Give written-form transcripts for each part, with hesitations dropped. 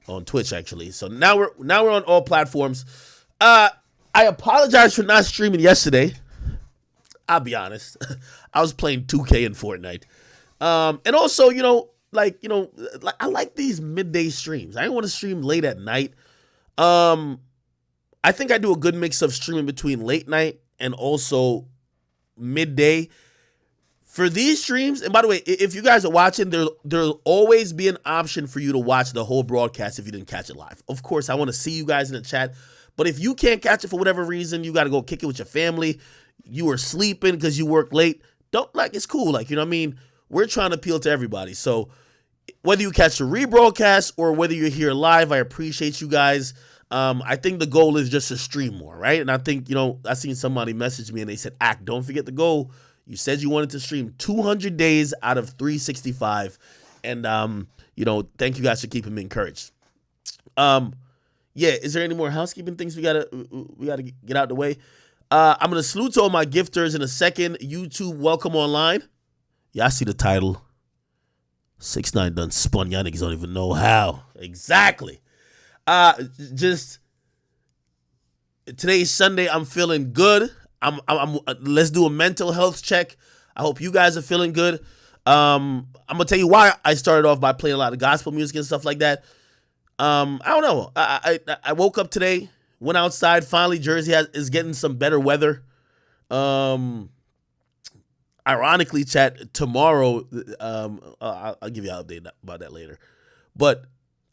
on Twitch actually. So now we're on all platforms. I apologize for not streaming yesterday. I'll be honest. I was playing 2K and Fortnite. And also, like I like these midday streams. I didn't want to stream late at night. I think I do a good mix of streaming between late night and also midday. For these streams, and by the way, if you guys are watching, there'll always be an option for you to watch the whole broadcast if you didn't catch it live. Of course, I want to see you guys in the chat, but if you can't catch it for whatever reason, you got to go kick it with your family, you were sleeping because you work late, it's cool. Like, you know what I mean? We're trying to appeal to everybody. So whether you catch the rebroadcast or whether you're here live, I appreciate you guys. I think the goal is just to stream more, right? And I think, I seen somebody message me and they said, don't forget the goal. You said you wanted to stream 200 days out of 365. And, thank you guys for keeping me encouraged. Is there any more housekeeping things we gotta get out the way? I'm going to salute to all my gifters in a second. YouTube, welcome online. Yeah, I see the title. 6ix9ine done spun. Y'all niggas don't even know how. Exactly. Just today's Sunday. I'm feeling good. Let's do a mental health check. I hope you guys are feeling good. I'm gonna tell you why I started off by playing a lot of gospel music and stuff like that. I don't know. I woke up today, went outside. Finally, Jersey is getting some better weather. Ironically, chat, tomorrow, I'll give you an update about that later. But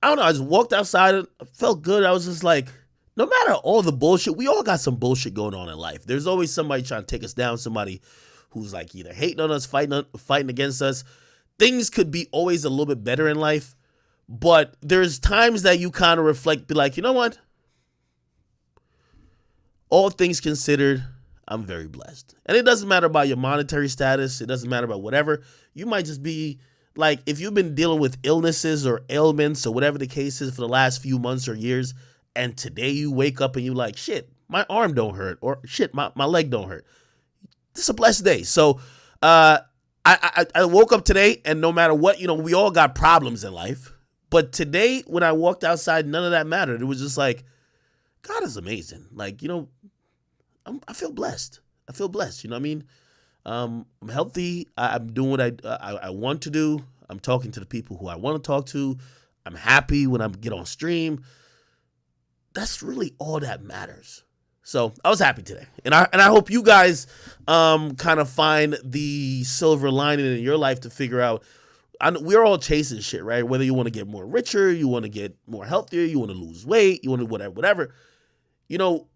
I don't know. I just walked outside. I felt good. I was just like, no matter all the bullshit, we all got some bullshit going on in life. There's always somebody trying to take us down, somebody who's like either hating on us, fighting against us. Things could be always a little bit better in life, but there's times that you kind of reflect, be like, you know what? All things considered, I'm very blessed. And it doesn't matter about your monetary status. It doesn't matter about whatever. You might just be like, if you've been dealing with illnesses or ailments or whatever the case is for the last few months or years, and today you wake up and you like, shit, my arm don't hurt, or shit, my leg don't hurt. This is a blessed day. So I woke up today, and no matter what, we all got problems in life. But today, when I walked outside, none of that mattered. It was just like, God is amazing. Like, I feel blessed. I feel blessed. You know what I mean? I'm healthy. I'm doing what I want to do. I'm talking to the people who I want to talk to. I'm happy when I get on stream. That's really all that matters. So I was happy today, and I hope you guys kind of find the silver lining in your life to figure out. We're all chasing shit, right? Whether you want to get more richer, you want to get more healthier, you want to lose weight, you want to whatever. You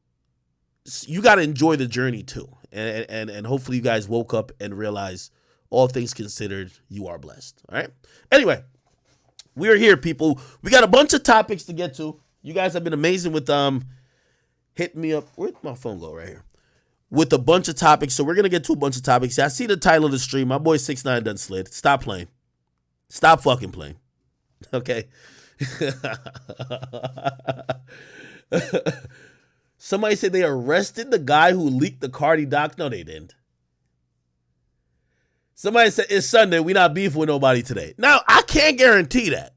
got to enjoy the journey too, and hopefully you guys woke up and realized, all things considered, you are blessed. All right. Anyway, we're here, people. We got a bunch of topics to get to. You guys have been amazing with hitting me up. Where'd my phone go? Right here. With a bunch of topics. So we're going to get to a bunch of topics. I see the title of the stream. My boy 6ix9ine done slid. Stop playing. Stop fucking playing. Okay. Somebody said they arrested the guy who leaked the Cardi doc. No, they didn't. Somebody said it's Sunday. We not beefing with nobody today. Now, I can't guarantee that.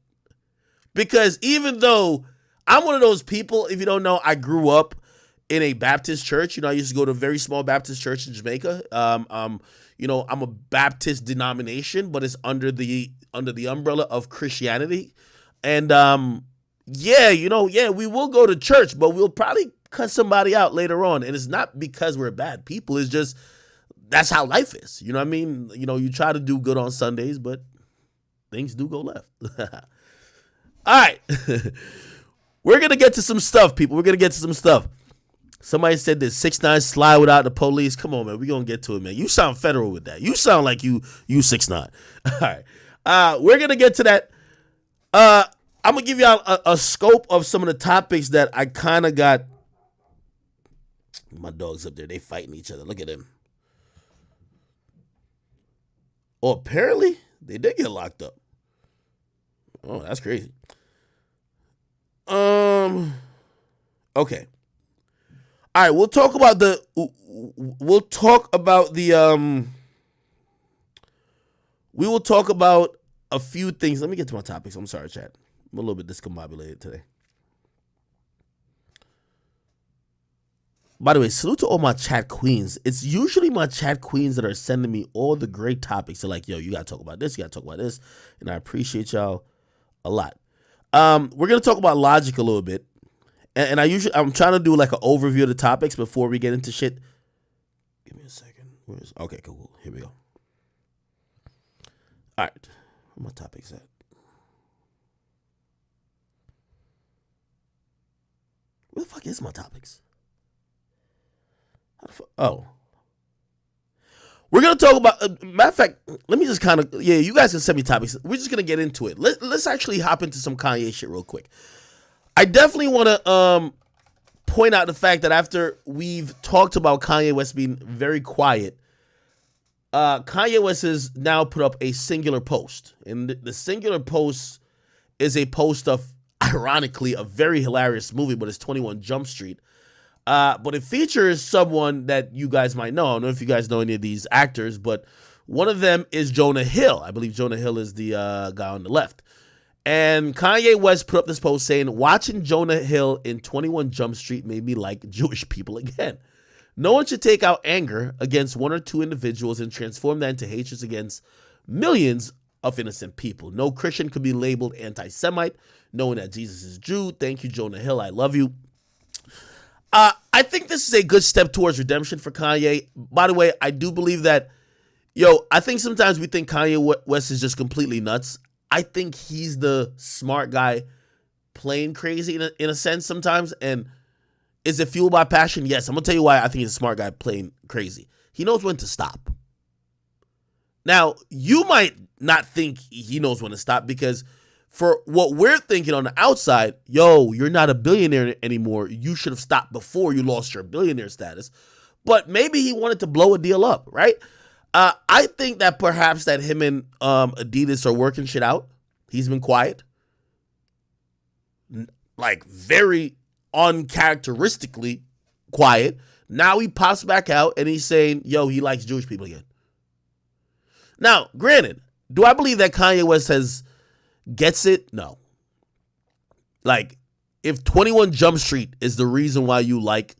Because even though I'm one of those people, if you don't know, I grew up in a Baptist church. I used to go to a very small Baptist church in Jamaica. I'm a Baptist denomination, but it's under the umbrella of Christianity. And we will go to church, but we'll probably cut somebody out later on. And it's not because we're bad people. It's just that's how life is. You know what I mean? You try to do good on Sundays, but things do go left. All right. We're going to get to some stuff, people. We're going to get to some stuff. Somebody said that 6ix9ine slide without the police. Come on, man. We're going to get to it, man. You sound federal with that. You sound like you 6ix9ine. All right. We're going to get to that. I'm going to give y'all a scope of some of the topics that I kind of got. My dog's up there. They fighting each other. Look at them. Oh, apparently they did get locked up. Oh, that's crazy. Okay. All right, we'll talk about the we will talk about a few things. Let me get to my topics. I'm sorry, chat. I'm a little bit discombobulated today. By the way, salute to all my chat queens. It's usually my chat queens that are sending me all the great topics. They're like, yo, you got to talk about this. You got to talk about this. And I appreciate y'all a lot. We're going to talk about logic a little bit. And I'm trying to do like an overview of the topics before we get into shit. Give me a second. Okay, cool. Here we go. All right. Where my topics at? Where the fuck is my topics? Oh. We're going to talk about, matter of fact, let me just kind of, you guys can send me topics. We're just going to get into it. Let's actually hop into some Kanye shit real quick. I definitely want to point out the fact that after we've talked about Kanye West being very quiet, Kanye West has now put up a singular post. And the singular post is a post of, ironically, a very hilarious movie, but it's 21 Jump Street. But it features someone that you guys might know. I don't know if you guys know any of these actors, but one of them is Jonah Hill. I believe Jonah Hill is the guy on the left. And Kanye West put up this post saying, watching Jonah Hill in 21 Jump Street made me like Jewish people again. No one should take out anger against one or two individuals and transform that into hatred against millions of innocent people. No Christian could be labeled anti-Semite, knowing that Jesus is Jew. Thank you, Jonah Hill. I love you. I think this is a good step towards redemption for Kanye. By the way, I do believe that, I think sometimes we think Kanye West is just completely nuts. I think he's the smart guy playing crazy in a sense sometimes. And is it fueled by passion? Yes. I'm going to tell you why I think he's a smart guy playing crazy. He knows when to stop. Now, you might not think he knows when to stop because for what we're thinking on the outside, you're not a billionaire anymore. You should have stopped before you lost your billionaire status. But maybe he wanted to blow a deal up, right? I think that perhaps that him and Adidas are working shit out. He's been quiet. Like very uncharacteristically quiet. Now he pops back out and he's saying, he likes Jewish people again. Now, granted, do I believe that Kanye West gets it? No. Like, if 21 Jump Street is the reason why you like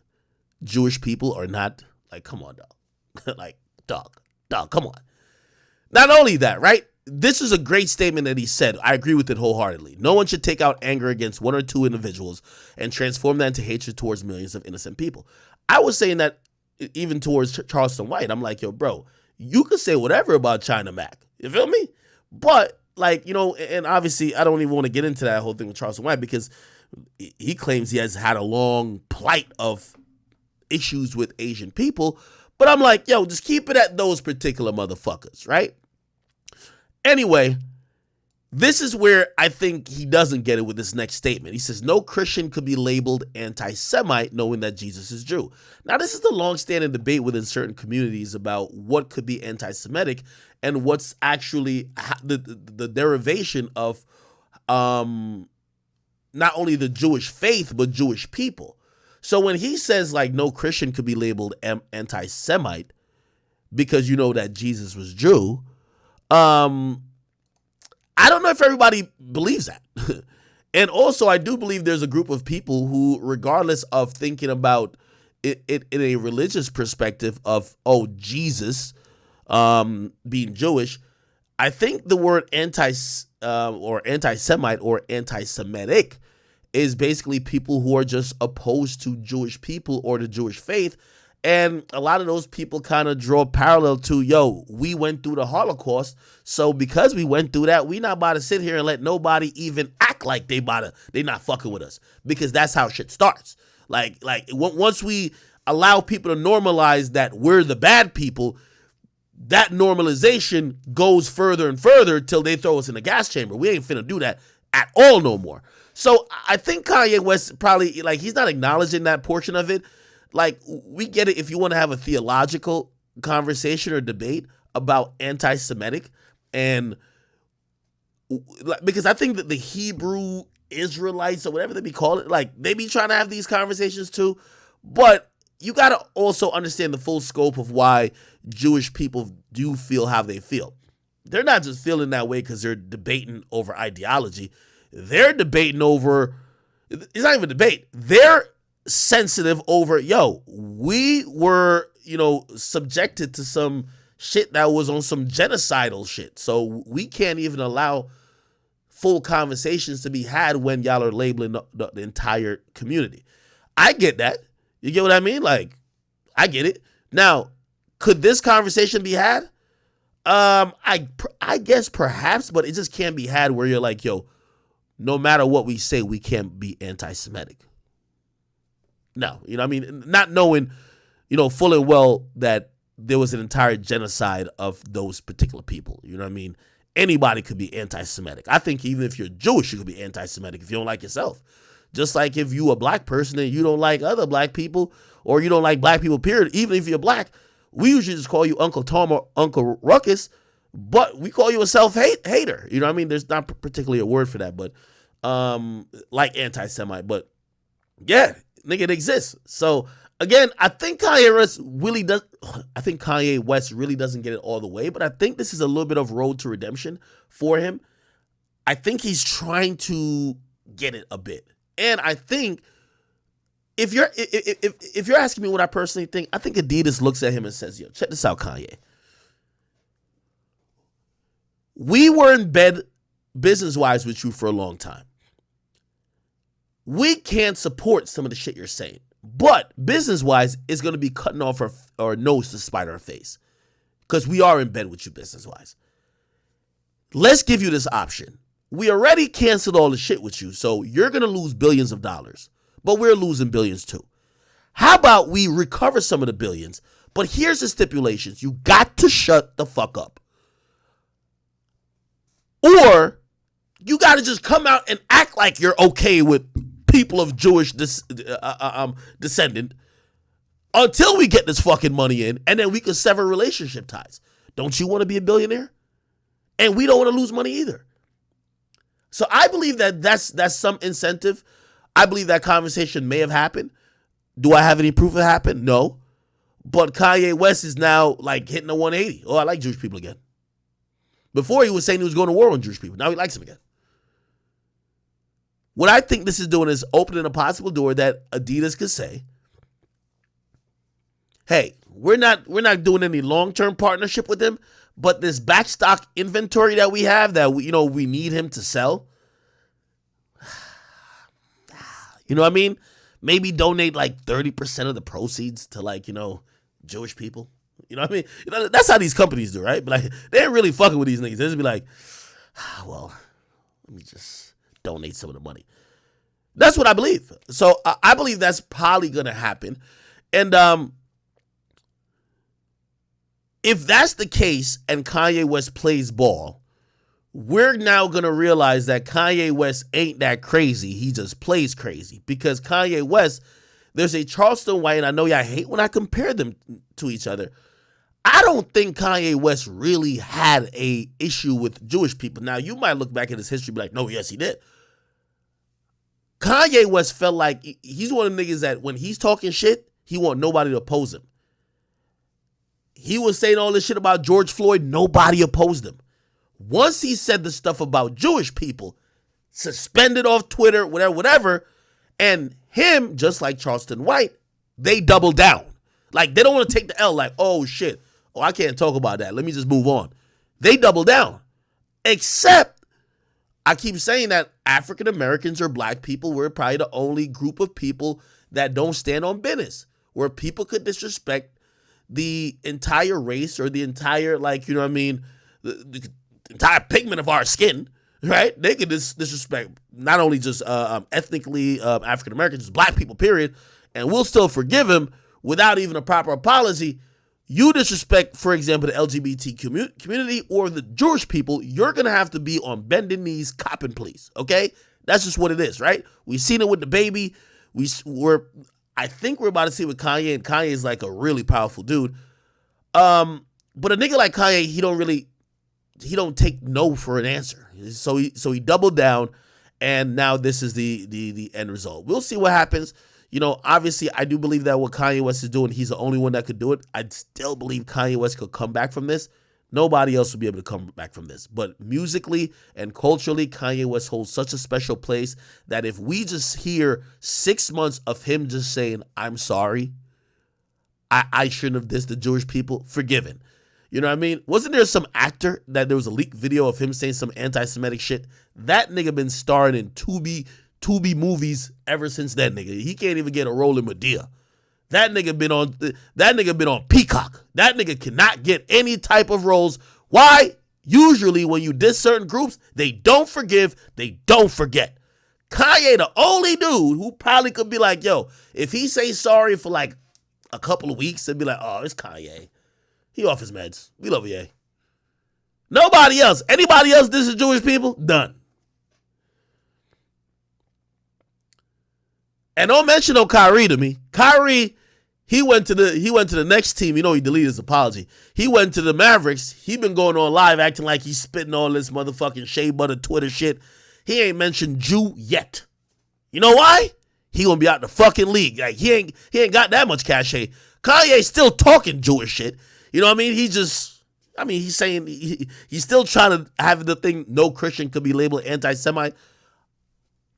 Jewish people or not, like, come on, dog. Like, dog, come on. Not only that, right? This is a great statement that he said. I agree with it wholeheartedly. No one should take out anger against one or two individuals and transform that into hatred towards millions of innocent people. I was saying that even towards Charleston White. I'm like, bro, you could say whatever about China Mac. You feel me? But, like, and obviously I don't even want to get into that whole thing with Charleston White because he claims he has had a long plight of issues with Asian people. But I'm like, just keep it at those particular motherfuckers, right? Anyway, this is where I think he doesn't get it with this next statement. He says, no Christian could be labeled anti-Semite knowing that Jesus is Jew. Now, this is the long-standing debate within certain communities about what could be anti-Semitic and what's actually the derivation of not only the Jewish faith, but Jewish people. So when he says, like, no Christian could be labeled anti-Semite because you know that Jesus was Jew, I don't know if everybody believes that. And also, I do believe there's a group of people who, regardless of thinking about it in a religious perspective of, Jesus being Jewish, I think the word or anti-Semite or anti-Semitic is basically people who are just opposed to Jewish people or the Jewish faith. And a lot of those people kind of draw a parallel to, we went through the Holocaust. So because we went through that, we not about to sit here and let nobody even act like they not fucking with us. Because that's how shit starts. Like once we allow people to normalize that we're the bad people, that normalization goes further and further till they throw us in the gas chamber. We ain't finna do that at all no more. So I think Kanye West probably, like, he's not acknowledging that portion of it. Like, we get it if you want to have a theological conversation or debate about anti-Semitic, and because I think that the Hebrew Israelites or whatever they be called it, like, they be trying to have these conversations too. But you got to also understand the full scope of why Jewish people do feel how they feel. They're not just feeling that way because they're debating over ideology. They're debating over, it's not even a debate. They're sensitive over, yo, we were, subjected to some shit that was on some genocidal shit. So we can't even allow full conversations to be had when y'all are labeling the entire community. I get that. You get what I mean? Like, I get it. Now, could this conversation be had? I guess perhaps, but it just can't be had where you're like, yo, no matter what we say, we can't be anti-Semitic. No, you know what I mean? Not knowing, full and well that there was an entire genocide of those particular people. You know what I mean? Anybody could be anti-Semitic. I think even if you're Jewish, you could be anti-Semitic if you don't like yourself. Just like if you a black person and you don't like other black people, or you don't like black people, period, even if you're black, we usually just call you Uncle Tom or Uncle Ruckus, but we call you a self-hater. You know what I mean? There's not particularly a word for that, but like anti-Semite. But yeah, nigga, it exists. So again, I think Kanye West really doesn't get it all the way, but I think this is a little bit of road to redemption for him. I think he's trying to get it a bit. And I think if you're asking me what I personally think, I think Adidas looks at him and says, yo, check this out, Kanye. We were in bed business-wise with you for a long time. We can't support some of the shit you're saying. But business-wise, it's going to be cutting off our nose to spite our face. Because we are in bed with you business-wise. Let's give you this option. We already canceled all the shit with you, so you're going to lose billions of dollars. But we're losing billions too. How about we recover some of the billions? But here's the stipulations. You got to shut the fuck up. Or you got to just come out and act like you're okay with people of Jewish descendant until we get this fucking money in, and then we can sever relationship ties. Don't you want to be a billionaire? And we don't want to lose money either. So I believe that that's some incentive. I believe that conversation may have happened. Do I have any proof it happened? No. But Kanye West is now like hitting a 180. Oh, I like Jewish people again. Before he was saying he was going to war on Jewish people. Now he likes them again. What I think this is doing is opening a possible door that Adidas could say, hey, we're not doing any long-term partnership with him, but this backstock inventory that we have that we need him to sell. You know what I mean? Maybe donate like 30% of the proceeds to Jewish people. You know what I mean? That's how these companies do, right? But they ain't really fucking with these niggas. They just be like, well, let me just donate some of the money. That's what I believe. So I believe that's probably going to happen. And if that's the case and Kanye West plays ball, we're now going to realize that Kanye West ain't that crazy. He just plays crazy. Because Kanye West, there's a Charleston White, and I know y'all hate when I compare them to each other. I don't think Kanye West really had a issue with Jewish people. Now, you might look back at his history and be like, no, yes, he did. Kanye West felt like he's one of the niggas that when he's talking shit, he want nobody to oppose him. He was saying all this shit about George Floyd, nobody opposed him. Once he said the stuff about Jewish people, suspended off Twitter, whatever, and him, just like Charleston White, they double down. Like, they don't want to take the L, like, oh, shit. Oh, I can't talk about that. Let me just move on. They double down. Except, I keep saying that African Americans or black people were probably the only group of people that don't stand on business, where people could disrespect the entire race or the entire, the entire pigment of our skin, right? They could disrespect not only just ethnically African Americans, just black people, period, and we'll still forgive him without even a proper apology. You disrespect, for example, the LGBT community or the Jewish people, you're going to have to be on bending knees, copping please, okay? That's just what it is, right? We've seen it with the baby. I think we're about to see it with Kanye, and Kanye is like a really powerful dude. But a nigga like Kanye, he don't take no for an answer. So he doubled down, and now this is the end result. We'll see what happens. Obviously, I do believe that what Kanye West is doing, he's the only one that could do it. I still believe Kanye West could come back from this. Nobody else will be able to come back from this. But musically and culturally, Kanye West holds such a special place that if we just hear 6 months of him just saying, I'm sorry, I shouldn't have dissed the Jewish people, forgiven. You know what I mean? Wasn't there some actor that there was a leaked video of him saying some anti-Semitic shit? That nigga been starring in Tubi movies ever since that nigga. He can't even get a role in Medea. That nigga been on Peacock. That nigga cannot get any type of roles. Why? Usually when you diss certain groups, they don't forgive, they don't forget. Kanye, the only dude who probably could be like, yo, if he say sorry for like a couple of weeks, they'd be like, oh, it's Kanye. He off his meds. We love Ye. Nobody else. Anybody else disses Jewish people? Done. And don't mention no Kyrie to me. Kyrie, he went to the next team. You know, he deleted his apology. He went to the Mavericks. He been going on live acting like he's spitting all this motherfucking shea butter Twitter shit. He ain't mentioned Jew yet. You know why? He gonna be out the fucking league. Like he ain't got that much cachet. Kanye's still talking Jewish shit. You know what I mean? He's saying he's still trying to have the thing no Christian could be labeled anti-Semite.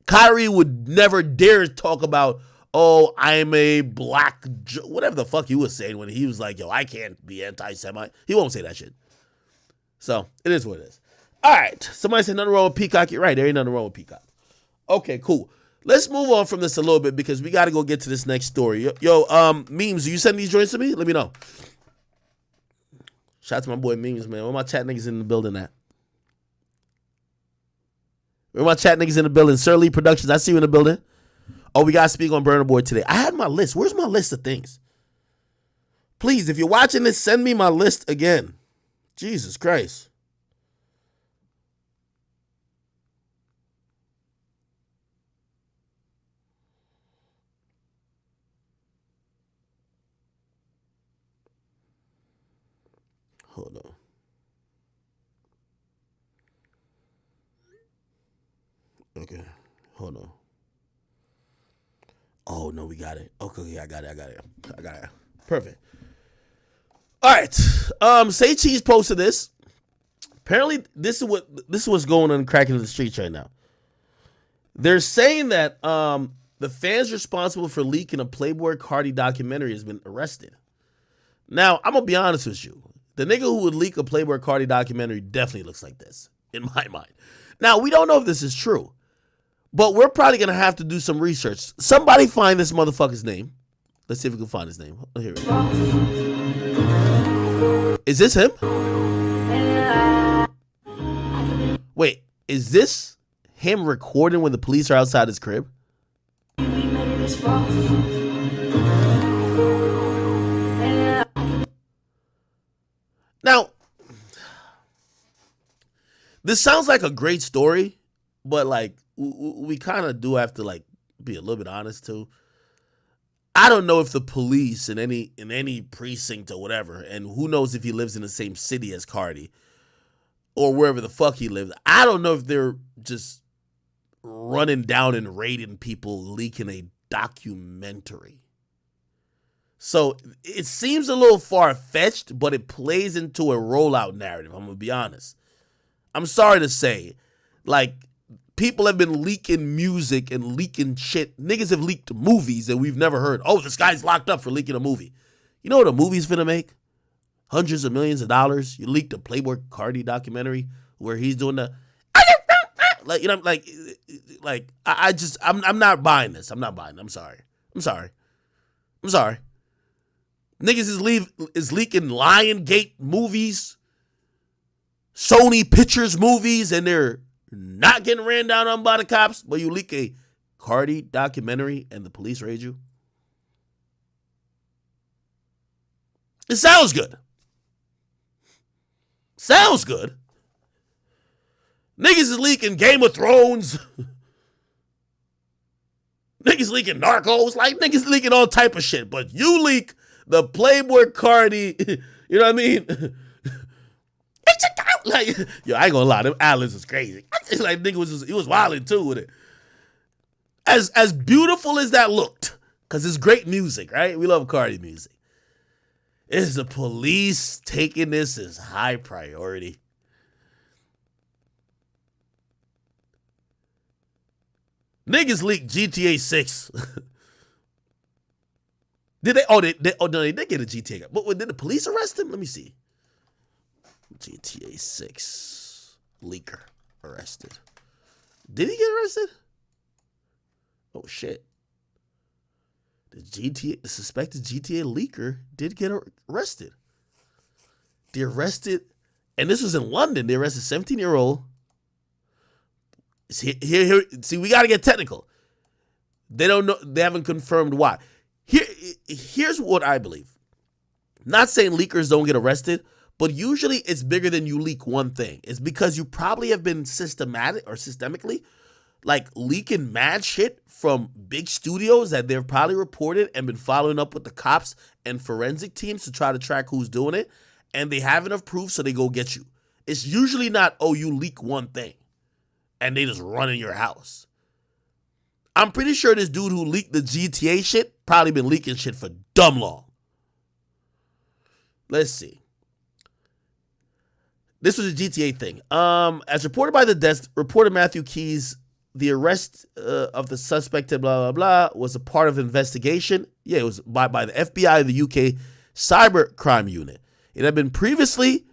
Kyrie would never dare talk about, oh, I'm a black Jew, whatever the fuck he was saying when he was like, yo, I can't be anti-Semite. He won't say that shit. So it is what it is. All right. Somebody said nothing wrong with Peacock. You're right. There ain't nothing wrong with Peacock. Okay, cool. Let's move on from this a little bit because we got to go get to this next story. Yo, Memes, you send these joints to me? Let me know. Shout out to my boy Memes, man. Where my chat niggas in the building at? Where my chat niggas in the building? Sir Lee Productions, I see you in the building. Oh, we got to speak on Burner Boy today. I had my list. Where's my list of things? Please, if you're watching this, send me my list again. Jesus Christ. Hold on. Okay. Hold on. Oh, no, we got it. Okay, I got it. Perfect. All right. Say Cheese posted this. Apparently, this is what's going on cracking in the streets right now. They're saying that the fans responsible for leaking a Playboy Cardi documentary has been arrested. Now, I'm going to be honest with you. The nigga who would leak a Playboy Cardi documentary definitely looks like this, in my mind. Now, we don't know if this is true, but we're probably going to have to do some research. Somebody find this motherfucker's name. Let's see if we can find his name. Oh, here we go. Is this him? Wait, is this him recording when the police are outside his crib? Now, this sounds like a great story, but like we kind of do have to like be a little bit honest too. I don't know if the police in any precinct or whatever, and who knows if he lives in the same city as Cardi or wherever the fuck he lives. I don't know if they're just running down and raiding people leaking a documentary. So it seems a little far-fetched, but it plays into a rollout narrative. I'm going to be honest. I'm sorry to say, like, people have been leaking music and leaking shit. Niggas have leaked movies that we've never heard. Oh, this guy's locked up for leaking a movie. You know what a movie's finna make? Hundreds of millions of dollars. You leaked a Playboy Cardi documentary where he's doing the like, you know, I'm not buying this. I'm not buying it. I'm sorry. Niggas is leaking Lion Gate movies, Sony Pictures movies, and they're not getting ran down on by the cops, but you leak a Cardi documentary and the police raid you? It sounds good. Niggas is leaking Game of Thrones. Niggas leaking Narcos. Like, niggas leaking all type of shit. But you leak the Playboy Cardi, you know what I mean? Like, yo, I ain't gonna lie, them Alice was crazy. Like, nigga he was wilding too with it. As beautiful as that looked, because it's great music, right? We love Cardi music. Is the police taking this as high priority? Niggas leaked GTA 6. Did they? Oh, no, they did get a GTA. But did the police arrest him? Let me see. GTA 6 leaker arrested. Did he get arrested? Oh shit. The suspected GTA leaker did get arrested. They arrested, and this was in London. They arrested 17-year-old. Here, see, we got to get technical. They don't know. They haven't confirmed why. Here's what I believe. Not saying leakers don't get arrested, but usually it's bigger than you leak one thing. It's because you probably have been systemically like leaking mad shit from big studios that they've probably reported and been following up with the cops and forensic teams to try to track who's doing it. And they have enough proof, so they go get you. It's usually not, oh, you leak one thing and they just run in your house. I'm pretty sure this dude who leaked the GTA shit probably been leaking shit for dumb long. Let's see. This was a GTA thing. As reported by the desk, reporter Matthew Keys, the arrest of the suspect, blah, blah, blah, was a part of investigation. Yeah, it was by the FBI, the UK cyber crime unit. It had been previously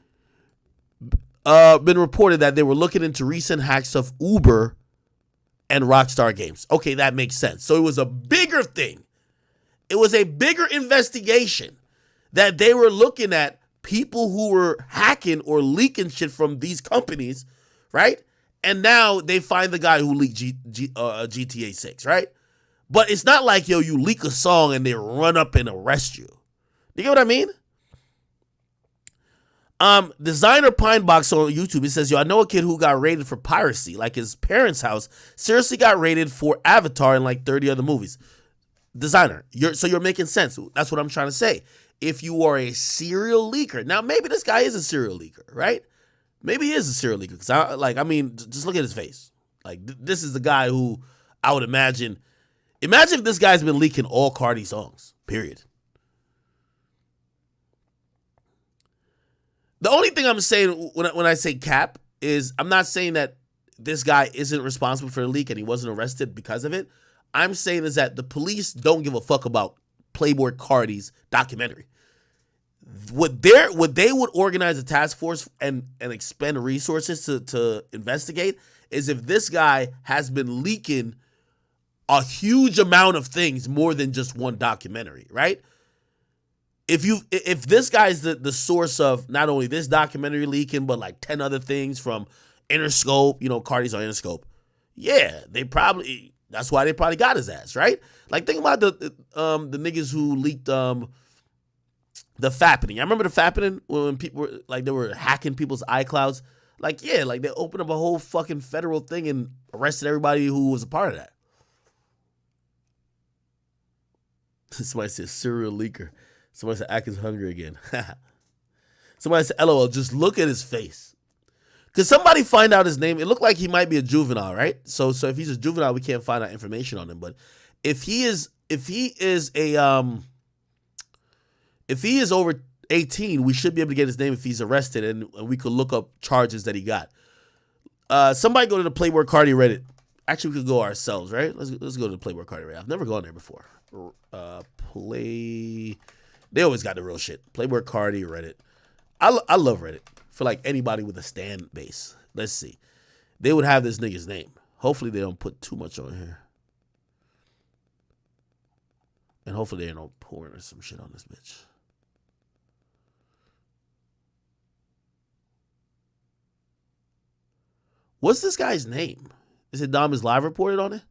been reported that they were looking into recent hacks of Uber and Rockstar Games. Okay, that makes sense. So it was a bigger thing. It was a bigger investigation that they were looking at people who were hacking or leaking shit from these companies, right? And now they find the guy who leaked GTA 6, right? But it's not like, yo, you leak a song and they run up and arrest you. You get what I mean? Designer Pinebox on YouTube, he says, yo, I know a kid who got raided for piracy. Like his parents' house seriously got raided for Avatar and like 30 other movies. Designer, you're making sense. That's what I'm trying to say. If you are a serial leaker, now maybe this guy is a serial leaker, right? Maybe he is a serial leaker. Because, just look at his face. Like, this is the guy who I would imagine if this guy's been leaking all Cardi songs, period. The only thing I'm saying when I say cap is I'm not saying that this guy isn't responsible for the leak and he wasn't arrested because of it. I'm saying is that the police don't give a fuck about Playboi Carti's documentary. What they would organize a task force and expend resources to investigate is if this guy has been leaking a huge amount of things more than just one documentary, right? If this guy's the source of not only this documentary leaking, but like 10 other things from Interscope, Cardi's on Interscope, yeah, that's why they probably got his ass, right? Like think about the niggas who leaked the fappening. I remember the fappening when people were like they were hacking people's iClouds. Like yeah, like they opened up a whole fucking federal thing and arrested everybody who was a part of that. Somebody said serial leaker. Somebody said Atkins hungry again. Somebody said LOL. Just look at his face. Could somebody find out his name? It looked like he might be a juvenile, right? So if he's a juvenile, we can't find out information on him. But if he is over 18, we should be able to get his name if he's arrested, and we could look up charges that he got. Somebody go to the Playboi Carti Reddit. Actually, we could go ourselves, right? Let's go to the Playboi Carti Reddit. I've never gone there before. They always got the real shit. Playboi Carti Reddit. I love Reddit for like anybody with a stan base. Let's see. They would have this nigga's name. Hopefully they don't put too much on here. And hopefully they don't pour some shit on this bitch. What's this guy's name? Is it Dom is live reported on it?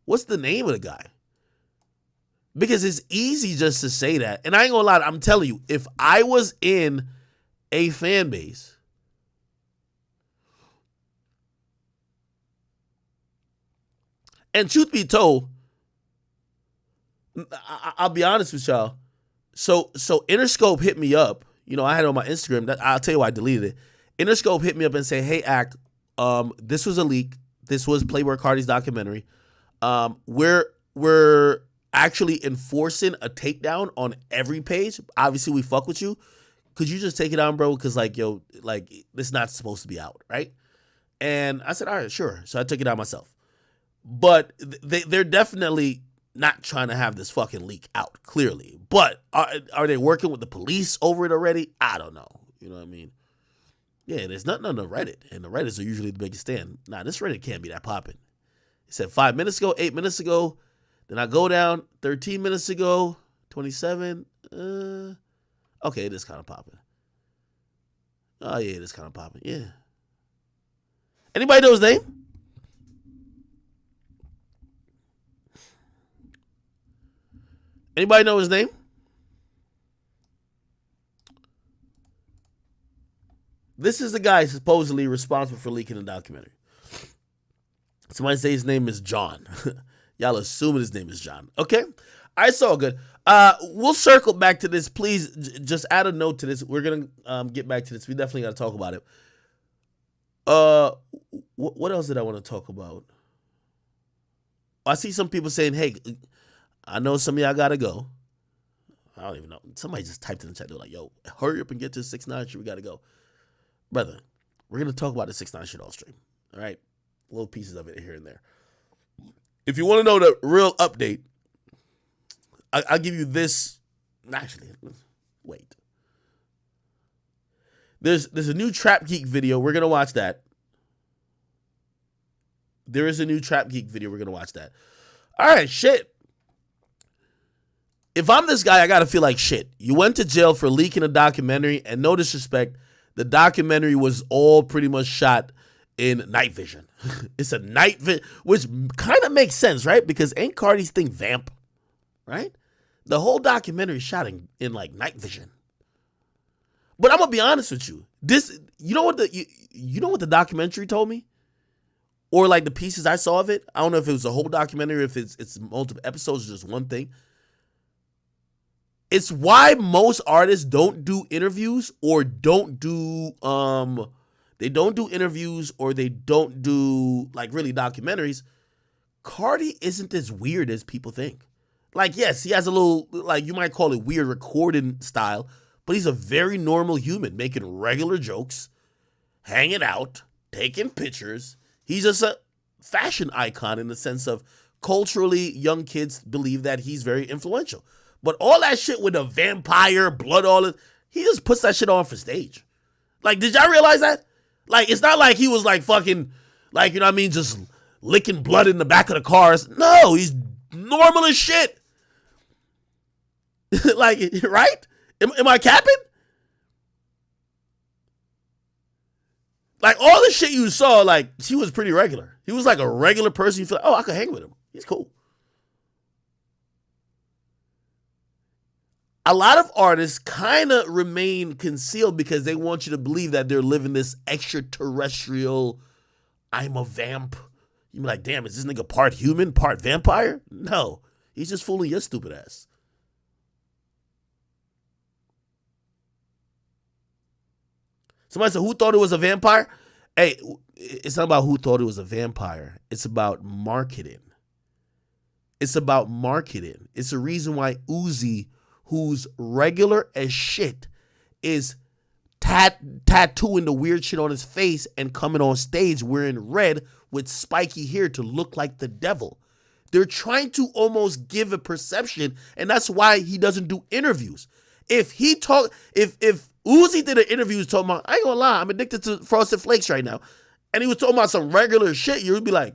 What's the name of the guy? Because it's easy just to say that. And I ain't gonna lie, I'm telling you, if I was in a fan base and truth be told, I'll be honest with y'all. So Interscope hit me up. I had it on my Instagram. I'll tell you why I deleted it. Interscope hit me up and say, hey, Act, this was a leak. This was Playboi Carti's documentary. We're actually enforcing a takedown on every page, obviously we fuck with you. Could you just take it down, bro? Because like, yo, like this not supposed to be out, right? And I said, all right, sure. So I took it down myself. But they're definitely not trying to have this fucking leak out, clearly. But are they working with the police over it already? I don't know. You know what I mean? Yeah, there's nothing on the Reddit, and the Reddits are usually the biggest stand. Nah, this Reddit can't be that popping. It said 5 minutes ago, 8 minutes ago. Then I go down 13 minutes ago, 27. Okay, it is kind of popping. Oh, yeah, it is kind of popping. Yeah. Anybody know his name? Anybody know his name? This is the guy supposedly responsible for leaking the documentary. Somebody say his name is John. Y'all assuming his name is John. Okay? I saw good. We'll circle back to this. Please, just add a note to this. We're going to get back to this. We definitely got to talk about it. What else did I want to talk about? I see some people saying, hey, I know some of y'all got to go. I don't even know. Somebody just typed in the chat. They're like, yo, hurry up and get to the 6ix9ine shit. We got to go. Brother, we're going to talk about the 6ix9ine shit all stream. All right? Little pieces of it here and there. If you want to know the real update, I'll give you this. Actually, wait. There's a new Trap Geek video. We're going to watch that. There is a new Trap Geek video. We're going to watch that. All right, shit. If I'm this guy, I got to feel like shit. You went to jail for leaking a documentary, and no disrespect, the documentary was all pretty much shot in night vision. It's a night vision, which kind of makes sense, right? Because ain't Cardi's thing vamp, right? The whole documentary is shot in like night vision. But I'm gonna be honest with you. This, you know what the documentary told me, or like the pieces I saw of it. I don't know if it was a whole documentary, or if it's multiple episodes, or just one thing. It's why most artists don't do interviews or don't do they don't do interviews or they don't do like really documentaries. Cardi isn't as weird as people think. Like, yes, he has a little, like, you might call it weird recording style, but he's a very normal human making regular jokes, hanging out, taking pictures. He's just a fashion icon in the sense of culturally young kids believe that he's very influential. But all that shit with the vampire, blood, all that, he just puts that shit on for stage. Like, did y'all realize that? Like, it's not like he was like fucking, like, you know what I mean, just licking blood in the back of the cars. No, he's normal as shit. Like, right? Am I capping? Like, all the shit you saw, like, he was pretty regular. He was like a regular person. You feel like, oh, I could hang with him. He's cool. A lot of artists kind of remain concealed because they want you to believe that they're living this extraterrestrial, I'm a vamp. You be like, damn, is this nigga part human, part vampire? No, he's just fooling your stupid ass. Somebody said, who thought it was a vampire? Hey, it's not about who thought it was a vampire. It's about marketing. It's about marketing. It's the reason why Uzi, who's regular as shit, is tattooing the weird shit on his face and coming on stage wearing red with spiky hair to look like the devil. They're trying to almost give a perception, and that's why he doesn't do interviews. If Uzi did an interview, he was talking about, I ain't gonna lie, I'm addicted to Frosted Flakes right now, and he was talking about some regular shit, you would be like,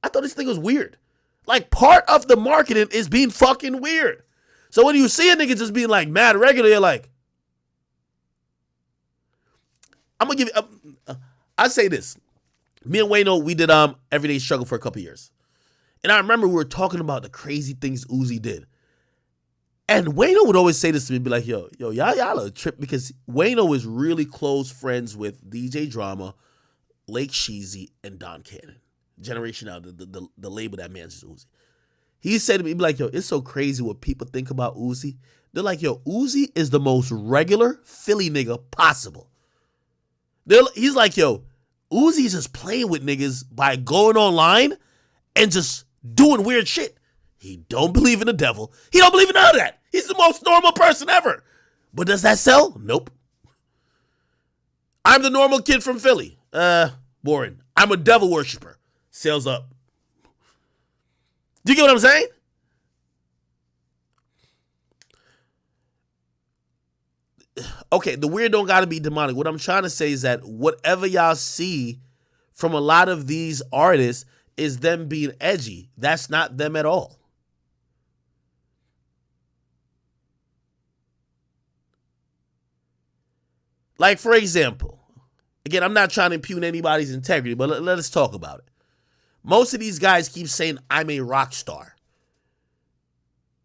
I thought this thing was weird. Like, part of the marketing is being fucking weird. So when you see a nigga just being like mad regular, you're like, I'm gonna give you, I say this. Me and Wayno, we did Everyday Struggle for a couple years. And I remember we were talking about the crazy things Uzi did. And Wayno would always say this to me, be like, yo, y'all a trip, because Wayno is really close friends with DJ Drama, Lake Sheezy, and Don Cannon. Generation Now, the label that manages Uzi. He said to me, he'd be like, yo, it's so crazy what people think about Uzi. They're like, yo, Uzi is the most regular Philly nigga possible. He's like, yo, Uzi's just playing with niggas by going online and just doing weird shit. He don't believe in the devil. He don't believe in none of that. He's the most normal person ever. But does that sell? Nope. I'm the normal kid from Philly. Boring. I'm a devil worshiper. Sales up. Do you get what I'm saying? Okay, the weird don't gotta be demonic. What I'm trying to say is that whatever y'all see from a lot of these artists is them being edgy. That's not them at all. Like, for example, again, I'm not trying to impugn anybody's integrity, but let us talk about it. Most of these guys keep saying, I'm a rock star.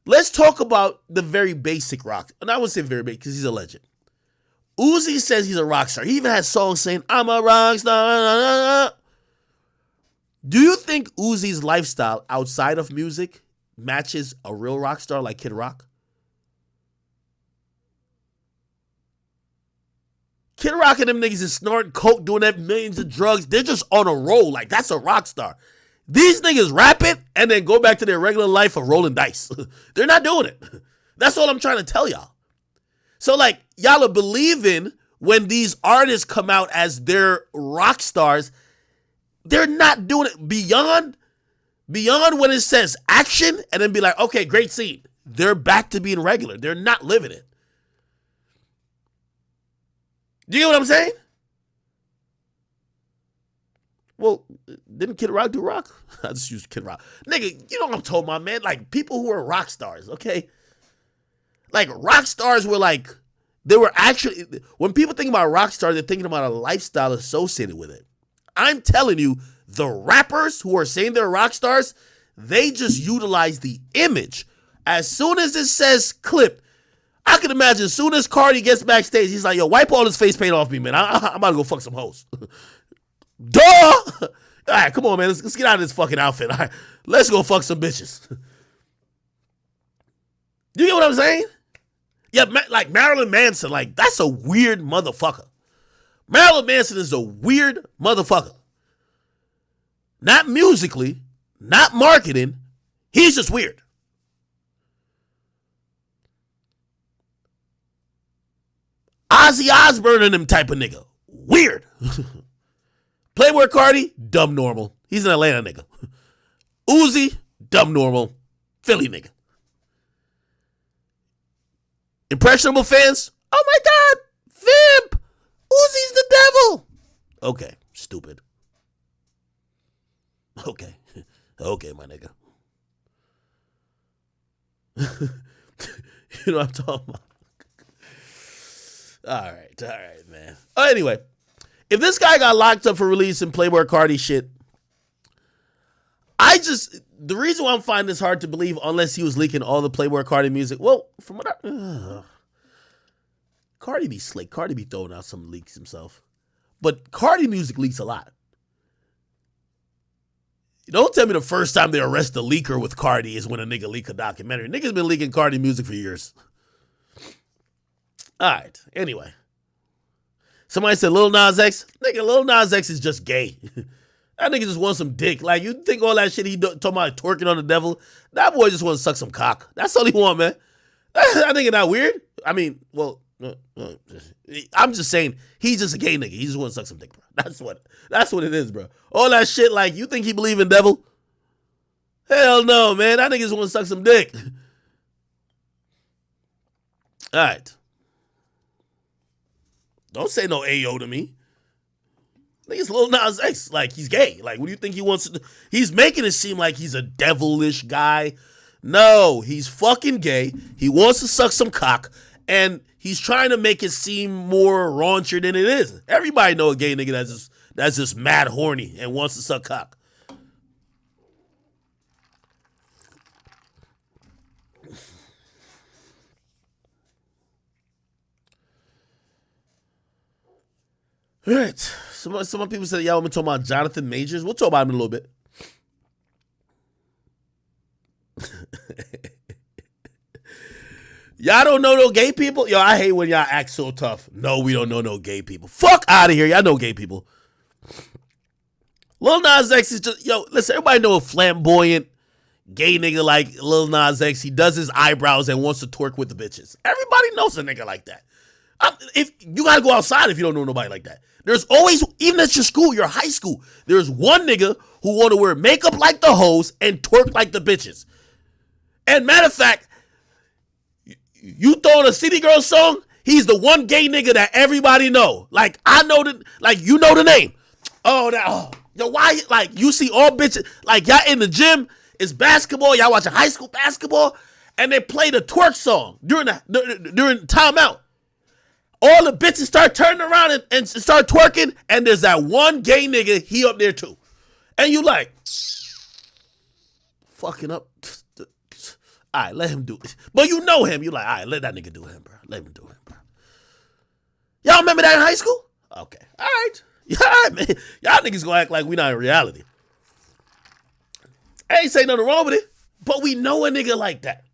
Let's talk about the very basic rock. And I wouldn't say very basic because he's a legend. Uzi says he's a rock star. He even has songs saying, I'm a rock star. Do you think Uzi's lifestyle outside of music matches a real rock star like Kid Rock? Kid Rock and them niggas is snorting coke, doing that millions of drugs. They're just on a roll. Like, that's a rock star. These niggas rap it and then go back to their regular life of rolling dice. They're not doing it. That's all I'm trying to tell y'all. So, like, y'all are believing when these artists come out as their rock stars, they're not doing it beyond when it says action and then be like, okay, great scene. They're back to being regular. They're not living it. Do you get what I'm saying? Well, didn't Kid Rock do rock? I just used Kid Rock. Nigga, you know what I'm talking about, man? Like, people who are rock stars, okay? Like, rock stars were like, they were actually, when people think about rock stars, they're thinking about a lifestyle associated with it. I'm telling you, the rappers who are saying they're rock stars, they just utilize the image. As soon as it says clip, I can imagine as soon as Cardi gets backstage, he's like, yo, wipe all this face paint off me, man. I'm about to go fuck some hoes. Duh! All right, come on, man. Let's get out of this fucking outfit. All right, let's go fuck some bitches. You get what I'm saying? Yeah, like Marilyn Manson, like, that's a weird motherfucker. Marilyn Manson is a weird motherfucker. Not musically, not marketing. He's just weird. Ozzy Osbourne and them type of nigga. Weird. Playboy Cardi, dumb normal. He's an Atlanta nigga. Uzi, dumb normal. Philly nigga. Impressionable fans, oh my God, Vimp. Uzi's the devil. Okay, stupid. Okay. Okay, my nigga. You know what I'm talking about? All right, man. Oh, anyway, if this guy got locked up for releasing Playboy Cardi shit, the reason why I'm finding this hard to believe, unless he was leaking all the Playboy Cardi music, well, from what Cardi be slick. Cardi be throwing out some leaks himself. But Cardi music leaks a lot. Don't tell me the first time they arrest a leaker with Cardi is when a nigga leak a documentary. Niggas been leaking Cardi music for years. All right. Anyway. Somebody said Lil Nas X. Nigga, Lil Nas X is just gay. That nigga just wants some dick. Like, you think all that shit he talking about twerking on the devil? That boy just wants to suck some cock. That's all he want, man. I think it's not weird. I mean, well, I'm just saying he's just a gay nigga. He just wants to suck some dick, bro. That's what it is, bro. All that shit, like, you think he believe in devil? Hell no, man. That nigga just want to suck some dick. All right. Don't say no Ayo to me. Nigga's Lil Nas X. Like, he's gay. Like, what do you think he wants to do? He's making it seem like he's a devilish guy. No, he's fucking gay. He wants to suck some cock. And he's trying to make it seem more raunchier than it is. Everybody know a gay nigga that's just mad horny and wants to suck cock. All right. Some people said, y'all want me to talk about Jonathan Majors. We'll talk about him in a little bit. Y'all don't know no gay people? Yo, I hate when y'all act so tough. No, we don't know no gay people. Fuck out of here. Y'all know gay people. Lil Nas X is just, yo, listen, everybody know a flamboyant, gay nigga like Lil Nas X. He does his eyebrows and wants to twerk with the bitches. Everybody knows a nigga like that. If you gotta go outside if you don't know nobody like that. There's always, even at your school, your high school, there's one nigga who want to wear makeup like the hoes and twerk like the bitches. And matter of fact, you throw in a City Girl song, he's the one gay nigga that everybody know. Like, I know the, like, you know the name. Yo, why, like, you see all bitches, like, y'all in the gym, it's basketball, y'all watching high school basketball, and they play the twerk song during timeout. All the bitches start turning around and start twerking, and there's that one gay nigga, he up there too. And you like, fucking up. All right, let him do it. But you know him. You like, all right, let that nigga do him, bro. Let him do him, bro. Y'all remember that in high school? Okay. All right. Yeah, all right, man. Y'all niggas gonna act like we not in reality. I ain't say nothing wrong with it, but we know a nigga like that.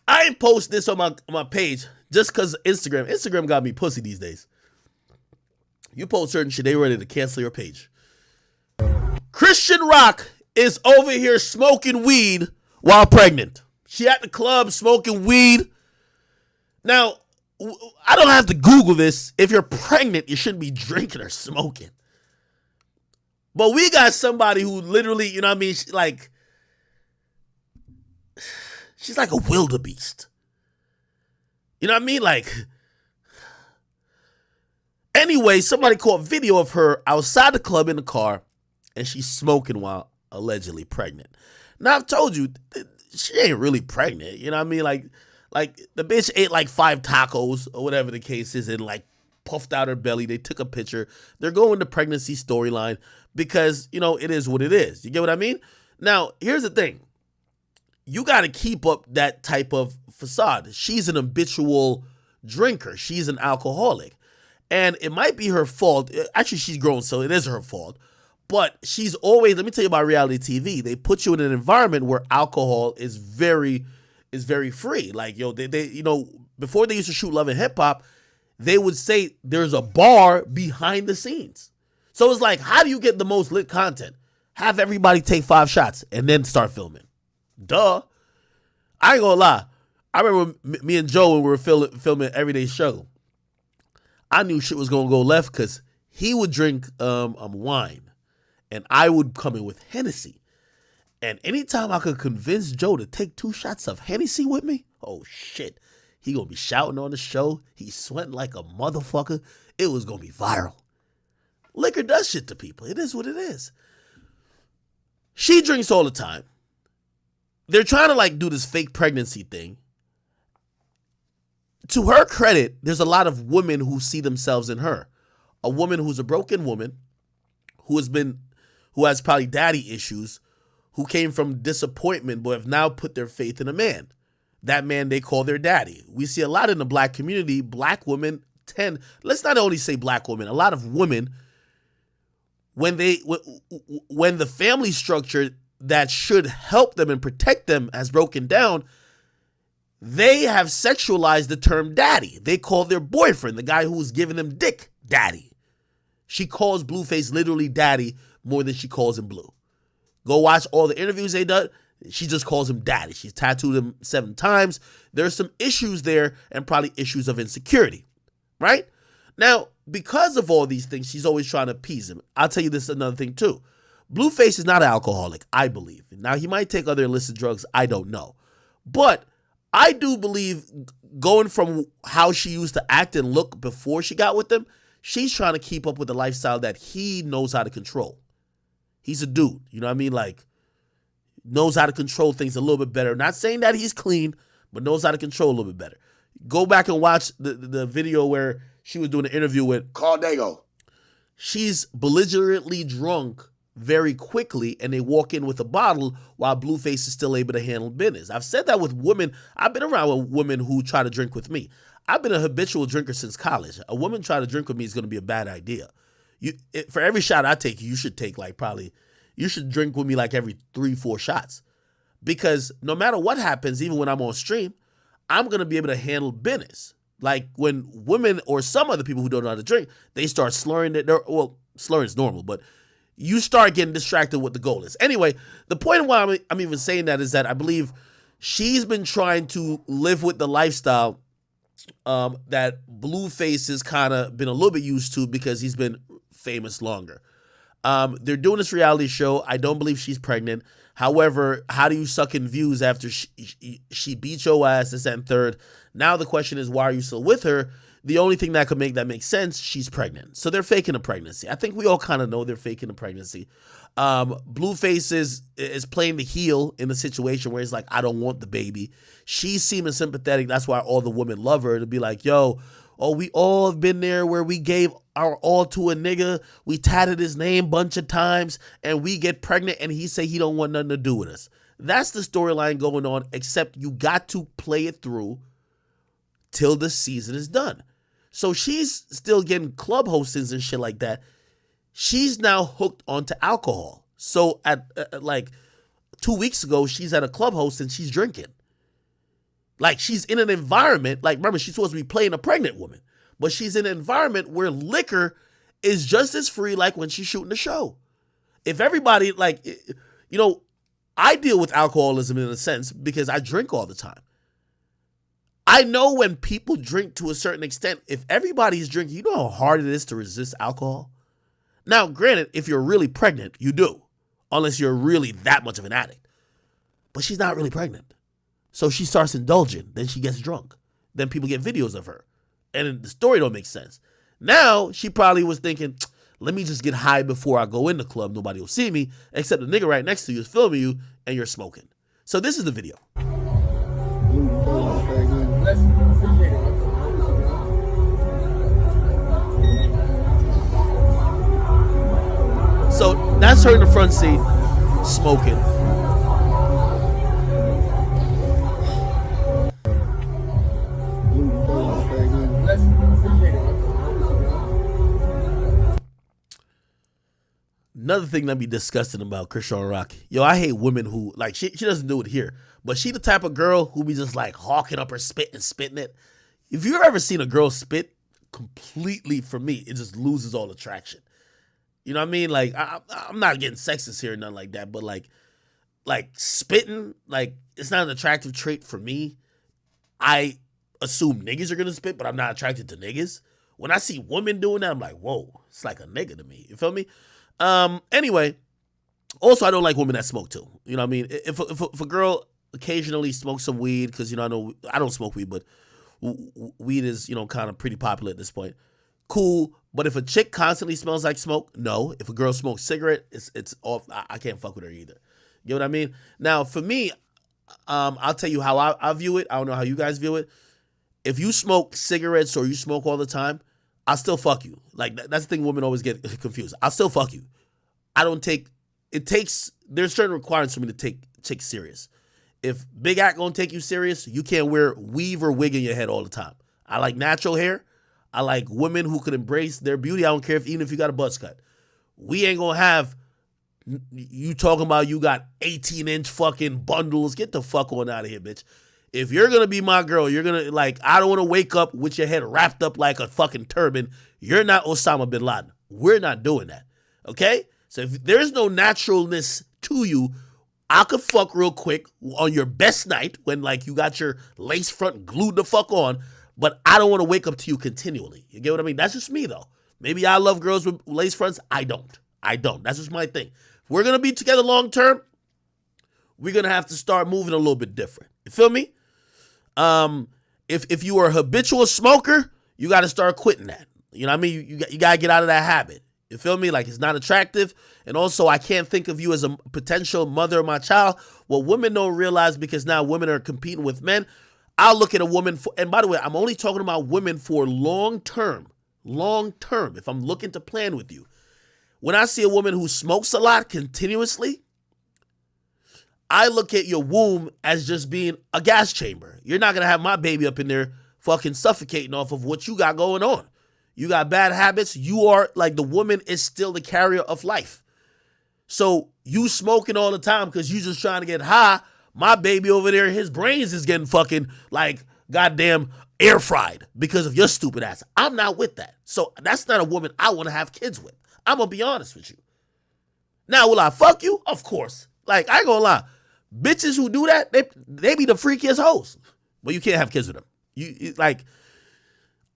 I ain't post this on my page just because Instagram got me pussy these days. You post certain shit, they ready to cancel your page. Christian Rock is over here smoking weed while pregnant. She at the club smoking weed. Now, I don't have to Google this. If you're pregnant, you shouldn't be drinking or smoking. But we got somebody who literally, you know what I mean? She's like a wildebeest. You know what I mean? Like, anyway, somebody caught video of her outside the club in the car, and she's smoking while allegedly pregnant. Now, I've told you, she ain't really pregnant. You know what I mean? Like the bitch ate like 5 tacos or whatever the case is and like puffed out her belly. They took a picture. They're going to pregnancy storyline because, you know, it is what it is. You get what I mean? Now, here's the thing. You got to keep up that type of facade. She's an habitual drinker. She's an alcoholic. And it might be her fault. Actually, she's grown, so it is her fault. But she's always, let me tell you about reality TV. They put you in an environment where alcohol is very free. Like, yo, they you know, before they used to shoot Love and Hip Hop, they would say there's a bar behind the scenes. So it's like, how do you get the most lit content? Have everybody take 5 shots and then start filming. Duh. I ain't gonna lie. I remember me and Joe when we were filming Everyday Struggle. I knew shit was gonna go left because he would drink wine and I would come in with Hennessy. And anytime I could convince Joe to take 2 shots of Hennessy with me, oh shit, he gonna be shouting on the show. He's sweating like a motherfucker. It was gonna be viral. Liquor does shit to people. It is what it is. She drinks all the time. They're trying to like do this fake pregnancy thing. To her credit, there's a lot of women who see themselves in her. A woman who's a broken woman, who has probably daddy issues, who came from disappointment but have now put their faith in a man. That man they call their daddy. We see a lot in the black community. Black women tend, let's not only say black women, a lot of women, when the family structure that should help them and protect them has broken down, they have sexualized the term daddy. They call their boyfriend, the guy who's giving them dick, daddy. She calls Blueface literally daddy more than she calls him Blue. Go watch all the interviews they done. She just calls him daddy. She's tattooed him 7 times. There's some issues there and probably issues of insecurity, right? Now, because of all these things, she's always trying to appease him. I'll tell you this another thing too. Blueface is not an alcoholic, I believe. Now, he might take other illicit drugs. I don't know. But I do believe going from how she used to act and look before she got with him, she's trying to keep up with the lifestyle that he knows how to control. He's a dude, you know what I mean? Like, knows how to control things a little bit better. Not saying that he's clean, but knows how to control a little bit better. Go back and watch the video where she was doing an interview with Carl Dago. She's belligerently drunk very quickly, and they walk in with a bottle while Blueface is still able to handle business. I've said that with women. I've been around with women who try to drink with me. I've been a habitual drinker since college. A woman trying to drink with me is going to be a bad idea. For every shot I take, you should take you should drink with me like every 3-4 shots. Because no matter what happens, even when I'm on stream, I'm going to be able to handle business. Like when women or some other people who don't know how to drink, they start slurring slurring is normal, but you start getting distracted what the goal is. Anyway, the point of why I'm even saying that is that I believe she's been trying to live with the lifestyle that Blueface has kind of been a little bit used to because he's been famous longer. They're doing this reality show. I don't believe she's pregnant. However, how do you suck in views after she beat your ass, this and third? Now the question is, why are you still with her? The only thing that could make that make sense, she's pregnant. So they're faking a pregnancy. I think we all kind of know they're faking a pregnancy. Blueface is playing the heel in the situation where he's like, I don't want the baby. She's seeming sympathetic. That's why all the women love her, to be like, yo, oh, we all have been there where we gave our all to a nigga. We tatted his name a bunch of times and we get pregnant and he say he don't want nothing to do with us. That's the storyline going on, except you got to play it through till the season is done. So she's still getting club hostings and shit like that. She's now hooked onto alcohol. So at like 2 weeks ago, she's at a club host and she's drinking. Like, she's in an environment, like, remember, she's supposed to be playing a pregnant woman, but she's in an environment where liquor is just as free like when she's shooting the show. If everybody, like, you know, I deal with alcoholism in a sense because I drink all the time. I know when people drink to a certain extent, if everybody's drinking, you know how hard it is to resist alcohol? Now, granted, if you're really pregnant, you do, unless you're really that much of an addict. But she's not really pregnant. So she starts indulging, then she gets drunk. Then people get videos of her. And the story don't make sense. Now, she probably was thinking, let me just get high before I go in the club. Nobody will see me, except the nigga right next to you is filming you, and you're smoking. So this is the video. So that's her in the front seat, smoking. Another thing that be disgusting about Krishan Rock, yo, I hate women who, like, she doesn't do it here, but she the type of girl who be just like hawking up her spit and spitting it. If you've ever seen a girl spit, completely, for me, it just loses all attraction. You know what I mean? Like, I'm not getting sexist here or nothing like that, but like spitting, like, it's not an attractive trait for me. I assume niggas are gonna spit, but I'm not attracted to niggas. When I see women doing that, I'm like, whoa, it's like a nigga to me. You feel me? Anyway, also I don't like women that smoke too. You know what I mean? If a girl occasionally smokes some weed, because, you know, I don't smoke weed, but weed is, you know, kind of pretty popular at this point. Cool. But if a chick constantly smells like smoke, no. If a girl smokes cigarette, it's off. I can't fuck with her either. You know what I mean? Now, for me, I'll tell you how I view it. I don't know how you guys view it. If you smoke cigarettes or you smoke all the time, I'll still fuck you. Like, that's the thing women always get confused. I'll still fuck you. There's certain requirements for me to take serious. If Big Act gonna take you serious, you can't wear weave or wig in your head all the time. I like natural hair. I like women who could embrace their beauty. I don't care even if you got a buzz cut. We ain't gonna have you talking about you got 18-inch fucking bundles. Get the fuck on out of here, bitch. If you're gonna be my girl, you're gonna, like, I don't wanna wake up with your head wrapped up like a fucking turban. You're not Osama bin Laden. We're not doing that. Okay? So if there's no naturalness to you, I could fuck real quick on your best night when, like, you got your lace front glued the fuck on, but I don't want to wake up to you continually. You get what I mean? That's just me, though. Maybe I love girls with lace fronts. I don't. That's just my thing. If we're going to be together long term, we're going to have to start moving a little bit different. You feel me? If you are a habitual smoker, you got to start quitting that. You know what I mean? You got to get out of that habit. You feel me? Like, it's not attractive. And also, I can't think of you as a potential mother of my child. What women don't realize, because now women are competing with men, I'll look at a woman for, and by the way, I'm only talking about women for long term, if I'm looking to plan with you. When I see a woman who smokes a lot continuously, I look at your womb as just being a gas chamber. You're not going to have my baby up in there fucking suffocating off of what you got going on. You got bad habits. You are, like, the woman is still the carrier of life. So you smoking all the time because you just trying to get high. My baby over there, his brains is getting fucking, like, goddamn air fried because of your stupid ass. I'm not with that. So that's not a woman I want to have kids with. I'm going to be honest with you. Now, will I fuck you? Of course. Like, I ain't gonna lie. Bitches who do that, they be the freakiest hoes. But you can't have kids with them. Like,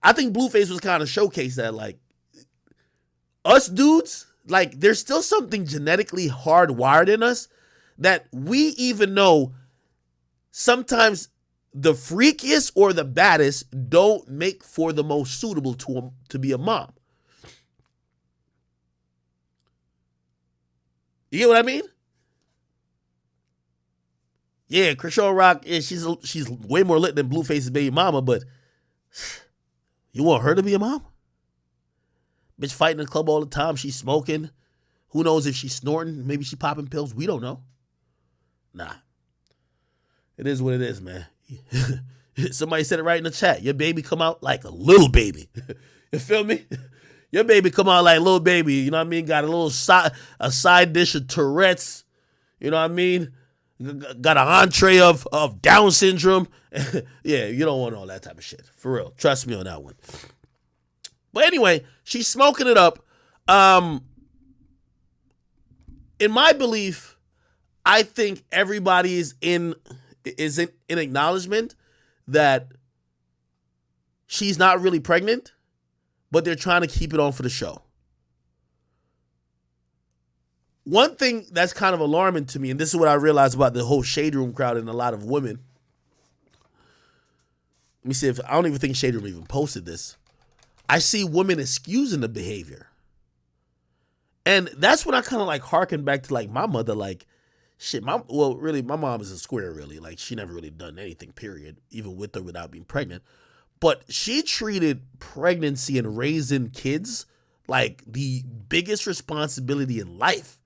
I think Blueface was kind of showcased that, like, us dudes, like, there's still something genetically hardwired in us that we even know sometimes the freakiest or the baddest don't make for the most suitable to be a mom. You get what I mean? Yeah, Krishan Rock, yeah, she's way more lit than Blueface's baby mama, but you want her to be a mom? Bitch fighting in the club all the time. She's smoking. Who knows if she's snorting? Maybe she popping pills. We don't know. Nah. It is what it is, man. Somebody said it right in the chat. Your baby come out like a little baby. You feel me? Your baby come out like a little baby. You know what I mean? Got a side dish of Tourette's. You know what I mean? Got an entree of Down syndrome. Yeah, you don't want all that type of shit. For real. Trust me on that one. But anyway, she's smoking it up. In my belief, I think everybody is in acknowledgement that she's not really pregnant, but they're trying to keep it on for the show. One thing that's kind of alarming to me, and this is what I realized about the whole Shade Room crowd and a lot of women. Let me see if I don't even think Shade Room even posted this. I see women excusing the behavior. And that's when I kind of like harken back to like my mother, like, shit, really, my mom is a square, really. Like, she never really done anything, period, even with or without being pregnant. But she treated pregnancy and raising kids like the biggest responsibility in life.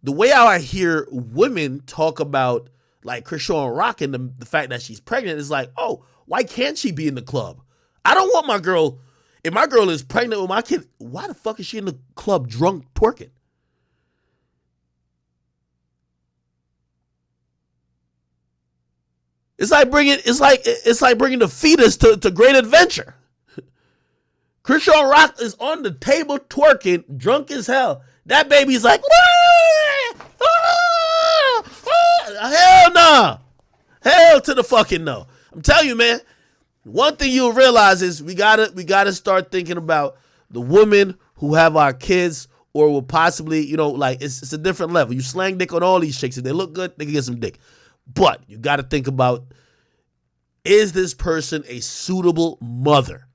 The way how I hear women talk about like Krishan Rock and the fact that she's pregnant is like, oh, why can't she be in the club? I don't want my girl. If my girl is pregnant with my kid, why the fuck is she in the club drunk twerking? It's like bringing the fetus to great adventure. Krishan Rock is on the table twerking, drunk as hell. That baby's like, hell no. Hell to the fucking no. I'm telling you, man. One thing you'll realize is we gotta start thinking about the women who have our kids or will possibly, like it's a different level. You slang dick on all these chicks. If they look good, they can get some dick. But you got to think about, is this person a suitable mother?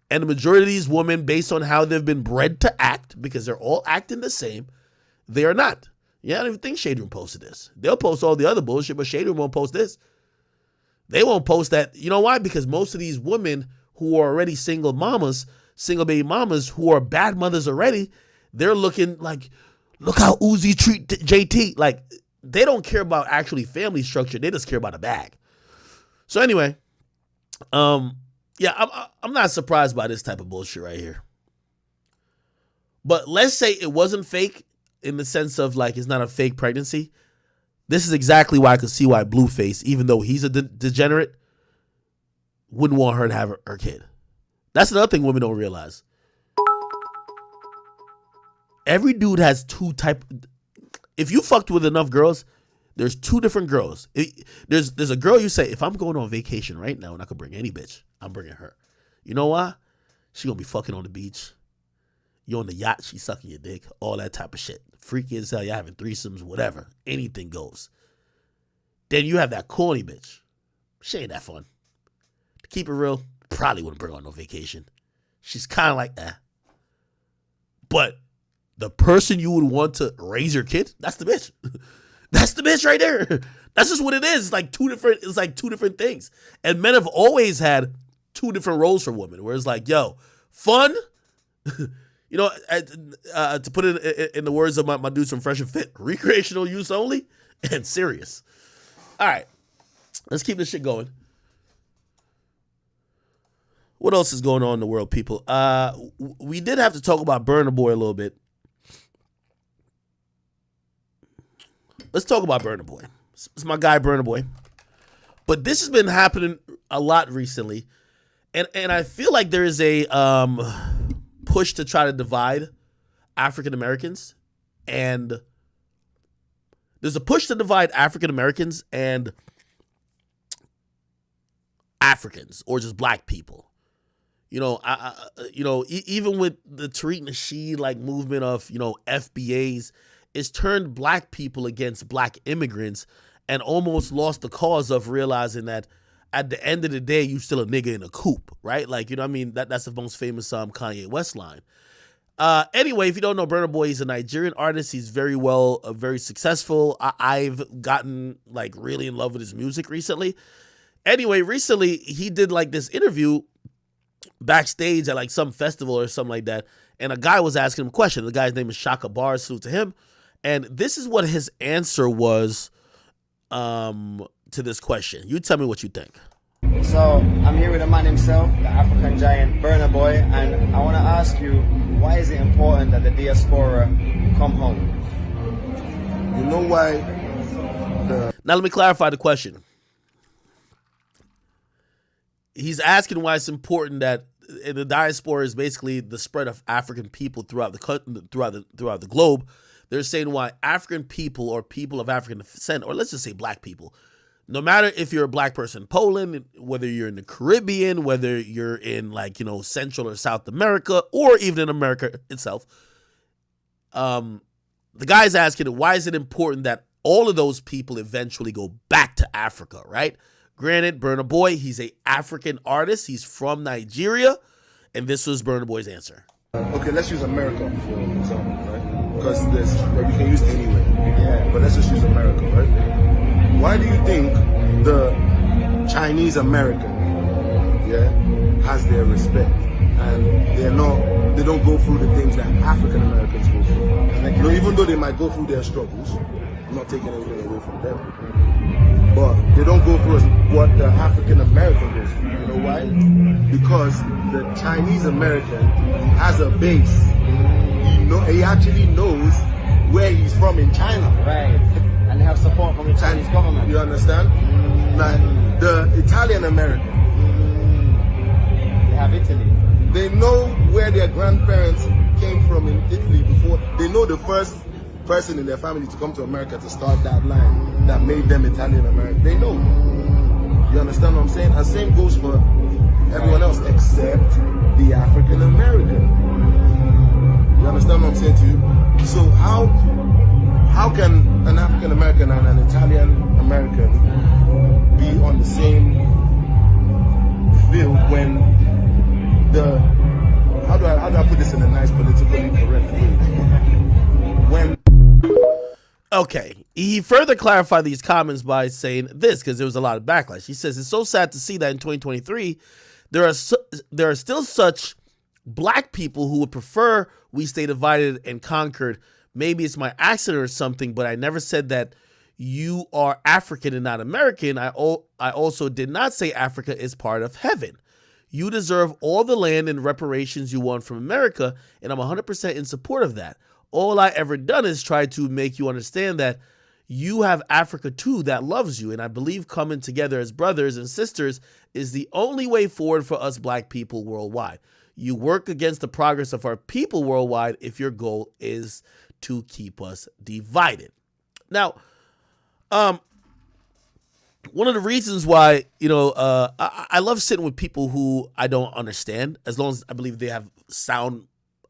And the majority of these women, based on how they've been bred to act, because they're all acting the same, they are not. Yeah, I don't even think Shade Room posted this. They'll post all the other bullshit, but Shade Room won't post this. They won't post that. You know why? Because most of these women who are already single baby mamas, who are bad mothers already, they're looking like, look how Uzi treat JT. Like, they don't care about actually family structure. They just care about a bag. So anyway, yeah, I'm not surprised by this type of bullshit right here. But let's say it wasn't fake in the sense of like it's not a fake pregnancy. This is exactly why I could see why Blueface, even though he's a degenerate, wouldn't want her to have her kid. That's another thing women don't realize. Every dude has two type. If you fucked with enough girls, there's two different girls. There's a girl you say, if I'm going on vacation right now and I could bring any bitch, I'm bringing her. You know why? She gonna be fucking on the beach. You on the yacht, she sucking your dick, all that type of shit. Freaky as hell, you're having threesomes, whatever. Anything goes. Then you have that corny bitch. She ain't that fun. To keep it real, probably wouldn't bring her on no vacation. She's kind of like, But the person you would want to raise your kid, that's the bitch. That's the bitch right there. That's just what it is. It's like two different things. And men have always had two different roles for women, where it's like, yo, fun, to put it in the words of my dudes from Fresh and Fit, recreational use only, and serious. All right, let's keep this shit going. What else is going on in the world, people? We did have to talk about Burna Boy a little bit. Let's talk about Burna Boy. It's my guy, Burna Boy. But this has been happening a lot recently. And I feel like there is a push to try to divide African Americans and There's a push to divide African Americans and Africans, or just black people. Even with the Tariq Nasheed like movement of, FBAs, it's turned black people against black immigrants and almost lost the cause of realizing that at the end of the day, you still a nigga in a coupe, right? Like, that's the most famous Kanye West line. Anyway, if you don't know Burna Boy, he's a Nigerian artist. He's very successful. I've gotten like really in love with his music recently. Anyway, recently he did like this interview backstage at like some festival or something like that, and a guy was asking him a question. The guy's name is Shaka Bar, salute to him. And this is what his answer was to this question. You tell me what you think. So I'm here with a man himself, the African giant Burna Boy, and I want to ask you, why is it important that the diaspora come home? You know why? Now let me clarify the question. He's asking why it's important that the diaspora is basically the spread of African people throughout the globe. They're saying why African people or people of African descent, or let's just say black people, no matter if you're a black person in Poland, whether you're in the Caribbean, whether you're in Central or South America, or even in America itself, the guy's asking why is it important that all of those people eventually go back to Africa, right? Granted, Burna Boy, he's a African artist. He's from Nigeria, and this was Burna Boy's answer. Okay, let's use America for example, right? Because we can use anywhere. Yeah. But let's just use America, right? Why do you think the Chinese American, has their respect, and they don't go through the things that African Americans go through? Even though they might go through their struggles, I'm not taking anything away from them, but they don't go through what the African American goes through. You know why? Because the Chinese American has a base. He actually knows where he's from in China. Right. And they have support from the Chinese government. You understand? Like the Italian American. They have Italy. They know where their grandparents came from in Italy before. They know the first person in their family to come to America to start that line that made them Italian American. They know. You understand what I'm saying? And same goes for everyone else except the African American. You understand what I'm saying to you? So how can an African American and an Italian American be on the same field when how do I put this in a nice politically correct way? Okay, he further clarified these comments by saying this, because there was a lot of backlash. He says, it's so sad to see that in 2023, there are still such black people who would prefer we stay divided and conquered. Maybe it's my accent or something, but I never said that you are African and not American. I also did not say Africa is part of heaven. You deserve all the land and reparations you want from America, and I'm 100% in support of that. All I ever done is try to make you understand that you have Africa too that loves you, and I believe coming together as brothers and sisters is the only way forward for us black people worldwide. You work against the progress of our people worldwide if your goal is to keep us divided. Now, one of the reasons why, I love sitting with people who I don't understand, as long as I believe they have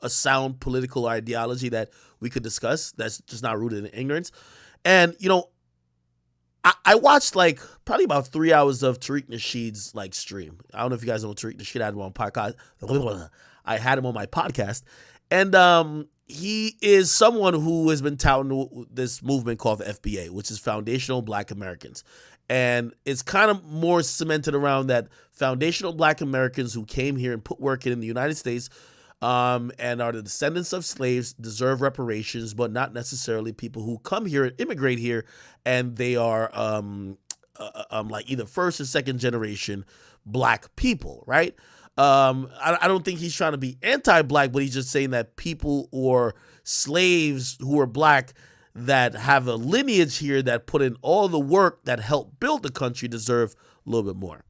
a sound political ideology that we could discuss that's just not rooted in ignorance. And, I watched like probably about 3 hours of Tariq Nasheed's like stream. I don't know if you guys know Tariq Nasheed. I had him on podcast. I had him on my podcast. And he is someone who has been touting this movement called the FBA, which is Foundational Black Americans. And it's kind of more cemented around that foundational Black Americans who came here and put work in the United States and are the descendants of slaves deserve reparations, but not necessarily people who come here and immigrate here and they are like either first or second generation black people, right? I don't think he's trying to be anti-black, but he's just saying that people or slaves who are black that have a lineage here that put in all the work that helped build the country deserve a little bit more.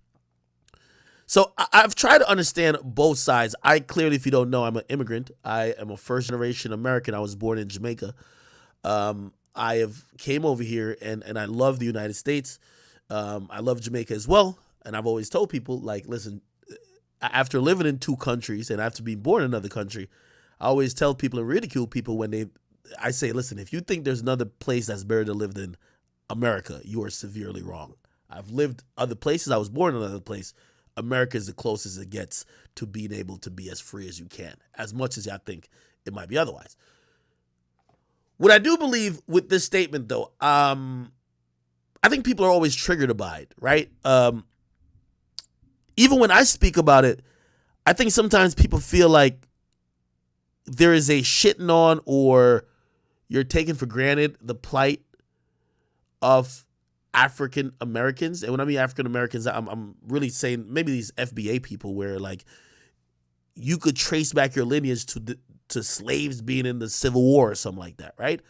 So I've tried to understand both sides. I clearly, if you don't know, I'm an immigrant. I am a first-generation American. I was born in Jamaica. I have came over here and I love the United States. I love Jamaica as well. And I've always told people, like, listen, after living in 2 countries and after being born in another country, I always tell people and ridicule people when I say, listen, if you think there's another place that's better to live than America, you are severely wrong. I've lived other places. I was born in another place. America is the closest it gets to being able to be as free as you can, as much as y'all think it might be otherwise. What I do believe with this statement, though, I think people are always triggered by it, right? Even when I speak about it, I think sometimes people feel like there is a shitting on or you're taking for granted the plight of African Americans. And when I mean African Americans, I'm really saying maybe these FBA people where, like, you could trace back your lineage to slaves being in the Civil War or something like that, right?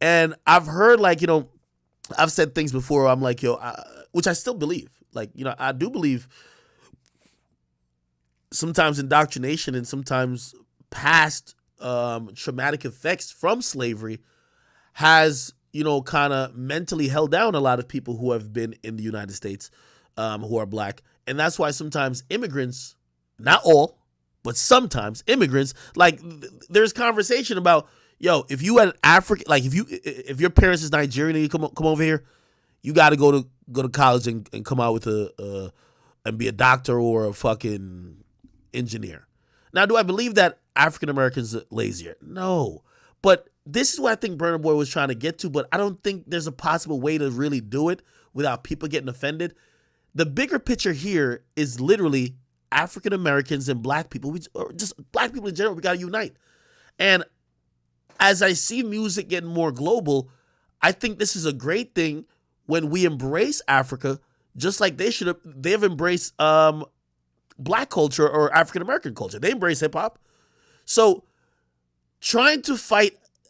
And I've heard, like, I've said things before. I'm like, which I still believe. Like, I do believe sometimes indoctrination and sometimes past traumatic effects from slavery has, kind of mentally held down a lot of people who have been in the United States who are black. And that's why sometimes immigrants, not all, but sometimes immigrants, like, there's conversation about, if you had African, like, if your parents is Nigerian and you come over here, you got to go to college and come out with and be a doctor or a fucking engineer. Now, do I believe that African Americans are lazier? No. But this is what I think Burna Boy was trying to get to, but I don't think there's a possible way to really do it without people getting offended. The bigger picture here is literally African Americans and black people, or just black people in general, we got to unite. And as I see music getting more global, I think this is a great thing when we embrace Africa, just like they've embraced black culture or African American culture. They embrace hip hop. So trying to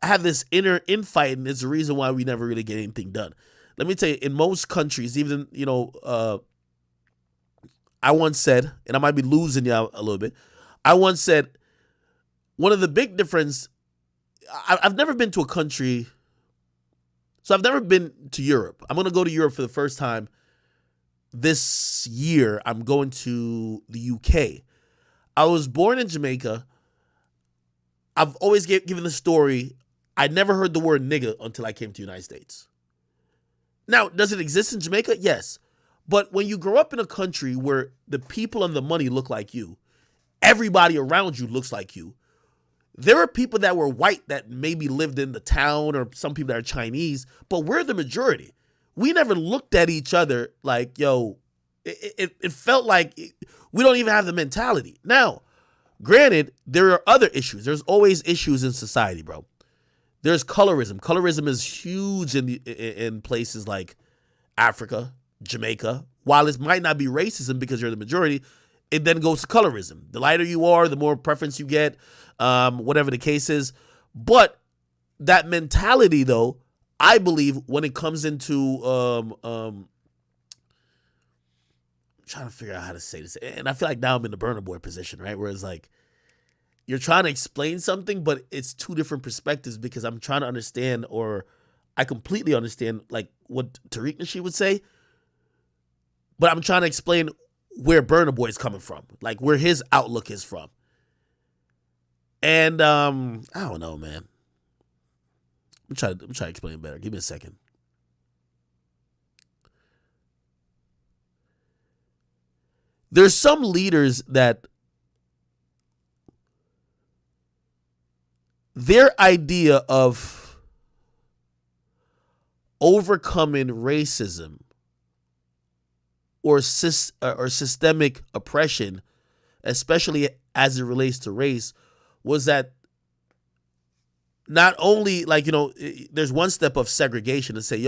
have this inner infighting is the reason why we never really get anything done. Let me tell you, in most countries, even, I once said, and I might be losing y'all a little bit, I once said, one of the big difference, I've never been to a country, so I've never been to Europe. I'm going to go to Europe for the first time this year. I'm going to the UK. I was born in Jamaica. I've always given the story, I never heard the word nigga until I came to the United States. Now, does it exist in Jamaica? Yes. But when you grow up in a country where the people and the money look like you, everybody around you looks like you, there are people that were white that maybe lived in the town, or some people that are Chinese, but we're the majority. We never looked at each other like, it felt like we don't even have the mentality. Now, granted, there are other issues. There's always issues in society, bro. There's colorism. Colorism is huge in places like Africa, Jamaica. While it might not be racism because you're the majority, it then goes to colorism. The lighter you are, the more preference you get, whatever the case is. But that mentality, though, I believe when it comes into I'm trying to figure out how to say this. And I feel like now I'm in the Burna Boy position, right? Where it's like, you're trying to explain something, but it's 2 different perspectives, because I'm trying to understand, or I completely understand, like, what Tariq Nasheed would say, but I'm trying to explain where Burna Boy is coming from, like where his outlook is from. And I don't know, man. I'm trying to explain it better. Give me a second. There's some leaders that their idea of overcoming racism or systemic oppression, especially as it relates to race, was that not only, like, there's one step of segregation to say,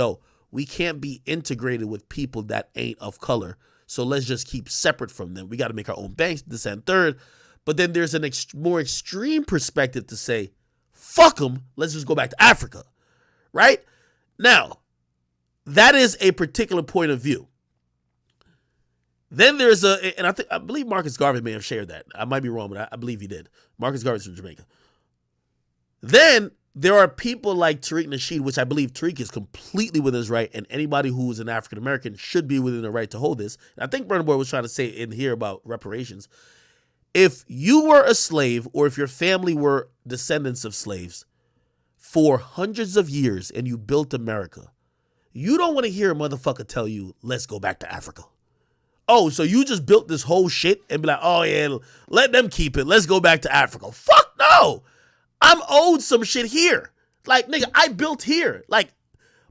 we can't be integrated with people that ain't of color, so let's just keep separate from them. We got to make our own banks, this and third. But then there's an more extreme perspective to say, fuck them, let's just go back to Africa, right? Now, that is a particular point of view. Then there's and I believe Marcus Garvey may have shared that. I might be wrong, but I believe he did. Marcus Garvey's from Jamaica. Then there are people like Tariq Nasheed, which I believe Tariq is completely within his right, and anybody who is an African American should be within the right to hold this. And I think Burna Boy was trying to say in here about reparations. If you were a slave, or if your family were descendants of slaves for hundreds of years and you built America, you don't want to hear a motherfucker tell you, let's go back to Africa. Oh, so you just built this whole shit and be like, oh yeah, let them keep it. Let's go back to Africa. Fuck no. I'm owed some shit here. Like, nigga, I built here. Like,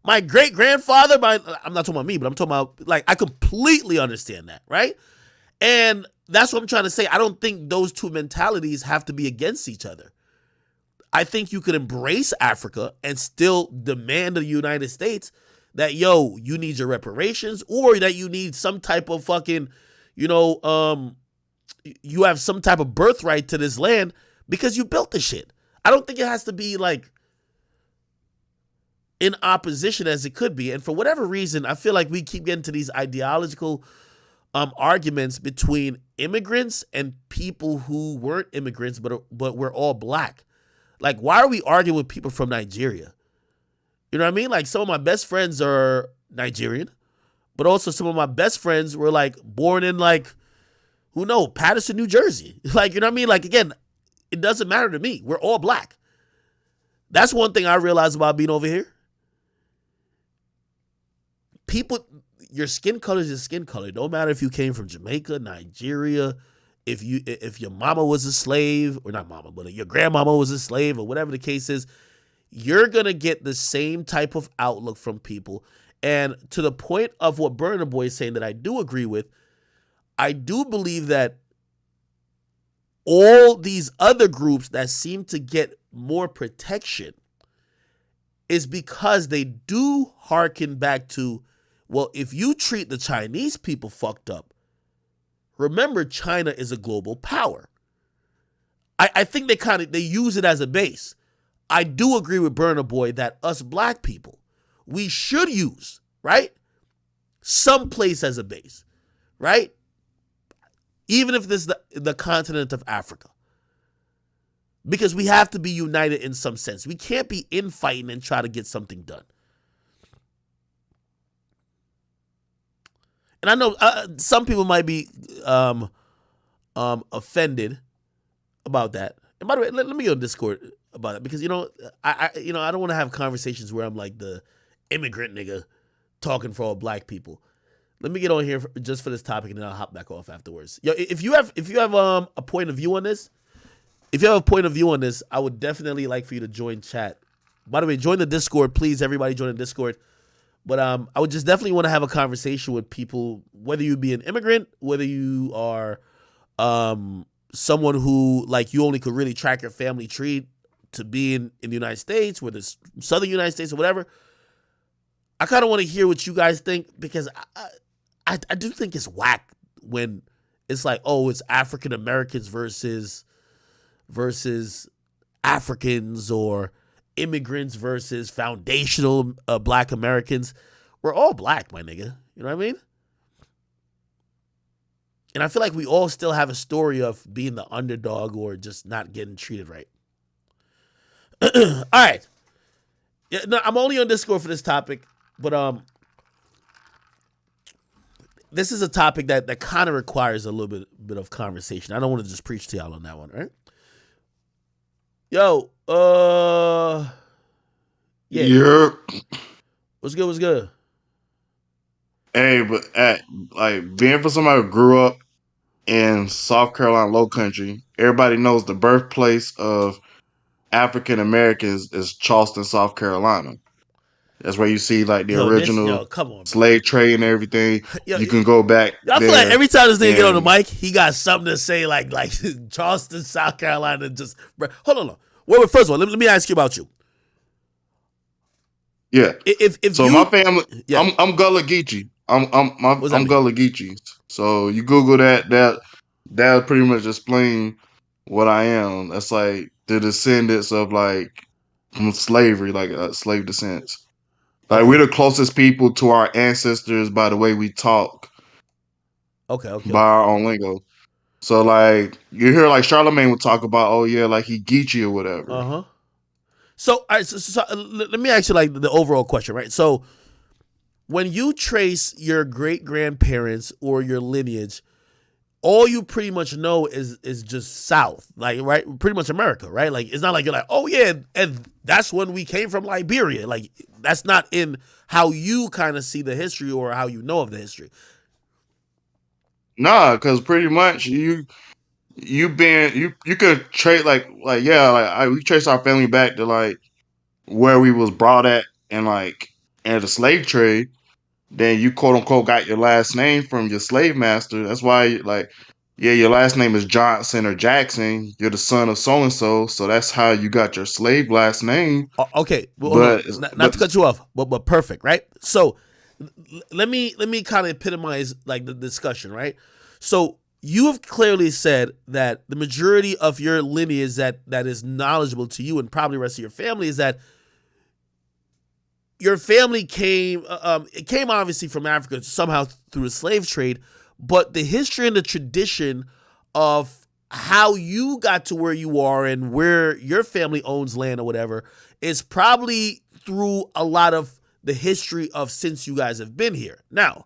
my great-grandfather, I'm not talking about me, but I'm talking about, like, I completely understand that, right? And that's what I'm trying to say. I don't think those two mentalities have to be against each other. I think you could embrace Africa and still demand of the United States that, yo, you need your reparations, or that you need some type of fucking, you have some type of birthright to this land because you built the shit. I don't think it has to be like in opposition as it could be. And for whatever reason, I feel like we keep getting to these ideological arguments between immigrants and people who weren't immigrants, but we're all black. Like, why are we arguing with people from Nigeria? You know what I mean? Like, some of my best friends are Nigerian, but also some of my best friends were like born in like, who knows, Patterson, New Jersey. Like, you know what I mean? Like, again, it doesn't matter to me. We're all black. That's one thing I realized about being over here. People, your skin color is your skin color. No matter if you came from Jamaica, Nigeria, if your mama was a slave, or not mama, but your grandmama was a slave, or whatever the case is, you're going to get the same type of outlook from people. And to the point of what Burna Boy is saying that I do agree with, I do believe that all these other groups that seem to get more protection is because they do hearken back to, well, if you treat the Chinese people fucked up, remember China is a global power. I think they use it as a base. I do agree with Burna Boy that us black people, we should use, right, some place as a base, right? Even if this is the continent of Africa. Because we have to be united in some sense. We can't be infighting and try to get something done. And I know some people might be offended about that. And by the way, let me go to Discord about it, because I don't want to have conversations where I'm like the immigrant nigga talking for all black people. Let me get on here just for this topic, and then I'll hop back off afterwards. Yo, if you have a point of view on this, I would definitely like for you to join chat. By the way, join the Discord, please. Everybody join the Discord. But I would just definitely want to have a conversation with people, whether you be an immigrant, whether you are someone who, like, you only could really track your family tree to be in the United States, whether it's Southern United States or whatever. I kind of want to hear what you guys think, because I do think it's whack when it's like, oh, it's African Americans versus Africans, or immigrants versus foundational black Americans. We're all black, my nigga. You know what I mean? And I feel like we all still have a story of being the underdog or just not getting treated right. All right. Yeah, no, I'm only on Discord for this topic, but this is a topic that kind of requires a little bit of conversation. I don't want to just preach to y'all on that one, right? Yo, yeah. Yep. What's good? Hey, but like, being for somebody who grew up in South Carolina Low Country, everybody knows the birthplace of African Americans is Charleston, South Carolina. That's where you see like the original come on, slave trade and everything. Yo, you can go back. I feel like every time this nigga get on the mic, he got something to say, like Charleston, South Carolina. Just hold on. Wait, first of all, let me ask you about you. Yeah. If so you, my family, yeah. I'm Gullah Geechee. I'm Gullah Geechee. So you Google that pretty much explain what I am. That's like the descendants of like from slavery, like slave descents. Like, we're the closest people to our ancestors by the way we talk. Okay. By our own lingo. So like you hear like Charlemagne would talk about, oh yeah, like he Geechee or whatever. So, all right, so let me ask you like the overall question, right? So, when you trace your great grandparents or your lineage, all you pretty much know is just South, like right, pretty much America, right? Like it's not like you're like, oh yeah, and that's when we came from Liberia. Like that's not in how you kind of see the history or how you know of the history. Nah, because pretty much you could trace like yeah, we trace our family back to like where we was brought at and like in the slave trade. Then you quote unquote got your last name from your slave master. That's why like yeah, your last name is Johnson or Jackson. You're the son of so and so, so that's how you got your slave last name. Okay, well, hold But on. Not but to cut you off, but perfect, right? So let me kind of epitomize like the discussion, right? So you have clearly said that the majority of your lineage that is knowledgeable to you and probably the rest of your family is that your family came it came obviously from Africa somehow through the slave trade, but the history and the tradition of how you got to where you are and where your family owns land or whatever is probably through a lot of the history of since you guys have been here. Now,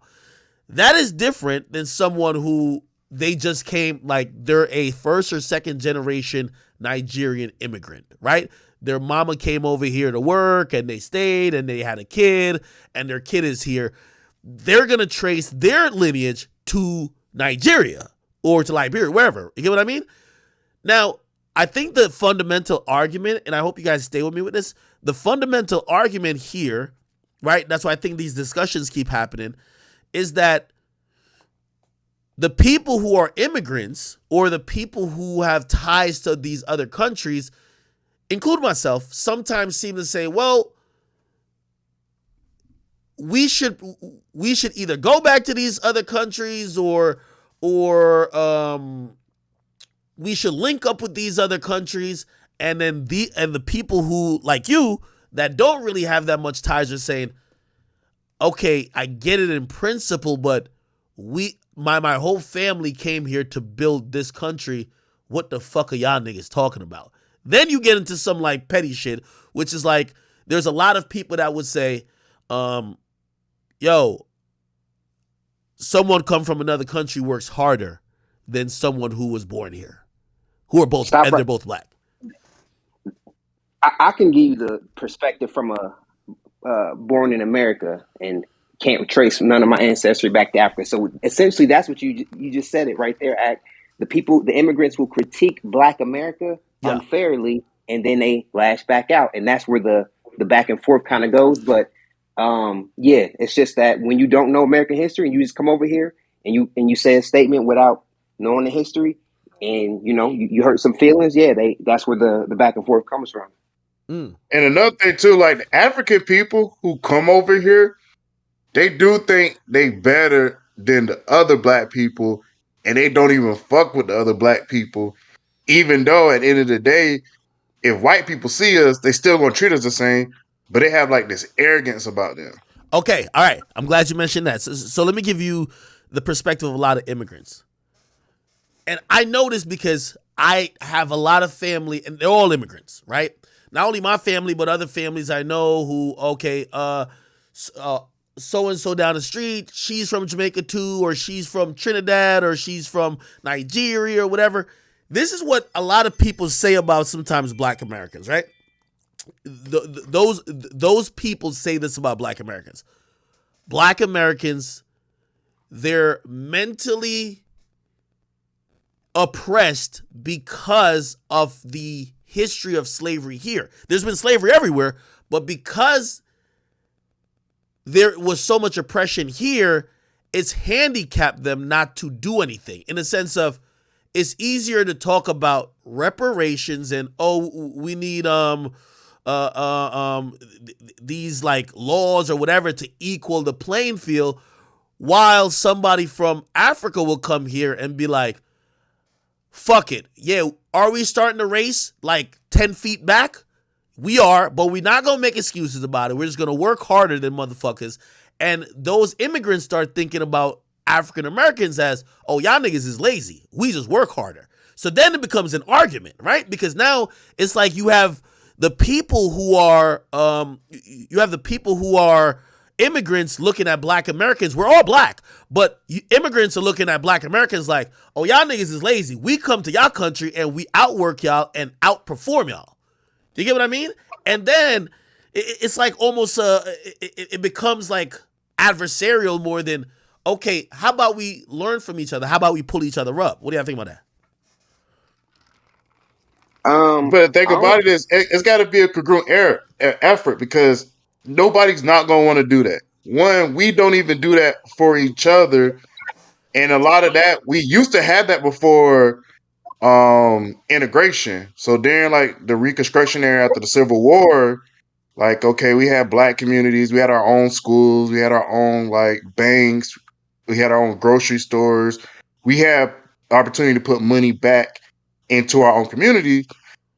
that is different than someone who they just came, like they're a first or second generation Nigerian immigrant, right? Their mama came over here to work and they stayed and they had a kid and their kid is here. They're going to trace their lineage to Nigeria or to Liberia, wherever. You get what I mean? Now, I think the fundamental argument, and I hope you guys stay with me with this, the fundamental argument here, right? That's why I think these discussions keep happening, is that the people who are immigrants or the people who have ties to these other countries, include myself, sometimes seem to say, well, we should either go back to these other countries or we should link up with these other countries, and then the people who like you that don't really have that much ties are saying, okay, I get it in principle, but my whole family came here to build this country. What the fuck are y'all niggas talking about? Then you get into some like petty shit, which is like, there's a lot of people that would say, yo, someone come from another country works harder than someone who was born here, who are both, they're both black. I can give you the perspective from a born in America and can't trace none of my ancestry back to Africa. So essentially, that's what you just said it right there. The immigrants will critique Black America unfairly, and then they lash back out, and that's where the back and forth kind of goes. But yeah, it's just that when you don't know American history and you just come over here and you say a statement without knowing the history, and you hurt some feelings. Yeah, that's where the back and forth comes from. And another thing too, like the African people who come over here, they do think they better than the other black people, and they don't even fuck with the other black people. Even though at the end of the day, if white people see us, they still gonna treat us the same, but they have like this arrogance about them. Okay, all right. I'm glad you mentioned that. So let me give you the perspective of a lot of immigrants. And I know this because I have a lot of family, and they're all immigrants, right? Not only my family, but other families I know who, okay, so-and-so down the street, she's from Jamaica too, or she's from Trinidad, or she's from Nigeria, or whatever. This is what a lot of people say about sometimes Black Americans, right? Those people say this about Black Americans. Black Americans, they're mentally oppressed because of the history of slavery here. There's been slavery everywhere, but because there was so much oppression here, it's handicapped them not to do anything, in the sense of it's easier to talk about reparations and, oh, we need these like laws or whatever to equal the playing field, while somebody from Africa will come here and be like, fuck it. Yeah, are we starting to race like 10 feet back? We are, but we're not going to make excuses about it. We're just going to work harder than motherfuckers. And those immigrants start thinking about African Americans as, oh, y'all niggas is lazy. We just work harder. So then it becomes an argument, right? Because now it's like you have the people who are you have the people who are immigrants looking at black Americans. We're all black, but immigrants are looking at black Americans like, oh, y'all niggas is lazy. We come to y'all country and we outwork y'all and outperform y'all. Do you get what I mean? And then it's like almost it becomes like adversarial more than, okay, how about we learn from each other? How about we pull each other up? What do y'all think about that? But the thing about it is, it's got to be a congruent effort, because nobody's not going to want to do that. One, we don't even do that for each other. And a lot of that, we used to have that before integration. So during like the Reconstruction era after the Civil War, like, okay, we had black communities, we had our own schools, we had our own like banks, we had our own grocery stores. We had opportunity to put money back into our own community.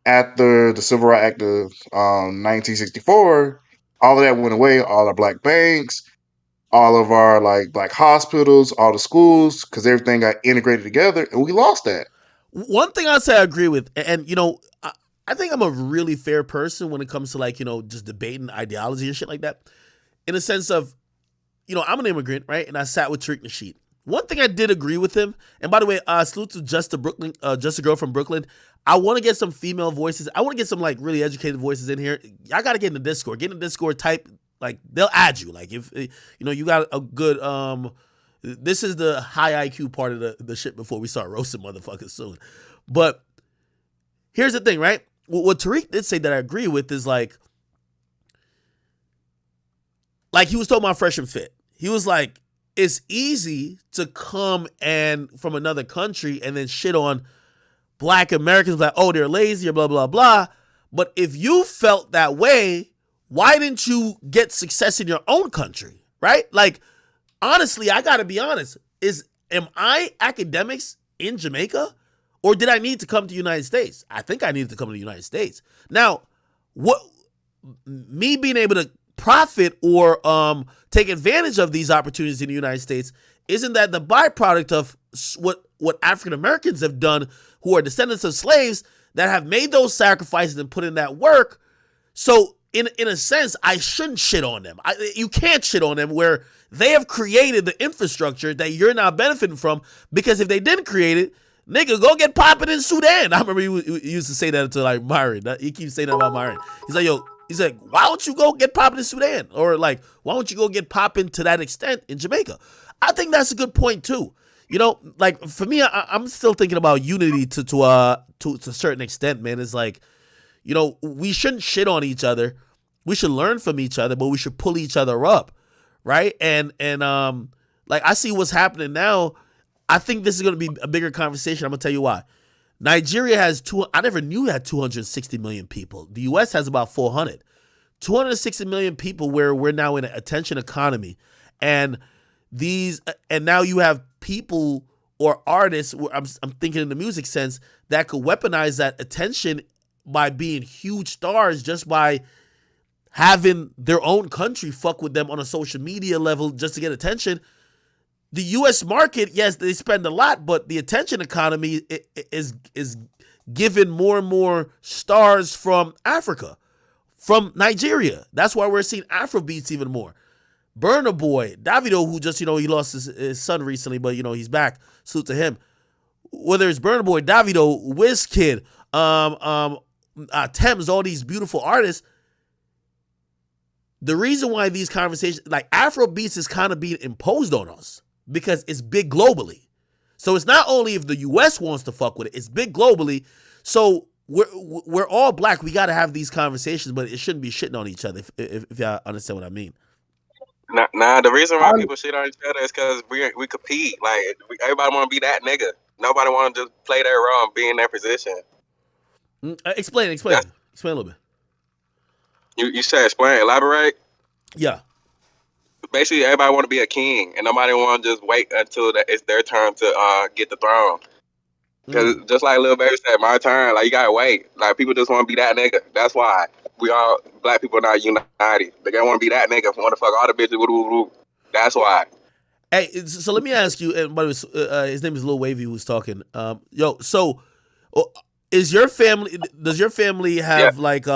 After the Civil Rights Act of 1964, all of that went away. All our black banks, all of our like black hospitals, all the schools, because everything got integrated together, and we lost that. One thing I'd say I agree with, and you know, I think I'm a really fair person when it comes to like, you know, just debating ideology and shit like that. In a sense of, you know, I'm an immigrant, right? And I sat with 6ix9ine. One thing I did agree with him, and by the way, salute to Just a Girl from Brooklyn. I want to get some female voices. I want to get some like really educated voices in here. I got to get in the Discord. Get in the Discord, type, like they'll add you. Like if you know you got a good this is the high IQ part of the shit before we start roasting motherfuckers soon. But here's the thing, right? What Tariq did say that I agree with is like he was talking about Fresh and Fit. He was like, it's easy to come and from another country and then shit on black Americans like, oh, they're lazy or blah, blah, blah. But if you felt that way, why didn't you get success in your own country, right? Like, honestly, I got to be honest. Am I academics in Jamaica, or did I need to come to the United States? I think I needed to come to the United States. Now, me being able to profit or take advantage of these opportunities in the United States, isn't that the byproduct of what African Americans have done, who are descendants of slaves that have made those sacrifices and put in that work? So in a sense, I shouldn't shit on them. You can't shit on them where they have created the infrastructure that you're now benefiting from, because if they didn't create it, nigga, go get popping in Sudan. I remember he used to say that to like Myron. He keeps saying that about Myron. He's like, yo, he's like, why don't you go get popping in Sudan? Or like, why don't you go get popping to that extent in Jamaica? I think that's a good point too. You know, like for me, I'm still thinking about unity to a certain extent, man. It's like, you know, we shouldn't shit on each other. We should learn from each other, but we should pull each other up, right? And like I see what's happening now. I think this is going to be a bigger conversation. I'm going to tell you why. Nigeria has I never knew it had 260 million people. The U.S. has about 400. 260 million people where we're now in an attention economy. And now you have people or artists, I'm thinking in the music sense, that could weaponize that attention by being huge stars just by having their own country fuck with them on a social media level just to get attention. The U.S. market, yes, they spend a lot, but the attention economy is given more and more stars from Africa, from Nigeria. That's why we're seeing Afrobeats even more. Burna Boy, Davido, who just, you know, he lost his son recently, but, you know, he's back. Salute to him. Whether it's Burna Boy, Davido, Wizkid, Thames, all these beautiful artists, the reason why these conversations, like Afrobeats is kind of being imposed on us, because it's big globally. So it's not only if the U.S. wants to fuck with it, it's big globally. So we're all black. We got to have these conversations, but it shouldn't be shitting on each other, if y'all understand what I mean. Nah, the reason why people shit on each other is because we compete. Like, everybody want to be that nigga. Nobody want to just play that role and be in that position. Explain. Yeah. Explain a little bit. You said explain, elaborate? Yeah. Basically, everybody want to be a king, and nobody want to just wait until it's their turn to get the throne. Because just like Lil Baby said, my turn, like, you gotta wait. Like, people just want to be that nigga. That's why black people are not united. They gotta want to be that nigga, want to fuck all the bitches. Woo. That's why. Hey, so let me ask you, and by the way, his name is Lil Wavy who's talking. So Is your family? Does your family Yeah, have like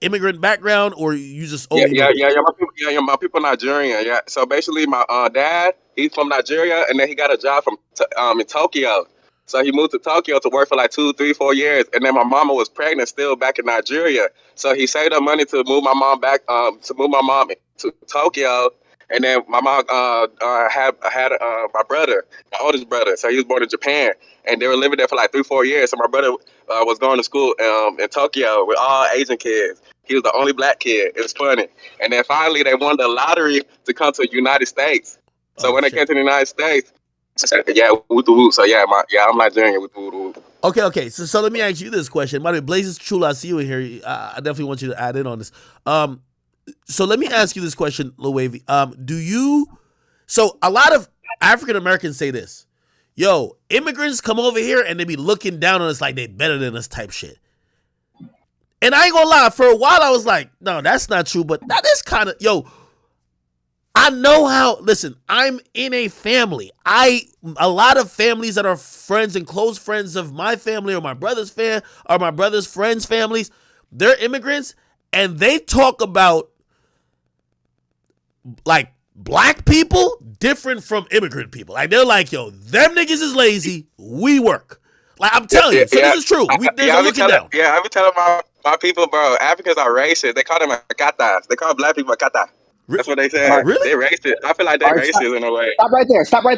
immigrant background, or you just yeah, only know? yeah, yeah, yeah. My people Nigerian. Yeah. So basically, my dad, he's from Nigeria, and then he got a job in Tokyo. So he moved to Tokyo to work for like 2, 3, 4 years, and then my mama was pregnant still back in Nigeria. So he saved up money to move my mom back, to move my mom to Tokyo, and then my mom had my brother, my oldest brother. So he was born in Japan, and they were living there for like 3, 4 years. So my brother was going to school in Tokyo with all Asian kids. He was the only black kid. It was funny. And then finally, they won the lottery to come to the United States. So Oh when they came shit. to the United States, yeah, woo woo. So I'm Nigerian with woo woo. Okay. So let me ask you this question. By the way, Blazes Chula, I see you in here. I definitely want you to add in on this. So let me ask you this question, Lil Wavy. Do you? So a lot of African Americans say this. Yo, immigrants come over here and they be looking down on us like they better than us type shit. And I ain't gonna lie, for a while I was like, no, that's not true. But that is kind of, I know how, listen, I'm in a family. A lot of families that are friends and close friends of my family or my brother's friends' families, they're immigrants, and they talk about like black people different from immigrant people. Like they're like, yo, them niggas is lazy, we work. Like I'm telling you, so this is true. There's a looking down. Yeah, I be telling my people, bro, Africans are racist. They call them akatas. They call black people akata. That's what they say. Really? They're racist. I feel like they're racist in a way. Stop right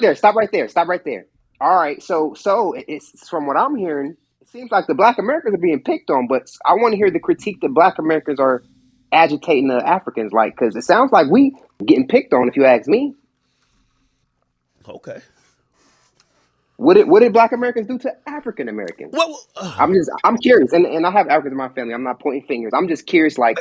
there. Stop right there. All right. So it's from what I'm hearing, it seems like the Black Americans are being picked on, but I want to hear the critique that Black Americans are agitating the Africans, like, because it sounds like we getting picked on, if you ask me. Okay. What did Black Americans do to African Americans? Well, I'm curious, and I have Africans in my family. I'm not pointing fingers. I'm just curious, like,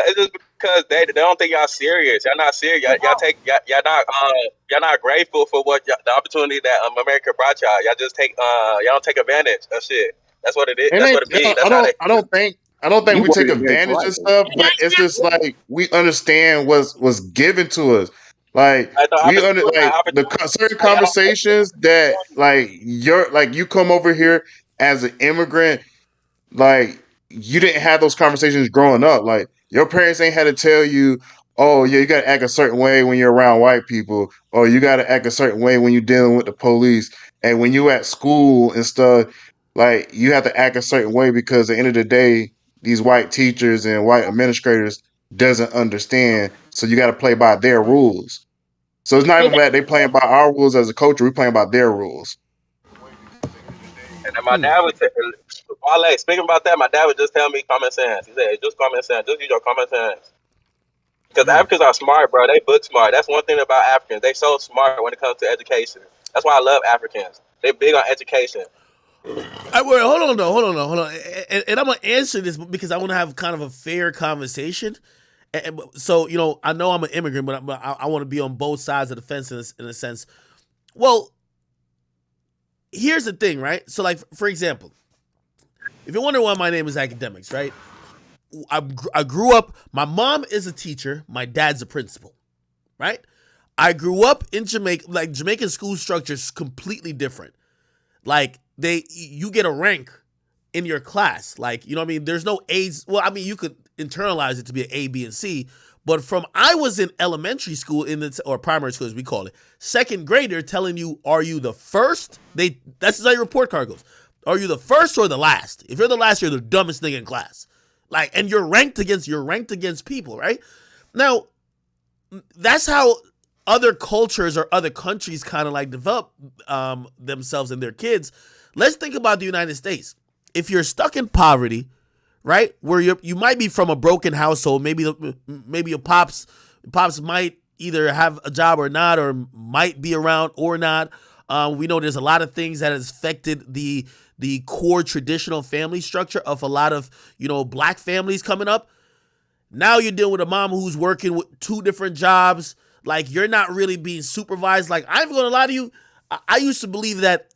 It's just because they don't think y'all serious. Y'all not serious. Y'all not grateful for what the opportunity that America brought y'all. Y'all just y'all don't take advantage of shit. That's what it is. That's what it means. I don't think we take Very advantage polite. of stuff, but it's just like we understand what's given to us. Like Like, the we under opportunity, like certain y'all don't take conversations that you come over here as an immigrant, like you didn't have those conversations growing up. Like your parents ain't had to tell you, oh yeah, you gotta act a certain way when you're around white people, or you gotta act a certain way when you're dealing with the police. And when you at school and stuff, like you have to act a certain way because at the end of the day, these white teachers and white administrators doesn't understand. So you gotta play by their rules. So it's not even that they playing by our rules as a culture, we're playing by their rules. And then my dad would say, Wale, speaking about that, my dad would just tell me common sense. He said, just common sense. Just use your common sense. Because Africans are smart, bro. They book smart. That's one thing about Africans. They so smart when it comes to education. That's why I love Africans. They big on education. hold on. And I'm gonna answer this because I want to have kind of a fair conversation. So I know I'm an immigrant, but I want to be on both sides of the fence in a sense. Well, here's the thing, right? So, like, for example, if you're wondering why my name is Academics, right? I grew up. My mom is a teacher. My dad's a principal, right? I grew up in Jamaica. Like, Jamaican school structure is completely different. Like, you get a rank in your class. Like, you know what I mean? There's no A's. Well, I mean, you could internalize it to be an A, B, and C. But I was in elementary school or primary school as we call it, second grader telling you, are you the first? That's how your report card goes. Are you the first or the last? If you're the last, you're the dumbest nigga in class. Like, and you're ranked against people, right? Now, that's how other cultures or other countries kind of like develop themselves and their kids. Let's think about the United States. If you're stuck in poverty, right, where you might be from a broken household, maybe your pops might either have a job or not, or might be around or not. We know there's a lot of things that has affected the core traditional family structure of a lot of black families coming up. Now you're dealing with a mom who's working with 2 different jobs. Like, you're not really being supervised. Like, I'm gonna lie to you, I used to believe that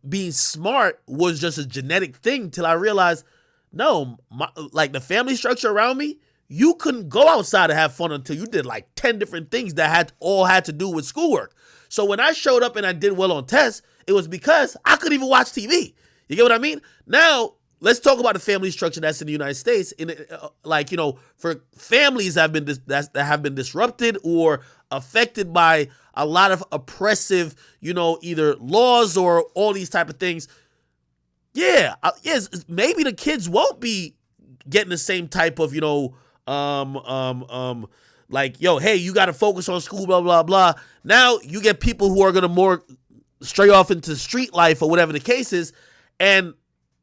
being smart was just a genetic thing till I realized, no, like the family structure around me, you couldn't go outside and have fun until you did like 10 different things that had to do with schoolwork. So when I showed up and I did well on tests, it was because I couldn't even watch TV. You get what I mean? Now, let's talk about the family structure that's in the United States. For families that have been disrupted or affected by a lot of oppressive, either laws or all these type of things. Yeah, yes, maybe the kids won't be getting the same type of, hey, you got to focus on school, blah, blah, blah. Now you get people who are going to more stray off into street life or whatever the case is. And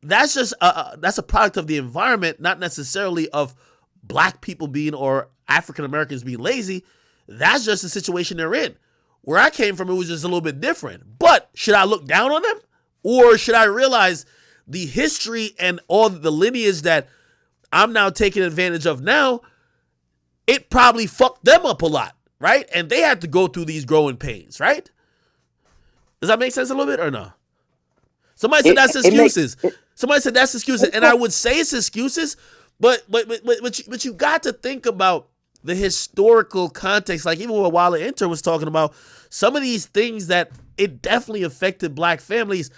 that's just, that's a product of the environment, not necessarily of black people being or African Americans being lazy. That's just the situation they're in. Where I came from, it was just a little bit different. But should I look down on them? Or should I realize the history and all the lineage that I'm now taking advantage of now, it probably fucked them up a lot, right? And they had to go through these growing pains, right? Does that make sense a little bit or no? Somebody said that's excuses. Somebody said that's excuses. And I would say it's excuses, but you got to think about the historical context. Like even what Wilder Inter was talking about, some of these things that it definitely affected black families.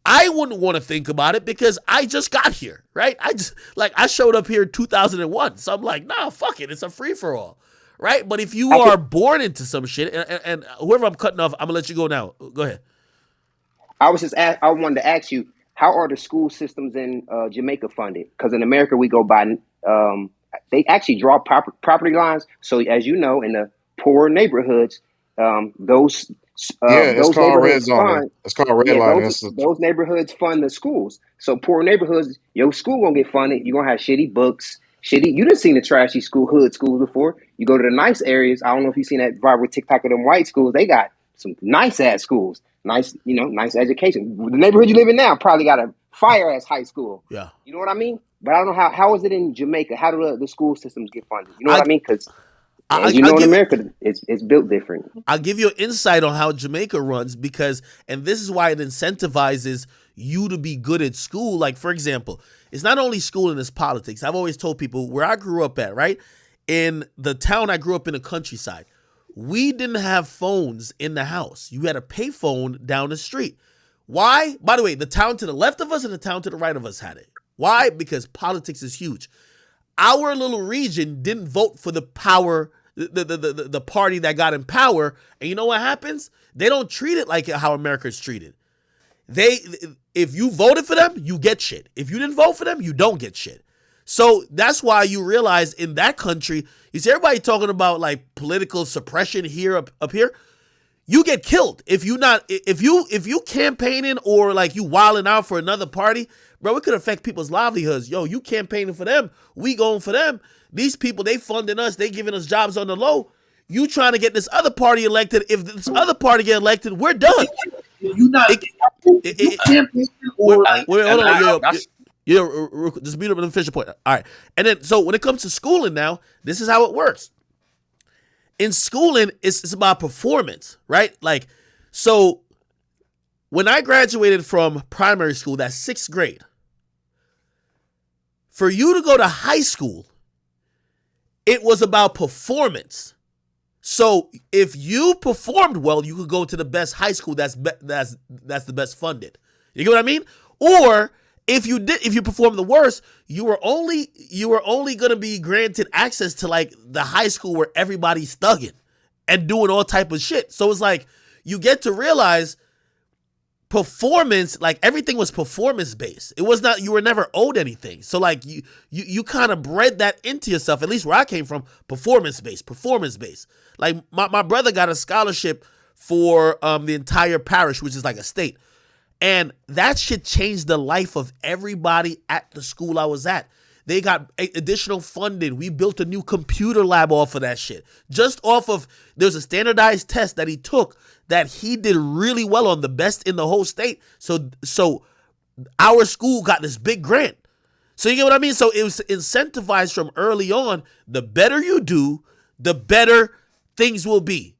I wouldn't want to think about it because I just got here, right? I showed up here in 2001. So I'm like, nah, fuck it. It's a free for all, right? But if you are born into some shit, and whoever I'm cutting off, I'm gonna let you go now. Go ahead. I wanted to ask you, how are the school systems in Jamaica funded? Because in America we go by, they actually draw property lines. So as you know, in the poor neighborhoods, those it's called red zone. It's called red line. Those neighborhoods fund the schools. So poor neighborhoods, your school gonna get funded. You're gonna have shitty books, shitty. You done seen the trashy hood schools before. You go to the nice areas. I don't know if you've seen that viral TikTok of them white schools. They got some nice ass schools, nice education. The neighborhood you live in now probably got a fire ass high school. Yeah, you know what I mean. But I don't know how is it in Jamaica? How do the school systems get funded? You know what I mean? Because in America, it's built different. I'll give you an insight on how Jamaica runs and this is why it incentivizes you to be good at school. Like, for example, it's not only school and it's politics. I've always told people where I grew up at, right? In the town I grew up in the countryside, we didn't have phones in the house. You had a pay phone down the street. Why? By the way, the town to the left of us and the town to the right of us had it. Why? Because politics is huge. Our little region didn't vote for the power, the party that got in power. And you know what happens? They don't treat it like how America's treated. If you voted for them, you get shit. If you didn't vote for them, you don't get shit. So that's why you realize in that country, you see everybody talking about like political suppression here up here. You get killed if you campaigning or like you wilding out for another party, bro. It could affect people's livelihoods. Yo, you campaigning for them, we going for them. These people, they funding us, they giving us jobs on the low. You trying to get this other party elected. If this other party get elected, we're done. You not campaigning or like, wait, hold on. Just beat up and finish the point. All right, and then so when it comes to schooling now, this is how it works. In schooling, it's about performance, right? Like, so when I graduated from primary school, that's 6th grade, for you to go to high school, it was about performance. So if you performed well, you could go to the best high school that's the best funded. You get what I mean? Or if you performed the worst, you were only going to be granted access to like the high school where everybody's thugging and doing all type of shit. So it's like you get to realize performance, like everything was performance based. It was not, you were never owed anything. So like you kind of bred that into yourself, at least where I came from, performance based. Like my brother got a scholarship for the entire parish, which is like a state. And that shit changed the life of everybody at the school I was at. They got additional funding. We built a new computer lab off of that shit. Just off of, there's a standardized test that he took that he did really well on, the best in the whole state. So our school got this big grant. So you get what I mean? So it was incentivized from early on. The better you do, the better things will be.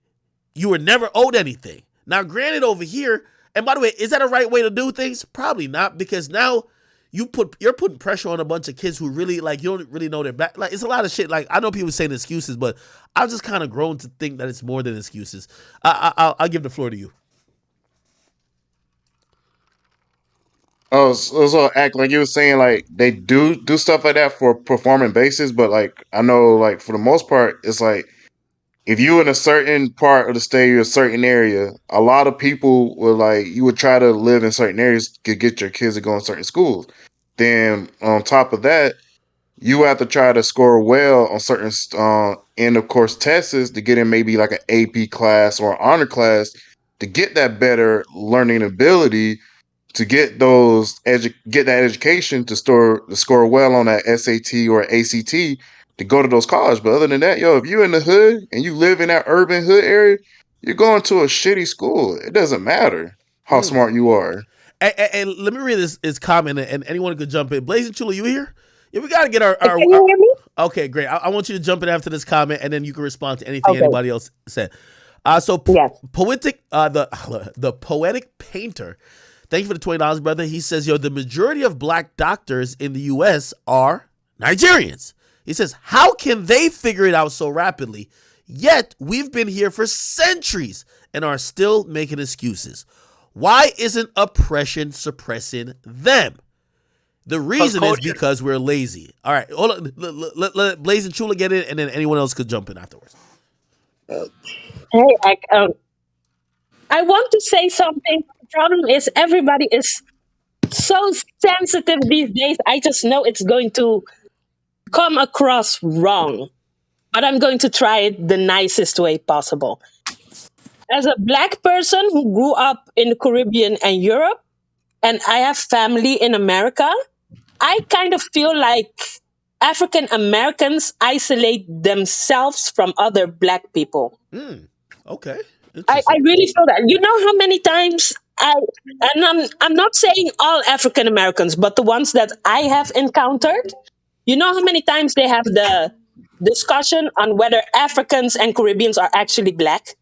You were never owed anything. Now, granted, over here, and by the way, is that a right way to do things? Probably not, because now you're putting pressure on a bunch of kids who really, like, you don't really know their back. Like, it's a lot of shit. Like, I know people saying excuses, but I've just kind of grown to think that it's more than excuses. I'll give the floor to you. Oh, so act like you were saying like they do stuff like that for performing basis, but like I know like for the most part, it's like if you in a certain part of the state or a certain area, a lot of people will like you would try to live in certain areas to get your kids to go in certain schools. Then on top of that, you have to try to score well on certain end of course tests to get in maybe like an AP class or an honor class to get that better learning ability to get get that education to score well on that SAT or ACT to go to those colleges. But other than that, yo, if you in the hood and you live in that urban hood area, you're going to a shitty school. It doesn't matter how smart you are. And let me read this comment, and anyone could jump in. Blazing Chula, you here? Yeah, we got to get our Can you hear me? Okay, great. I want you to jump in after this comment, and then you can respond to anything Okay. anybody else said. Yes. Poetic, the poetic painter. Thank you for the $20, brother. He says, yo, the majority of black doctors in the U.S. are Nigerians. He says, how can they figure it out so rapidly? Yet we've been here for centuries and are still making excuses. Why isn't oppression suppressing them? The reason is because we're lazy. All right, hold on. Let Blaze and Chula get in, and then anyone else could jump in afterwards. Hey, I want to say something. The problem is everybody is so sensitive these days. I just know it's going to come across wrong, but I'm going to try it the nicest way possible. As a black person who grew up in the Caribbean and Europe, and I have family in America, I kind of feel like African Americans isolate themselves from other black people. Okay. I really feel that. You know how many times I'm not saying all African Americans, but the ones that I have encountered, you know how many times they have the discussion on whether Africans and Caribbeans are actually black?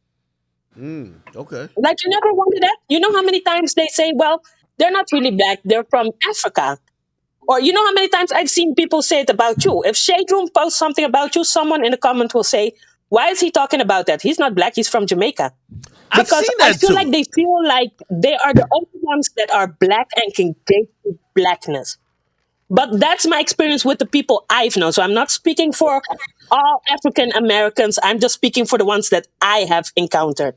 Okay. Like, you never wonder that? You know how many times they say, well, they're not really black, they're from Africa. Or you know how many times I've seen people say it about you? If Shade Room posts something about you, someone in the comment will say, why is he talking about that? He's not black, he's from Jamaica. I've Because seen I that feel too. like they feel like they are the only ones that are black and can gauge blackness. But that's my experience with the people I've known. So I'm not speaking for all African Americans. I'm just speaking for the ones that I have encountered.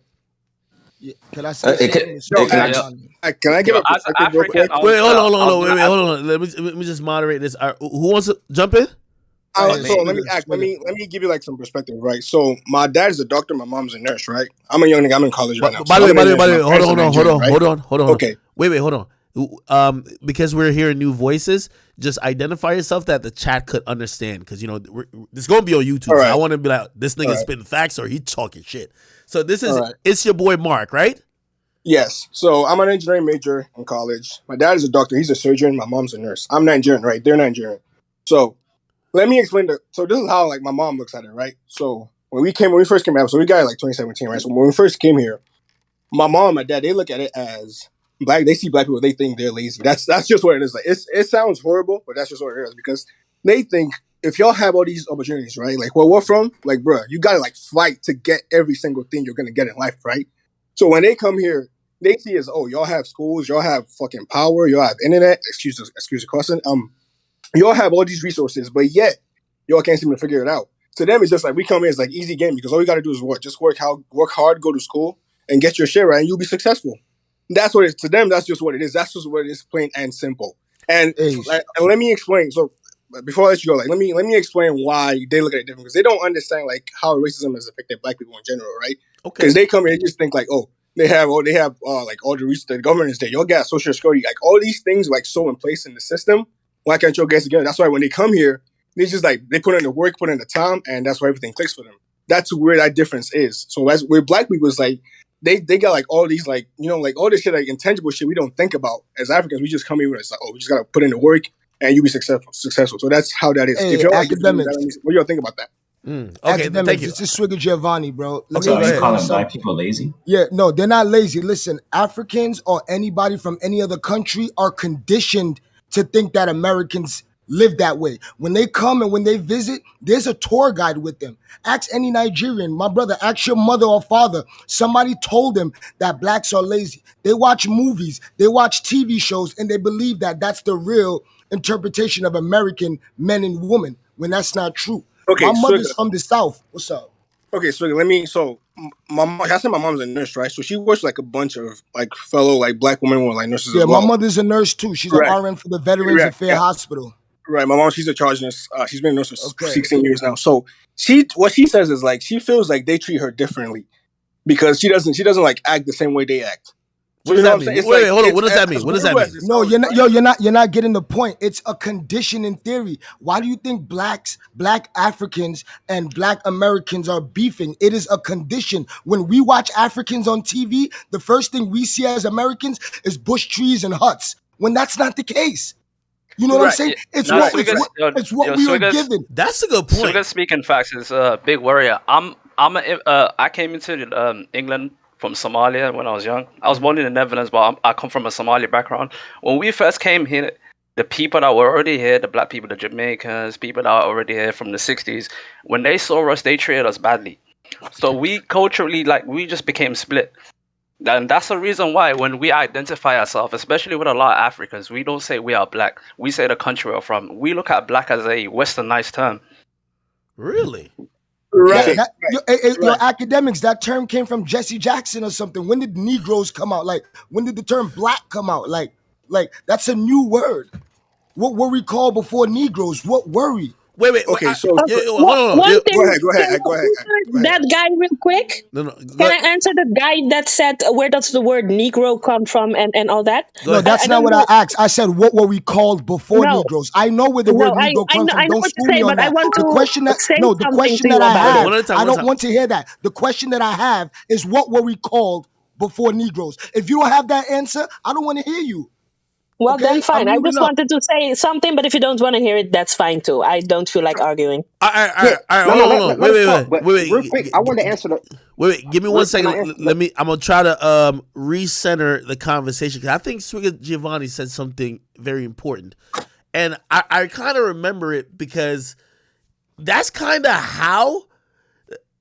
Can I say something? Can I give a perspective real quick? Wait, hold on. Let me just moderate this. Who wants to jump in? So let me give you like some perspective, right? So my dad is a doctor, my mom's a nurse, right? I'm a young nigga, I'm in college right now. By the way, hold on. Okay. Wait, hold on. Because we're hearing new voices, just identify yourself that the chat could understand. Because, you know, this is going to be on YouTube. Right. So I want to be like, this nigga spitting facts or he talking shit. So this is, it's your boy Mark, right? Yes. So I'm an engineering major in college. My dad is a doctor. He's a surgeon. My mom's a nurse. I'm Nigerian, right? They're Nigerian. So let me explain so this is how like my mom looks at it, right? So when we first came out, so we got it like 2017, right? So when we first came here, my mom and my dad, they look at it as black. They see black people, they think they're lazy. That's just what it is. Like it sounds horrible, but that's just what it is because they think if y'all have all these opportunities, right? Like where we're from, like bruh, you gotta like fight to get every single thing you're gonna get in life, right? So when they come here, they see as y'all have schools, y'all have fucking power, y'all have internet. Excuse the question. Y'all have all these resources, but yet y'all can't seem to figure it out. To them, it's just like we come here, it's like easy game because all you got to do is what? Just work hard, go to school, and get your shit right, and you'll be successful. That's what it is. To them, that's just what it is. That's just what it is, plain and simple. And let me explain. So before I let you go, like let me explain why they look at it different because they don't understand like how racism has affected black people in general, right? Okay. Because they come here, they just think like, they have like all the reasons the government is there. Y'all got Social Security, like all these things like so in place in the system. Why can't y'all get together? That's why when they come here, they just like they put in the work, put in the time, and that's why everything clicks for them. That's where that difference is. So as with black people, it's like they got like all these like like all this shit like intangible shit we don't think about as Africans. We just come here and it's like we just gotta put in the work and you be successful. So that's how that is. Hey, if y'all academics, what do y'all think about that? Okay, thank you. This is Swigger Giovanni, bro. So are you calling black people lazy? Yeah, no, they're not lazy. Listen, Africans or anybody from any other country are conditioned to think that Americans live that way. When they come and when they visit, there's a tour guide with them. Ask any Nigerian, my brother, ask your mother or father. Somebody told them that blacks are lazy. They watch movies, they watch TV shows, and they believe that that's the real interpretation of American men and women, when that's not true. Okay, My mother's from the South. What's up? Okay, so my mom, I said my mom's a nurse, right? So she works like a bunch of like fellow like black women who are like nurses Yeah, as well. my mother's a nurse too. She's Right. an RN for the Veterans Affairs Hospital. Right, my mom, she's a charge nurse. She's been a nurse for 16 years now. So what she says is like she feels like they treat her differently because she doesn't like act the same way they act. What does that mean? Wait, hold on. What does that mean? What does that mean? No, you're not getting the point. It's a conditioning theory. Why do you think black Africans and black Americans are beefing? It is a condition. When we watch Africans on TV, the first thing we see as Americans is bush trees and huts. When that's not the case. You know what I'm saying? It's what we were given. That's a good point. Sugar speaking facts is a big warrior. I came into England from Somalia when I was young. I was born in the Netherlands, but I come from a Somali background. When we first came here, the people that were already here, the black people, the Jamaicans, people that are already here from the 60s, when they saw us, they treated us badly. So we culturally, we just became split. And that's the reason why when we identify ourselves, especially with a lot of Africans, we don't say we are black. We say the country we're from. We look at black as a westernized term. Really? Right. Your academics, that term came from Jesse Jackson or something. When did Negroes come out? Like, when did the term black come out? Like that's a new word. What were we called before Negroes? What were we? Wait. Okay, hold on. Go ahead. That guy real quick. No. Can I answer the guy that said where does the word Negro come from and all that? No, that's not what I asked. I said what were we called before Negroes? I know where the word Negro comes from. Don't school me on that. The question that I have, I don't want to hear that. The question that I have is what were we called before Negroes? If you don't have that answer, I don't want to hear you. Well, then fine. I just wanted to say something, but if you don't want to hear it, that's fine too. I don't feel like arguing. All right. Hold on. Wait. Real quick, I wanted to answer the. Wait. Give me 1 second. I'm gonna try to recenter the conversation because I think Swigga Giovanni said something very important, and I kind of remember it because that's kind of how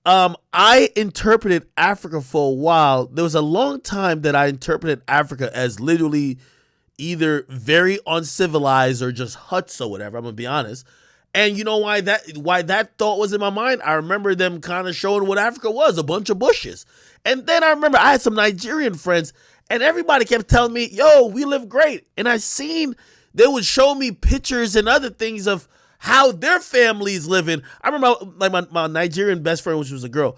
I interpreted Africa for a while. There was a long time that I interpreted Africa as literally either very uncivilized or just huts or whatever. I'm gonna be honest. And you know why that thought was in my mind? I remember them kind of showing what Africa was, a bunch of bushes. And then I remember I had some Nigerian friends and everybody kept telling me, yo, we live great. And they would show me pictures and other things of how their families living. I remember like my Nigerian best friend, which was a girl,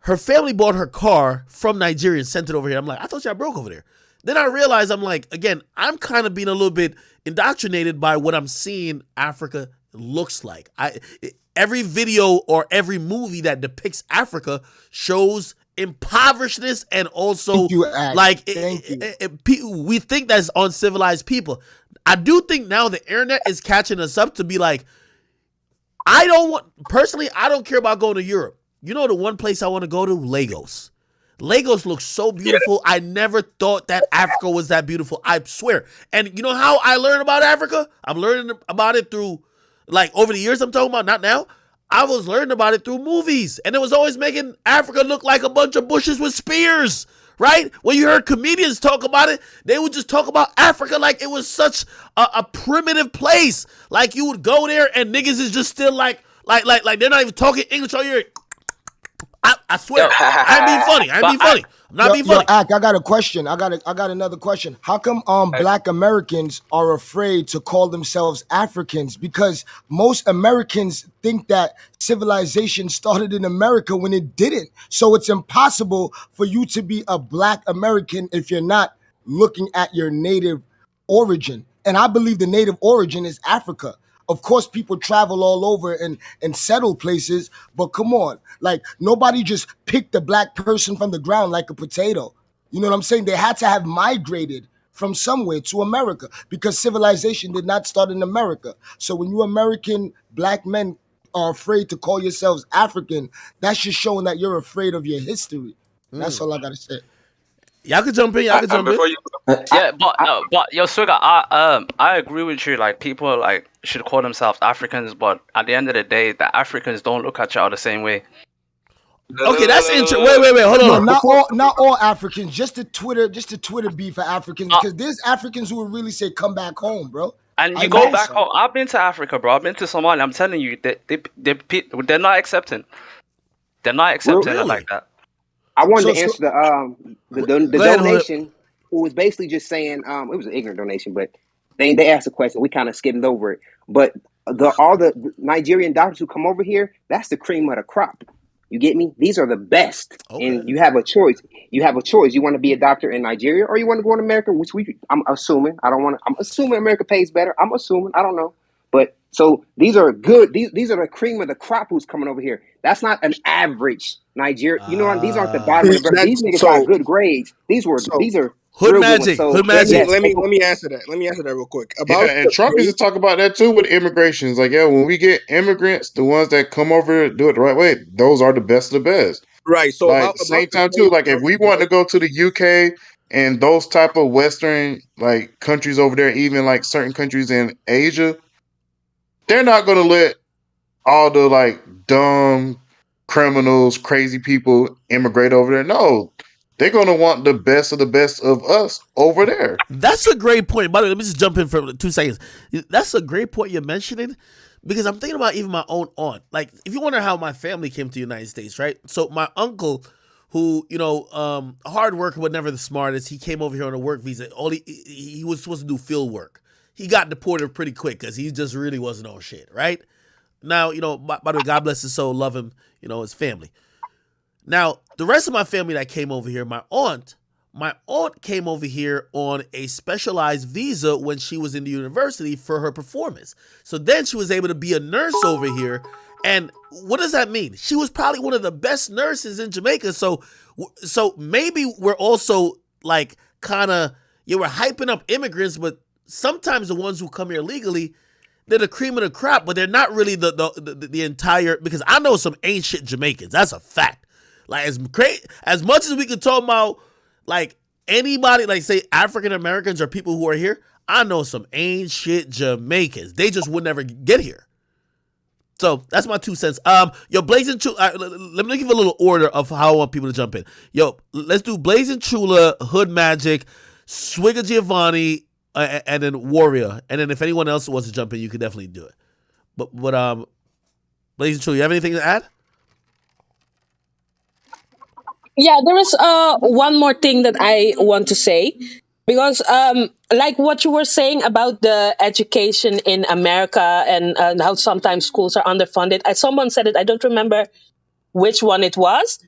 her family bought her car from Nigeria and sent it over here. I'm like, I thought y'all broke over there. Then I realized I'm kind of being a little bit indoctrinated by what I'm seeing Africa looks like. Every video or every movie that depicts Africa shows impoverishedness and also we think that's uncivilized people. I do think now the internet is catching us up to be like, I don't care about going to Europe. You know the one place I want to go to? Lagos. Lagos looks so beautiful. I never thought that Africa was that beautiful. I swear. And you know how I learned about Africa? I'm learning about it through, over the years I'm talking about, not now. I was learning about it through movies. And it was always making Africa look like a bunch of bushes with spears, right? When you heard comedians talk about it, they would just talk about Africa like it was such a primitive place. Like you would go there and niggas is just still like they're not even talking English all year. I swear, I ain't being funny. I'm not being funny. I got a question. I got another question. How come black Americans are afraid to call themselves Africans? Because most Americans think that civilization started in America when it didn't. So it's impossible for you to be a black American if you're not looking at your native origin. And I believe the native origin is Africa. Of course, people travel all over and settle places, but come on, nobody just picked a black person from the ground like a potato. You know what I'm saying? They had to have migrated from somewhere to America because civilization did not start in America. So when you American black men are afraid to call yourselves African, that's just showing that you're afraid of your history. That's all I gotta say. Y'all can jump in. Yeah, but yo, Suga, I agree with you. Like people like should call themselves Africans, but at the end of the day, the Africans don't look at y'all the same way. Okay, that's interesting. Wait, hold No, on. not all Africans. Just the Twitter beef for Africans, because there's Africans who would really say, "Come back home, bro." And you go back home. I've been to Africa, bro. I've been to Somalia. I'm telling you, they're not accepting. They're not accepting it like that. I wanted to answer the donation, who was basically just saying it was an ignorant donation, but they asked a question. We kind of skimmed over it. But all the Nigerian doctors who come over here, that's the cream of the crop. You get me? These are the best, and you have a choice. You have a choice. You want to be a doctor in Nigeria, or you want to go to America, which I'm assuming. I'm assuming America pays better. I'm assuming. I don't know. But so these are good. These are the cream of the crop who's coming over here. That's not an average Nigeria. You know what? These aren't the bottom of the barrel. These niggas got good grades. These are Hood real magic. Good ones. So, Hood magic. Let me answer that. Let me answer that real quick. And Trump used to talk about that too with immigrations. Like, yeah, when we get immigrants, the ones that come over here do it the right way, those are the best of the best. Right. So like same time too. Like if we want to go to the UK and those type of Western like countries over there, even like certain countries in Asia, they're not gonna let all the like dumb criminals, crazy people immigrate over there. No, they're gonna want the best of us over there. That's a great point. By the way, let me just jump in for 2 seconds. That's a great point you're mentioning, because I'm thinking about even my own aunt. Like, if you wonder how my family came to the United States, right? So my uncle, who, hard worker but never the smartest, he came over here on a work visa. He was supposed to do field work. He got deported pretty quick because he just really wasn't on shit, right? Now, by the way, God bless his soul, love him, his family. Now, the rest of my family that came over here, my aunt came over here on a specialized visa when she was in the university for her performance. So then she was able to be a nurse over here. And what does that mean? She was probably one of the best nurses in Jamaica. So maybe we're also like we're hyping up immigrants, but sometimes the ones who come here legally, they're the cream of the crop, but they're not really the entire, because I know some ain't shit Jamaicans. That's a fact. Like, as much as we could talk about like anybody, like say African Americans or people who are here, I know some ain't shit Jamaicans. They just would never get here. So that's my 2 cents. Yo, Blazing Chula, let me give a little order of how I want people to jump in. Yo, let's do Blazing Chula, Hood Magic, Swigga Giovanni, and then Warrior. And then if anyone else wants to jump in, you can definitely do it. But Blazing Chula, you have anything to add? Yeah, there is one more thing that I want to say, because like what you were saying about the education in America and how sometimes schools are underfunded. Someone said it, I don't remember which one it was,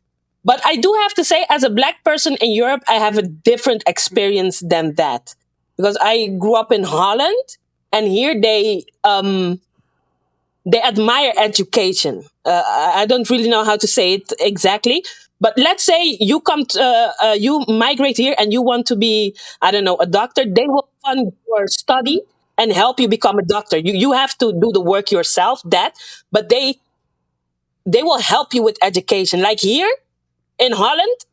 but I do have to say, as a Black person in Europe, I have a different experience than that, because I grew up in Holland, and here they admire education. I don't really know how to say it exactly. But let's say you you migrate here and you want to be, I don't know, a doctor. They will fund your study and help you become a doctor. You have to do the work yourself, but they will help you with education. Like here in Holland,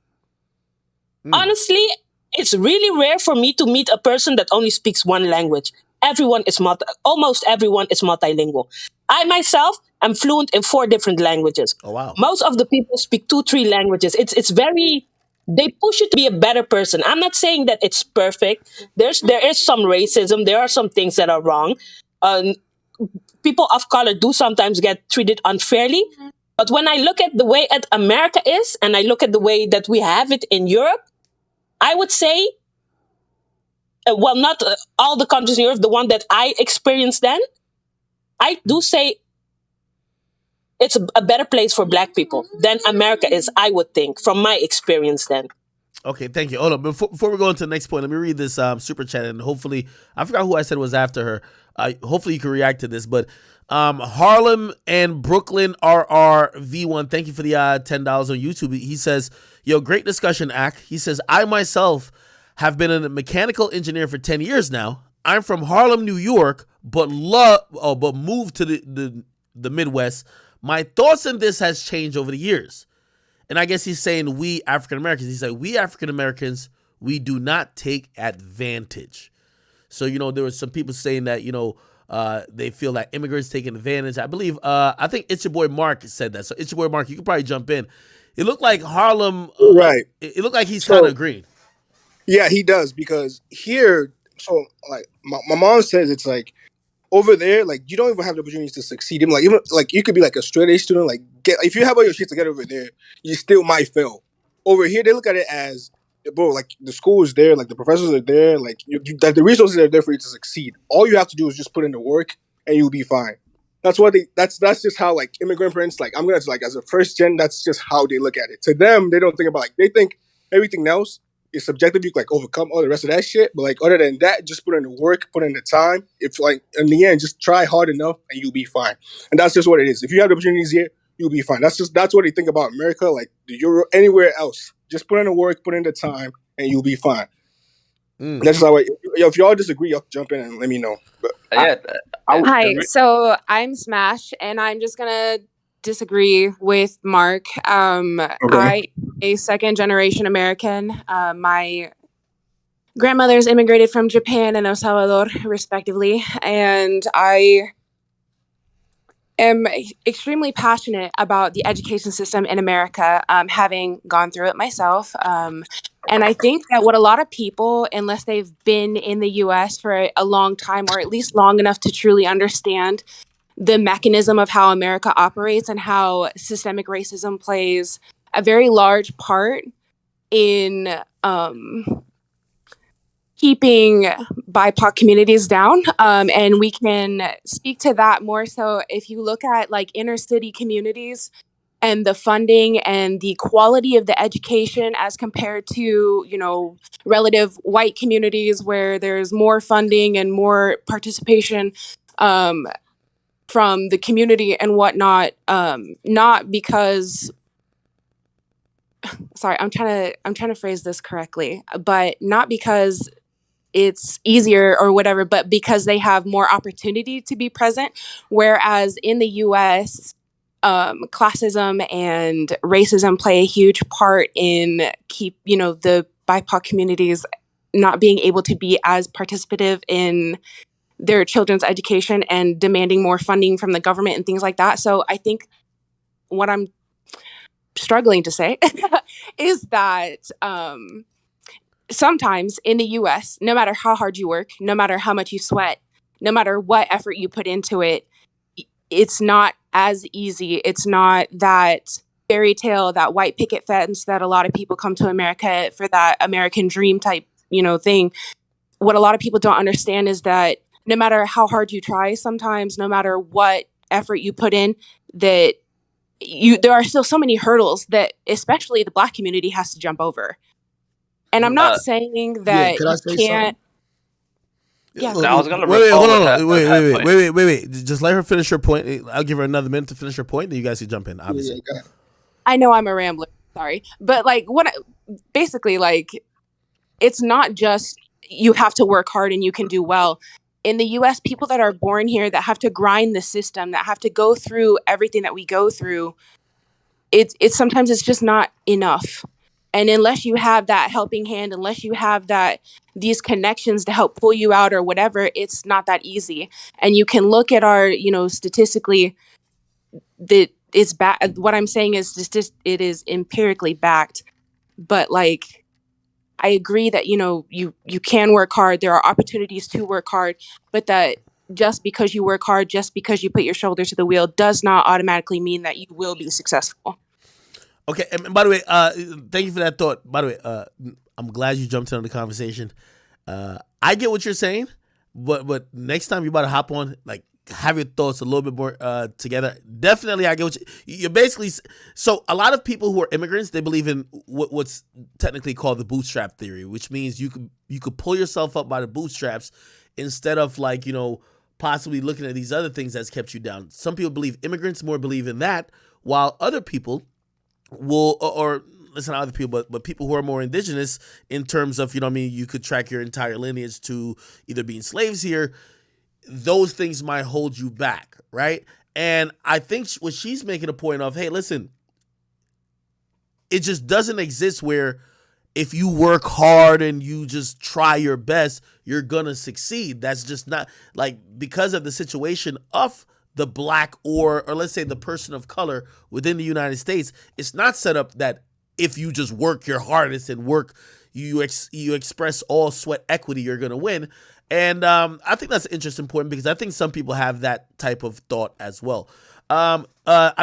honestly, it's really rare for me to meet a person that only speaks one language. Almost everyone is multilingual. I myself am fluent in 4 different languages. Oh, wow. Most of the people speak 2, 3 languages. It's very, they push you to be a better person. I'm not saying that it's perfect. There is some racism. There are some things that are wrong. People of color do sometimes get treated unfairly. But when I look at the way America is, and I look at the way that we have it in Europe, I would say, well, not all the countries in Europe, the one that I experienced then, I do say it's a better place for Black people than America is, I would think, from my experience then. Okay, thank you. Hold on. Before we go into the next point, let me read this super chat, and hopefully, I forgot who I said was after her. Hopefully you can react to this, but Harlem and Brooklyn RRV1, thank you for the $10 on YouTube. He says, yo, great discussion, Ack. He says, I myself have been a mechanical engineer for 10 years now. I'm from Harlem, New York, but moved to the Midwest. My thoughts on this has changed over the years. And I guess he's saying we African Americans. He's like, we African Americans, We do not take advantage. So, there were some people saying that, they feel like immigrants taking advantage. I believe, I think it's your boy Mark said that. So it's your boy Mark. You can probably jump in. It looked like Harlem, Right. It looked like he's So kind of agreeing. yeah, he does, because here, so like my mom says it's like over there, like you don't even have the opportunity to succeed. Even like you could be like a straight A student, like if you have all your shit together over there, you still might fail. Over here, they look at it as, bro, like the school is there, like the professors are there, like that the resources are there for you to succeed. All you have to do is just put in the work, and you'll be fine. That's just how like immigrant parents, like I'm gonna like as a first gen, that's just how they look at it. To them, they don't think about, like, they think everything else is subjective. You can like overcome all the rest of that shit, but like other than that, just put in the work, put in the time. If like in the end, just try hard enough and you'll be fine. And that's just what it is. If you have the opportunities here, you'll be fine. That's what they think about America, like the Euro, anywhere else. Just put in the work, put in the time, and you'll be fine. That's just how if y'all disagree, y'all jump in and let me know. But Hi, so I'm Smash, and I'm just gonna disagree with Mark. I a second generation American. My grandmothers immigrated from Japan and El Salvador, respectively, and I am extremely passionate about the education system in America, having gone through it myself. And I think that what a lot of people, unless they've been in the US for a long time, or at least long enough to truly understand the mechanism of how America operates and how systemic racism plays a very large part in keeping BIPOC communities down. And we can speak to that more so if you look at like inner city communities and the funding and the quality of the education as compared to, relative white communities where there's more funding and more participation from the community and whatnot. Not because, sorry, I'm trying to phrase this correctly, but not because it's easier or whatever, but because they have more opportunity to be present. Whereas in the US, classism and racism play a huge part in the BIPOC communities not being able to be as participative in their children's education and demanding more funding from the government and things like that. So I think what I'm struggling to say is that sometimes in the US, no matter how hard you work, no matter how much you sweat, no matter what effort you put into it, it's not as easy. It's not that fairy tale, that white picket fence that a lot of people come to America for, that American dream type, thing. What a lot of people don't understand is that no matter how hard you try, sometimes no matter what effort you put in, that there are still so many hurdles that especially the Black community has to jump over. And I'm not saying that could I say can't. Yeah, I was gonna wait, hold on. Wait. Wait. Just let her finish her point. I'll give her another minute to finish her point. Then you guys can jump in. Obviously, I know I'm a rambler. Sorry, but basically, it's not just you have to work hard and you can do well. In the US, people that are born here that have to grind the system, that have to go through everything that we go through, it's sometimes it's just not enough. And unless you have that helping hand, unless you have these connections to help pull you out or whatever, it's not that easy. And you can look at our, statistically, that it's bad. What I'm saying is it is empirically backed. But I agree that, you can work hard. There are opportunities to work hard, but that just because you work hard, just because you put your shoulder to the wheel does not automatically mean that you will be successful. Okay, and by the way, thank you for that thought. By the way, I'm glad you jumped into the conversation. I get what you're saying, but next time you about to hop on, have your thoughts a little bit more together. Definitely, I get what you're basically. So a lot of people who are immigrants, they believe in what's technically called the bootstrap theory, which means you could pull yourself up by the bootstraps instead of possibly looking at these other things that's kept you down. Some people believe immigrants more believe in that, while other people will, or listen to other people, but people who are more indigenous in terms of, you could track your entire lineage to either being slaves here. Those things might hold you back, right? And I think what she's making a point of, hey, listen, it just doesn't exist where if you work hard and you just try your best, you're gonna succeed. That's just not like because of the situation of the black or let's say the person of color within the United States. It's not set up that if you just work your hardest and work, you express all sweat equity, you're gonna win. And I think that's an interesting point because I think some people have that type of thought as well. I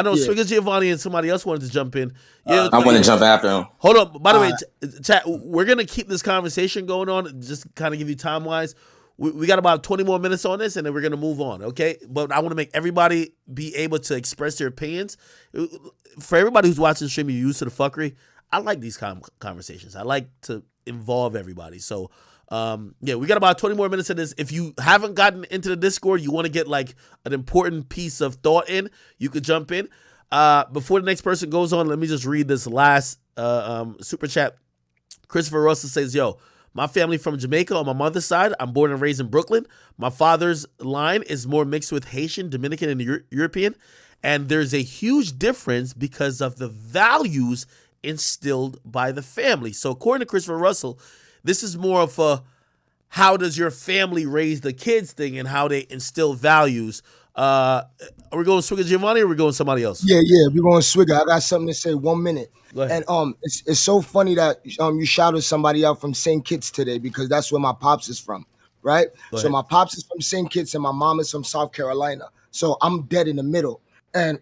know Swigger Giovanni and somebody else wanted to jump in. I want to jump after him. Hold on. By the way, chat, we're going to keep this conversation going on, just kind of give you time-wise. We got about 20 more minutes on this, and then we're going to move on, okay? But I want to make everybody be able to express their opinions. For everybody who's watching the stream, you're used to the fuckery. I like these conversations. I like to involve everybody. So, we got about 20 more minutes of this. If you haven't gotten into the Discord, you want to get like an important piece of thought in, you could jump in. Before the next person goes on, let me just read this last super chat. Christopher Russell says, yo, my family from Jamaica on my mother's side. I'm born and raised in Brooklyn. My father's line is more mixed with Haitian, Dominican, and European. And there's a huge difference because of the values instilled by the family. So according to Christopher Russell, this is more of a how does your family raise the kids thing and how they instill values. Are we going Swigger Giovanni or are we going somebody else? Yeah, we're going Swigger. I got something to say. 1 minute. Go ahead. And it's so funny that you shouted somebody out from St. Kitts today because that's where my pops is from, right? So my pops is from St. Kitts and my mom is from South Carolina. So I'm dead in the middle. And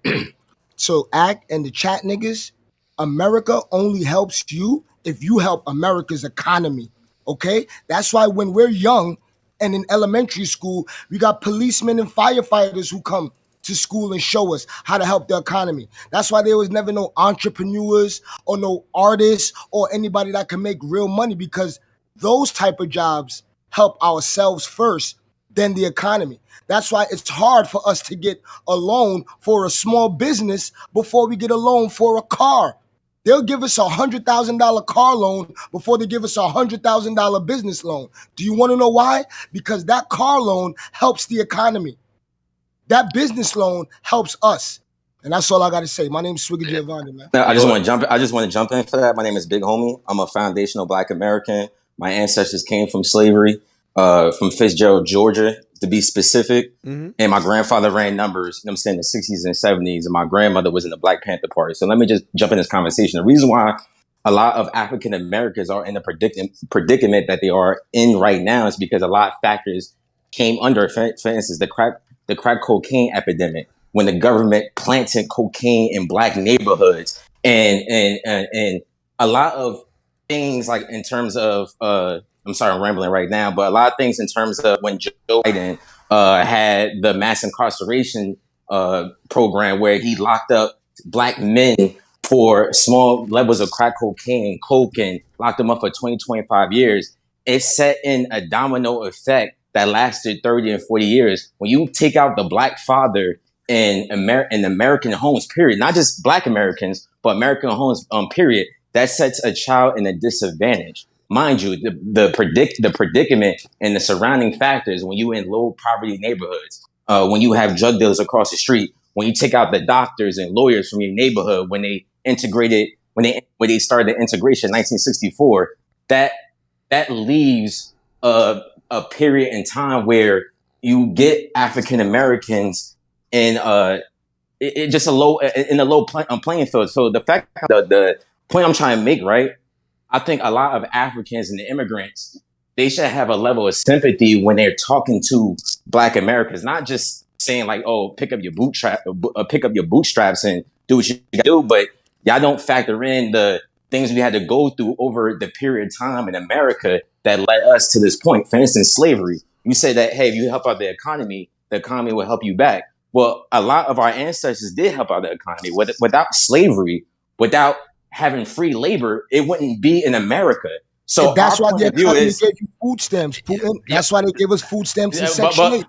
so Act and the chat niggas, America only helps you if you help America's economy, okay? That's why when we're young and in elementary school, we got policemen and firefighters who come to school and show us how to help the economy. That's why there was never no entrepreneurs or no artists or anybody that can make real money because those type of jobs help ourselves first, then the economy. That's why it's hard for us to get a loan for a small business before we get a loan for a car. They'll give us $100,000 car loan before they give us $100,000 business loan. Do you want to know why? Because that car loan helps the economy. That business loan helps us. And that's all I got to say. My name's Swigger Giovanni, man. I just want to jump in for that. My name is Big Homie. I'm a foundational Black American. My ancestors came from slavery, from Fitzgerald, Georgia, to be specific. Mm-hmm. And my grandfather ran numbers, you know what I'm saying, in the 60s and 70s. And my grandmother was in the Black Panther Party. So let me just jump in this conversation. The reason why a lot of African Americans are in the predicament that they are in right now is because a lot of factors came under, for instance, the crack cocaine epidemic, when the government planted cocaine in Black neighborhoods, and a lot of things like in terms of I'm sorry, I'm rambling right now, but a lot of things in terms of when Joe Biden had the mass incarceration program where he locked up Black men for small levels of crack cocaine and coke and locked them up for 20, 25 years. It set in a domino effect that lasted 30 and 40 years. When you take out the Black father in American homes, period, not just Black Americans, but American homes, period, that sets a child in a disadvantage. Mind you, the predicament and the surrounding factors when you in low poverty neighborhoods, when you have drug dealers across the street, when you take out the doctors and lawyers from your neighborhood, when they started the integration in 1964, that leaves a period in time where you get African Americans in a low playing field. So the fact, the point I'm trying to make, right? I think a lot of Africans and the immigrants, they should have a level of sympathy when they're talking to Black Americans, not just saying like, "Oh, pick up your bootstraps and do what you got to do," but y'all don't factor in the things we had to go through over the period of time in America that led us to this point. For instance, slavery. You say that, hey, if you help out the economy will help you back. Well, a lot of our ancestors did help out the economy. Without slavery, without having free labor, it wouldn't be in America. So that's why the economy gave you food stamps, Putin. That's why they gave us food stamps in Section 8.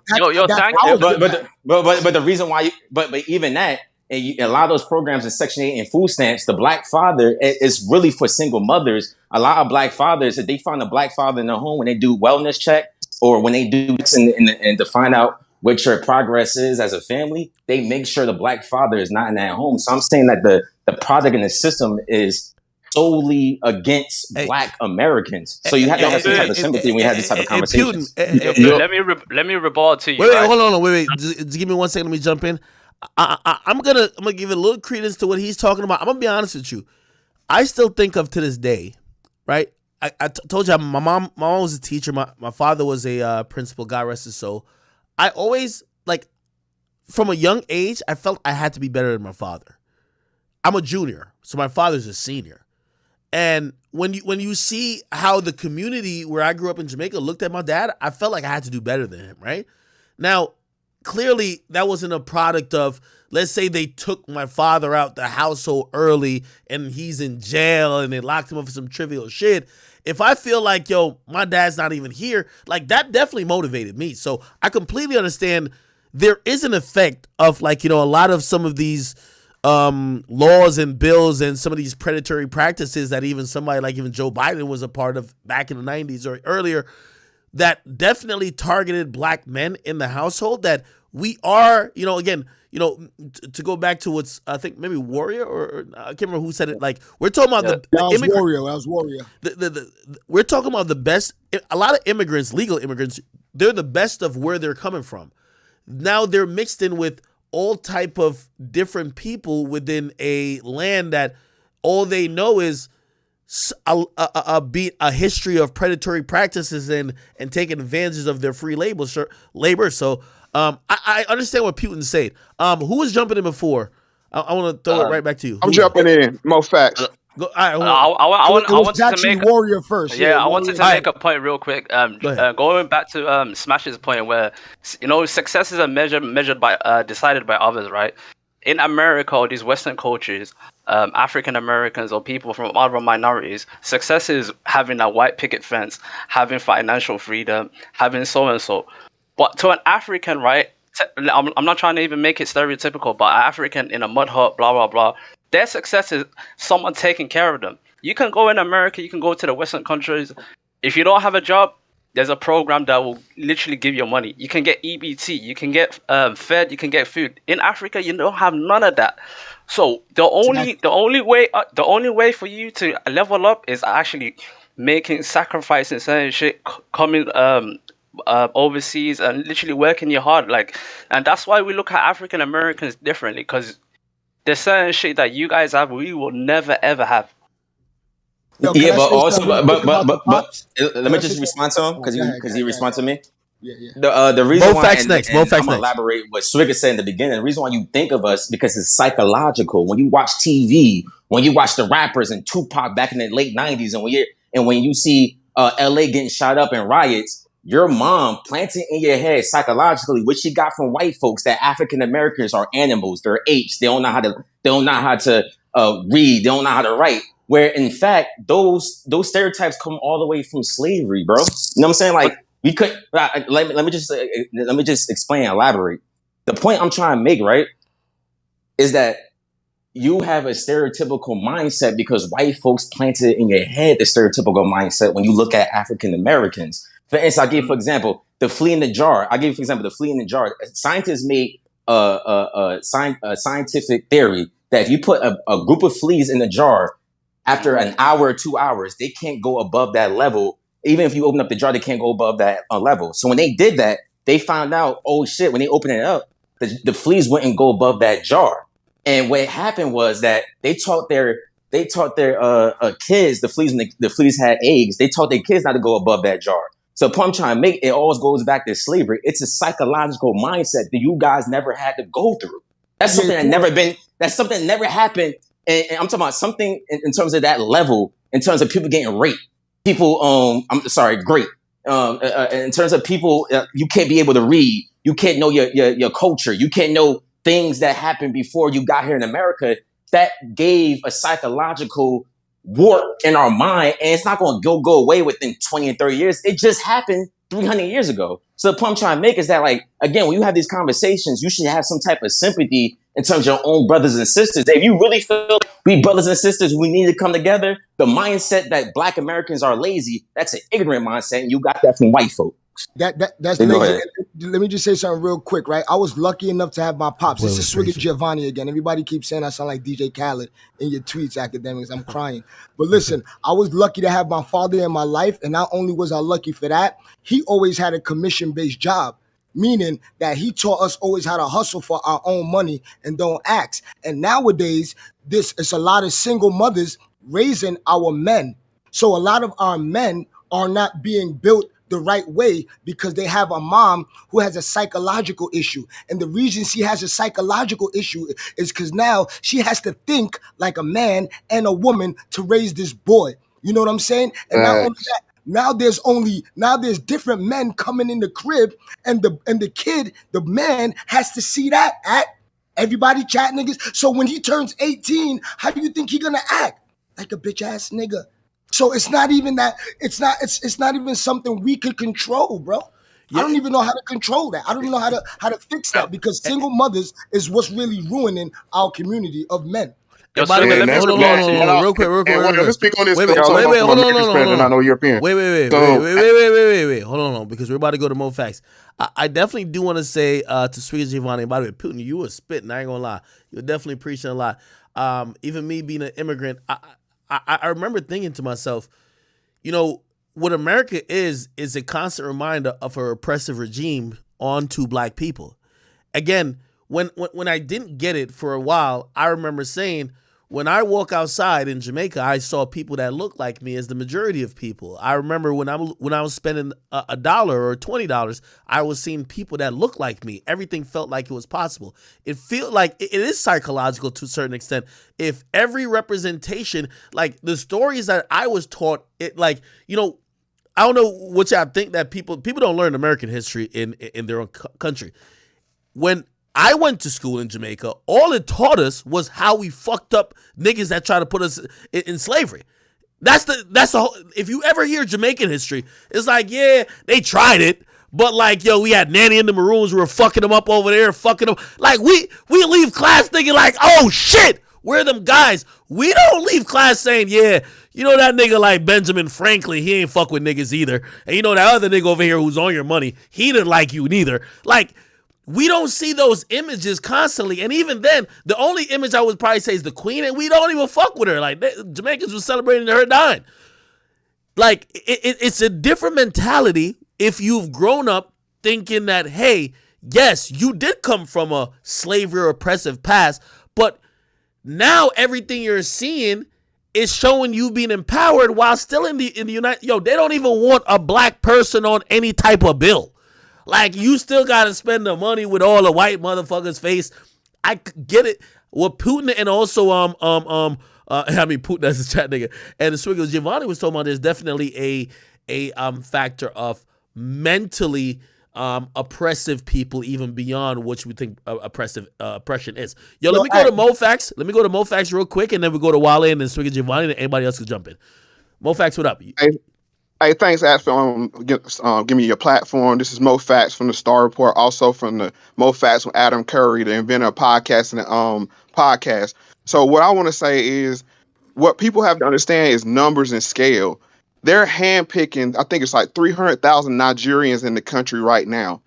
But the reason why, but even that, a lot of those programs in Section 8 and food stamps, the Black father is really for single mothers. A lot of Black fathers, if they find a Black father in their home when they do wellness check or when they do and to find out what your progress is as a family, they make sure the Black father is not in that home. So I'm saying that the product in the system is solely against Black Americans. So you have to have some type of sympathy when we have this type of conversations. Let me rebuttal to you. Wait, hold on, wait. Just give me 1 second. Let me jump in. I'm gonna give it a little credence to what he's talking about. I'm gonna be honest with you. I still think of to this day, right? I told you my mom was a teacher. My father was a principal. God rest his soul. I always from a young age, I felt I had to be better than my father. I'm a junior, so my father's a senior. And when you see how the community where I grew up in Jamaica looked at my dad, I felt like I had to do better than him, right? Now, clearly that wasn't a product of, let's say they took my father out the household early and he's in jail and they locked him up for some trivial shit. If I feel like, yo, my dad's not even here, like that definitely motivated me. So I completely understand there is an effect of a lot of some of these laws and bills and some of these predatory practices that even somebody like even Joe Biden was a part of back in the 90s or earlier that definitely targeted Black men in the household that we are, to go back to what's, I think maybe Warrior or I can't remember who said it. Like we're talking about Warrior. We're talking about the best. A lot of immigrants, legal immigrants, they're the best of where they're coming from. Now they're mixed in with all type of different people within a land that all they know is a history of predatory practices and taking advantages of their free labor. So I understand what Putin's saying. Who was jumping in before? I want to throw it right back to you. I'm jumping in. More facts. I wanted to make Warrior first. Yeah, I wanted to make a point real quick. Going back to Smash's point, where success is measured by decided by others, right? In America, or these Western cultures, African Americans or people from other minorities, success is having a white picket fence, having financial freedom, having so and so. But to an African, right? I'm not trying to even make it stereotypical, but an African in a mud hut, blah blah blah. Their success is someone taking care of them. You can go in America, you can go to the Western countries. If you don't have a job, there's a program that will literally give you money. You can get EBT, you can get fed, you can get food. In Africa, you don't have none of that. So the only way for you to level up is actually making sacrifices and shit, coming overseas and literally working your hard. And that's why we look at African Americans differently, because there's certain shit that you guys have we will never ever have. But let me just respond to him because he responded to me. The reason why I'm gonna elaborate what 6ix9ine said in the beginning. The reason why you think of us because it's psychological. When you watch TV, when you watch the rappers and Tupac back in the late 90s, and when you see LA getting shot up in riots, your mom planted in your head psychologically what she got from white folks that African Americans are animals, they're apes, they don't know how to read, they don't know how to write. Where in fact those stereotypes come all the way from slavery, bro. You know what I'm saying? Like we could let me just explain and elaborate. The point I'm trying to make, right, is that you have a stereotypical mindset because white folks planted in your head the stereotypical mindset when you look at African Americans. For instance, I'll give you, for example, the flea in the jar. Scientists made a scientific theory that if you put a group of fleas in a jar, after an hour or 2 hours, they can't go above that level. Even if you open up the jar, they can't go above that level. So when they did that, they found out, oh shit, when they opened it up, the fleas wouldn't go above that jar. And what happened was that they taught their kids, when the fleas had eggs, they taught their kids not to go above that jar. So the point I'm trying to make, it always goes back to slavery. It's a psychological mindset that you guys never had to go through. That's something that's something that never happened. And I'm talking about something in terms of that level, in terms of people getting raped. People, great. In terms of people, you can't be able to read. You can't know your culture. You can't know things that happened before you got here in America. That gave a psychological warp in our mind, and it's not going to go away within 20 and 30 years. It just happened 300 years ago. So the point I'm trying to make is that, like, again, when you have these conversations, you should have some type of sympathy in terms of your own brothers and sisters. If you really feel we brothers and sisters, we need to come together, the mindset that Black Americans are lazy, that's an ignorant mindset, and you got that from white folks. That's Then go lazy. ahead. Let me just say something real quick, right? I was lucky enough to have my pops. Boy This was is Swiggy crazy. Giovanni again. Everybody keeps saying I sound like DJ Khaled in your tweets, academics. I'm crying. But listen, I was lucky to have my father in my life, and not only was I lucky for that, he always had a commission-based job, meaning that he taught us always how to hustle for our own money and don't ask. And nowadays, it's a lot of single mothers raising our men. So a lot of our men are not being built the right way because they have a mom who has a psychological issue. And the reason she has a psychological issue is because now she has to think like a man and a woman to raise this boy. You know what I'm saying? And not only that, now there's different men coming in the crib, and the man has to see that act. Everybody chat niggas. So when he turns 18, how do you think he gonna act? Like a bitch ass nigga. So it's not even that. It's not even something we can control, bro. I don't even know how to control that. I don't even know how to fix that, because single mothers is what's really ruining our community of men. Hold on, real quick. Let me speak on this. Wait, Hold on. I know European. Wait. Hold on, because we're about to go to Mo Facts. I definitely do want to say to Sweet Giovanni, by the way, Putin, you were spitting. I ain't gonna lie. You're definitely preaching a lot. Even me being an immigrant, I remember thinking to myself, you know, what America is a constant reminder of a repressive regime onto Black people. Again, when I didn't get it for a while, I remember saying, when I walk outside in Jamaica, I saw people that look like me as the majority of people. I remember when I was spending $1 or $20, I was seeing people that look like me. Everything felt like it was possible. It felt like it is psychological to a certain extent. If every representation, like the stories that I was taught, it like, you know, I don't know what y'all think, that people don't learn American history in their own country. When I went to school in Jamaica, all it taught us was how we fucked up niggas that try to put us in slavery. That's the whole, if you ever hear Jamaican history, it's like, yeah, they tried it, but like, yo, we had Nanny and the Maroons who were fucking them up over there, fucking them. Like, we leave class thinking like, oh shit, we're them guys. We don't leave class saying, yeah, you know that nigga like Benjamin Franklin, he ain't fuck with niggas either. And you know that other nigga over here who's on your money, he didn't like you neither. Like, we don't see those images constantly. And even then, the only image I would probably say is the Queen, and we don't even fuck with her. Like, Jamaicans were celebrating her dying. Like, it's a different mentality if you've grown up thinking that, hey, yes, you did come from a slavery or oppressive past, but now everything you're seeing is showing you being empowered while still in the United. Yo, they don't even want a Black person on any type of bill. Like, you still got to spend the money with all the white motherfuckers' face. I get it. What Putin and also, Putin as a chat nigga, and the Swiggle Giovanni was talking about, there's definitely a factor of mentally oppressive people, even beyond what we think oppression is. Yo, let me go to Mo Facts. Let me go to Mo Facts real quick, and then we go to Wale and then Swiggle Giovanni, and anybody else can jump in. Mo Facts, what up? Hey, thanks, Ash, for giving me your platform. This is Mo Facts from the Star Report, also from the Mo Facts with Adam Curry, the inventor of podcasting podcast. So what I want to say is, what people have to understand is numbers and scale. They're handpicking, I think it's like 300,000 Nigerians in the country right now,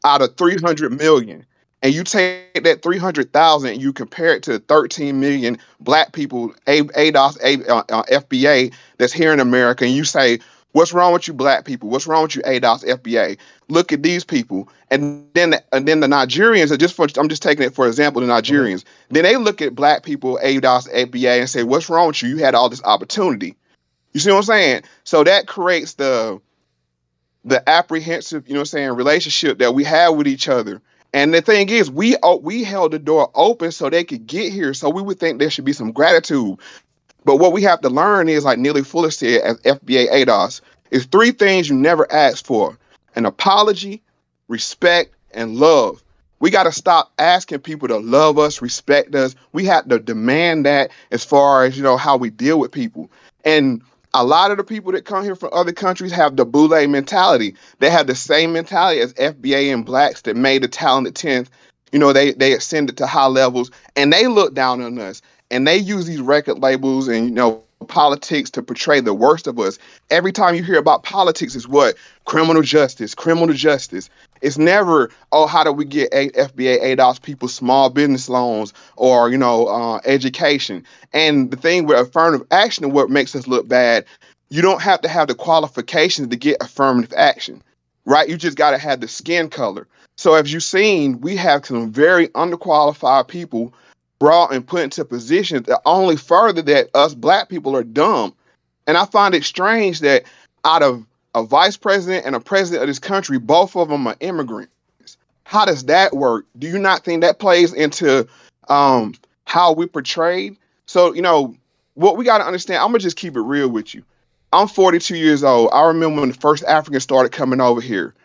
out of 300 million. And you take that 300,000 and you compare it to the 13 million Black people, ADOS, FBA, that's here in America, and you say, what's wrong with you Black people? What's wrong with you ADOS, FBA? Look at these people. And then the Nigerians, I'm just taking it for example, the Nigerians. Okay. Then they look at Black people, ADOS, FBA, and say, what's wrong with you? You had all this opportunity. You see what I'm saying? So that creates the apprehensive, relationship that we have with each other. And the thing is, we held the door open so they could get here. So we would think there should be some gratitude. But what we have to learn is, like Neely Fuller said, as FBA ADOS, is 3 things you never asked for: an apology, respect, and love. We got to stop asking people to love us, respect us. We have to demand that as far as, how we deal with people. And a lot of the people that come here from other countries have the boule mentality. They have the same mentality as FBA and Blacks that made the talented 10th They ascended to high levels, and they look down on us, and they use these record labels and politics to portray the worst of us. Every time you hear about politics, is what? Criminal justice, criminal justice. It's never, oh, how do we get FBA ADOS people small business loans or education? And the thing with affirmative action and what makes us look bad, you don't have to have the qualifications to get affirmative action, right? You just got to have the skin color. So as you've seen, we have some very underqualified people brought and put into positions that only further that us black people are dumb. And I find it strange that out of a vice president and a president of this country, both of them are immigrants. How does that work? Do you not think that plays into how we portrayed? So, what we got to understand, I'm going to just keep it real with you. I'm 42 years old. I remember when the first Africans started coming over here.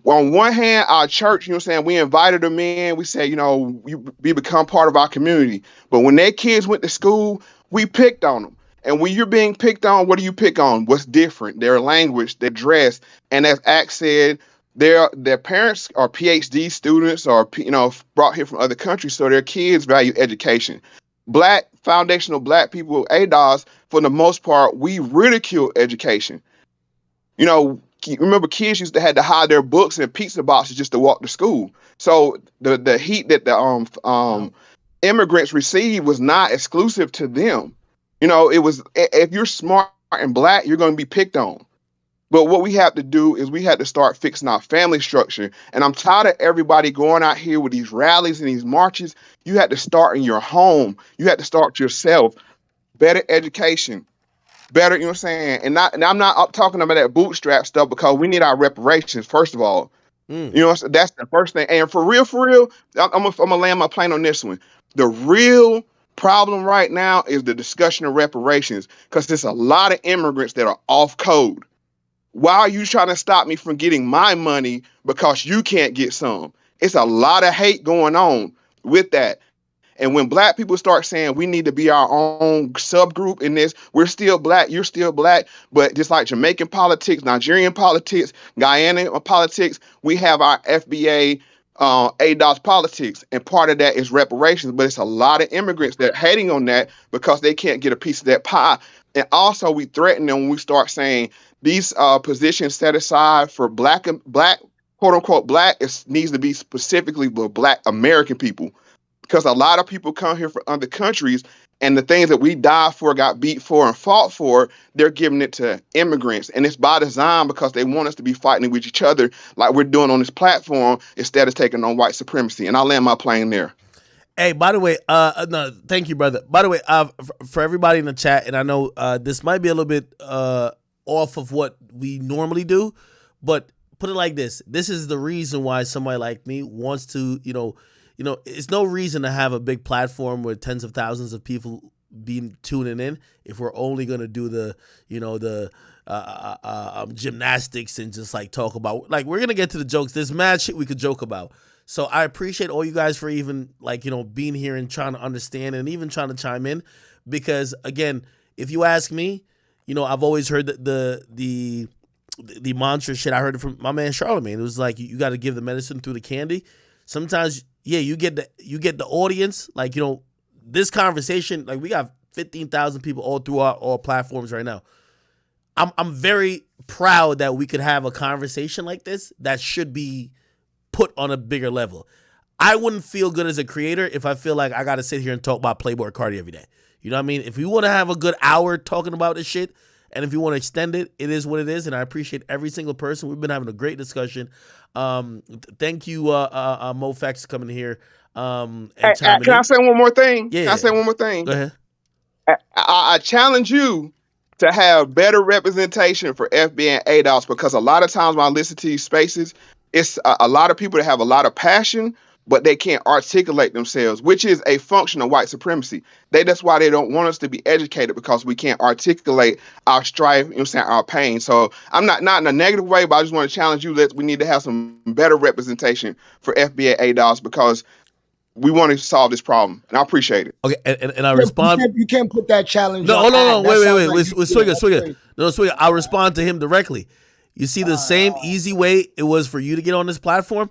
On one hand, our church, we invited them in. We said, you become part of our community. But when their kids went to school, we picked on them. And when you're being picked on, what do you pick on? What's different? Their language, their dress. And as Axe said, their parents are PhD students or, brought here from other countries. So their kids value education. Foundational black people, ADOS, for the most part, we ridicule education. Remember, kids used to have to hide their books in pizza boxes just to walk to school. So the heat that the immigrants received was not exclusive to them. It was, if you're smart and black, you're going to be picked on. But what we have to do is we have to start fixing our family structure. And I'm tired of everybody going out here with these rallies and these marches. You have to start in your home. You have to start yourself. Better education. Better, and I'm not talking about that bootstrap stuff, because we need our reparations, first of all. That's the first thing. And for real, I'm gonna land my plane on this one. The real problem right now is the discussion of reparations, because there's a lot of immigrants that are off code. Why are you trying to stop me from getting my money because you can't get some? It's a lot of hate going on with that. And when black people start saying we need to be our own subgroup in this, we're still black, you're still black, but just like Jamaican politics, Nigerian politics, Guyana politics, we have our FBA, ADOS politics, and part of that is reparations. But it's a lot of immigrants that are hating on that because they can't get a piece of that pie. And also we threaten them when we start saying these positions set aside for black, quote unquote, black, it needs to be specifically for black American people. Because a lot of people come here from other countries, and the things that we died for, got beat for, and fought for, they're giving it to immigrants. And it's by design, because they want us to be fighting with each other like we're doing on this platform instead of taking on white supremacy. And I'll land my plane there. Hey, by the way, no, thank you, brother. By the way, for everybody in the chat, and I know this might be a little bit off of what we normally do, but put it like this. This is the reason why somebody like me wants to, it's no reason to have a big platform with tens of thousands of people being tuning in if we're only going to do the gymnastics and just like talk about, like, we're going to get to the jokes. There's mad shit we could joke about. So I appreciate all you guys for even being here and trying to understand and even trying to chime in, because again, if you ask me, I've always heard the mantra shit. I heard it from my man Charlemagne. It was like, you got to give the medicine through the candy. Sometimes, yeah, you get the audience, this conversation, we got 15,000 people all through all platforms right now. I'm very proud that we could have a conversation like this that should be put on a bigger level. I wouldn't feel good as a creator if I feel like I got to sit here and talk about Playboy Cardi every day. You know what I mean? If we want to have a good hour talking about this shit, and if you want to extend it, it is what it is. And I appreciate every single person. We've been having a great discussion. Thank you, MoFax, coming here. And can I say one more thing? Yeah. Can I say one more thing? Go ahead. I challenge you to have better representation for FB and ADOS, because a lot of times when I listen to these spaces, it's a lot of people that have a lot of passion, but they can't articulate themselves, which is a function of white supremacy. That's why they don't want us to be educated, because we can't articulate our strife, our pain. So I'm not in a negative way, but I just want to challenge you that we need to have some better representation for FBA ADOS, because we want to solve this problem, and I appreciate it. Okay, and I respond. You can't put that challenge. No, wait. With Swigger. No, Swigger. I'll respond to him directly. You see the same easy way it was for you to get on this platform?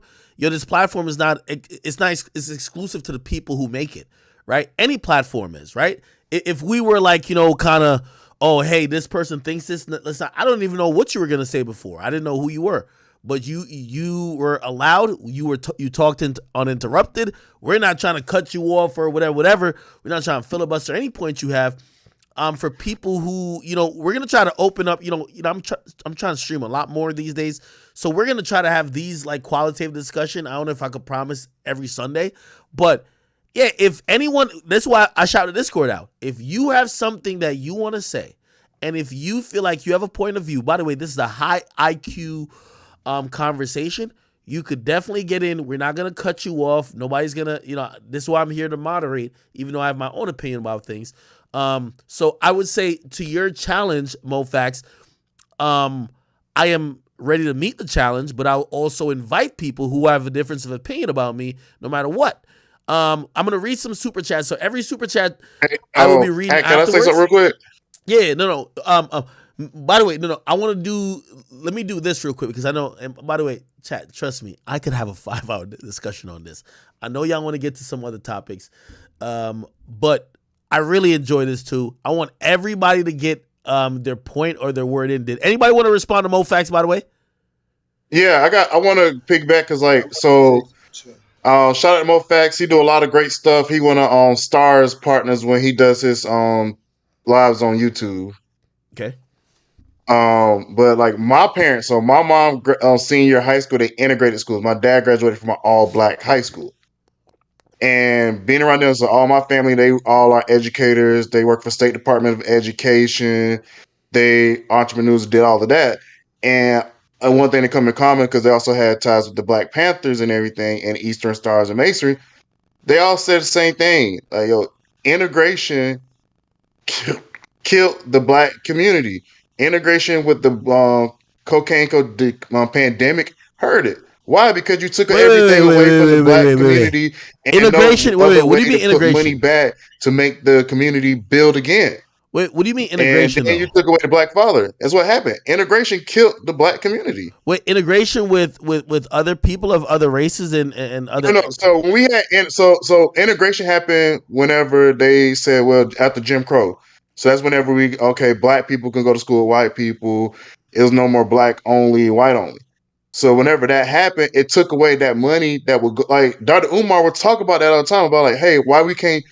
this platform is not, it's exclusive to the people who make it, right? Any platform is, right? If we were like, kind of, oh, hey, this person thinks this, let's not, I don't even know what you were going to say before. I didn't know who you were, but you were allowed, you talked uninterrupted. We're not trying to cut you off or whatever. We're not trying to filibuster any point you have. For people who, we're going to try to open up, I'm trying to stream a lot more these days. So we're going to try to have these like qualitative discussion. I don't know if I could promise every Sunday, but yeah, if anyone, that's why I shouted Discord out. If you have something that you want to say, and if you feel like you have a point of view, by the way, this is a high IQ conversation, you could definitely get in. We're not going to cut you off. Nobody's going to, this is why I'm here to moderate, even though I have my own opinion about things. So I would say to your challenge, MoFax, I am ready to meet the challenge, but I'll also invite people who have a difference of opinion about me, no matter what. I'm going to read some super chats. So every super chat I will be reading Can afterwards. I say something real quick? Yeah, no. By the way, no. Let me do this real quick because I know, and by the way, chat, trust me, I could have a 5-hour discussion on this. I know y'all want to get to some other topics, but I really enjoy this too. I want everybody to get their point or their word in. Did anybody want to respond to MoFax, by the way? Yeah, I want to piggyback because shout out to MoFax. He do a lot of great stuff. He one of Stars partners when he does his lives on YouTube. Okay. But like my parents, so my mom senior high school, they integrated schools. My dad graduated from an all black high school. And being around them, so all my family, they all are educators. They work for State Department of Education. They entrepreneurs, did all of that. And one thing that come in common, because they also had ties with the Black Panthers and everything, and Eastern Stars and Masonry, they all said the same thing. Like, integration killed the black community. Integration with the cocaine pandemic hurt it. Why? Because you took everything away from the black community. And integration. What do you mean integration? Put money back to make the community build again. Wait, what do you mean integration? And then you took away the black father. That's what happened. Integration killed the black community. Wait, integration with other people of other races and other. No. So when we had so integration happened whenever they said, well, after Jim Crow. So that's whenever black people can go to school with white people. It was no more black only, white only. So whenever that happened, it took away that money that would go, like Dr. Umar would talk about that all the time about like, hey, why we can't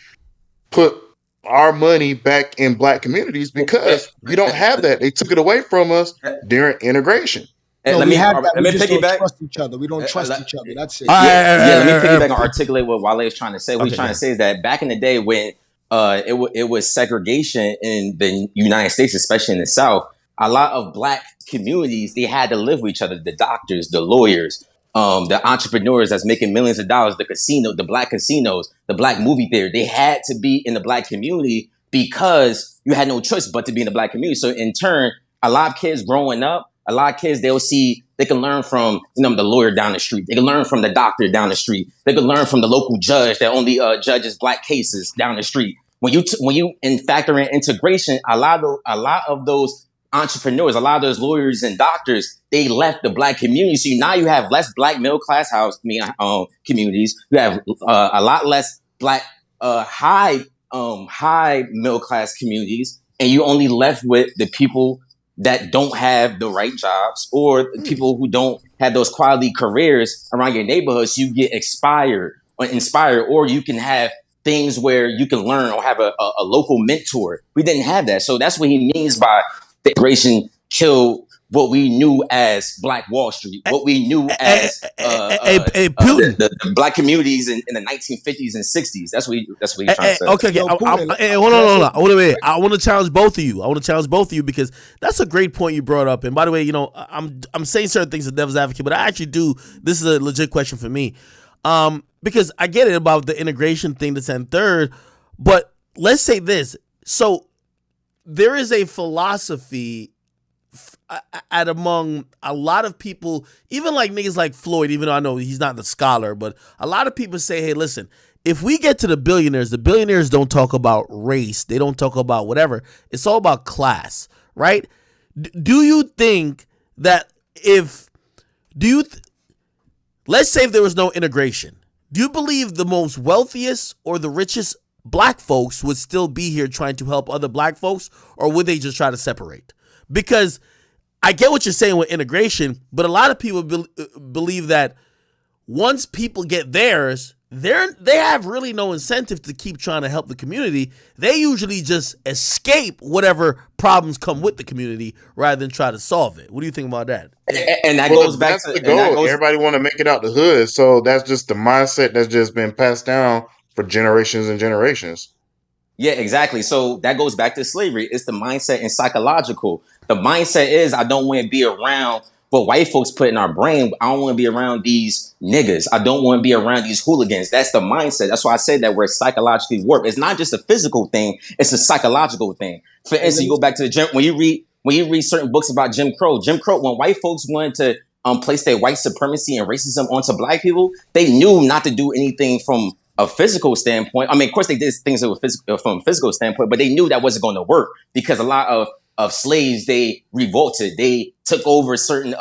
put our money back in black communities because we don't have that. They took it away from us during integration. No, let me piggyback. Trust each other. We don't trust each other. That's it. Let me piggyback and articulate what Wale is trying to say. What he's trying to say is that back in the day when it was segregation in the United States, especially in the South, a lot of black communities, they had to live with each other. The doctors, the lawyers, the entrepreneurs that's making millions of dollars, the black casinos, the black movie theater, they had to be in the black community because you had no choice but to be in the black community. So in turn, a lot of kids growing up, they can learn from the lawyer down the street. They can learn from the doctor down the street. They can learn from the local judge that only judges black cases down the street. When you factor in integration, a lot of those entrepreneurs, a lot of those lawyers and doctors, they left the black community. So now you have less black middle class communities. You have a lot less black high middle class communities, and you only left with the people that don't have the right jobs or the people who don't have those quality careers around your neighborhood. So you get inspired, or you can have things where you can learn or have a local mentor. We didn't have that. So that's what he means by the integration killed what we knew as Black Wall Street, what we knew as the black communities in the 1950s and 60s. That's what he's trying to say. Okay. Hold on. Wait a minute. I want to challenge both of you. Because that's a great point you brought up. And by the way, I'm saying certain things as devil's advocate, but I actually do. This is a legit question for me. Because I get it about the integration thing that's in third, but let's say this. So there is a philosophy among a lot of people, even like niggas like Floyd, even though I know he's not the scholar, but a lot of people say, hey, listen, if we get to the billionaires don't talk about race. They don't talk about whatever. It's all about class, right? Do you think that let's say if there was no integration. Do you believe the most wealthiest or the richest black folks would still be here trying to help other black folks, or would they just try to separate? Because I get what you're saying with integration, but a lot of people believe that once people get theirs, they have really no incentive to keep trying to help the community. They usually just escape whatever problems come with the community rather than try to solve it. What do you think about that? And that goes back to the goal. Everybody want to make it out the hood, so that's just the mindset that's just been passed down for generations and generations. Yeah, exactly. So that goes back to slavery. It's the mindset and psychological. The mindset is I don't want to be around what white folks put in our brain. I don't want to be around these niggas. I don't want to be around these hooligans. That's the mindset. That's why I said that we're psychologically warped. It's not just a physical thing. It's a psychological thing. For instance, you go back to the gym when you read certain books about Jim Crow. Jim Crow, when white folks wanted to place their white supremacy and racism onto black people, they knew not to do anything from a physical standpoint. I mean, of course, they did things that were from a physical standpoint, but they knew that wasn't going to work because a lot of slaves, they revolted. They took over certain they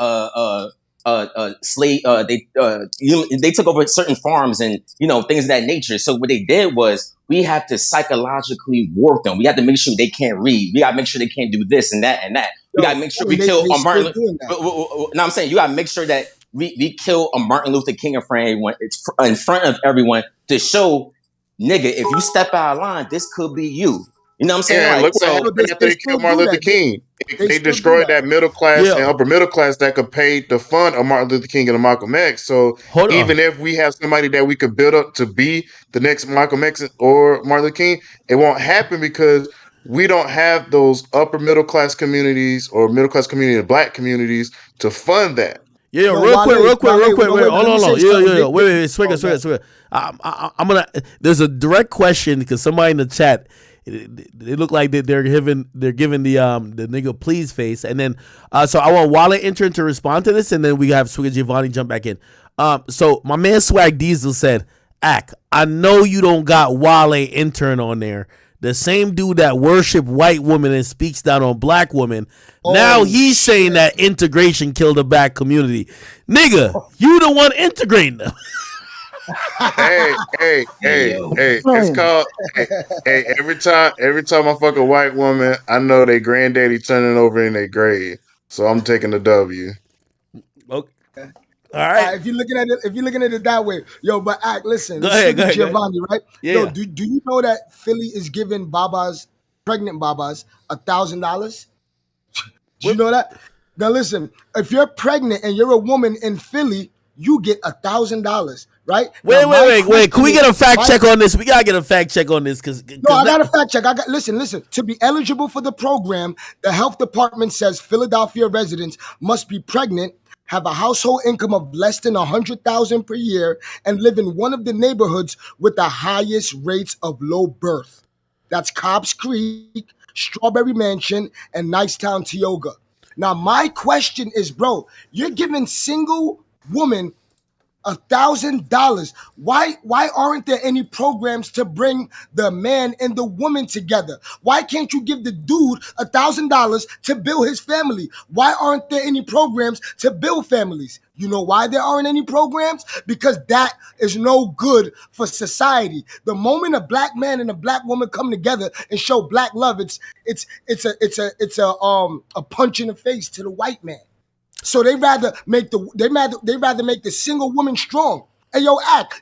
took over certain farms and things of that nature. So what they did was we have to psychologically warp them. We have to make sure they can't read. We got to make sure they can't do this and that and that. We got to make sure we kill a Martin. No, I'm saying you got to make sure that we kill a Martin Luther King in front of everyone. It's in front of everyone to show, nigga, if you step out of line, this could be you. You know what I'm saying? Yeah, look what happened after they killed Martin Luther King. They destroyed that middle class and upper middle class that could pay the fund of Martin Luther King and Malcolm X. So even if we have somebody that we could build up to be the next Malcolm X or Martin Luther King, it won't happen because we don't have those upper middle class communities or middle class community and black communities to fund that. Yeah, real quick. Wait, hold on. Yeah. Wait. Swigger. I'm gonna. There's a direct question because somebody in the chat, they look like they're giving the nigga please face, and then so I want Wale Intern to respond to this, and then we have Swigger Giovanni jump back in. So my man Swag Diesel said, "Ack, I know you don't got Wale Intern on there." The same dude that worship white women and speaks down on black women. Now he's saying that integration killed the black community. Nigga, you the one integrating them. Hey. It's called every time I fuck a white woman, I know they granddaddy turning over in their grave. So I'm taking the W. Okay. All right. If you're looking at it that way, but listen, go ahead, Giovanni, right? Yeah. Do you know that Philly is giving pregnant babas $1,000? Do you know that? Now listen, if you're pregnant and you're a woman in Philly, you get $1,000, right? Wait. Can we get a fact check on this? We gotta get a fact check on this because I got a fact check. Listen. To be eligible for the program, the health department says Philadelphia residents must be pregnant, have a household income of less than $100,000 per year, and live in one of the neighborhoods with the highest rates of low birth. That's Cobbs Creek, Strawberry Mansion, and Nicetown, Tioga. Now, my question is, bro, you're giving single woman $1,000. Why aren't there any programs to bring the man and the woman together? Why can't you give the dude $1,000 to build his family? Why aren't there any programs to build families? You know why there aren't any programs? Because that is no good for society. The moment a black man and a black woman come together and show black love, it's a punch in the face to the white man. So they rather make the single woman strong. Hey,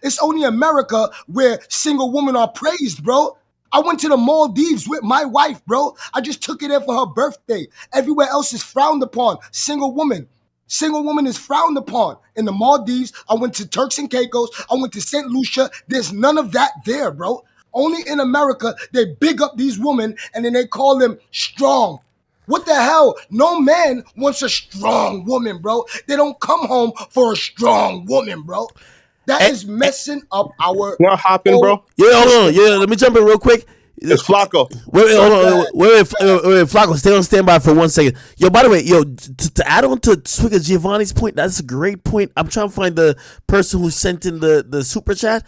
it's only America where single women are praised, bro. I went to the Maldives with my wife, bro. I just took her there for her birthday. Everywhere else is frowned upon. Single woman is frowned upon. In the Maldives, I went to Turks and Caicos. I went to St. Lucia. There's none of that there, bro. Only in America, they big up these women and then they call them strong. What the hell? No man wants a strong woman, bro. They don't come home for a strong woman, bro. That is messing up our... You want to hop in, bro? Yeah, hold on. Yeah, let me jump in real quick. It's Flacco. Wait, Flacco, stay on standby for 1 second. Yo, by the way, to add on to Swigger Giovanni's point, that's a great point. I'm trying to find the person who sent in the super chat.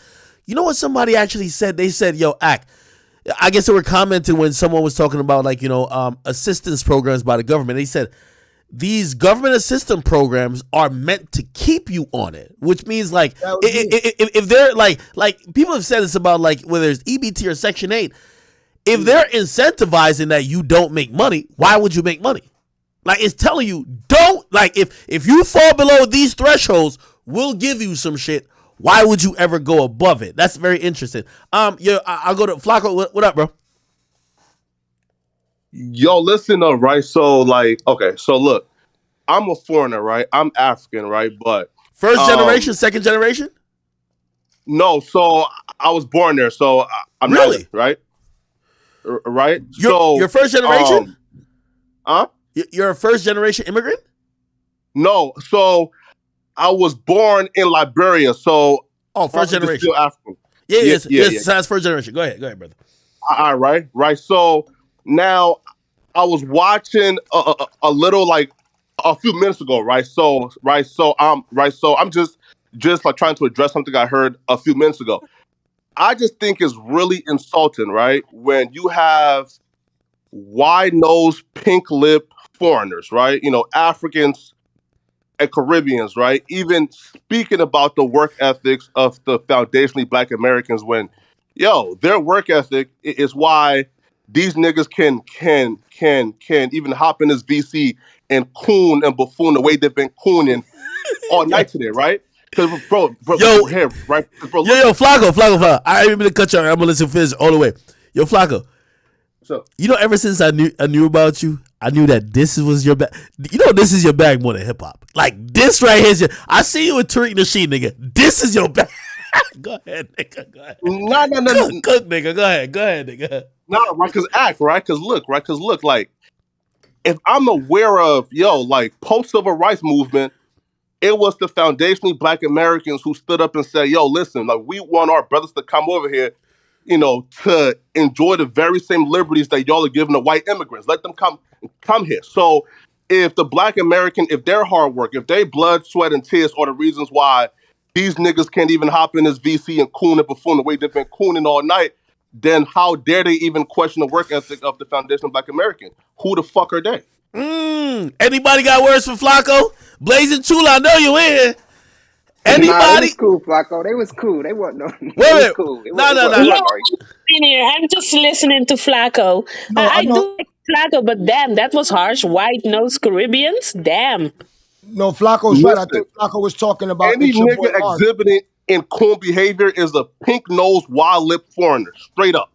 You know what somebody actually said? They said, I guess they were commenting when someone was talking about assistance programs by the government. They said these government assistance programs are meant to keep you on it, which means like if they're like people have said this about like whether it's EBT or Section 8, if they're incentivizing that you don't make money, why would you make money? Like it's telling you don't, like if you fall below these thresholds, we'll give you some shit. Why would you ever go above it? That's very interesting. I'll go to Flacco. What up, bro? Yo, listen up, right? So, like, okay, so look, I'm a foreigner, right? I'm African, right? But first generation, second generation? No, so I was born there, so I'm really not, right? You're first generation? You're a first generation immigrant? No, so I was born in Liberia, so first generation, still African. Yes, that's first generation. Go ahead, brother. All right, right. So now I was watching a little like a few minutes ago, right? So I'm just like trying to address something I heard a few minutes ago. I just think it's really insulting, right? When you have wide-nosed, pink-lipped foreigners, right? You know, Africans and Caribbeans, right? Even speaking about the work ethics of the foundationally Black Americans when, their work ethic is why these niggas can even hop in this VC and coon and buffoon the way they've been cooning all night today, right? Because bro, here, right? Bro, Flacco. I ain't even cut you. I'm gonna let you finish all the way. Yo, Flacco. So you know, ever since I knew about you, I knew that this was your bag. You know, this is your bag more than hip hop. Like this right here is your. I see you with Tariq Nasheed, nigga. This is your bag. Go ahead, nigga. Go ahead. No. Cook, nigga. Go ahead, nigga. No, right? Because look, like if I'm aware of like post-civil rights movement, it was the foundationally Black Americans who stood up and said, listen, like we want our brothers to come over here, to enjoy the very same liberties that y'all are giving to white immigrants. Let them come here. So if the Black American, if their hard work, if they blood, sweat, and tears are the reasons why these niggas can't even hop in this VC and coon and buffoon the way they've been cooning all night, then how dare they even question the work ethic of the foundational Black American? Who the fuck are they? Anybody got words for Flacco? Blazing Chula, I know you in here. Anybody? Nah, they was cool, Flacco. They was cool. They wasn't no. Wait. Cool. No. I'm just listening to Flacco. I do like Flacco, but damn, that was harsh. White-nosed Caribbeans? Damn. No, Flacco's right. I think Flacco was talking about any nigga exhibiting in coon behavior is a pink-nosed, wild-lipped foreigner. Straight up.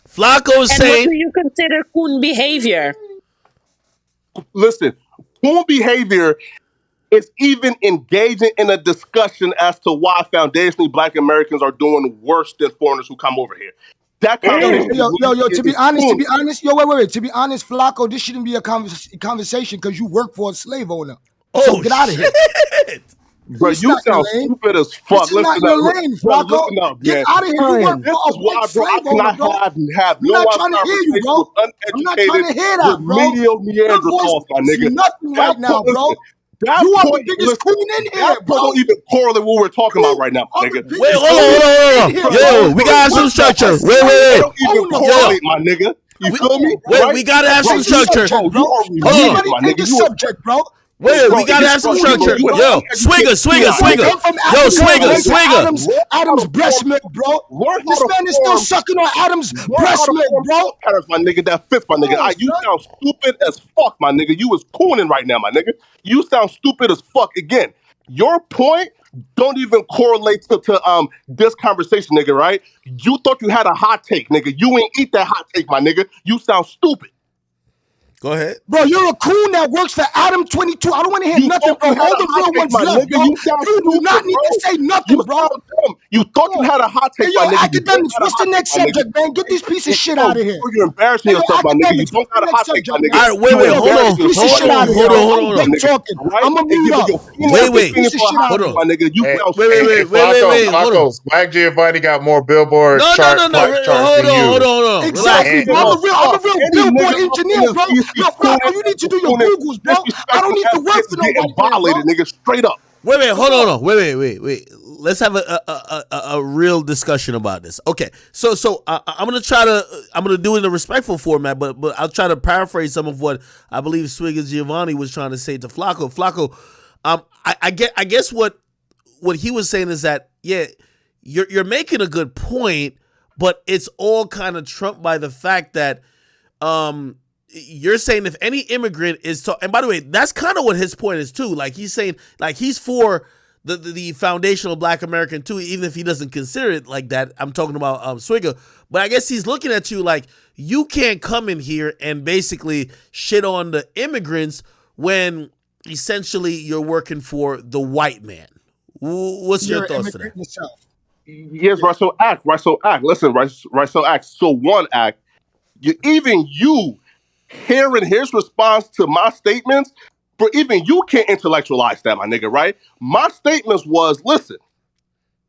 Flacco is saying... what do you consider coon behavior? Listen, coon behavior is even engaging in a discussion as to why foundationally Black Americans are doing worse than foreigners who come over here. That conversation. To be honest, Flacco, this shouldn't be a conversation because you work for a slave owner. So get out of here. Bro, you sound stupid as fuck. This is not your lane, Flacco. Get out of here. You work for a white slave owner, bro. I'm not trying to hear you, bro. I'm not trying to hear that, bro. Your voice is nothing right now, bro. You are the biggest coon in here, bro. Don't even correlate what we're talking about right now, nigga. Wait, hold on. Yo, we gotta have some structure. Wait. Don't even correlate, my nigga. You feel me? Wait, we gotta have some structure. Hold on. Take the subject, bro. Wait, we gotta have some structure. Yo, swinger. Yo, swinger. Adam's breast milk, bro. This man is still sucking on Adam's breast milk, bro. My nigga, that fits, my nigga. You sound stupid as fuck, my nigga. You was cooning right now, my nigga. You sound stupid as fuck. Again, your point don't even correlate to this conversation, nigga, right? You thought you had a hot take, nigga. You ain't eat that hot take, my nigga. You sound stupid. Go ahead. Bro, you're a coon that works for Adam 22. I don't want to hear nothing, bro. All the real ones left, bro. You do not need to say nothing, bro. You thought you had a hot take, my nigga. Academics, what's the next subject, man? Get these pieces of shit out of here. You're embarrassing yourself, my nigga. You don't got a hot take, my nigga. All right, wait, hold on. Piece of shit out of here. Hold on. I'm gonna mute up. Wait. Hold on, my nigga. Wait. Flacco, Black Giovanni got more Billboard charts than you. Hold on. Exactly. I'm a real Billboard engineer, bro. Yo, Flacco, you need to do your Googles, bro. I don't need to work for nobody. Violated, nigga. Straight up. Wait, hold on. Wait. let's have a real discussion about this. Okay, so I'm gonna do it in a respectful format, but I'll try to paraphrase some of what I believe Swig Giovanni was trying to say to Flacco. Flacco, I guess what he was saying is that you're making a good point, but it's all kind of trumped by the fact that you're saying if any immigrant is and by the way, that's kind of what his point is too. Like he's saying, like he's for the foundational Black American too, even if he doesn't consider it like that. I'm talking about Swigger, but I guess he's looking at you like you can't come in here and basically shit on the immigrants when essentially you're working for the white man. What's your thoughts to that? Yourself. Yes, right. So act. Listen, right. So act. So one act. You hearing his response to my statements, but even you can't intellectualize that, my nigga, right? My statements was, listen,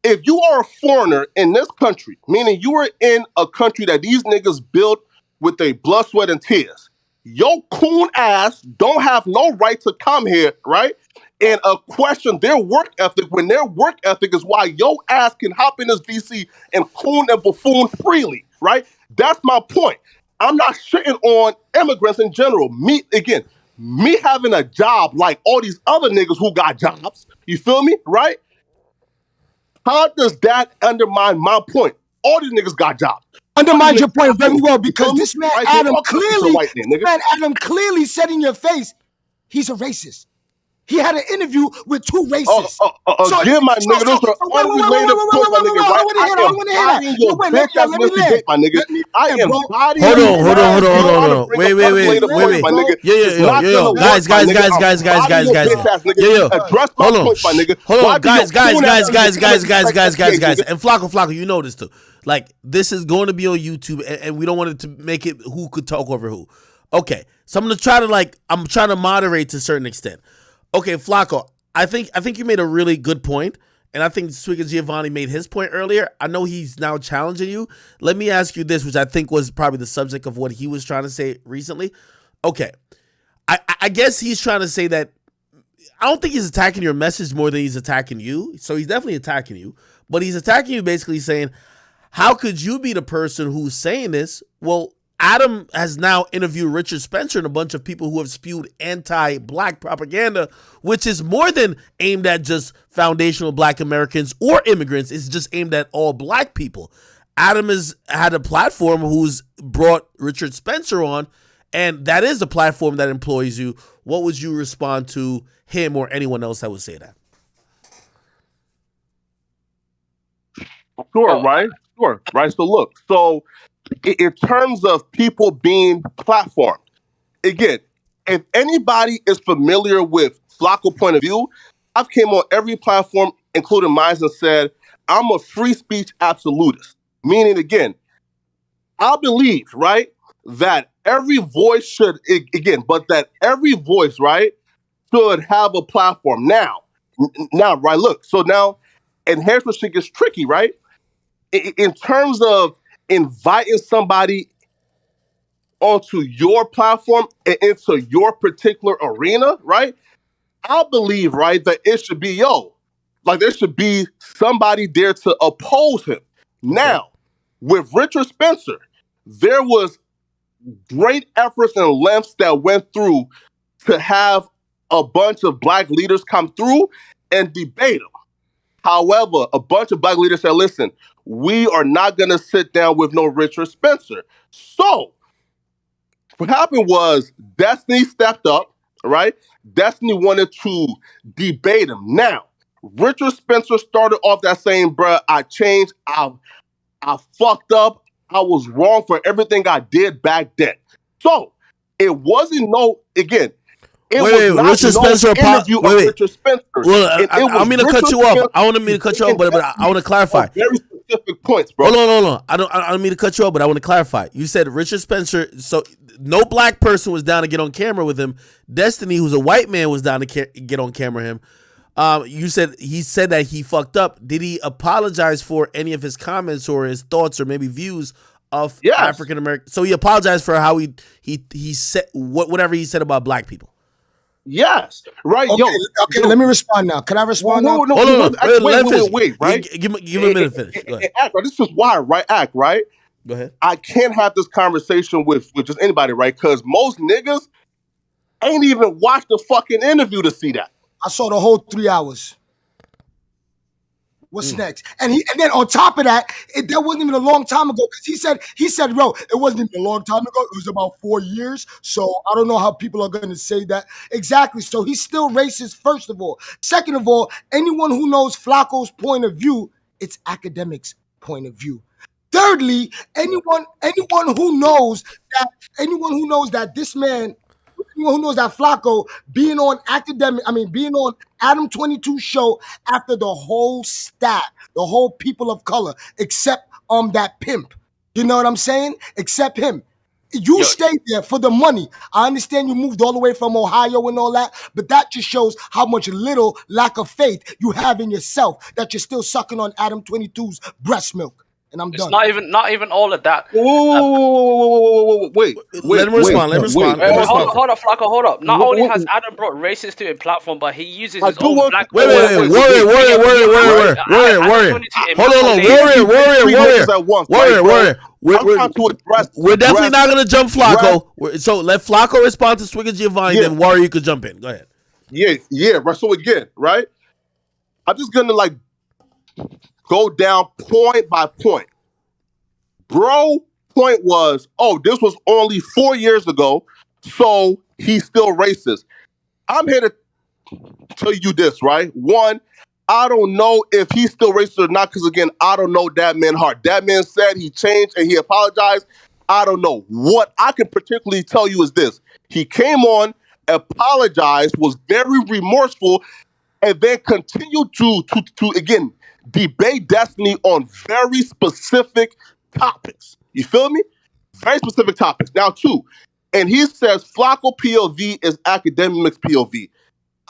if you are a foreigner in this country, meaning you are in a country that these niggas built with their blood, sweat, and tears, your coon ass don't have no right to come here, right? And question their work ethic when their work ethic is why your ass can hop in this VC and coon and buffoon freely, right? That's my point. I'm not shitting on immigrants in general. Me having a job like all these other niggas who got jobs, you feel me, right? How does that undermine my point? All these niggas got jobs. Undermines your point very well because this man Adam clearly said in your face, he's a racist. He had an interview with two racists. Again, my nigga, those are unrelated points, my nigga, right? I am bodying your bitch ass Mr. Dick, my nigga. I am bodying Hold on. Wait. Yo. Guys. Yo. Address my point, my nigga. Hold on, guys. And Flacco, you know this too. Like, this is going to be on YouTube, and we don't want it to make it who could talk over who. Okay, so I'm trying to moderate to a certain extent. Okay, Flacco, I think you made a really good point, and I think Swig Giovanni made his point earlier. I know he's now challenging you. Let me ask you this, which I think was probably the subject of what he was trying to say recently. Okay, I guess he's trying to say that I don't think he's attacking your message more than he's attacking you. So he's definitely attacking you, but he's attacking you basically saying, how could you be the person who's saying this? Well, Adam has now interviewed Richard Spencer and a bunch of people who have spewed anti-black propaganda, which is more than aimed at just foundational Black Americans or immigrants. It's just aimed at all Black people. Adam has had a platform who's brought Richard Spencer on, and that is a platform that employs you. What would you respond to him or anyone else that would say that? Sure, right? So look, in terms of people being platformed, again, if anybody is familiar with Flacco point of view, I've came on every platform, including mine, and said, I'm a free speech absolutist. Meaning, again, I believe, right, that every voice should, right, should have a platform. Now, right, look, so now, and here's where shit gets tricky, right? In terms of inviting somebody onto your platform and into your particular arena, right? I believe, right, that it should be, there should be somebody there to oppose him. Now, with Richard Spencer, there was great efforts and lengths that went through to have a bunch of Black leaders come through and debate him. However, a bunch of Black leaders said, listen, we are not going to sit down with no Richard Spencer. So what happened was Destiny stepped up, right? Destiny wanted to debate him. Now, Richard Spencer started off that saying, bruh, I changed. I fucked up. I was wrong for everything I did back then. So it wasn't Richard Spencer interview of Richard Spencer. Well, I mean to cut you off. I want to cut you off, but I want to clarify. Very specific points, bro. Hold on. I don't mean to cut you off, but I want to clarify. You said Richard Spencer, so no Black person was down to get on camera with him. Destiny, who's a white man, was down to get on camera with him. You said he said that he fucked up. Did he apologize for any of his comments or his thoughts or maybe views of African American? So he apologized for how he said whatever he said about Black people. Yes, right, Okay, let me respond now. Can I respond now? No, wait, right? Give him a minute to finish. Go ahead. Act, right? This is why, right? Act, right? Go ahead. I can't have this conversation with just anybody, right? Because most niggas ain't even watched the fucking interview to see that. I saw the whole 3 hours. What's next? And then on top of that, that wasn't even a long time ago, because he said, bro, it wasn't even a long time ago. It was about 4 years. So I don't know how people are going to say that. Exactly. So he's still racist, first of all. Second of all, anyone who knows Flacco's point of view, it's academics' point of view. Thirdly, anyone who knows that this man, anyone who knows that Flacco being on Adam 22 show after the whole staff, the whole people of color, except that pimp. You know what I'm saying? Except him. You stayed there for the money. I understand you moved all the way from Ohio and all that, but that just shows how much little lack of faith you have in yourself, that you're still sucking on Adam 22's breast milk. And I'm done. It's not even all of that. Wait. Let him respond. Hold up, Flacco. Hold up. Not only has Adam brought racist to a platform, but he uses his own black. Wait. Warrior. We're definitely not gonna jump Flacco. So let Flacco respond to Swigger Giovanni, then Warrior, you could jump in. Go ahead. Yeah. Right. So again, right? I'm just gonna go down point by point. Bro, point was, this was only 4 years ago, so he's still racist. I'm here to tell you this, right? One, I don't know if he's still racist or not, because again, I don't know that man's heart. That man said he changed and he apologized. I don't know. What I can particularly tell you is this. He came on, apologized, was very remorseful, and then continued to again, debate Destiny on very specific topics. You feel me? Very specific topics. Now, two, and he says Flacco POV is academics POV.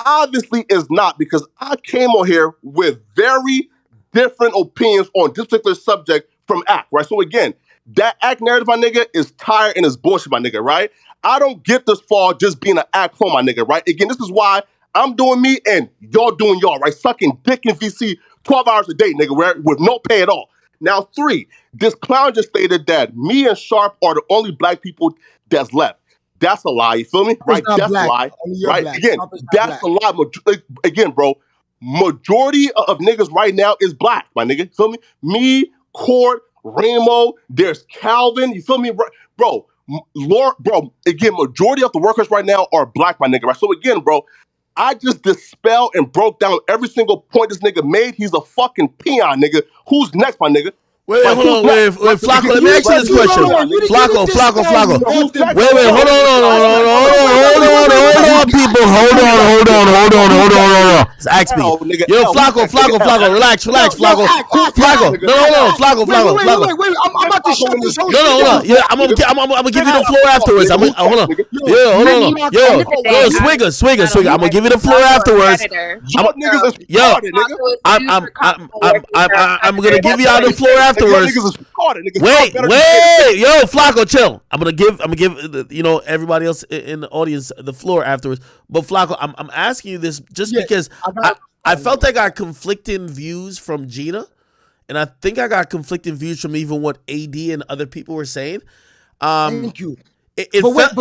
Obviously is not, because I came on here with very different opinions on this particular subject from Act, right? So again, that Act narrative, my nigga, is tired and is bullshit, my nigga, right? I don't get this far just being an Act clone, my nigga, right? Again, this is why I'm doing me and y'all doing y'all, right? Sucking dick in VC 12 hours a day, nigga, right? With no pay at all. Now, three, this clown just stated that me and Sharp are the only black people that's left. That's a lie, you feel me? Right? That's black. a lie. Right? Black. Again, that's a lie. Again, bro, majority of niggas right now is black, my nigga. You feel me? Me, Court, Ramo, there's Calvin, you feel me? Bro, again, majority of the workers right now are black, my nigga, right? So again, bro, I just dispelled and broke down every single point this nigga made. He's a fucking peon, nigga. Who's next, my nigga? Wait, hold on, Flacco, let me ask you this question. Flacco. Wait, hold on, people. Hold on. Ask me. Yo, Flacco, relax, Flacco. Flacco. Wait, I'm about to shut this whole No. Yeah, I'm gonna give you the floor afterwards. Hold on. Yo, Swigger. I'm gonna give you the floor afterwards. I'm gonna give you all the floor afterwards. Wait, yo, Flacco, chill. I'm gonna give everybody else in the audience the floor afterwards. But Flacco, I'm asking you this just because I felt I got conflicting views from Gina, and I think I got conflicting views from even what AD and other people were saying. Thank you. Wait. Let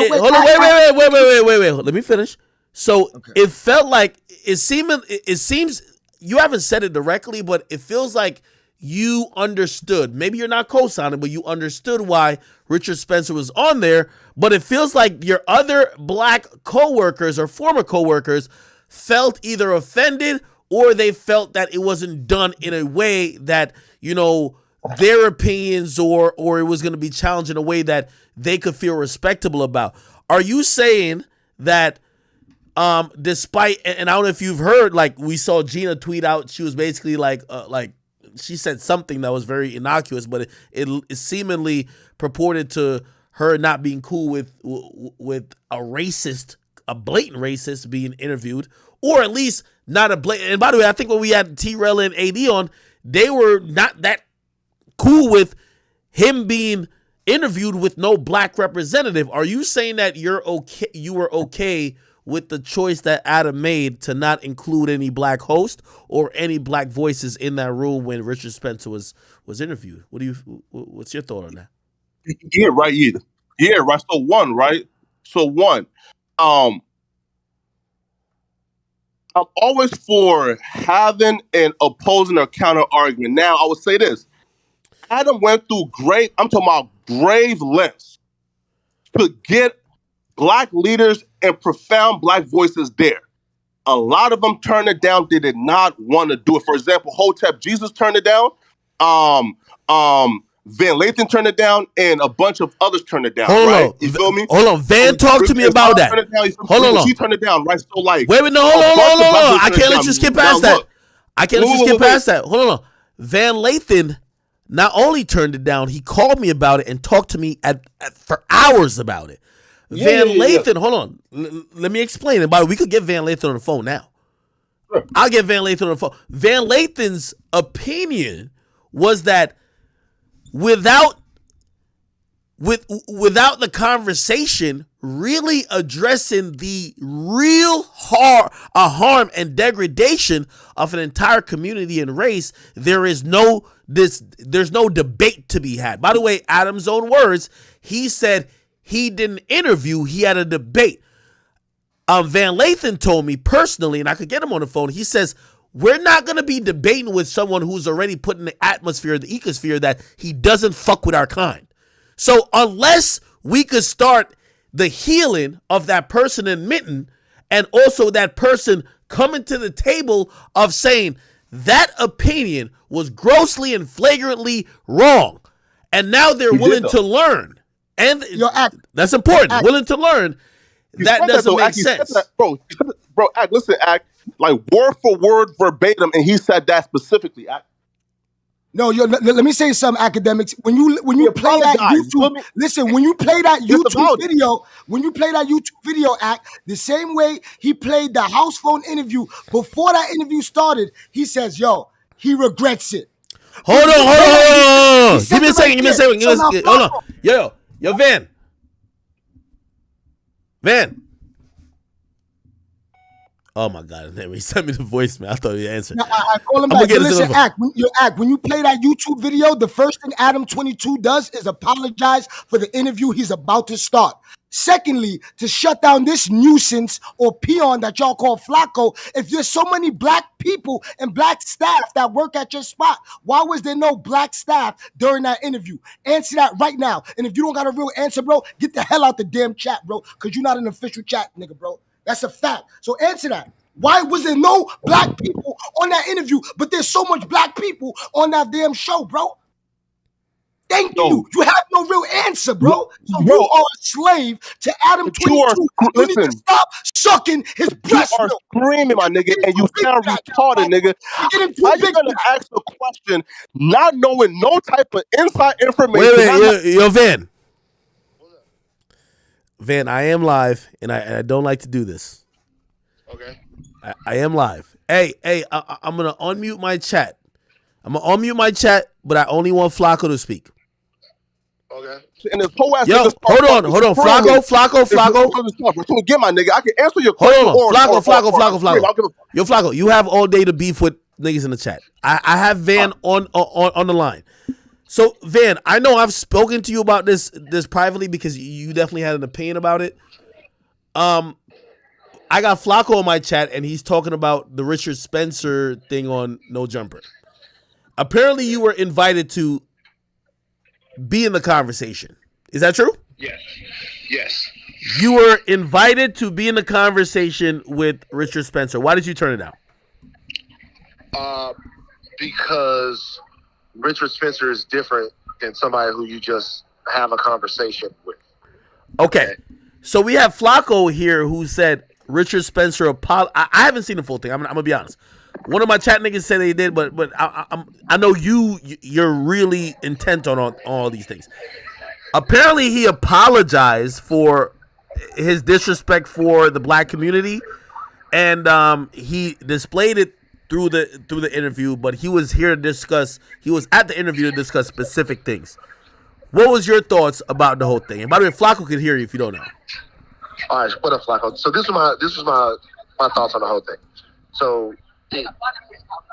me finish. So it felt like it seems you haven't said it directly, but it feels like you understood. Maybe you're not co-signing, but you understood why Richard Spencer was on there. But it feels like your other black co-workers or former co-workers felt either offended or they felt that it wasn't done in a way that, their opinions or it was going to be challenged in a way that they could feel respectable about. Are you saying that despite, and I don't know if you've heard, we saw Gina tweet out, she was basically she said something that was very innocuous, but it seemingly purported to her not being cool with a blatant racist being interviewed, or at least not a blatant. And by the way, I think when we had T-Rel and AD on, they were not that cool with him being interviewed with no black representative. Are you saying that you were okay with the choice that Adam made to not include any black host or any black voices in that room when Richard Spencer was interviewed. What's your thought on that? Yeah, right. Yeah, right. So one. I'm always for having and opposing a counter argument. Now, I would say this. Adam went through grave lengths to get black leaders and profound black voices there. A lot of them turned it down. They did not want to do it. For example, Hotep Jesus turned it down. Van Lathan turned it down, and a bunch of others turned it down. You feel me? Hold on. Van, talk to me about that. Hold on. She turned it down, right? So like, wait, no, hold on. I can't let you skip past that. Hold on. Van Lathan not only turned it down, he called me about it and talked to me for hours about it. Van Lathan, hold on. Let me explain it. By the way, we could get Van Lathan on the phone now. Sure. I'll get Van Lathan on the phone. Van Lathan's opinion was that without the conversation really addressing the real harm and degradation of an entire community and race, there's no debate to be had. By the way, Adam's own words, he said he didn't interview, he had a debate. Van Lathan told me personally, and I could get him on the phone, he says, we're not going to be debating with someone who's already put in the atmosphere, the ecosphere, that he doesn't fuck with our kind. So unless we could start the healing of that person admitting, and also that person coming to the table of saying that opinion was grossly and flagrantly wrong, and now they're willing to learn. And that's important. Willing to learn. That doesn't make sense. Bro, Act, listen, Act, like word for word, verbatim, and he said that specifically, Act. No, let me say something, academics. When you play that YouTube, listen, when you play that YouTube video, Act, the same way he played the house phone interview, before that interview started, he says, yo, he regrets it. Hold on. Give me a second. Hold on. Yo, Van. Oh my God! He sent me the voicemail. I thought he answered. I call him back. Listen, Act. When you play that YouTube video, the first thing Adam 22 does is apologize for the interview he's about to start. Secondly, to shut down this nuisance or peon that y'all call Flacco. If there's so many black people and black staff that work at your spot, why was there no black staff during that interview? Answer that right now. And if you don't got a real answer, bro, get the hell out the damn chat, bro, because you're not an official chat, nigga, bro. That's a fact. So answer that. Why was there no black people on that interview, but there's so much black people on that damn show, bro? Thank you. You have no real answer, bro. So you are a slave to Adam 22. You need to stop sucking his breast milk. You are screaming, my nigga, and you sound retarded, nigga. How you gonna ask a question not knowing no type of inside information? Yo, Van, I am live, and I don't like to do this. Okay. I am live. Hey, I'm going to unmute my chat. But I only want Flacco to speak. Okay. And this whole ass hold on. Flacco. So get my nigga. I can answer your question. Hold on. Flacco. Yo, Flacco, you have all day to beef with niggas in the chat. I have Van on the line. So, Van, I know I've spoken to you about this privately because you definitely had an opinion about it. I got Flacco on my chat, and he's talking about the Richard Spencer thing on No Jumper. Apparently, you were invited to be in the conversation. Is that true? Yes. You were invited to be in the conversation with Richard Spencer. Why did you turn it down? Because Richard Spencer is different than somebody who you just have a conversation with. Okay. So we have Flacco here who said Richard Spencer I haven't seen the full thing. I'm gonna be honest. One of my chat niggas said they did, but I know you're really intent on all these things. Apparently, he apologized for his disrespect for the black community, and he displayed it through the interview. But he was here to discuss. He was at the interview to discuss specific things. What was your thoughts about the whole thing? And by the way, Flacco can hear you if you don't know. All right, what up, Flacco? So this is my thoughts on the whole thing. So,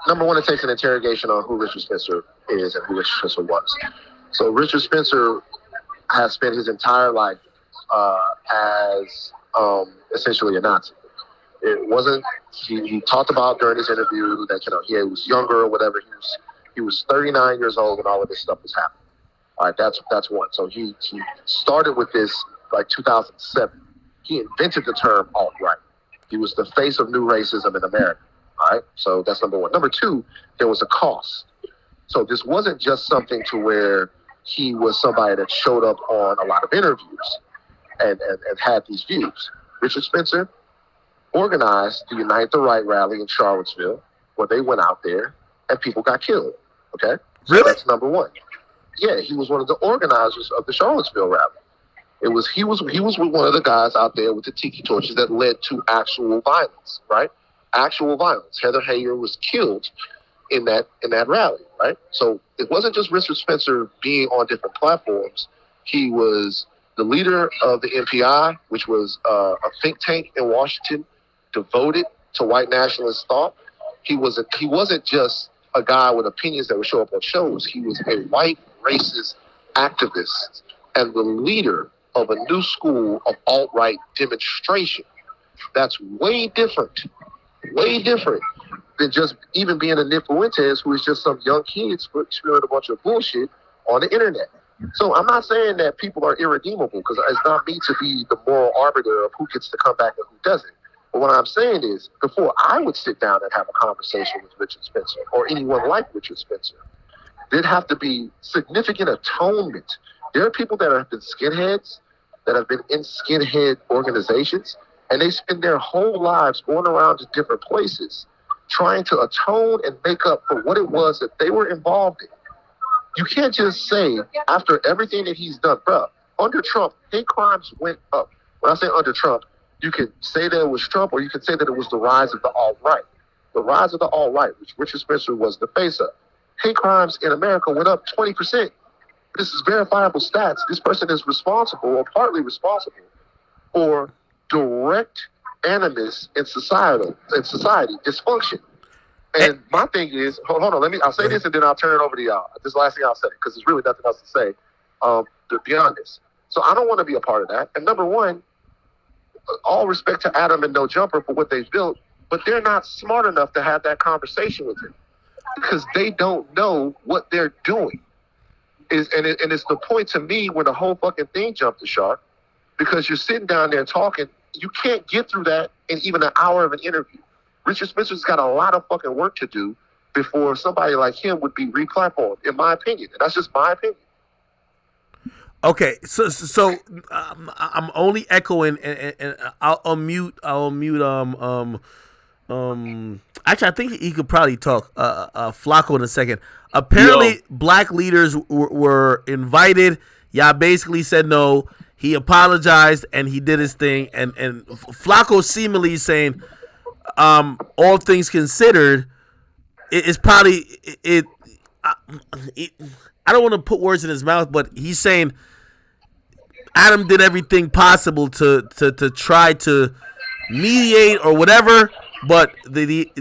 number one, it takes an interrogation on who Richard Spencer is and who Richard Spencer was. So Richard Spencer has spent his entire life as essentially a Nazi. It wasn't. He talked about during his interview that he was younger or whatever. He was 39 years old when all of this stuff was happening. All right, that's one. So he started with this like 2007. He invented the term alt-right. He was the face of new racism in America. All right, so that's number one. Number two, there was a cost. So this wasn't just something to where he was somebody that showed up on a lot of interviews and had these views. Richard Spencer organized the Unite the Right rally in Charlottesville, where they went out there and people got killed. Okay, so really? That's number one. Yeah, he was one of the organizers of the Charlottesville rally. He was one of the guys out there with the tiki torches that led to actual violence, right? Actual violence. Heather Heyer was killed in that rally, right? So it wasn't just Richard Spencer being on different platforms. He was the leader of the MPI, which was a think tank in Washington devoted to white nationalist thought. He wasn't just a guy with opinions that would show up on shows. He was a white racist activist and the leader of a new school of alt-right demonstration. That's way different than just even being a Nick Fuentes, who is just some young kid spewing a bunch of bullshit on the internet. So I'm not saying that people are irredeemable, because it's not me to be the moral arbiter of who gets to come back and who doesn't. But what I'm saying is, before I would sit down and have a conversation with Richard Spencer or anyone like Richard Spencer, there'd have to be significant atonement. There are people that have been skinheads, that have been in skinhead organizations, and they spend their whole lives going around to different places trying to atone and make up for what it was that they were involved in. You can't just say, after everything that he's done, bro, under Trump, hate crimes went up. When I say under Trump, you can say that it was Trump, or you can say that it was the rise of the alt-right. The rise of the alt-right, which Richard Spencer was the face of. Hate crimes in America went up 20%. This is verifiable stats. This person is responsible, or partly responsible, for direct animus in society, dysfunction. And my thing is, hold on, I'll say this and then I'll turn it over to y'all. This is the last thing I'll say, because there's really nothing else to say beyond this. So I don't want to be a part of that. And number one, all respect to Adam and No Jumper for what they've built, but they're not smart enough to have that conversation with him, because they don't know what they're doing. And it's the point to me when the whole fucking thing jumped the shark, because you're sitting down there talking. You can't get through that in even an hour of an interview. Richard Spencer's got a lot of fucking work to do before somebody like him would be replatformed, in my opinion. And that's just my opinion. Okay, so I'm only echoing, and I'll unmute. Actually, I think he could probably talk. Flacco in a second. Apparently, black leaders were invited. Y'all basically said no. He apologized and he did his thing. And Flacco seemingly saying, all things considered, it's probably I don't want to put words in his mouth, but he's saying Adam did everything possible to try to mediate or whatever, but the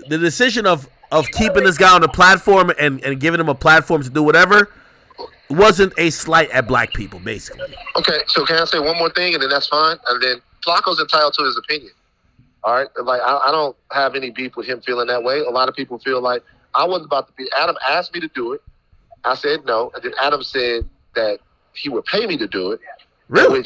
decision of keeping this guy on the platform and giving him a platform to do whatever wasn't a slight at black people, basically. Okay, so can I say one more thing, and then that's fine? And then Flacco's entitled to his opinion. All right? Like, I don't have any beef with him feeling that way. A lot of people feel like I wasn't about to be. Adam asked me to do it. I said no. And then Adam said that he would pay me to do it. Really?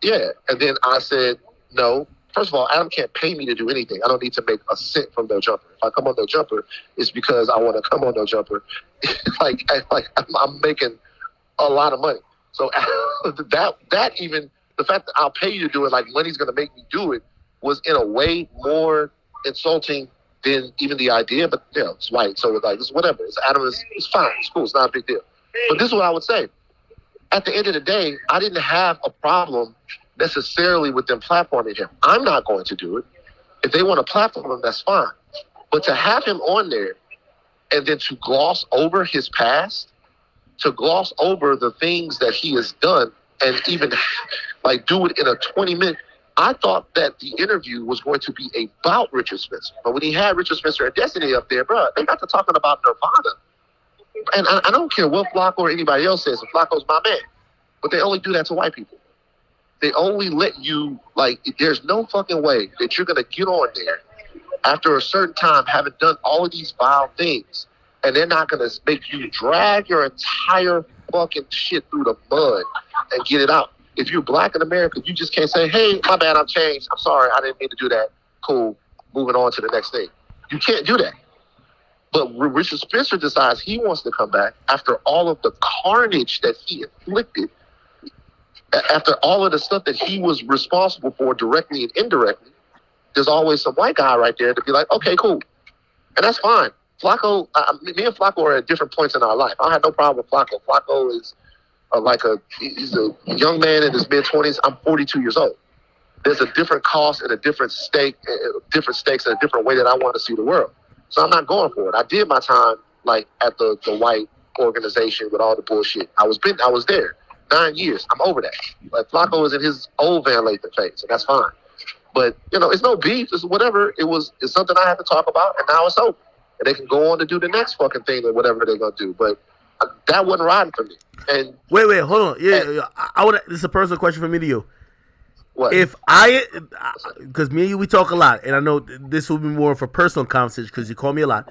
Yeah. And then I said no. First of all, Adam can't pay me to do anything. I don't need to make a cent from No Jumper. If I come on No Jumper, it's because I want to come on No Jumper. like I'm making a lot of money. So that even the fact that I'll pay you to do it, like money's going to make me do it, was in a way more insulting than even the idea. But it's white, so it's whatever. It's fine. It's cool. It's not a big deal. But this is what I would say. At the end of the day, I didn't have a problem necessarily with them platforming him. I'm not going to do it. If they want to platform him, that's fine. But to have him on there and then to gloss over his past to gloss over the things that he has done and even like do it in a 20-minute. I thought that the interview was going to be about Richard Spencer, but when he had Richard Spencer and Destiny up there, bro, they got to talking about Nirvana. And I don't care what Flacco or anybody else says, and Flacco's my man, but they only do that to white people. They only let you, like, there's no fucking way that you're going to get on there after a certain time having done all of these vile things, and they're not going to make you drag your entire fucking shit through the mud and get it out. If you're black in America, you just can't say, hey, my bad, I've changed. I'm sorry, I didn't mean to do that. Cool, moving on to the next thing. You can't do that. But Richard Spencer decides he wants to come back after all of the carnage that he inflicted, after all of the stuff that he was responsible for directly and indirectly. There's always some white guy right there to be like, okay, cool. And that's fine. Flacco, me and Flacco are at different points in our life. I had no problem with Flacco. Flacco is he's a young man in his mid-20s. I'm 42 years old. There's a different cost and a different stake, different stakes and a different way that I want to see the world. So I'm not going for it. I did my time like at the white organization with all the bullshit. I was there 9 years. I'm over that. Like Flacco is in his old Van Lathan phase, and that's fine. But it's no beef. It's whatever. It's something I have to talk about, and now it's over. And they can go on to do the next fucking thing or whatever they're gonna do. But that wasn't riding for me. And wait, hold on. Yeah, I would. This is a personal question from me to you. What? If because me and you, we talk a lot, and I know this will be more of a personal conversation because you call me a lot.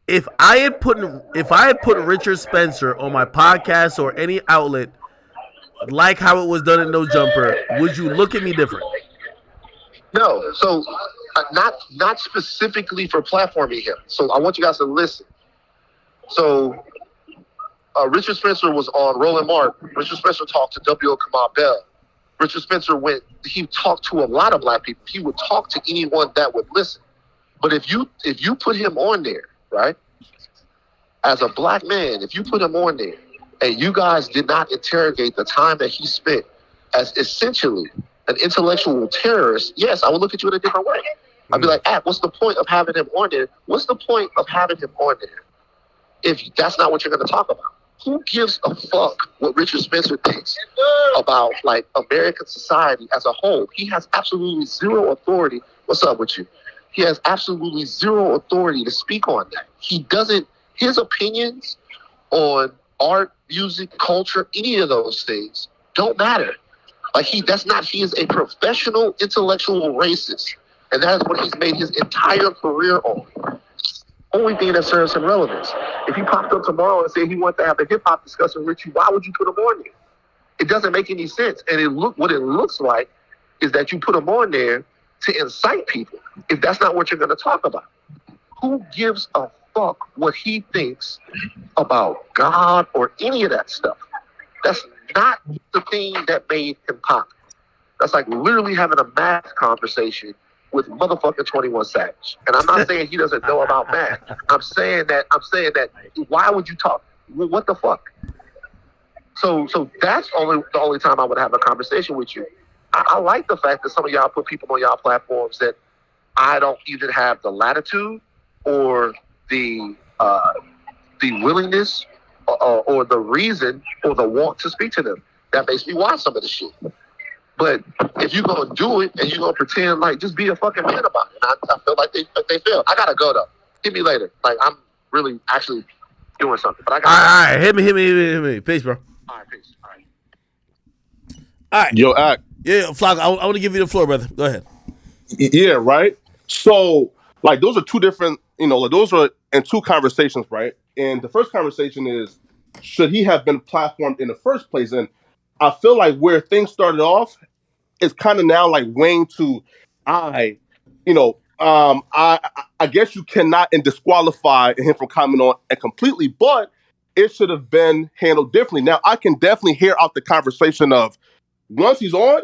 If I had put Richard Spencer on my podcast or any outlet, like how it was done in No Jumper, would you look at me different? No. So not specifically for platforming him. So I want you guys to listen. So Richard Spencer was on Roland Martin. Richard Spencer talked to W.O. Kamau Bell. Richard Spencer he talked to a lot of black people. He would talk to anyone that would listen. But if you put him on there, right, as a black man, if you put him on there and you guys did not interrogate the time that he spent as essentially an intellectual terrorist, yes, I would look at you in a different way. I'd be like, what's the point of having him on there? What's the point of having him on there if that's not what you're going to talk about? Who gives a fuck what Richard Spencer thinks about like American society as a whole? He has absolutely zero authority. What's up with you? He has absolutely zero authority to speak on that. His opinions on art, music, culture, any of those things don't matter. Like he is a professional intellectual racist. And that is what he's made his entire career on. Only thing that serves him relevance. If he popped up tomorrow and said he wanted to have a hip hop discussion with you, why would you put him on there? It doesn't make any sense. And what it looks like is that you put him on there to incite people. If that's not what you're going to talk about, who gives a fuck what he thinks about God or any of that stuff? That's not the thing that made him pop. That's like literally having a math conversation with motherfucking 21 Savage. And I'm not saying he doesn't know about math. I'm saying that why would you talk? What the fuck? So that's the only time I would have a conversation with you. I like the fact that some of y'all put people on y'all platforms that I don't either have the latitude or the willingness or the reason or the want to speak to them. That makes me watch some of the shit. But if you're going to do it and you're going to pretend like just be a fucking man about it, I feel like they fail. I got to go, though. Hit me later. Like, I'm really actually doing something. But I got All right. Hit me. Peace, bro. All right, peace. All right. Yo, Act. Yeah, Flock, I want to give you the floor, brother. Go ahead. Yeah, right? So, like, those are two different, those are in two conversations, right? And the first conversation is, should he have been platformed in the first place? And I feel like where things started off is kind of now like weighing to, I guess you cannot disqualify him from coming on and completely, but it should have been handled differently. Now, I can definitely hear out the conversation of once he's on,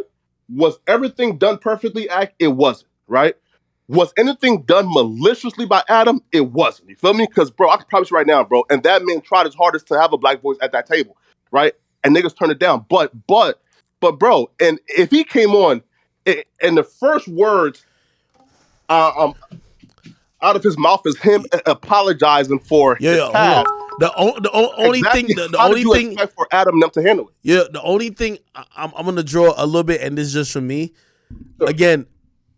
was everything done perfectly? It wasn't, right? Was anything done maliciously by Adam? It wasn't. You feel me? Because, bro, I can promise you right now, bro, and that man tried his hardest to have a black voice at that table, right? And niggas turned it down. But, bro, and if he came on, and the first words out of his mouth is him apologizing for his past. only thing the How only did you thing expect for Adam and them to handle it? Yeah, the only thing I'm gonna draw a little bit, and this is just from me. Sure. Again,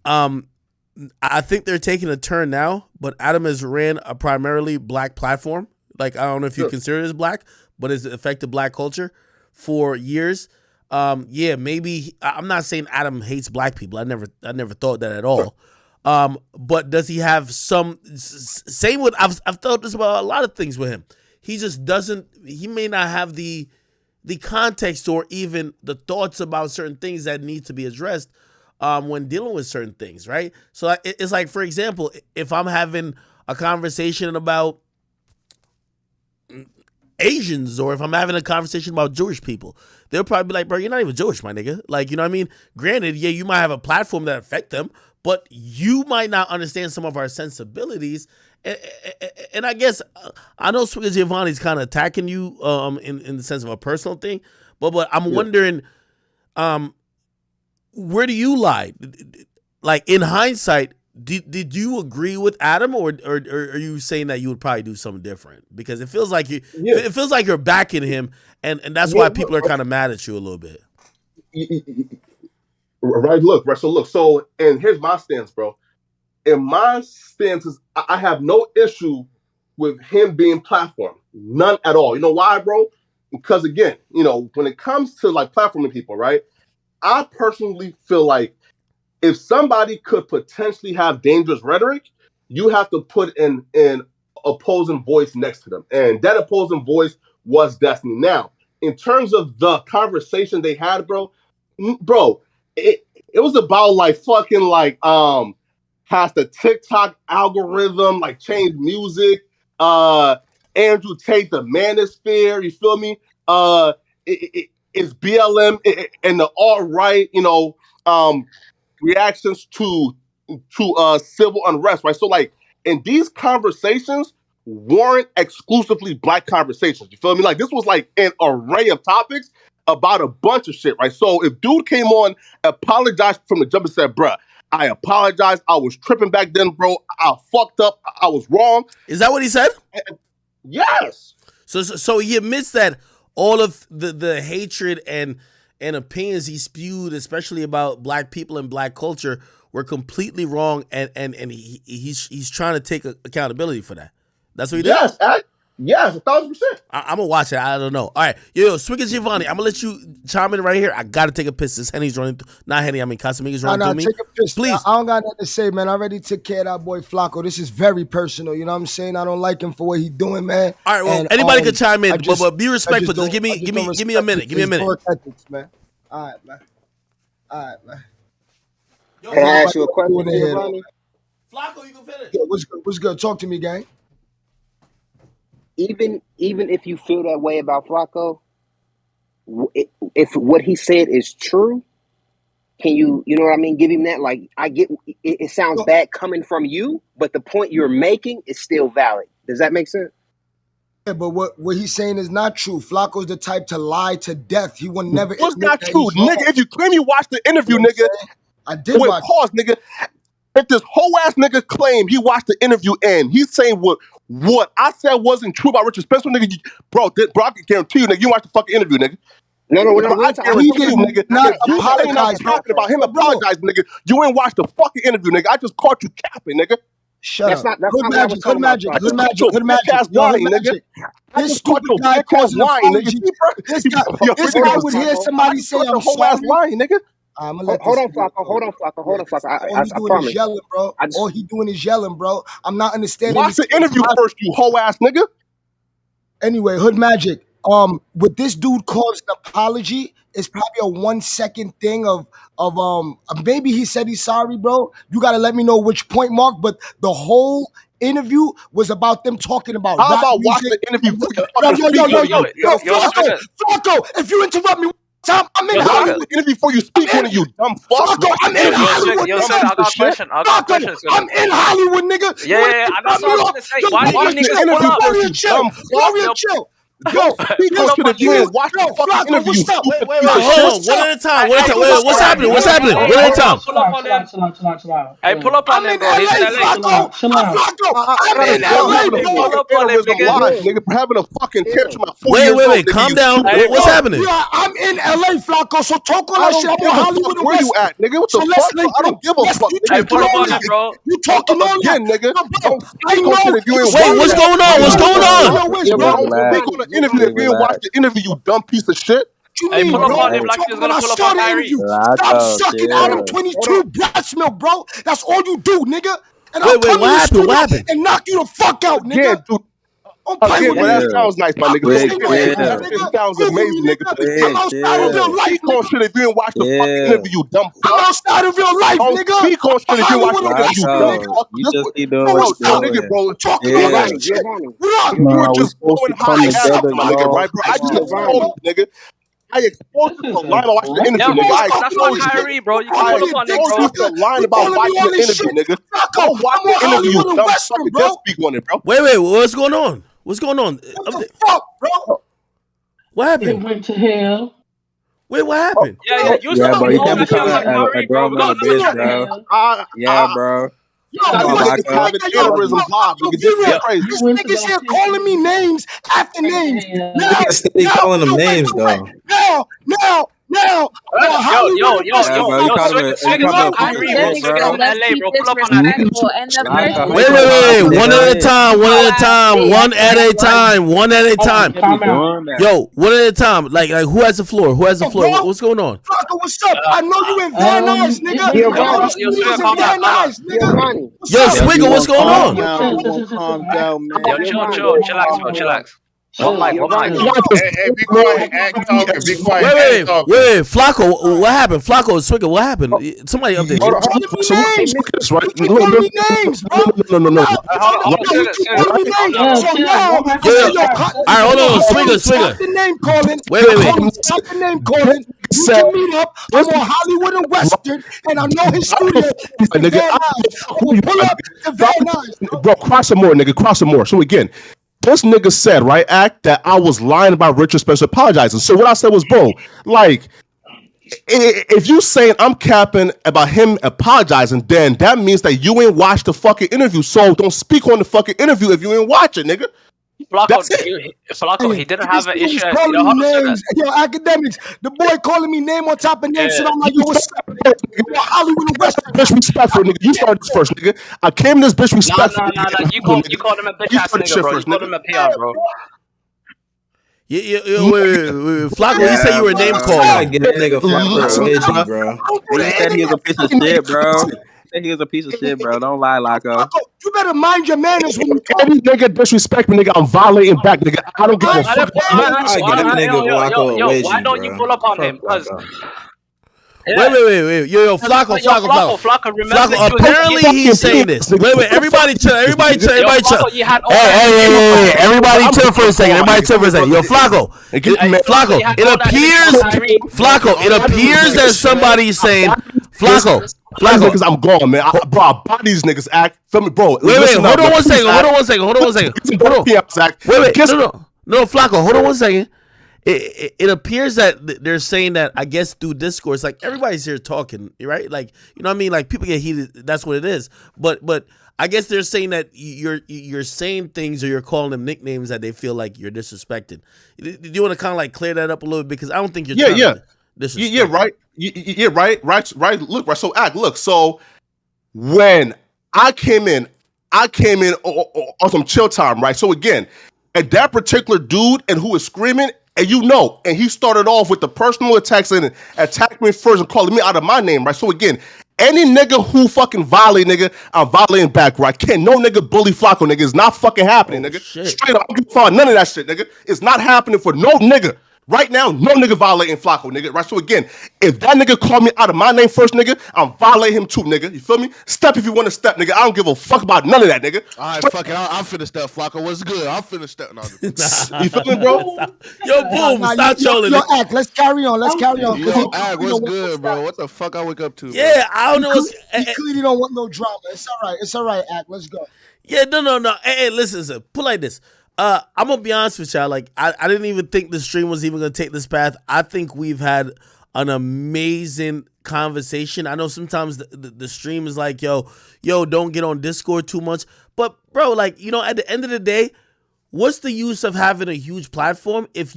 I think they're taking a turn now, but Adam has ran a primarily black platform. Like, I don't know if you consider it as black, but it's affected black culture for years. Yeah, maybe I'm not saying Adam hates black people. I never thought that at all. But does he have some same with I've thought this about a lot of things with him. He just doesn't. He may not have the context or even the thoughts about certain things that need to be addressed when dealing with certain things, right? So it's like, for example, if I'm having a conversation about Asians, or if I'm having a conversation about Jewish people, they'll probably be like, bro, you're not even Jewish, my nigga. Like, you know what I mean? Granted, yeah, you might have a platform that affect them, but you might not understand some of our sensibilities. And I guess, I know 6ix9ine's kind of attacking you in the sense of a personal thing, but I'm wondering, where do you lie? Like, in hindsight, did you agree with Adam, or are you saying that you would probably do something different? Because it feels like it feels like you're backing him, and that's why people are kind of mad at you a little bit. Right. So and here's my stance, bro. And my stance is I have no issue with him being platform. None at all. You know why, bro? Because again, when it comes to like platforming people, right? I personally feel like if somebody could potentially have dangerous rhetoric, you have to put an opposing voice next to them. And that opposing voice was Destiny. Now, in terms of the conversation they had, bro, it was about like fucking like has the TikTok algorithm like changed music? Andrew Tate the manosphere, you feel me? It's BLM and the alt-right, reactions to civil unrest, right? So like in these conversations weren't exclusively black conversations. You feel me? Like this was like an array of topics about a bunch of shit, right? So if dude came on, apologized from the jump and said, bruh, I apologize. I was tripping back then, bro. I fucked up. I was wrong. Is that what he said? Yes. So he admits that all of the hatred and opinions he spewed, especially about black people and black culture, were completely wrong, and he's trying to take accountability for that. That's what he did? Yes, 1,000%. I'm gonna watch it. I don't know. All right, 6ix9ine, I'm gonna let you chime in right here. I gotta take a piss. This Henny's running, not Henny. I mean Casamigos running through me. Take a piss. Please. I don't got nothing to say, man. I already took care of that boy Flacco. This is very personal. You know what I'm saying? I don't like him for what he's doing, man. All right, well, anybody can chime in, but be respectful. Just give me a minute. Give me a minute. Ethics, man. All right, man. Can I ask you a question, Giovanni? Flacco, you can finish. Yeah, what's good? Talk to me, gang. Even if you feel that way about Flacco, if what he said is true, can you know what I mean? Give him that. Like, I get it sounds bad coming from you, but the point you're making is still valid. Does that make sense? Yeah, but what he's saying is not true. Flacco's the type to lie to death. He will never. What's not true, nigga? If you claim you watched the interview, nigga, I did watch. Pause, nigga. If this whole ass nigga claimed he watched the interview and he's saying what I said wasn't true about Richard Spencer, nigga, bro, I can guarantee you, nigga, you watched the fucking interview, nigga. No, I guarantee you, nigga. If you saying I was talking about him apologizing, nigga, you ain't watched the fucking interview, nigga. I just caught you capping, nigga. Shut up. Good magic. Lying, nigga. This stupid guy calls lying, nigga. This guy would hear somebody say I'm sorry. Lying, nigga. Hold on, Flacco. I promise. Yelling, bro. All he doing is yelling, bro. I'm not understanding. Watch the interview first, you hoe ass nigga. Anyway, Hood Magic. What this dude calls an apology is probably a 1 second thing of maybe he said he's sorry, bro. You gotta let me know which point mark, but the whole interview was about them talking about. How about watch the interview? Flacco, if you interrupt me. I'm in Hollywood. Before you speak, one of you dumb fuck. I'm in Hollywood. I got a question. I'm in Hollywood, nigga. Yeah. That's what I was gonna say. Why do you niggas pull up? Chill. Don't speak on shit if you ain't watched the fucking interview. You stupid Wait, piece of hold shit. on. One at a time. What's happening? What's happening? One at a time. Pull up on him. Hey, pull up on him, bro. He's in LA. I gotta go with the fucking aneurysm live, nigga. For having a fucking tantrum at 4 years old. Wait. Calm down. What's happening? Yeah, I'm in LA, Flacco. So talk all that shit about Hollywood and Where you West. at, nigga? What the fuck? I don't give a fuck. Hey, pull up on him, bro. You talking all that, nigga? Don't I speak on shit if you ain't Wait, what's going on? What's going on? Don't speak on the interview if you ain't watched the interview, you dumb piece of shit. You Hey, mean, pull up bro? on him like he was gonna pull up on Kyrie. Stop sucking Adam 22 breast milk, bro. That's all you do, nigga. And I'll Wait, come what in the happened? studio What happened? and knock you the fuck out, nigga. Yeah, dude. Don't play with me. That sounds nice, my nigga. It sounds amazing, nigga. I'm outside of real life, Speak on shit if you ain't watched the fucking interview, you dumb fuck. I'm outside of real life, Don't nigga. speak on shit if you watch the interview, you dumb fuck. You just keep doing Bro, what you're nigga, doing. bro. Talking all that shit. What up? You were Nah, we just supposed blowing to come high ass up, together, my nigga, y'all. right, bro? I just exposed you, nigga. I exposed you for lying about watching the Yeah, interview, bro, nigga. that's on Kyrie, bro. You can I pull up on him, exposed bro. you for lying about watching the interview, nigga. Go watch the interview, you dumb fucker. Just speak on it, bro. Wait. What's going on? What's going on? What the fuck, bro? What happened? It went to hell. Wait, what happened? Yeah, you Yeah, said bro, you you know can't be that shit calling on a Kyrie, bro. grown man a bitch, bro. Yeah, bro. Yo, Come on, you Flacco. Niggas having aneurysms live, nigga. This is crazy. This nigga's here calling me names after names. Niggas steady calling them names, though. Now. Yo, bro, you called him a Swigger on Kyrie, bro. bitch, Swigger bro. on LA, bro. Pull up on that nigga. Disrespectful. And the Flacco, person Wait. One at a time. One at a time. Yo, one at a time. Like who has the floor? Who has the floor? What's going on? Flacco, what's up? I know you in Van Nuys, nigga. Yo, Swiggle, what's going on? Calm down, man. Yo, chillax, bro. Chillax. One mic. Hey, be quiet. Act talking. Be quiet. Wait. Flacco, what happened? Flacco, Swiggle, what happened? Somebody update. Hold on. So Calling me names, bro. No. Calling me names. So now, All right, hold on. Swiggle. Stop the name calling. Wait. Stop the name calling. We can meet up. I'm on Hollywood and Western, and I know his studio is in Van Nuys. We'll pull up to Van Nuys. Bro, cross some more, nigga. Cross some more. So again, this nigga said, right, Act, that I was lying about Richard Spencer apologizing. So what I said was, bro, like, if you saying I'm capping about him apologizing, then that means that you ain't watched the fucking interview. So don't speak on the fucking interview if you ain't watch it, nigga. Flacco, he didn't have an issue. Calling me names. Yo, academics. The boy calling me name on top of name. Shit, I'm like, yo, what's up? Hollywood and Western. Disrespectful, nigga. You started this first, nigga. I came in this disrespectful. No. You called him a bitch ass nigga, bro. You called him a PR, bro. Wait. Flacco, you said you were name calling. I get that nigga Flacco, bro. He said he was a piece of shit, bro. He was a piece of shit, bro. Don't lie, Loco. You better mind your manners when you talk. Any nigga disrespect me, nigga, I'm violating back, nigga. I don't give a fuck. I get that nigga Flacco away. Why don't you pull up on him? Because Wait. Yo, Flacco. Apparently he's saying this. Wait. Everybody chill. Hey, everybody chill for a second. Yo, Flacco. It appears that somebody's saying Flacco. Niggas, I'm gone, man. Bro, I buy these niggas, Act. Feel me, bro. Wait. Hold on one second. No, Flacco. Hold on one second. It appears that they're saying that, I guess, through discourse, like everybody's here talking, right? Like, you know what I mean? Like people get heated. That's what it is. But I guess they're saying that you're saying things or you're calling them nicknames that they feel like you're disrespecting. Do you want to kind of like clear that up a little bit? Because I don't think you're trying to disrespect. Right. Look, right. So Act, look. So when I came in on some chill time, right? So again, and that particular dude and who was screaming, and and he started off with the personal attacks and attacked me first and calling me out of my name, right? So again, any nigga who fucking violate, nigga, I'm violating back, right? Can't no nigga bully Flacco, nigga. It's not fucking happening, nigga. Shit. Straight up, I don't give a fuck none of that shit, nigga. It's not happening for no nigga. Right now, no nigga violating Flacco, nigga. Right? So again, if that nigga called me out of my name first, nigga, I'm violating him too, nigga. You feel me? Step if you want to step, nigga. I don't give a fuck about none of that, nigga. All right, fuck it. I'm finna step, Flacco. What's good? I'm finna step. No, you feel me, bro? Yo, boom. Stop trolling. Yo, Act. Let's carry on. Yo, Act, what's good, bro? What the fuck I wake up to? Yeah, I don't know. You clearly don't want no drama. It's all right, Act. Let's go. Yeah, no. Hey, listen. Put like this. I'm gonna be honest with y'all. Like, I didn't even think the stream was even gonna take this path. I think we've had an amazing conversation. I know sometimes the stream is like, yo, don't get on Discord too much. But bro, like, you know, at the end of the day, what's the use of having a huge platform if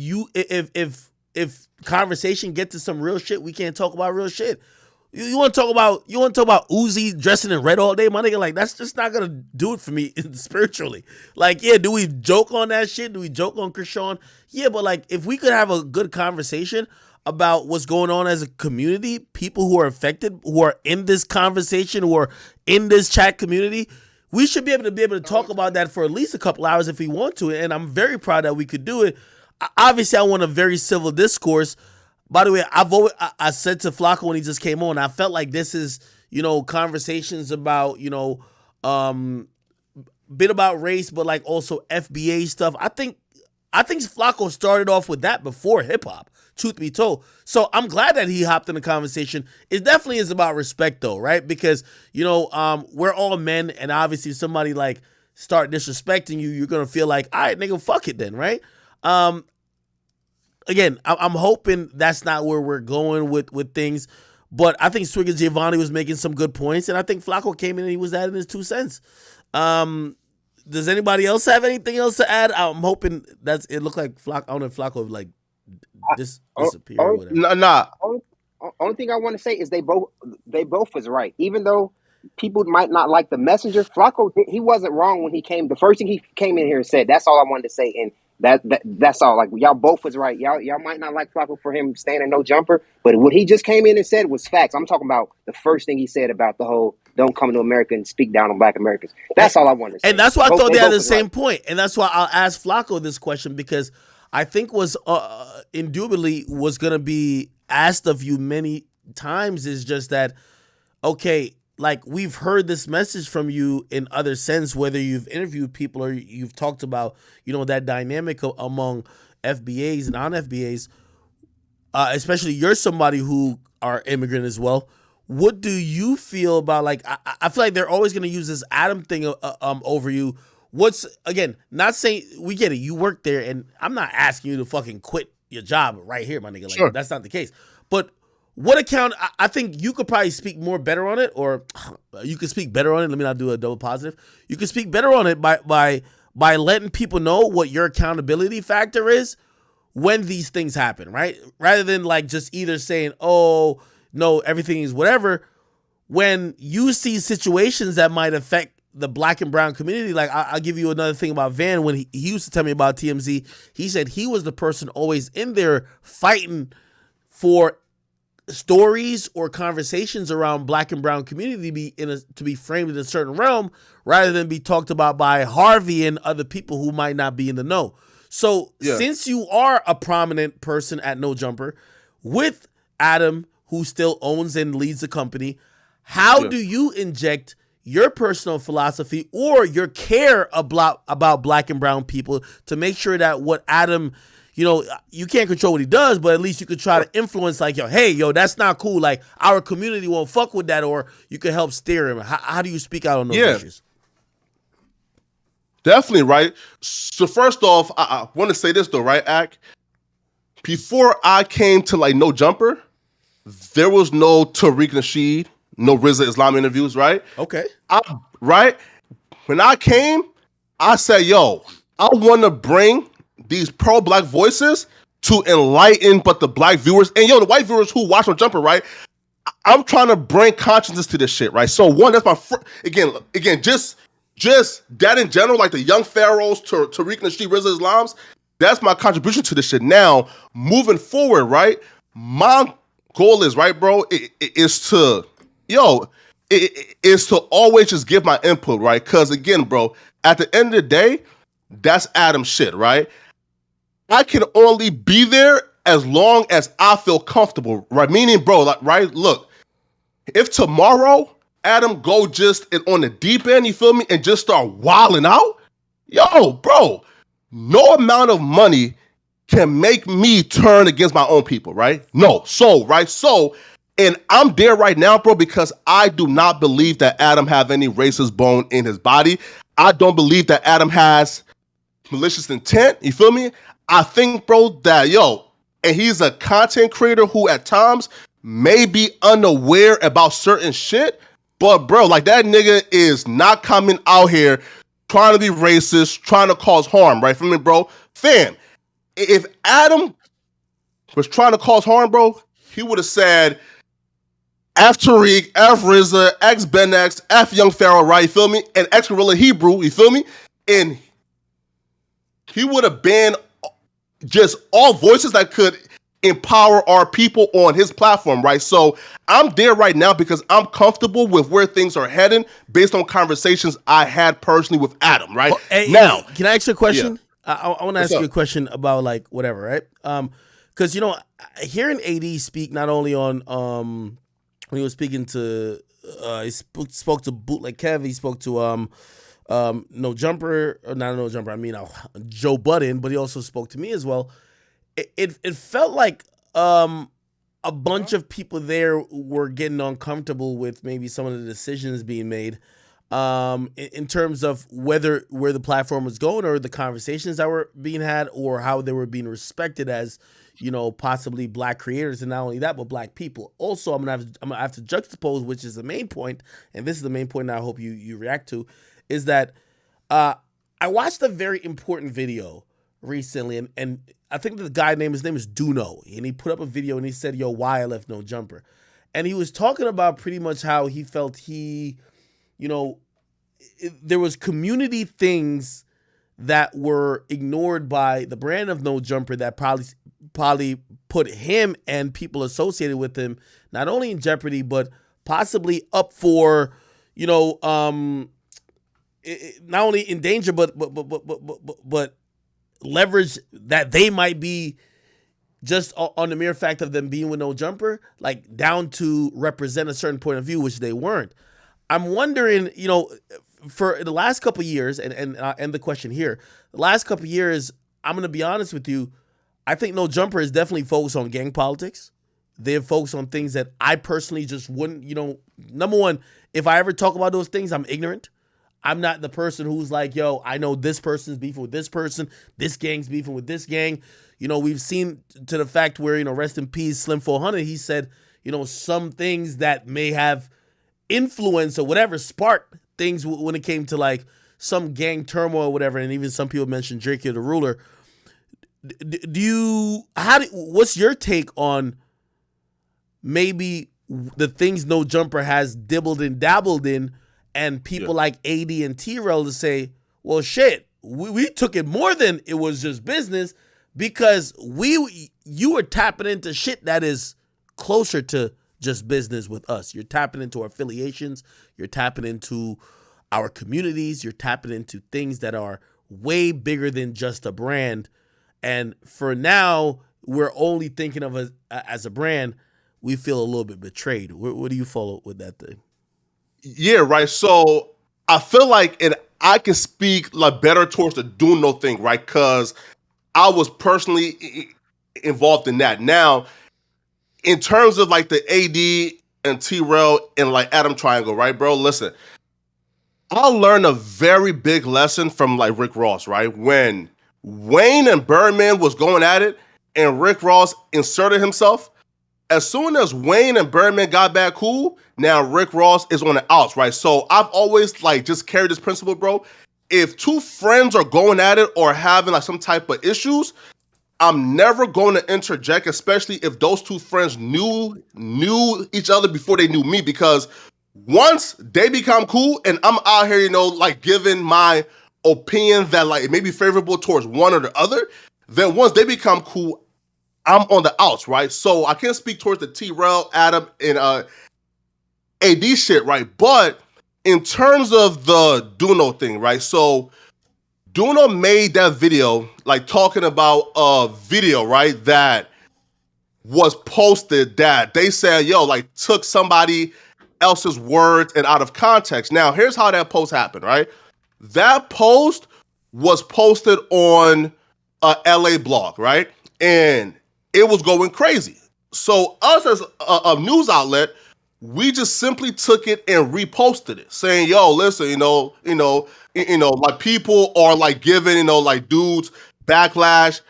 conversation get to some real shit, we can't talk about real shit. You want to talk about Uzi dressing in red all day, my nigga? Like, that's just not gonna do it for me spiritually. Like, yeah, do we joke on that shit? Do we joke on Krishan? Yeah, but like, if we could have a good conversation about what's going on as a community, people who are affected, who are in this conversation, who are in this chat community, we should be able to talk about that for at least a couple hours if we want to. And I'm very proud that we could do it. Obviously, I want a very civil discourse. By the way, I said to Flacco when he just came on, I felt like this is, you know, conversations about, you know, bit about race, but like also FBA stuff. I think Flacco started off with that before hip hop, truth be told. So I'm glad that he hopped in the conversation. It definitely is about respect though, right? Because, you know, we're all men, and obviously if somebody like start disrespecting you, you're gonna feel like, all right, nigga, fuck it then, right? Again, I'm hoping that's not where we're going with things, but I think Swiggy Giovanni was making some good points, and I think Flacco came in and he was adding his 2 cents. Does anybody else have anything else to add? I'm hoping it looked like Flacco. I don't know if Flacco like disappeared or whatever. Nah. Only thing I want to say is they both was right. Even though people might not like the messenger, Flacco, he wasn't wrong when he came. The first thing he came in here and said, that's all I wanted to say. And that's all. Like, y'all both was right. Y'all might not like Flacco for him staying in no jumper, but what he just came in and said was facts. I'm talking about the first thing he said about the whole don't come to America and speak down on Black Americans. That's all I wanted to say. And that's why I thought they had the same point. And that's why I'll ask Flacco this question, because I think was indubitably was going to be asked of you many times, is just that, okay, like, we've heard this message from you in other sense, whether you've interviewed people or you've talked about, you know, that dynamic among FBAs and non-FBAs, especially you're somebody who are immigrant as well. What do you feel about, like, I feel like they're always going to use this Adam thing over you. What's, again, not saying, we get it, you work there, and I'm not asking you to fucking quit your job right here, my nigga. Like, sure. That's not the case. But what account, I think you could probably speak more better on it, or you could speak better on it. Let me not do a double positive. You could speak better on it by letting people know what your accountability factor is when these things happen, right? Rather than like just either saying, oh, no, everything is whatever. When you see situations that might affect the Black and brown community, like I'll give you another thing about Van. When he used to tell me about TMZ, he said he was the person always in there fighting for stories or conversations around Black and brown community to be framed in a certain realm, rather than be talked about by Harvey and other people who might not be in the know. So since you are a prominent person at No Jumper, with Adam, who still owns and leads the company, how do you inject your personal philosophy or your care about Black and brown people to make sure that what Adam, you know, you can't control what he does, but at least you could try to influence, like, hey, that's not cool. Like, our community won't fuck with that, or you could help steer him. How do you speak out on those issues? Definitely, right? So first off, I want to say this though, right, Ak? Before I came to like No Jumper, there was no Tariq Nasheed, no RZA Islam interviews, right? Okay. Right? When I came, I said, yo, I want to bring these pro-Black voices to enlighten but the Black viewers, and the white viewers who watch No Jumper, right? I'm trying to bring consciousness to this shit, right? So one, that's my again, just that in general, like the young pharaohs, Tariq Nasheed, RZA Islams, that's my contribution to this shit. Now, moving forward, right? My goal is, right, bro, is to always just give my input, right? Because again, bro, at the end of the day, that's Adam's shit, right? I can only be there as long as I feel comfortable, right? Meaning, bro, like, right? Look, if tomorrow Adam go just on the deep end, you feel me, and just start wilding out, bro, no amount of money can make me turn against my own people, right? No. So, right? So, and I'm there right now, bro, because I do not believe that Adam have any racist bone in his body. I don't believe that Adam has malicious intent. You feel me? I think, bro, that and he's a content creator who at times may be unaware about certain shit. But bro, like that nigga is not coming out here trying to be racist, trying to cause harm, right? Feel me, bro? Fam, if Adam was trying to cause harm, bro, he would have said F Tariq, F RZA, X Ben X, F Young Pharaoh, right? You feel me? And X Gorilla Hebrew, you feel me? And he would have banned just all voices that could empower our people on his platform, right? So I'm there right now because I'm comfortable with where things are heading based on conversations I had personally with Adam, right? Now, can I ask you a question? Yeah. I want to ask you a question about like whatever, right? Because hearing AD speak not only on when he was speaking to he spoke to Bootleg Kev, he spoke to No Jumper, or not No Jumper, I mean Joe Budden, but he also spoke to me as well. It felt like a bunch of people there were getting uncomfortable with maybe some of the decisions being made in terms of where the platform was going or the conversations that were being had or how they were being respected as possibly black creators, and not only that, but black people. Also, I'm gonna have to juxtapose, which is the main point, and this is the main point that I hope you react to, is that I watched a very important video recently, and I think the guy his name is Duno, and he put up a video and he said, "Yo, why I left No Jumper," and he was talking about pretty much how he felt there was community things that were ignored by the brand of No Jumper that probably put him and people associated with him not only in jeopardy but possibly up for not only in danger but leverage that they might be just on the mere fact of them being with No Jumper, like down to represent a certain point of view, which they weren't. I'm wondering, for the last couple of years, and I'll end the question here. The last couple of years, I'm going to be honest with you, I think No Jumper is definitely focused on gang politics. They're focused on things that I personally just wouldn't, number one, if I ever talk about those things, I'm ignorant. I'm not the person who's like, yo, I know this person's beefing with this person, this gang's beefing with this gang. We've seen to the fact where, rest in peace, Slim 400, he said, some things that may have influence or whatever sparked things when it came to like some gang turmoil or whatever, and even some people mentioned Drake the Ruler. What's your take on maybe the things No Jumper has dibbled and dabbled in, and people like AD and T-Rel to say, well, shit, we took it more than it was just business because you were tapping into shit that is closer to just business with us. You're tapping into our affiliations. You're tapping into our communities. You're tapping into things that are way bigger than just a brand. And for now, we're only thinking of us as a brand. We feel a little bit betrayed. What do you follow with that thing? Yeah, right. So I feel like, and I can speak like better towards the Duno thing, right? Because I was personally involved in that. Now, in terms of like the AD and T-Rel and like Adam Triangle, right, bro? Listen, I learned a very big lesson from like Rick Ross, right? When Wayne and Birdman was going at it and Rick Ross inserted himself, as soon as Wayne and Birdman got back cool, now Rick Ross is on the outs, right? So I've always like just carried this principle, bro. If two friends are going at it or having like some type of issues, I'm never going to interject, especially if those two friends knew each other before they knew me, because once they become cool and I'm out here, like giving my opinion that like it may be favorable towards one or the other, then once they become cool, I'm on the outs, right? So I can't speak towards the T-Rel, Adam, and AD shit, right? But in terms of the Duno thing, right? So Duno made that video, like talking about a video, right, that was posted that they said, yo, like took somebody else's words and out of context. Now, here's how that post happened, right? That post was posted on a LA blog, right? And it was going crazy. So us as a news outlet, We just simply took it and reposted it, saying, "Yo, listen, like people are like giving, like dudes backlash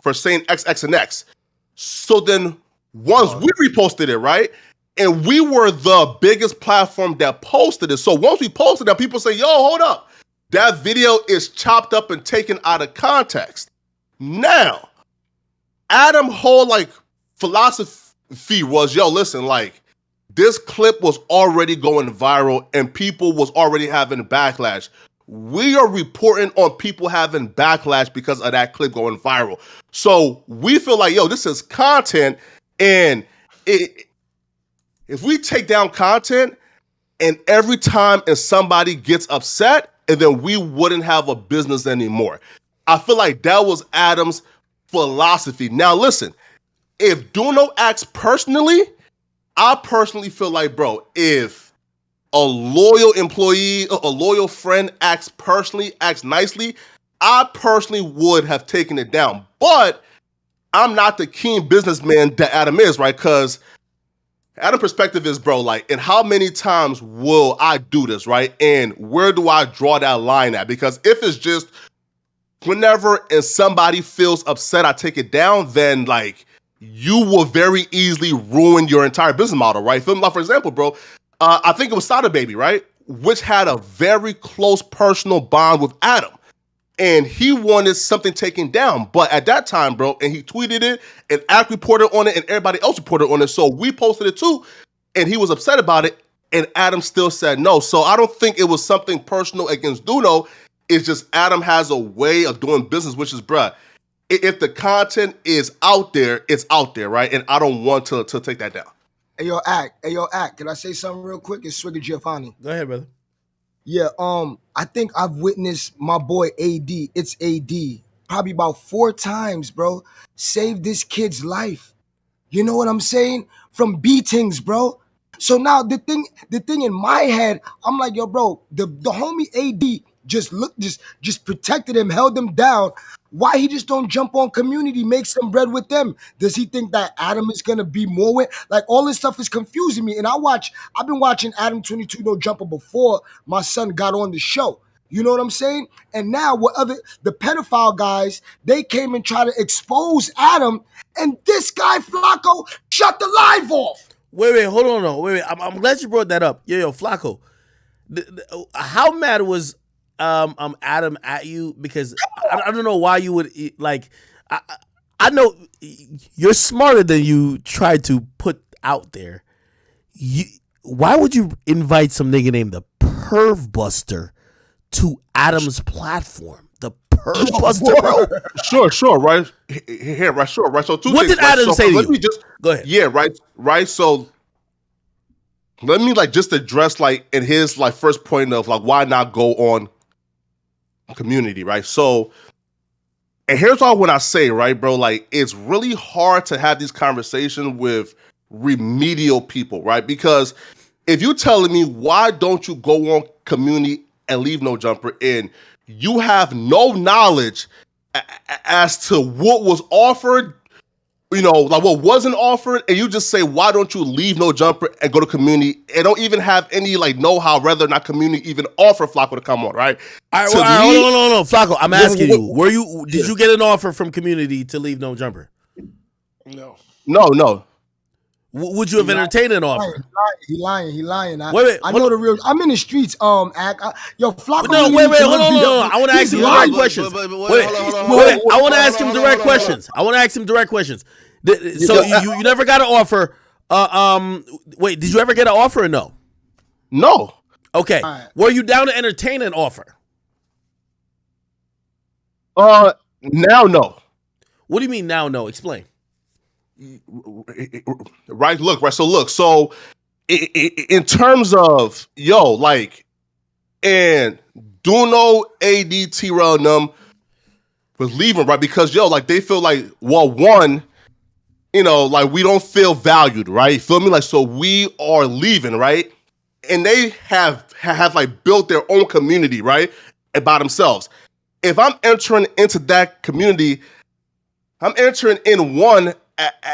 for saying X, X, and X." So then once we reposted it, right? And we were the biggest platform that posted it. So once we posted that, people say, "Yo, hold up. That video is chopped up and taken out of context." Now, Adam whole like philosophy was, "Yo, listen, like this clip was already going viral and people was already having backlash. We are reporting on people having backlash because of that clip going viral. So we feel like, yo, this is content, and if we take down content and every time and somebody gets upset, and then we wouldn't have a business anymore." I feel like that was Adam's philosophy. Now listen, if Duno acts personally, I personally feel like, bro, if a loyal employee, a loyal friend acts personally, acts nicely, I personally would have taken it down. But I'm not the keen businessman that Adam is, right? Because Adam's perspective is, bro, like, and how many times will I do this, right? And where do I draw that line at? Because if it's just whenever and somebody feels upset, I take it down, then like you will very easily ruin your entire business model, right? Like, for example, bro, I think it was Sada Baby, right? Which had a very close personal bond with Adam. And he wanted something taken down. But at that time, bro, and he tweeted it, and Act reported on it, and everybody else reported on it. So we posted it too, and he was upset about it, and Adam still said no. So I don't think it was something personal against Duno. It's just Adam has a way of doing business, which is, bruh, if the content is out there, it's out there, right? And I don't want to take that down. Hey, yo, Act. Can I say something real quick? It's Swigger Giovanni. Go ahead, brother. Yeah, I think I've witnessed my boy AD, it's AD, probably about 4 times, bro, save this kid's life. You know what I'm saying? From beatings, bro. So now the thing in my head, I'm like, yo, bro, the homie AD just protected him, held him down. Why he just don't jump on community, make some bread with them? Does he think that Adam is gonna be more with? Like, all this stuff is confusing me. And I've been watching Adam 22 No Jumper before my son got on the show. You know what I'm saying? And now the pedophile guys, they came and tried to expose Adam, and this guy Flacco shut the live off. Wait, hold on, no, wait. I'm glad you brought that up. Yo, Flacco, how mad was Adam at you? Because I don't know why you would like. I know you're smarter than you tried to put out there. Why would you invite some nigga named the Perv Buster to Adam's platform? The Perv Buster, bro. Sure, right. Here, right, sure, right. So what did Adam say to you? Let me just go ahead. Yeah, right. So let me like just address like in his like first point of like why not go on community, right? So, and here's all when I say, right, bro, like it's really hard to have these conversations with remedial people, right? Because if you're telling me why don't you go on community and leave no jumper in, you have no knowledge as to what was offered, like what wasn't offered, and you just say, why don't you leave no jumper and go to community, and don't even have any like know-how whether or not community even offer Flacco to come on, right? All right, hold on, Flacco. I'm asking you, did you get an offer from community to leave no jumper? No. Would you have entertained an offer? He lying. Wait, I know the real. I'm in the streets. Yo, Flacco. No, wait, hold on. I want to ask him direct questions. Wait. I want to ask him direct questions. So you never got an offer. Wait, did you ever get an offer or no? No. Okay. Right. Were you down to entertain an offer? Now no. What do you mean now no? Explain. Right. So in terms of and Duno, AD, T-Rail, and them was leaving, right? Because they feel like, well, one, we don't feel valued, right? You feel me? Like, so we are leaving, right? And they have built their own community, right? By themselves. If I'm entering into that community, I'm entering in one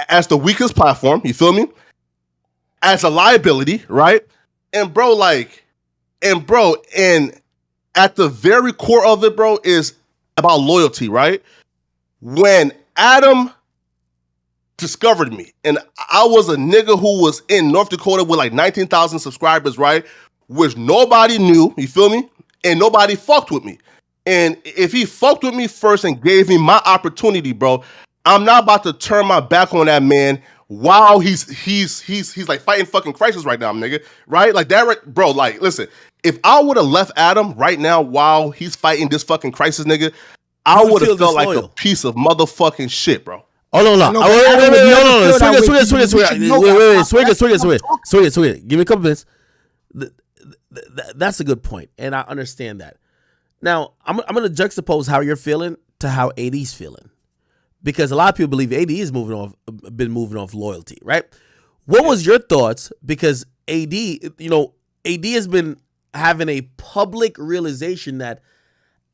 as the weakest platform, you feel me? as a liability, right? And bro, and at the very core of it, bro, is about loyalty, right? When Adam discovered me, and I was a nigga who was in North Dakota with like 19,000 subscribers, right? Which nobody knew, you feel me? And nobody fucked with me. And if he fucked with me first and gave me my opportunity, bro, I'm not about to turn my back on that man while he's like fighting fucking crisis right now, nigga. Right? Like that, bro, like, listen, if I would have left Adam right now while he's fighting this fucking crisis, nigga, I would have felt like a piece of motherfucking shit, bro. Oh no, no, wait, swing. Give me a couple minutes. That's a good point, and I understand that. Now, I'm going to juxtapose how you're feeling to how AD's feeling, because a lot of people believe AD is been moving off loyalty, right? What was your thoughts? Because AD, AD has been having a public realization that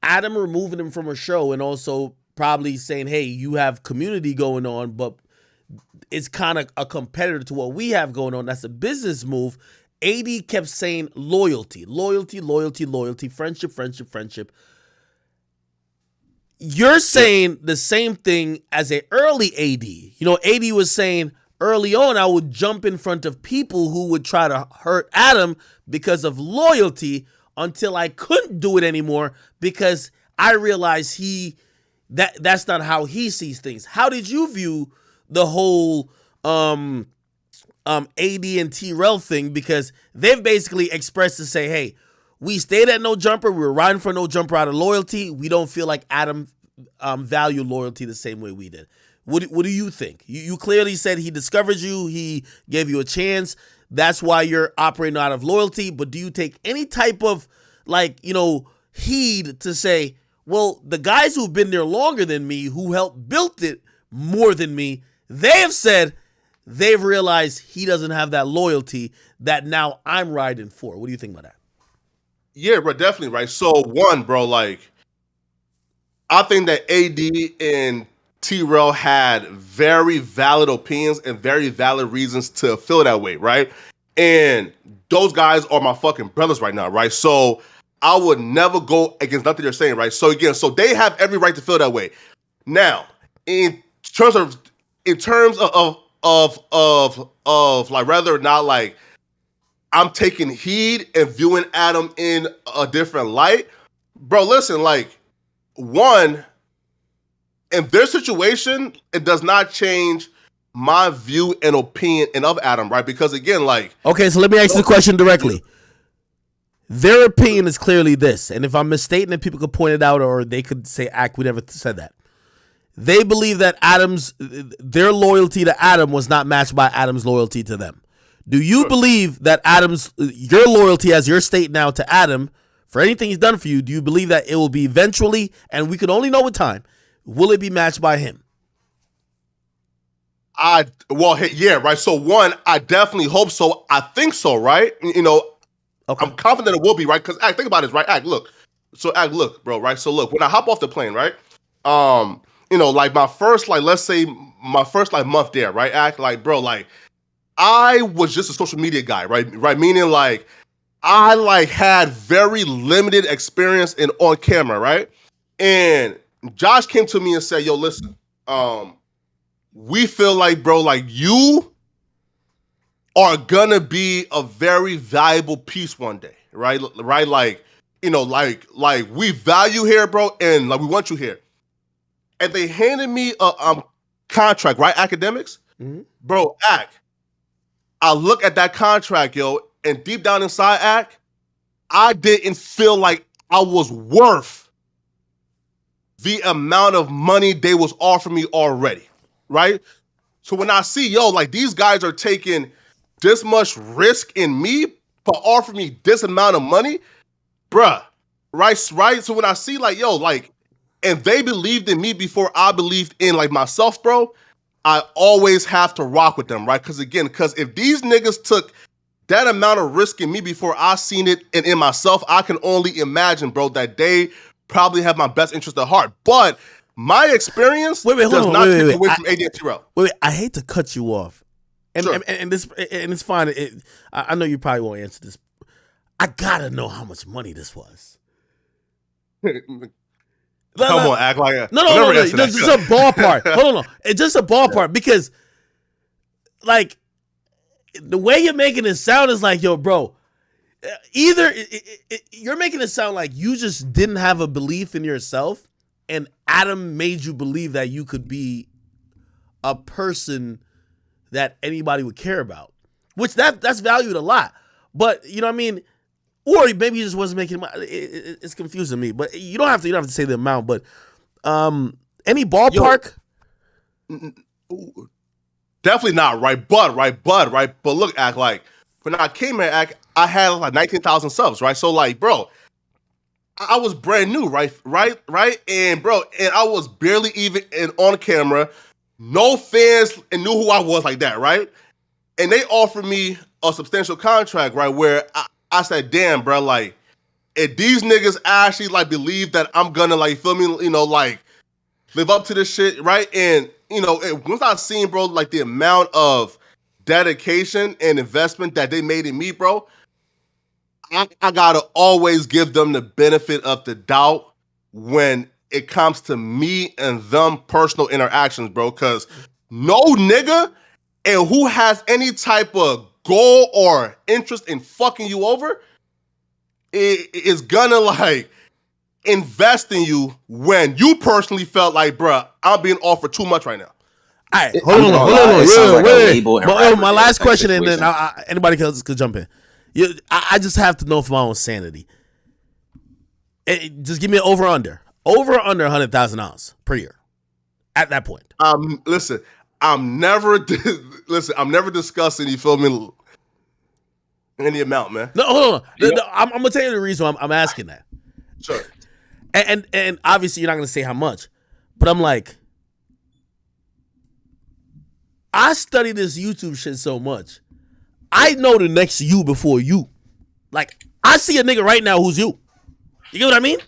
Adam removing him from a show and also probably saying, hey, you have community going on, but it's kind of a competitor to what we have going on. That's a business move. AD kept saying loyalty, friendship. You're saying the same thing as an early AD. AD was saying early on, I would jump in front of people who would try to hurt Adam because of loyalty until I couldn't do it anymore because I realized that's not how he sees things. How did you view the whole AD and T-Rel thing? Because they've basically expressed to say, hey, we stayed at No Jumper. We were riding for No Jumper out of loyalty. We don't feel like Adam valued loyalty the same way we did. What do you think? You clearly said he discovered you. He gave you a chance. That's why you're operating out of loyalty. But do you take any type of heed to say, well, the guys who've been there longer than me, who helped build it more than me, they have said they've realized he doesn't have that loyalty that now I'm riding for. What do you think about that? Yeah, bro, definitely, right? So, one, bro, like, I think that AD and T-Rel had very valid opinions and very valid reasons to feel that way, right? And those guys are my fucking brothers right now, right? So, I would never go against nothing they're saying, right? So, again, they have every right to feel that way. Now, in terms of like whether or not like I'm taking heed and viewing Adam in a different light, bro, listen, like, one, in their situation, it does not change my view and opinion of Adam, right? Because again, like, okay, so let me ask you the question directly. Their opinion is clearly this, and if I'm mistaken, then people could point it out, or they could say, we never said that. They believe that their loyalty to Adam was not matched by Adam's loyalty to them. Do you believe that your loyalty as your state now to Adam, for anything he's done for you, do you believe that it will be eventually, and we can only know with time, will it be matched by him? Yeah, right. So one, I definitely hope so. I think so, right? Okay. I'm confident it will be, right? Because think about this, right? Look, bro, right? So look, when I hop off the plane, right? Like my first, like, let's say my first like month there, right? Like, bro, like, I was just a social media guy, right? Meaning like I like had very limited experience on camera, right? And Josh came to me and said, yo, listen, we feel like, bro, like you are gonna be a very valuable piece one day, right? Like, like we value here, bro, and like we want you here. And they handed me a contract, right? Academics, bro. I look at that contract, yo, and deep down inside, I didn't feel like I was worth the amount of money they was offering me already, right? So when I see, yo, like these guys are taking this much risk in me for offering me this amount of money, bruh, right? So when I see like, yo, like, and they believed in me before I believed in like myself, bro, I always have to rock with them, right? Because if these niggas took that amount of risk in me before I seen it in myself, I can only imagine, bro, that they probably have my best interest at heart. But my experience does not take away from AD and T-Rel. Wait, I hate to cut you off. and it's fine. I know you probably won't answer this. I gotta know how much money this was. Come on, act like a no. Just a ballpark. Hold on, it's just a ballpark because, like, the way you're making it sound is like, yo, bro. Either you're making it sound like you just didn't have a belief in yourself, and Adam made you believe that you could be a person that anybody would care about, which that's valued a lot. But you know what I mean? Or maybe he just wasn't making it's confusing me. But you don't have to say the amount. But any ballpark? Definitely not right. But look, act like when I came here, I had like 19,000 subs, right? So like, bro, I was brand new, right, and bro, and I was barely even on camera. No fans and knew who I was like that, right? And they offered me a substantial contract, right? Where I said, damn, bro, like, if these niggas actually, like, believe that I'm gonna, like, feel me, you know, like, live up to this shit, right? And, you know, once I seen, bro, like, the amount of dedication and investment that they made in me, bro, I gotta always give them the benefit of the doubt when it comes to me and them personal interactions, bro, because no nigga and who has any type of goal or interest in fucking you over is gonna like invest in you when you personally felt like, bruh, I'm being offered too much right now. All right, hold on. Wait. My last question, and then anybody else could jump in. I just have to know for my own sanity. Just give me an over/under. Over/under $100,000 per year. At that point. Listen, I'm never discussing. You feel me? Any amount, man. No, hold on. I'm gonna tell you the reason I'm asking that. Sure. And obviously you're not gonna say how much, but I'm like, I study this YouTube shit so much. I know the next you before you. Like, I see a nigga right now who's you. You get what I mean?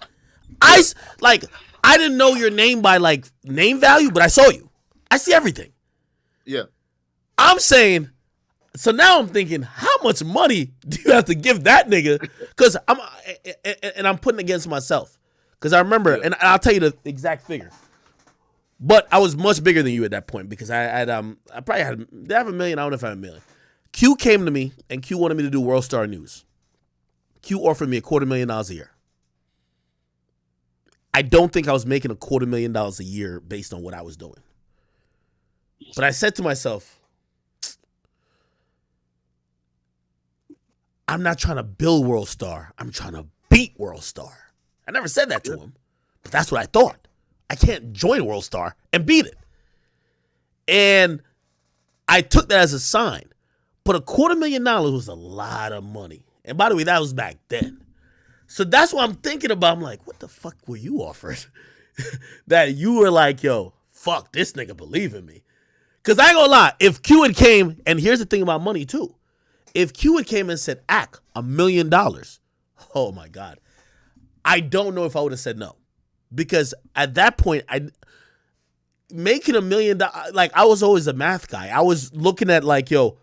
I didn't know your name by, like, name value, but I saw you. I see everything. Yeah. I'm saying, so now I'm thinking, how much money do you have to give that nigga? Because I'm putting against myself. Because I remember, and I'll tell you the exact figure. But I was much bigger than you at that point because I probably had, did I have $1 million? I don't know if I had $1 million. Q came to me and Q wanted me to do World Star News. Q offered me $250,000 a year. I don't think I was making $250,000 a year based on what I was doing. But I said to myself, I'm not trying to build World Star. I'm trying to beat World Star. I never said that to him, but that's what I thought. I can't join World Star and beat it. And I took that as a sign. But $250,000 was a lot of money. And by the way, that was back then. So that's what I'm thinking about. I'm like, what the fuck were you offered? That you were like, yo, fuck, this nigga believe in me. Because I ain't gonna lie, if Q had came, and here's the thing about money too. If Q had came and said, Ack, $1 million, oh my God. I don't know if I would have said no. Because at that point, making $1 million, like, I was always a math guy. I was looking at like, yo,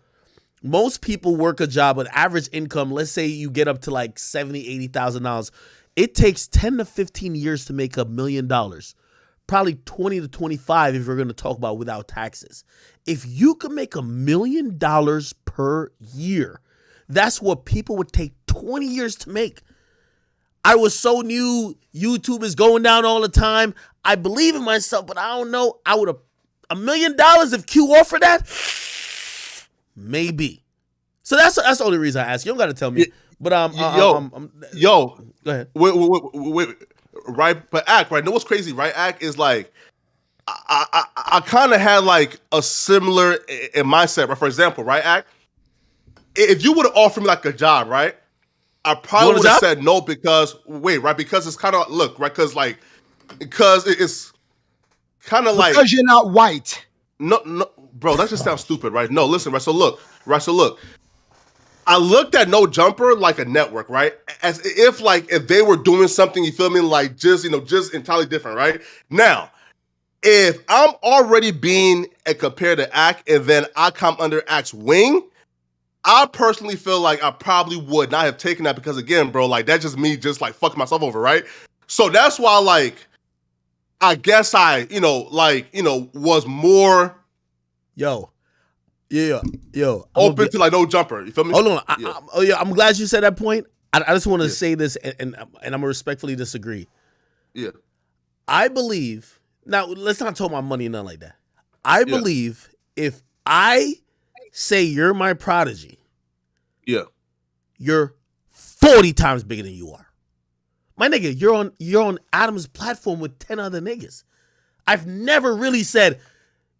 most people work a job with average income. Let's say you get up to like $70,000, $80,000. It takes 10 to 15 years to make $1 million. Probably 20 to 25 if we're going to talk about without taxes. If you could make $1 million per year, that's what people would take 20 years to make. I was so new. YouTube is going down all the time. I believe in myself, but I don't know. I would have $1 million if Q offered that. Maybe. So that's the only reason I asked. You don't got to tell me. But go ahead. Wait, right? But Ack, right? Know what's crazy, right? Ack is like, I kind of had like a similar in mindset. Right? For example, right, Ack, if you would have offered me like a job, right, I probably would have said no because it's kind of because it's kind of like because you're not white. No, bro, that just sounds stupid, right? No, listen, right? So look, I looked at No Jumper like a network, right? As if they were doing something, you feel me, like just entirely different, right? Now, if I'm already being compared to Ack and then I come under Ack's wing, I personally feel like I probably would not have taken that because again, bro, like that's just me just like fucking myself over, right? So that's why like I guess I, was more yo, open to like no jumper. You feel me? Hold on. I'm glad you said that point. I just want to say this, and I'm gonna respectfully disagree. Yeah. I believe now. Let's not talk about money and nothing like that. I believe if I say you're my prodigy, you're 40 times bigger than you are. My nigga, you're on Adam's platform with 10 other niggas. I've never really said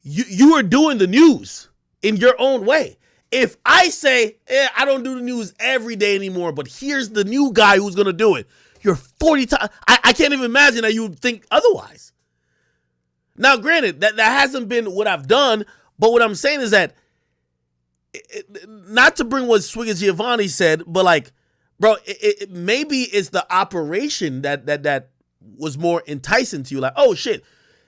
you are doing the news in your own way. If I say, I don't do the news every day anymore, but here's the new guy who's going to do it, you're 40 times. I can't even imagine that you would think otherwise. Now, granted, that hasn't been what I've done, but what I'm saying is that, not to bring what Swiggy Giovanni said, but like, bro, maybe it's the operation that was more enticing to you. Like, oh, shit,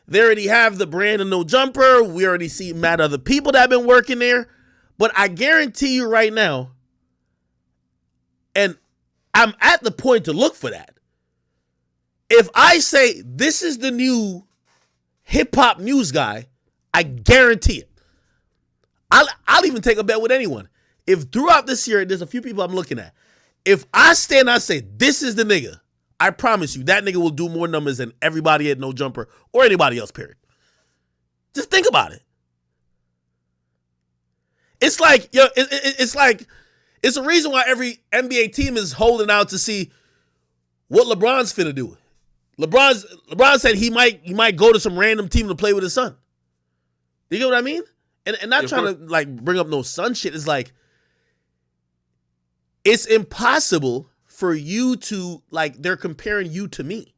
they already have the brand of No Jumper. We already see mad other people that have been working there. But I guarantee you right now, and I'm at the point to look for that. If I say this is the new hip-hop news guy, I guarantee it. I'll even take a bet with anyone. If throughout this year, there's a few people I'm looking at. If I stand and I say, this is the nigga, I promise you, that nigga will do more numbers than everybody at No Jumper or anybody else, period. Just think about it. It's like, it's a reason why every NBA team is holding out to see what LeBron's finna do. LeBron said he might go to some random team to play with his son. You get what I mean? And not trying to like bring up no son shit. It's like, it's impossible for you to, like, they're comparing you to me.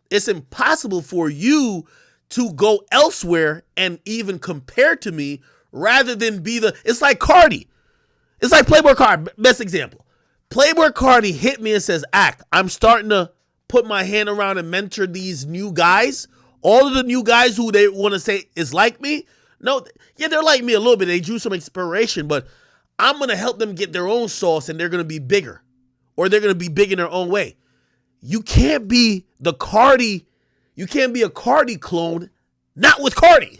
It's impossible for you to go elsewhere and even compare to me rather than be it's like Cardi. It's like Playboy Cardi, best example. Playboy Cardi hit me and says, Ack, I'm starting to put my hand around and mentor these new guys. All of the new guys who they want to say is like me. No, yeah, they're like me a little bit. They drew some inspiration, but I'm going to help them get their own sauce and they're going to be bigger. Or they're going to be big in their own way. You can't be the Cardi. You can't be a Cardi clone, not with Cardi.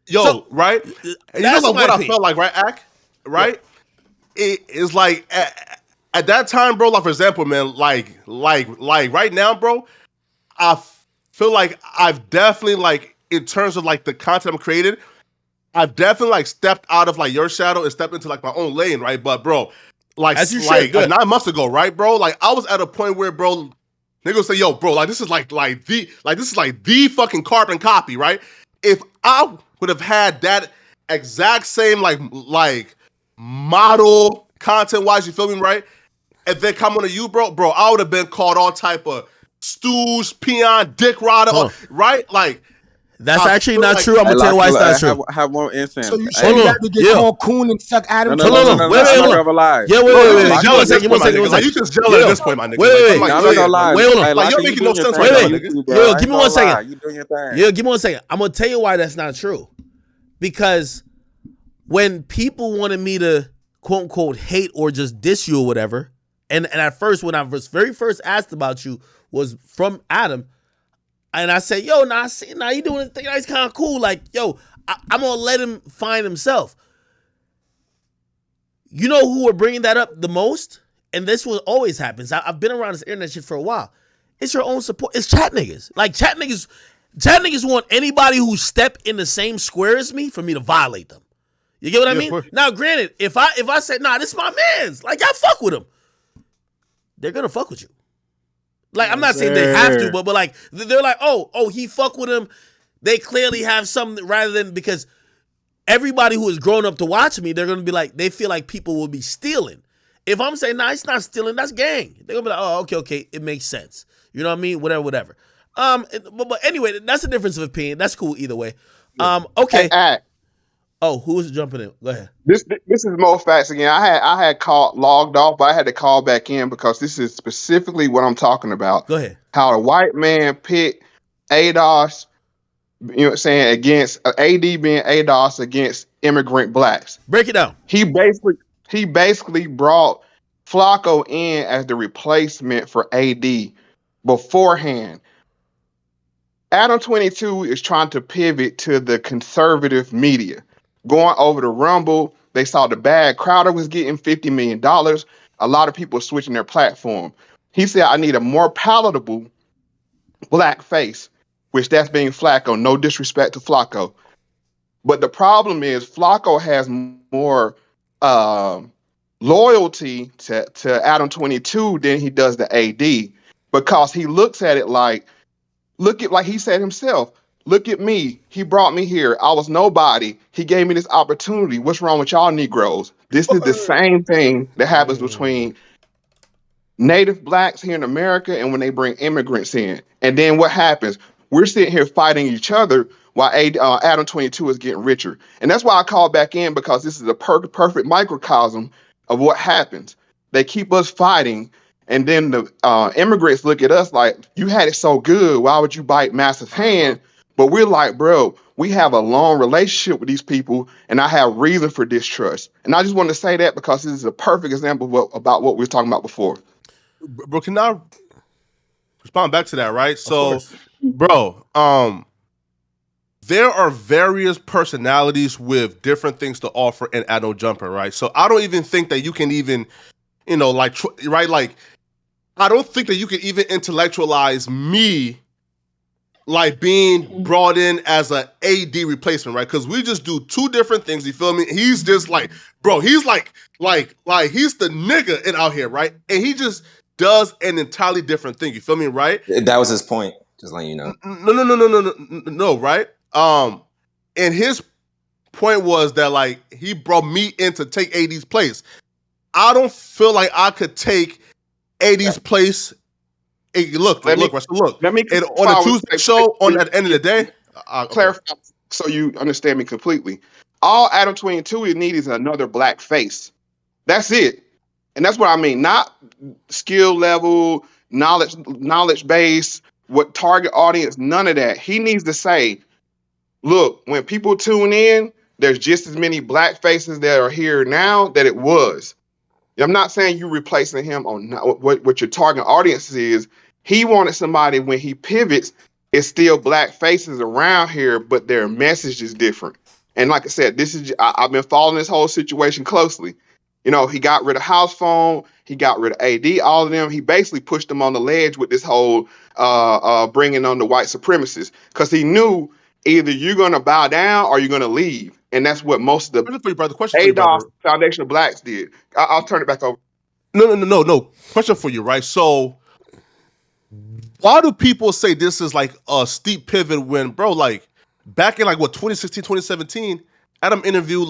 Yo, So, right? And you know like what I felt like, right, Ack? Right? Yeah. It is like at that time, bro, like for example, man, like right now, bro, I feel like I've definitely like in terms of like the content I'm creating, I've definitely like stepped out of like your shadow and stepped into like my own lane, right? But bro, like, as you like should, 9 months ago, right, bro? Like I was at a point where, bro, niggas say, yo, bro, like this is like the fucking carbon copy, right? If I would have had that exact same like model content wise, you feel me, right? And then come on to you, bro, I would have been called all type of stooge, peon, dick rodder, right? Like that's actually not true. I'm gonna tell you why it's not true. Have more incense. So you say you have to get called coon and suck Adam? No, wait. Yeah, wait. Give me one second. Like you just jealous at this point, my nigga. Wait. Like, I'm not gonna lie. Wait, hold on. Like you're making no sense Wait. right now, nigga. Yo, give me 1 second. You doing your thing. Yeah, give me 1 second. I'm gonna tell you why that's not true. Because when people wanted me to quote unquote hate or just diss you or whatever, and at first when I was very first asked about you was from Adam, and I said, yo, nah, you doing this thing, that's kind of cool. Like, yo, I'm gonna let him find himself. You know who are bringing that up the most? And this will always happens. I've been around this internet shit for a while. It's your own support. It's chat niggas. Like chat niggas want anybody who step in the same square as me for me to violate them. You get what I mean? Now, granted, if I said, nah, this is my man's, like, y'all fuck with him, they're gonna fuck with you. Like, I'm not saying they have to, but like, they're like, oh, he fuck with him. They clearly have something, rather than, because everybody who has grown up to watch me, they're gonna be like, they feel like people will be stealing. If I'm saying, nah, it's not stealing, that's gang. They're gonna be like, oh, okay, it makes sense. You know what I mean? Whatever. But anyway, that's a difference of opinion. That's cool either way. Okay. Oh, who was jumping in? Go ahead. This is Mo Facts again. I had logged off, but I had to call back in because this is specifically what I'm talking about. Go ahead. How a white man picked ADOS You know what I'm saying? Against AD being ADOS against immigrant blacks. Break it down. He basically brought Flacco in as the replacement for AD beforehand. Adam 22 is trying to pivot to the conservative media. Going over to Rumble, they saw the bad. Crowder was getting $50 million. A lot of people switching their platform. He said, I need a more palatable black face, which that's being Flacco. No disrespect to Flacco. But the problem is Flacco has more loyalty to Adam 22 than he does to AD, because he looks at it like, like he said himself, look at me. He brought me here. I was nobody. He gave me this opportunity. What's wrong with y'all Negroes? This is the same thing that happens between native blacks here in America and when they bring immigrants in. And then what happens? We're sitting here fighting each other while Adam 22 is getting richer. And that's why I call back in, because this is a perfect microcosm of what happens. They keep us fighting, and then the immigrants look at us like, you had it so good, why would you bite Master's hand? But we're like, bro, we have a long relationship with these people, and I have reason for distrust. And I just want to say that because this is a perfect example about what we were talking about before. Bro, can I respond back to that, right? So, bro, there are various personalities with different things to offer in At No Jumper, right? So I don't even think that you can even, right? Like, I don't think that you can even intellectualize me, like, being brought in as a AD replacement, right? Because we just do two different things. You feel me? He's just like, bro, he's like he's the nigga out here, right? And he just does an entirely different thing. You feel me, right? That was his point. Just letting you know. No, right? And his point was that, like, he brought me in to take AD's place. I don't feel like I could take AD's place. Hey, look. Let me on the Tuesday show, at the end of the day, clarify so you understand me completely. All Adam 22 needs is another black face. That's it. And that's what I mean. Not skill level, knowledge base, what target audience, none of that. He needs to say, look, when people tune in, there's just as many black faces that are here now that it was. I'm not saying you replacing him on what your target audience is. He wanted somebody, when he pivots, it's still black faces around here, but their message is different. And like I said, I've been following this whole situation closely. You know, he got rid of House Phone, he got rid of AD, all of them. He basically pushed them on the ledge with this whole bringing on the white supremacists, because he knew either you're going to bow down or you're going to leave. And that's what most of the ADOS Foundation of Blacks did. I'll turn it back over. No. Question for you, right? So, why do people say this is like a steep pivot when, bro, like, back in 2016, 2017, Adam interviewed,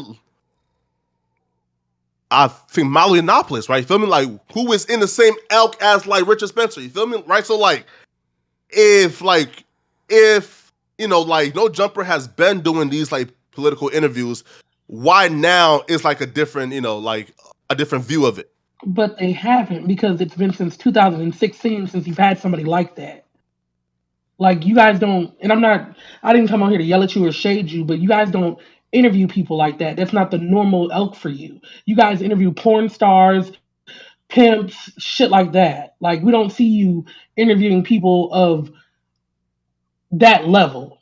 I think, Milo Yiannopoulos, right? You feel me? Like, who is in the same elk as, like, Richard Spencer, you feel me? Right? So, like, if No Jumper has been doing these, like, political interviews, why now is, like, a different, a different view of it? But they haven't, because it's been since 2016 since you've had somebody like that. Like, you guys don't, and I didn't come out here to yell at you or shade you, but you guys don't interview people like that. That's not the normal elk for you. You guys interview porn stars, pimps, shit like that. Like, we don't see you interviewing people of that level.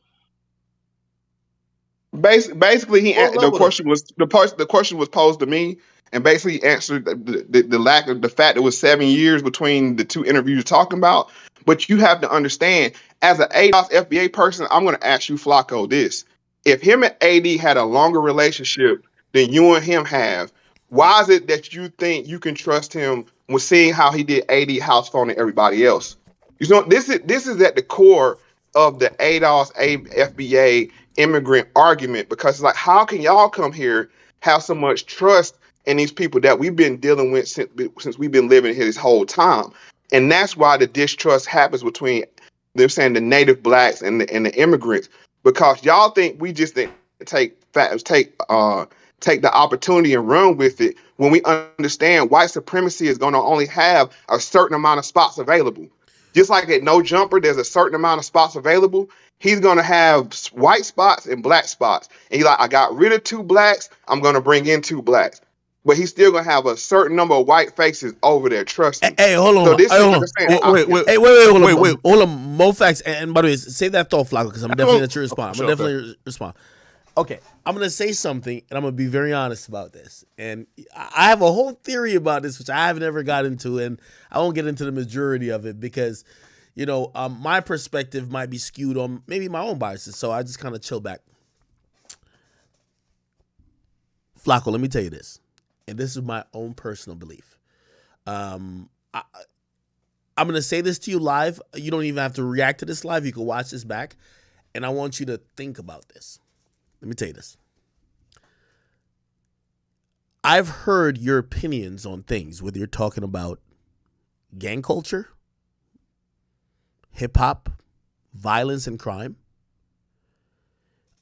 Basically, the question was posed to me, and basically answered the lack of the fact it was 7 years between the two interviews you're talking about. But you have to understand, as an ADOS FBA person, I'm going to ask you, Flacco, this: if him and AD had a longer relationship than you and him have, why is it that you think you can trust him with seeing how he did AD, House Phone, and everybody else? You know, this is at the core of the ADOS FBA immigrant argument, because it's like, how can y'all come here, have so much trust in these people that we've been dealing with since we've been living here this whole time? And that's why the distrust happens between them, saying the native blacks and the immigrants, because y'all think we just didn't take the opportunity and run with it, when we understand white supremacy is going to only have a certain amount of spots available. Just like at No Jumper, there's a certain amount of spots available. he's gonna have white spots and black spots. And he's like, I got rid of 2 blacks, I'm gonna bring in 2 blacks. But he's still gonna have a certain number of white faces over there. Trust me. Hey, hold on. So this Hey, is hold what on. I'm saying. Hold on. Mo facts. And by the way, save that thought, Flacco, because I'm definitely going to respond. I'm definitely respond. Okay, I'm going to say something, and I'm going to be very honest about this. And I have a whole theory about this, which I haven't ever got into, and I won't get into the majority of it because, my perspective might be skewed on maybe my own biases. So I just kind of chill back. Flacco, let me tell you this. And this is my own personal belief. I'm going to say this to you live. You don't even have to react to this live. You can watch this back. And I want you to think about this. Let me tell you this. I've heard your opinions on things, whether you're talking about gang culture, hip hop, violence, and crime.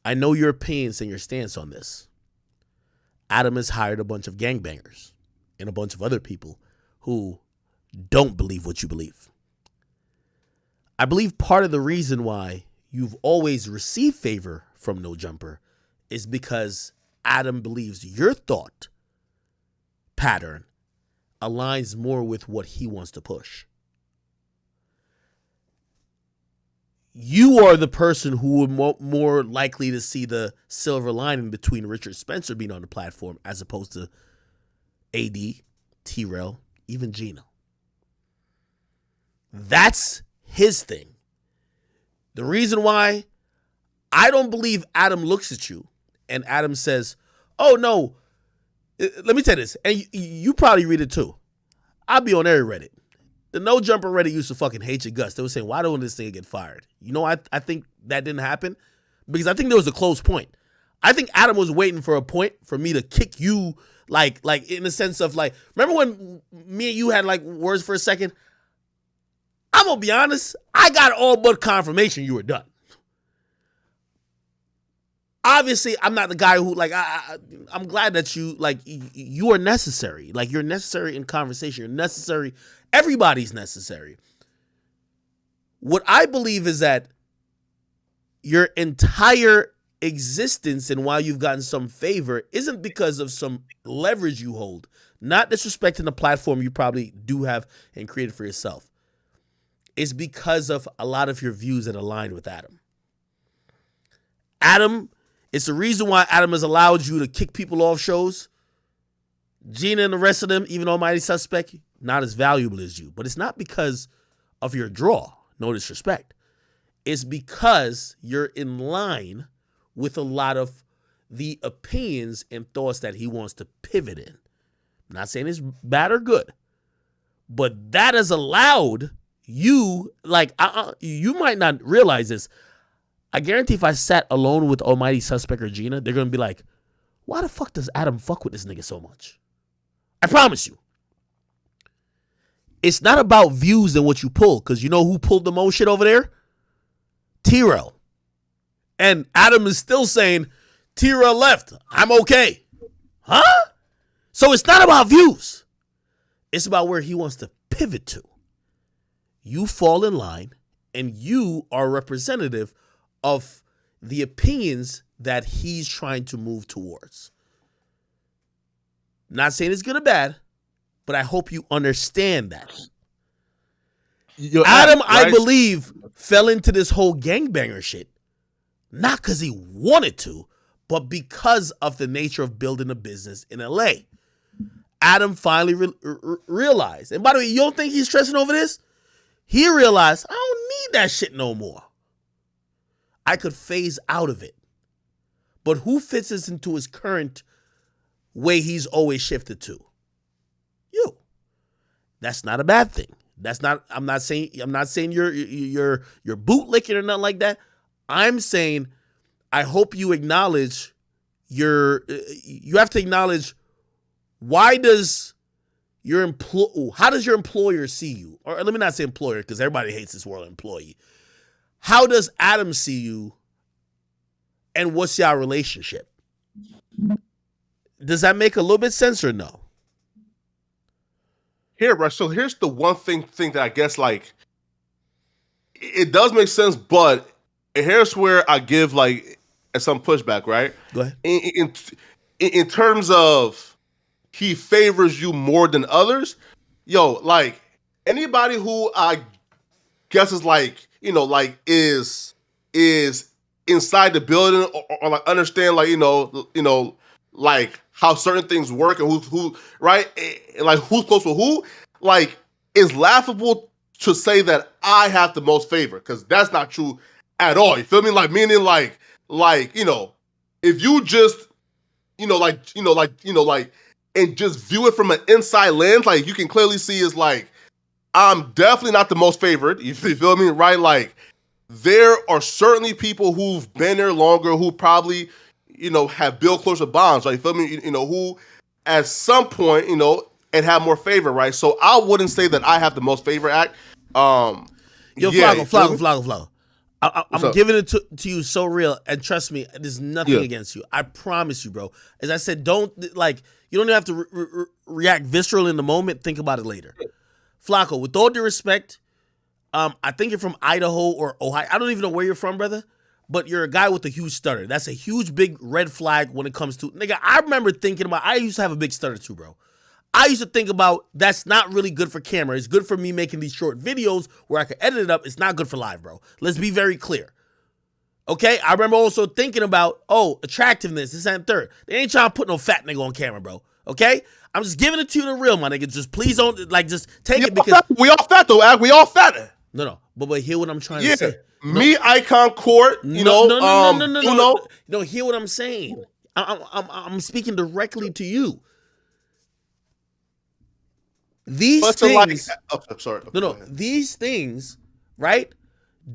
I know your opinions and your stance on this. Adam has hired a bunch of gangbangers and a bunch of other people who don't believe what you believe. I believe part of the reason why you've always received favor from No Jumper is because Adam believes your thought pattern aligns more with what he wants to push. You are the person who would more likely to see the silver lining between Richard Spencer being on the platform as opposed to AD, T-Rail, even Gino. That's his thing. The reason why I don't believe Adam looks at you and Adam says, oh no, let me tell you this, and you probably read it too. I'll be on every Reddit. The No Jumper Reddit used to fucking hate your guts. They were saying, why don't this thing get fired? You know, I think that didn't happen because I think there was a close point. I think Adam was waiting for a point for me to kick you, like in the sense of like, remember when me and you had like words for a second? I'm gonna be honest, I got all but confirmation you were done. Obviously, I'm not the guy who like. I'm glad that you are necessary. Like you're necessary in conversation. You're necessary. Everybody's necessary. What I believe is that your entire existence and why you've gotten some favor isn't because of some leverage you hold. Not disrespecting the platform you probably do have and created for yourself. It's because of a lot of your views that align with Adam. It's the reason why Adam has allowed you to kick people off shows. Gina and the rest of them, even Almighty Suspect, not as valuable as you. But it's not because of your draw, no disrespect. It's because you're in line with a lot of the opinions and thoughts that he wants to pivot in. I'm not saying it's bad or good, but that has allowed you, you might not realize this. I guarantee if I sat alone with Almighty Suspect or Gina, they're going to be like, why the fuck does Adam fuck with this nigga so much? I promise you. It's not about views and what you pull, because you know who pulled the most shit over there? T-Rail. And Adam is still saying, T-Rail left. I'm okay. Huh? So it's not about views. It's about where he wants to pivot to. You fall in line, and you are representative of the opinions that he's trying to move towards. Not saying it's good or bad, but I hope you understand that. Adam, I believe, fell into this whole gangbanger shit, not because he wanted to, but because of the nature of building a business in LA. Adam finally realized, and by the way, you don't think he's stressing over this? He realized, I don't need that shit no more. I could phase out of it. But who fits this into his current way he's always shifted to? You. That's not a bad thing. I'm not saying you're bootlicking or nothing like that. I'm saying I hope you acknowledge you have to acknowledge how does your employer see you? Or let me not say employer, because everybody hates this word employee. How does Adam see you, and what's your relationship? Does that make a little bit sense or no? Here, Rush. So here's the one thing that I guess like it does make sense, but here's where I give like some pushback, right? Go ahead. In terms of he favors you more than others, yo, like anybody who I guess is like, like is inside the building or like understand like, like how certain things work and who right? And like who's close with who, like is laughable to say that I have the most favor, because that's not true at all. You feel me? Like meaning like, if you just, and just view it from an inside lens, like you can clearly see is like, I'm definitely not the most favored. You feel me? Right? Like there are certainly people who've been there longer, who probably, have built closer bonds, right? You feel me? Who at some point, and have more favor, right? So I wouldn't say that I have the most favor act. Yo, yeah, Flacco. I'm giving it to you so real, and trust me, there's nothing against you. I promise you, bro. As I said, don't you don't have to react visceral in the moment. Think about it later. Flacco, with all due respect, I think you're from Idaho or Ohio. I don't even know where you're from, brother, but you're a guy with a huge stutter. That's a huge, big red flag when it comes to, nigga, I remember thinking about, I used to have a big stutter too, bro. I used to think about, that's not really good for camera. It's good for me making these short videos where I can edit it up. It's not good for live, bro. Let's be very clear. Okay? I remember also thinking about, attractiveness, this and third. They ain't trying to put no fat nigga on camera, bro. Okay? I'm just giving it to you the real, my nigga. Just please don't, just take it because... We all fat, though, Ak. We all fat. No. But hear what I'm trying to say. Me, Icon Court, No, hear what I'm saying. I'm speaking directly to you. These things, these things, right,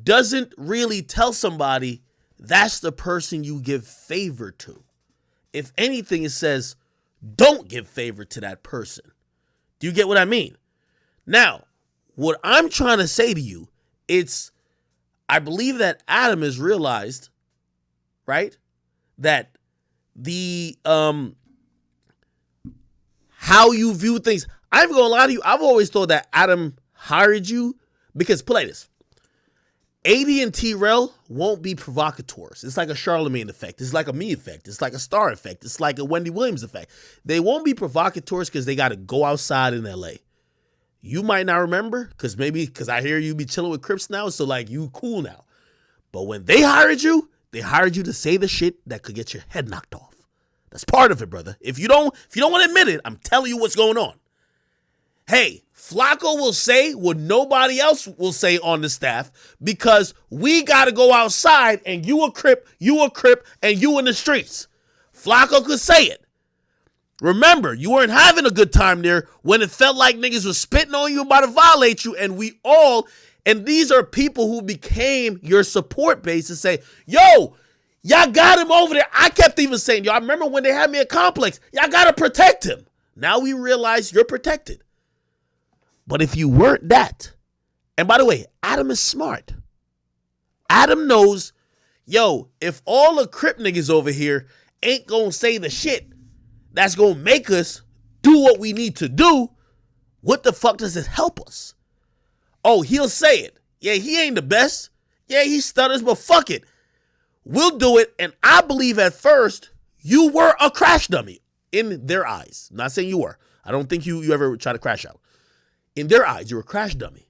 doesn't really tell somebody that's the person you give favor to. If anything, it says, don't give favor to that person. Do you get what I mean? Now, what I'm trying to say to you, I believe that Adam has realized, right, that the, how you view things, I'm going to lie to you, I've always thought that Adam hired you because, play this, AD and T-Rel won't be provocateurs. It's like a Charlemagne effect. It's like a me effect. It's like a Star effect. It's like a Wendy Williams effect. They won't be provocateurs because they got to go outside in LA. You might not remember because I hear you be chilling with Crips now, so like you cool now. But when they hired you to say the shit that could get your head knocked off. That's part of it, brother. If you don't want to admit it, I'm telling you what's going on. Hey, Flacco will say what nobody else will say on the staff because we got to go outside and you a Crip, and you in the streets. Flacco could say it. Remember, you weren't having a good time there when it felt like niggas was spitting on you about to violate you, and and these are people who became your support base to say, yo, y'all got him over there. I kept even saying, yo, I remember when they had me at Complex, y'all got to protect him. Now we realize you're protected. But if you weren't that, and by the way, Adam is smart. Adam knows, yo, if all the Crip niggas over here ain't gonna say the shit that's gonna make us do what we need to do, what the fuck does it help us? Oh, he'll say it. Yeah, he ain't the best. Yeah, he stutters, but fuck it. We'll do it, and I believe at first you were a crash dummy in their eyes. I'm not saying you were. I don't think you ever try to crash out. In their eyes, you were a crash dummy.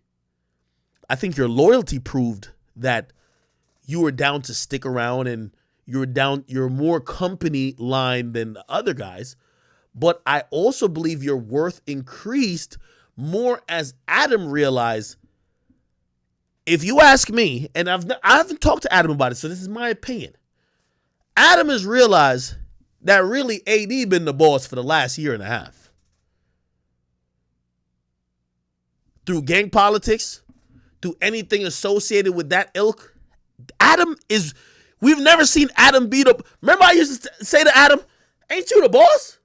I think your loyalty proved that you were down to stick around and you're more company line than the other guys. But I also believe your worth increased more as Adam realized, if you ask me, and I haven't talked to Adam about it, so this is my opinion. Adam has realized that really AD been the boss for the last year and a half. Through gang politics, through anything associated with that ilk, we've never seen Adam beat up. Remember I used to say to Adam, ain't you the boss?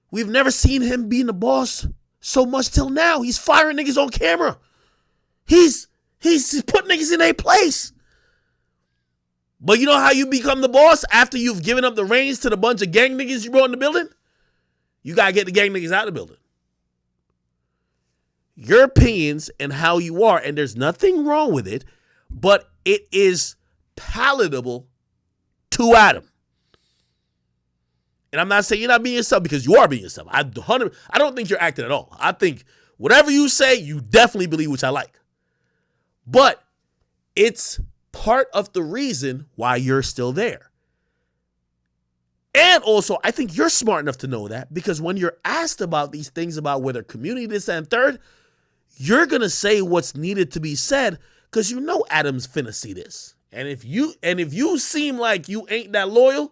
We've never seen him being the boss so much till now. He's firing niggas on camera. He's putting niggas in their place. But you know how you become the boss after you've given up the reins to the bunch of gang niggas you brought in the building? You got to get the gang niggas out of the building. Your opinions and how you are, and there's nothing wrong with it, but it is palatable to Adam. And I'm not saying you're not being yourself, because you are being yourself. I don't think you're acting at all. I think whatever you say, you definitely believe, which I like. But it's part of the reason why you're still there. And also, I think you're smart enough to know that, because when you're asked about these things about whether community this and third, you're going to say what's needed to be said, because you know Adam's finna see this. And if you seem like you ain't that loyal,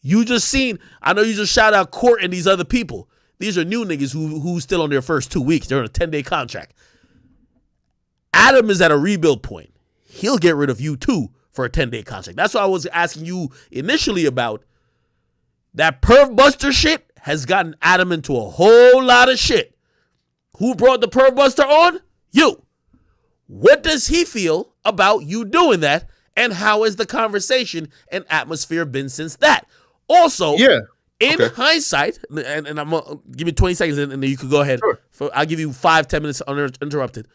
you just seen, I know you just shout out Court and these other people. These are new niggas who still on their first 2 weeks. They're on a 10-day contract. Adam is at a rebuild point. He'll get rid of you too for a 10-day contract. That's what I was asking you initially about. That perv buster shit has gotten Adam into a whole lot of shit. Who brought the perv buster on? You. What does he feel about you doing that? And how has the conversation and atmosphere been since that? Also, in hindsight, and I'm going to give you 20 seconds and then you could go ahead. Sure. I'll give you 5-10 minutes uninterrupted.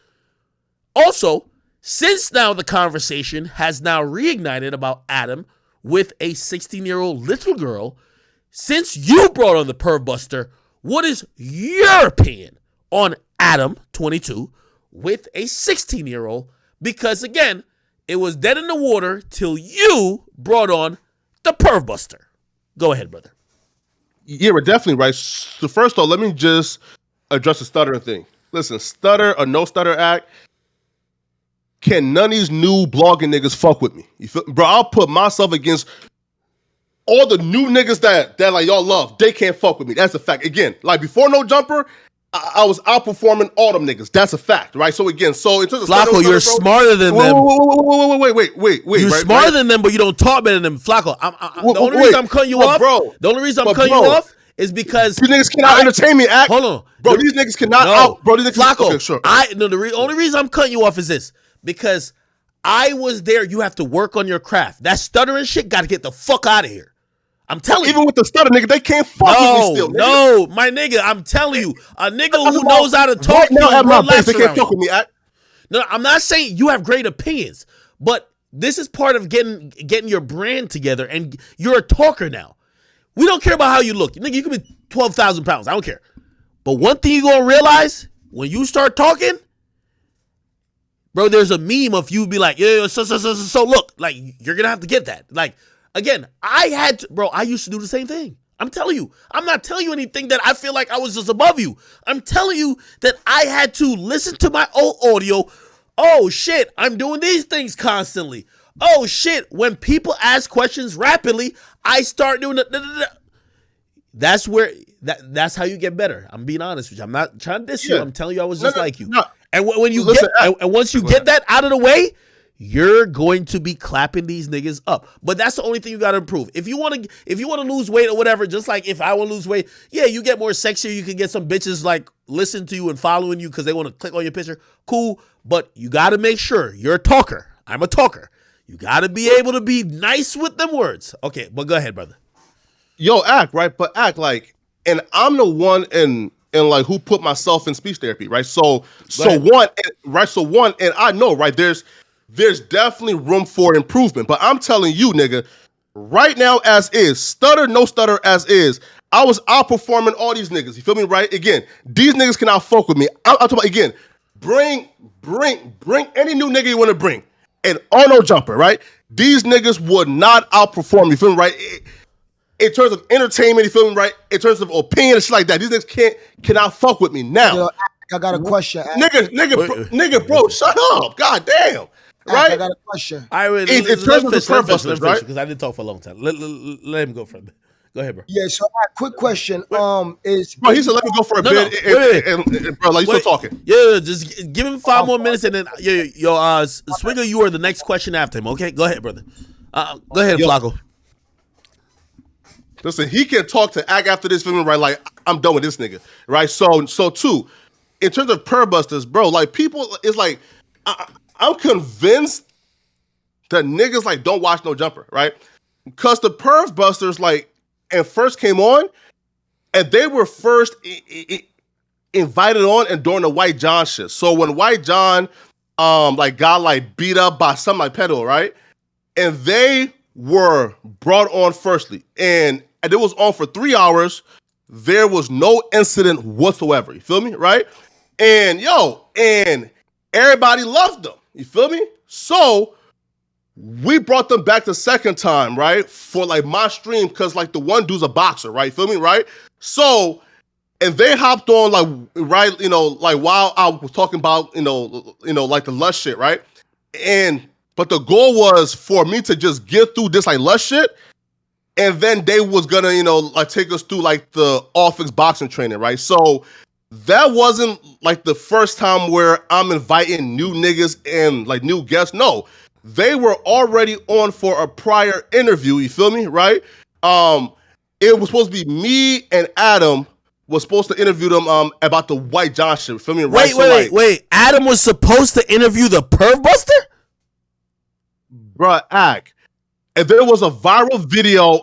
Also, since now the conversation has now reignited about Adam with a 16-year-old little girl, since you brought on the perv buster, what is your opinion on Adam, 22, with a 16-year-old? Because again, it was dead in the water till you brought on the perv buster. Go ahead, brother. Yeah, we're definitely right. So first off, let me just address the stuttering thing. Listen, stutter or no stutter act, can none of these new blogging niggas fuck with me? You feel, bro? I'll put myself against all the new niggas that like y'all love. They can't fuck with me. That's a fact. Again, like before No Jumper, I was outperforming all them niggas. That's a fact, right? So again, so in terms of Flacco, you're smarter than them. Wait. You're smarter than them, but you don't talk better than them. Flacco, the only reason I'm cutting you off, the only reason I'm cutting you off is because these niggas cannot entertain me. Hold on, bro. These niggas cannot bro. These niggas, Flacco, okay, sure. The only reason I'm cutting you off is this, because I was there. You have to work on your craft. That stuttering shit got to get the fuck out of here. I'm telling you. Even with the stutter, nigga, they can't fuck with me still. Nigga. No, my nigga, I'm telling you. A nigga who knows how to talk right now at my base, they can't fuck with me. No, I'm not saying you have great opinions, but this is part of getting your brand together, and you're a talker now. We don't care about how you look. Nigga, you could be 12,000 pounds. I don't care. But one thing you're going to realize, when you start talking, bro, there's a meme of you be like, so look, like, you're going to have to get that. Like, again, I used to do the same thing. I'm telling you. I'm not telling you anything that I feel like I was just above you. I'm telling you that I had to listen to my old audio. Oh, shit, I'm doing these things constantly. Oh, shit, when people ask questions rapidly, I start doing it. That's where, that's how you get better. I'm being honest with you. I'm not trying to diss you. I'm telling you I was just like you. And when you and once you get that out of the way, you're going to be clapping these niggas up. But that's the only thing you got to improve. If you want to lose weight or whatever, just like if I want to lose weight, yeah, you get more sexier. You can get some bitches like listen to you and following you because they want to click on your picture. Cool. But you got to make sure you're a talker. I'm a talker. You got to be able to be nice with them words. Okay, but go ahead, brother. Yo, act, right? But act like, and I'm the one in like who put myself in speech therapy, right? So one, and I know, right, there's definitely room for improvement. But I'm telling you, nigga, right now as is, stutter, no stutter as is, I was outperforming all these niggas. You feel me, right? Again, these niggas cannot fuck with me. I'm talking about, again, bring any new nigga you want to bring. And on No Jumper, right? These niggas would not outperform me, you feel me, right? In terms of entertainment, you feel me, right? In terms of opinion and shit like that, these niggas cannot fuck with me now. Yo, I got a question. Nigga, bro, shut up. God damn. Right? I got a question. All right, in terms of the perv busters, right? Because I didn't talk for a long time. Let him go for a bit. Go ahead, bro. Yeah, so quick question. Bro, he said let me go for a bit. And bro, like you still talking. Yeah, just give him 5 more minutes and then Swinger, you are the next question after him. Okay, go ahead, brother. Go ahead, Flacco. Listen, he can talk to Act after this film, right? Like, I'm done with this nigga, right? So too, in terms of perv busters, bro, like people, it's like I'm convinced that niggas like don't watch No Jumper, right? Because the perv busters like and first came on, and they were first invited on and during the White John shit. So when White John like got like beat up by some like pedo, right? and they were brought on firstly, and it was on for 3 hours. There was no incident whatsoever. You feel me, right? And and everybody loved them. You feel me? So we brought them back the second time, right? For like my stream, because like the one dude's a boxer, right? You feel me, right? So, and they hopped on like right, like while I was talking about, like the lust shit, right? But the goal was for me to just get through this like lust shit, and then they was gonna, like take us through like the office boxing training, right? So that wasn't like the first time where I'm inviting new niggas and like new guests. No, they were already on for a prior interview. You feel me, right? It was supposed to be me and Adam was supposed to interview them about the White John shit. Feel me, right? Wait. Adam was supposed to interview the Perv Buster? Bruh, and there was a viral video,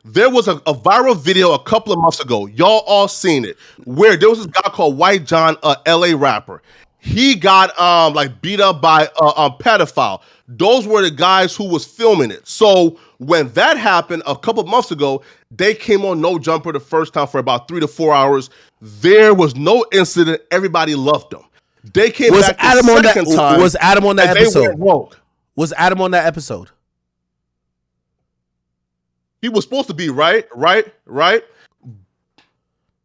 there was a viral video a couple of months ago. Y'all all seen it, where there was this guy called White John, a LA rapper. He got like beat up by a pedophile. Those were the guys who was filming it. So when that happened a couple of months ago, they came on No Jumper the first time for about 3 to 4 hours. There was no incident. Everybody loved them. They came back the second time. Was Adam on that episode? They went rogue. Was Adam on that episode? He was supposed to be, right?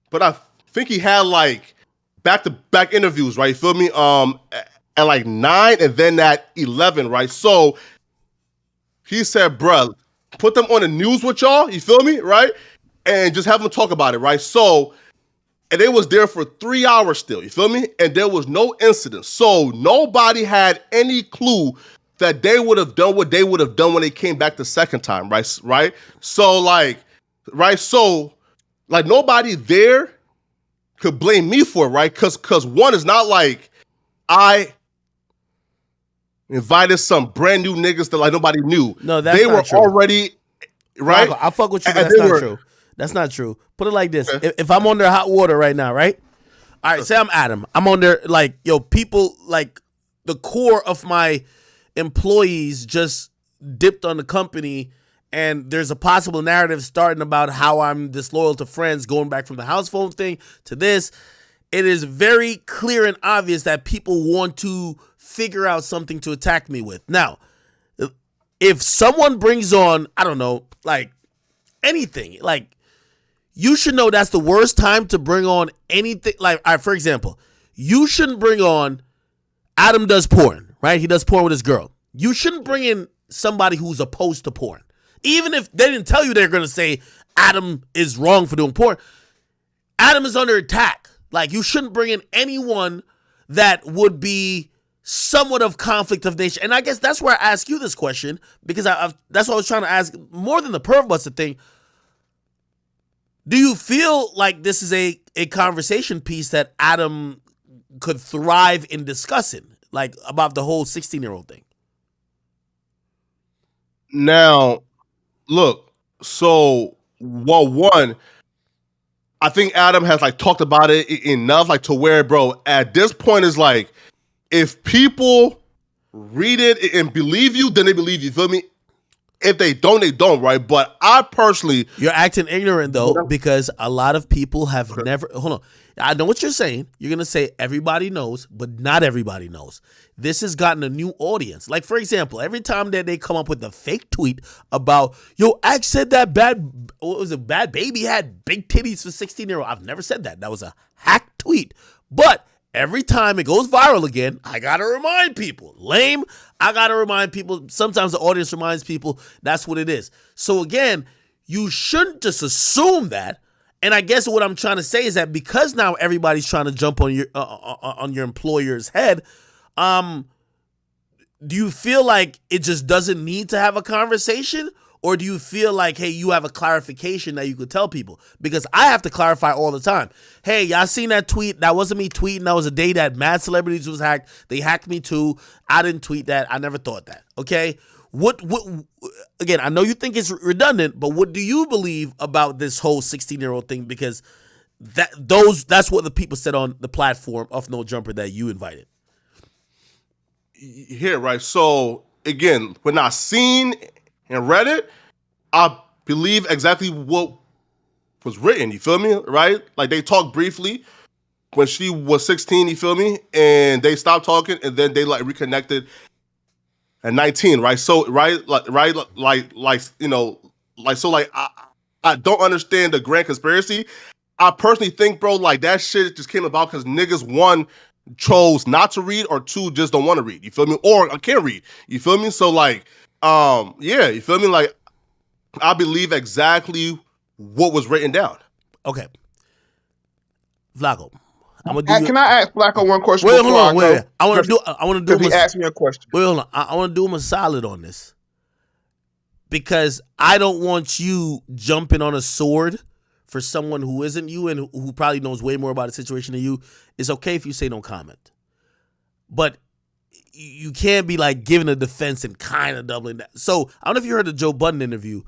But I think he had like back-to-back interviews, right? You feel me? At like 9 and then at 11, right? So he said, bruh, put them on the news with y'all, you feel me? Right? And just have them talk about it, right? So, and they was there for 3 hours still, you feel me? And there was no incident. So nobody had any clue that they would have done what they would have done when they came back the second time, right? So nobody there could blame me for it, right? Because one is not like I invited some brand new niggas that like nobody knew. No, that's they not were true. already right. I fuck with you, but that's not true. That's not true. Put it like this: if I'm under hot water right now, right? All right, say I'm Adam. I'm under like people like the core of my employees just dipped on the company, and there's a possible narrative starting about how I'm disloyal to friends, going back from the house phone thing to this. It is very clear and obvious that people want to figure out something to attack me with. Now, if someone brings on, I don't know, like anything, like you should know that's the worst time to bring on anything. Like, all right, for example, you shouldn't bring on Adam does porn, right? He does porn with his girl. You shouldn't bring in somebody who's opposed to porn. Even if they didn't tell you they're going to say Adam is wrong for doing porn. Adam is under attack. Like, you shouldn't bring in anyone that would be somewhat of conflict of nature. And I guess that's where I ask you this question, because that's what I was trying to ask more than the Perv Buster thing. Do you feel like this is a conversation piece that Adam could thrive in discussing, like about the whole 16-year-old thing? Now, look, so, well, one, I think Adam has like talked about it enough, like to where, bro, at this point is like, if people read it and believe you, then they believe you. Feel me? If they don't, they don't, right? But I personally, you're acting ignorant though, because a lot of people have never. Hold on, I know what you're saying. You're gonna say everybody knows, but not everybody knows. This has gotten a new audience. Like, for example, every time that they come up with a fake tweet about, yo, Axe said that bad baby had big titties for 16-year-old. I've never said that. That was a hack tweet. But every time it goes viral again, I gotta remind people. Lame. I gotta remind people. Sometimes the audience reminds people. That's what it is. So again, you shouldn't just assume that. And I guess what I'm trying to say is that because now everybody's trying to jump on your employer's head, do you feel like it just doesn't need to have a conversation? Or do you feel like, hey, you have a clarification that you could tell people? Because I have to clarify all the time. Hey, y'all seen that tweet? That wasn't me tweeting. That was a day that mad celebrities was hacked. They hacked me too. I didn't tweet that. I never thought that. Okay? What again, I know you think it's redundant, but what do you believe about this whole 16-year-old thing? Because that's what the people said on the platform of No Jumper that you invited. Here, right? So again, when I seen and read it, I believe exactly what was written. You feel me? Right? Like they talked briefly when she was 16. You feel me? And they stopped talking, and then they like reconnected at 19. Right? So I don't understand the grand conspiracy. I personally think, bro, like that shit just came about because niggas, one, chose not to read, or two, just don't want to read. You feel me? Or I can't read. You feel me? So like, yeah, you feel me? Like, I believe exactly what was written down. Okay. Flacco, I'm gonna do. Can I ask Flacco one question? Wait. I want to do. He asked me a question. Wait, hold on. I want to do him a solid on this because I don't want you jumping on a sword for someone who isn't you and who probably knows way more about the situation than you. It's okay if you say no comment, but you can't be like giving a defense and kind of doubling that. So I don't know if you heard the Joe Budden interview.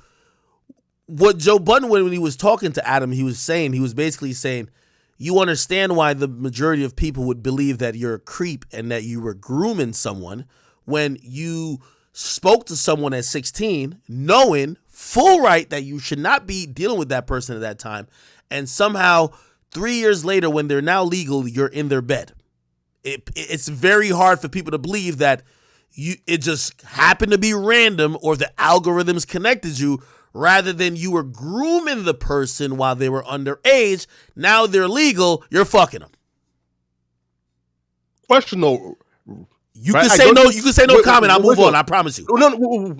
What Joe Budden, when he was talking to Adam, he was basically saying, you understand why the majority of people would believe that you're a creep and that you were grooming someone when you spoke to someone at 16, knowing full right that you should not be dealing with that person at that time. And somehow 3 years later, when they're now legal, you're in their bed. It's very hard for people to believe that it just happened to be random or the algorithms connected you rather than you were grooming the person while they were underage. Now they're legal, you're fucking them. Question though. You can say no. You can say no comment. I'll move on. I promise you. No.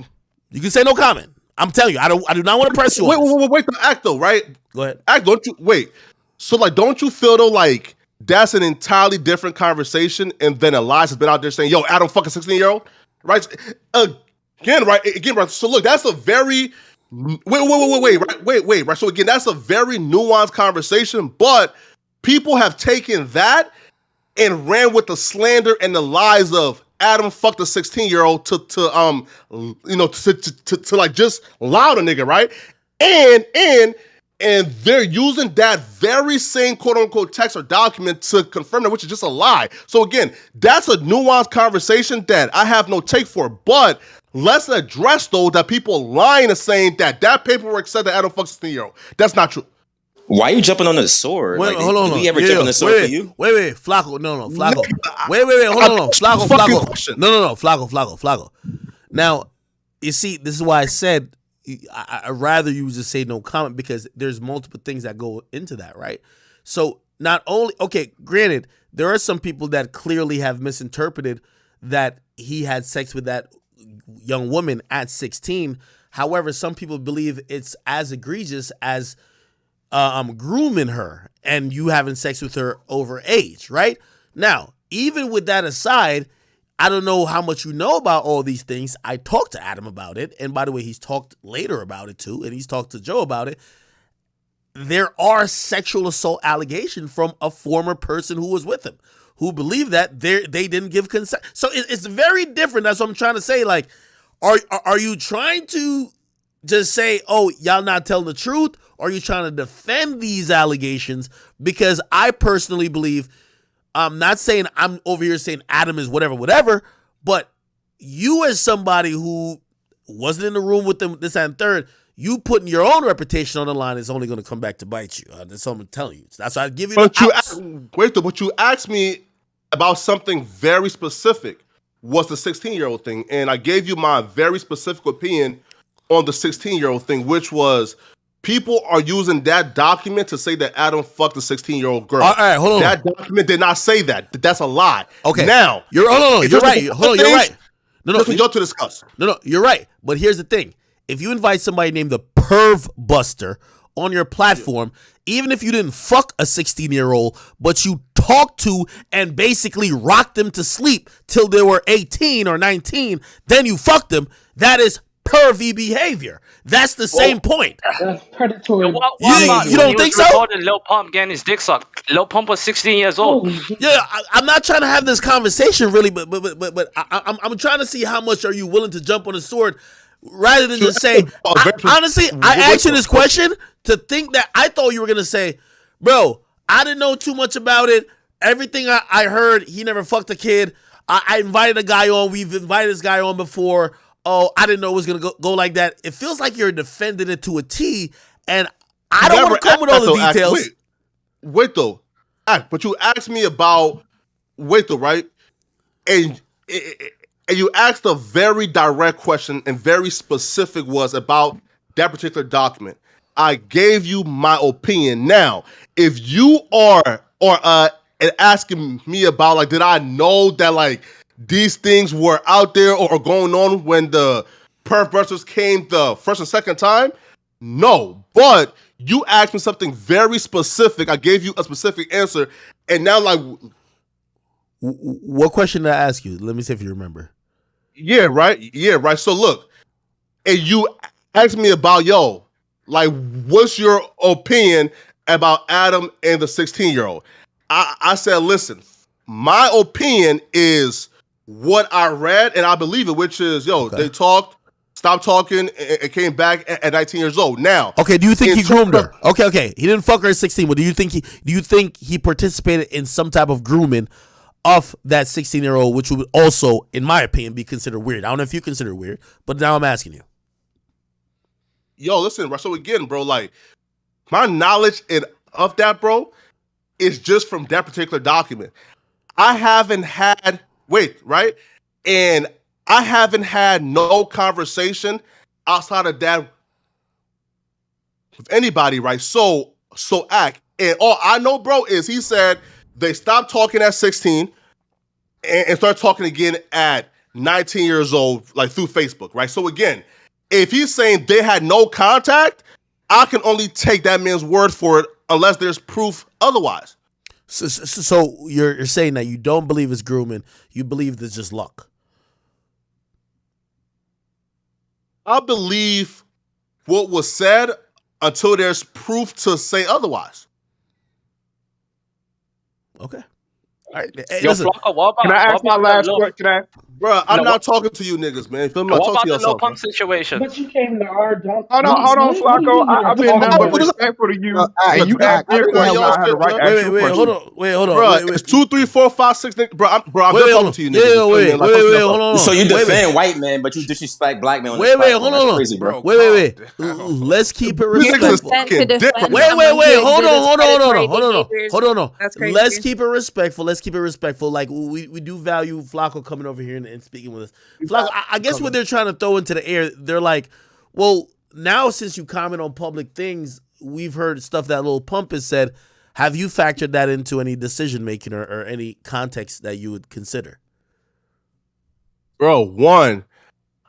You can say no comment. I'm telling you. I do not want to press you. Wait. The act though, right? Go ahead. Act. Don't you wait? So like, don't you feel though like that's an entirely different conversation, and then Elias has been out there saying, "Yo, Adam, fucking 16-year-old," right? Again, right? So look, that's a very wait, right? So again, that's a very nuanced conversation, but people have taken that and ran with the slander and the lies of Adam fucked a 16-year-old to like just loud a nigga, right? And they're using that very same quote unquote text or document to confirm that, which is just a lie. So again, that's a nuanced conversation that I have no take for, but let's address though that people lying and saying that paperwork said that Adam fucked a 16-year-old. That's not true. Why are you jumping on the sword? Wait, like, hold on. Did we ever jump on the sword for you? Wait, Flacco. No, Flacco. Wait, hold on. Flacco. No, Flacco. Now, you see, this is why I said I'd rather you just say no comment because there's multiple things that go into that, right? So not only, okay, granted, there are some people that clearly have misinterpreted that he had sex with that young woman at 16. However, some people believe it's as egregious as grooming her and you having sex with her over age, right? Now, even with that aside, I don't know how much you know about all these things. I talked to Adam about it. And by the way, he's talked later about it too. And he's talked to Joe about it. There are sexual assault allegations from a former person who was with him who believe that they didn't give consent. So it's very different. That's what I'm trying to say. Like, are you trying to just say, oh, y'all not telling the truth? Or are you trying to defend these allegations? Because I personally believe, I'm not saying I'm over here saying Adam is whatever, but you as somebody who wasn't in the room with them, this and third, you putting your own reputation on the line is only going to come back to bite you. That's what I'm telling you. That's why I give you but you asked me about something very specific, was the 16-year-old thing. And I gave you my very specific opinion on the 16-year-old thing, which was people are using that document to say that Adam fucked a 16-year-old girl. All right, hold on. That document did not say that. That's a lie. Okay. Now, you're right. You're right. No, to discuss. No, you're right. But here's the thing. If you invite somebody named the Perv Buster on your platform, even if you didn't fuck a 16-year-old, but you talked to and basically rocked them to sleep till they were 18 or 19, then you fucked them, that is pervy behavior. That's the same point. That's predatory. You don't think so? Recording Lil Pump getting his dick sucked. Lil Pump was 16 years old. Yeah, I'm not trying to have this conversation really, but I'm trying to see how much are you willing to jump on the sword rather than just say. Honestly, I asked you this question to think that I thought you were gonna say, bro, I didn't know too much about it. Everything I heard, he never fucked a kid. I invited a guy on. We've invited this guy on before. Oh, I didn't know it was gonna go like that. It feels like you're defending it to a T, and I don't want to come with all the details. Wait though, but you asked me about right, and you asked a very direct question and very specific was about that particular document. I gave you my opinion. Now, if you are and asking me about like, did I know that like these things were out there or going on when the perf wrestlers came the first and second time? No, but you asked me something very specific. I gave you a specific answer, and now like, what question did I ask you? Let me see if you remember. Yeah, right. So look, and you asked me about like, what's your opinion about Adam and the 16-year-old? I said, listen, my opinion is what I read, and I believe it, which is, they talked, stopped talking, and came back at 19 years old. Now, okay, do you think he groomed her? Okay, he didn't fuck her at 16, but do you think he participated in some type of grooming of that 16-year-old, which would also, in my opinion, be considered weird? I don't know if you consider it weird, but now I'm asking you. Listen, so again, bro, like, my knowledge of that, bro, is just from that particular document. I haven't had, and I haven't had no conversation outside of that with anybody, right? So act. And all I know, bro, is he said they stopped talking at 16 and start talking again at 19 years old, like through Facebook, right? So again, if he's saying they had no contact, I can only take that man's word for it unless there's proof otherwise. So you're saying that you don't believe it's grooming, you believe it's just luck. I believe what was said until there's proof to say otherwise. Okay. All right. Hey, Yo, listen, Flocko, Can I ask my last question? Bro, I'm not talking to you niggas, man. Feel me? What Talk about to the yourself, no pump situation? But you came to our don't. Hold on, Flacco. I've been nothing but respectful to you, and you asked me a question. I had a right to ask you a question. Hold on. Bro, it's 2, 3, 4, 5, 6. Bro, I'm just talking to you niggas. Hold on. So you defend white men, but you disrespect black men. Hold on. Crazy, bro. Wait. Let's keep it respectful. Wait. Hold on. Let's keep it respectful. Like we do value Flacco coming over here and speaking with us. Flacco, I guess what they're trying to throw into the air, they're like, well, now since you comment on public things, we've heard stuff that Lil Pump has said. Have you factored that into any decision making or any context that you would consider? Bro, one,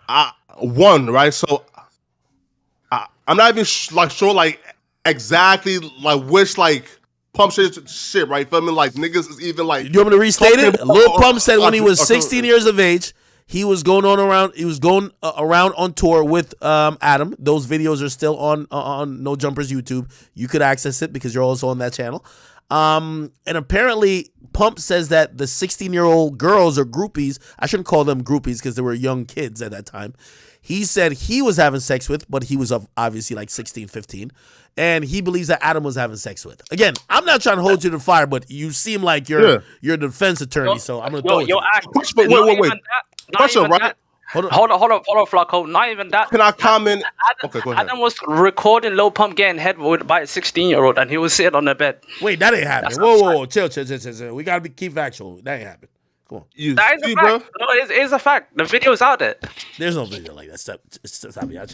right? So I'm not even sure like exactly like which like Pump shit, right? Feel me? Like niggas is even like. You want me to restate it? Lil Pump said when he was 16 years of age, he was going around on tour with Adam. Those videos are still on No Jumpers YouTube. You could access it because you're also on that channel. And apparently Pump says that the 16-year-old girls or groupies, I shouldn't call them groupies because they were young kids at that time. He said he was having sex with, but he was obviously like 16, 15. And he believes that Adam was having sex with. Again, I'm not trying to hold you to the fire, but you seem like you're a defense attorney, so I'm going to throw it. Wait. Question, right? Hold on, Flacco. Not even that. Can I comment? Okay, go ahead. Adam was recording Lil Pump getting head by a 16-year-old, and he was sitting on the bed. Wait, that ain't happening. Whoa. Chill. We got to keep factual. That ain't happening. Come on. That is a fact. Bro? No, it's a fact. The video's out there. There's no video like that. Stop me. I'm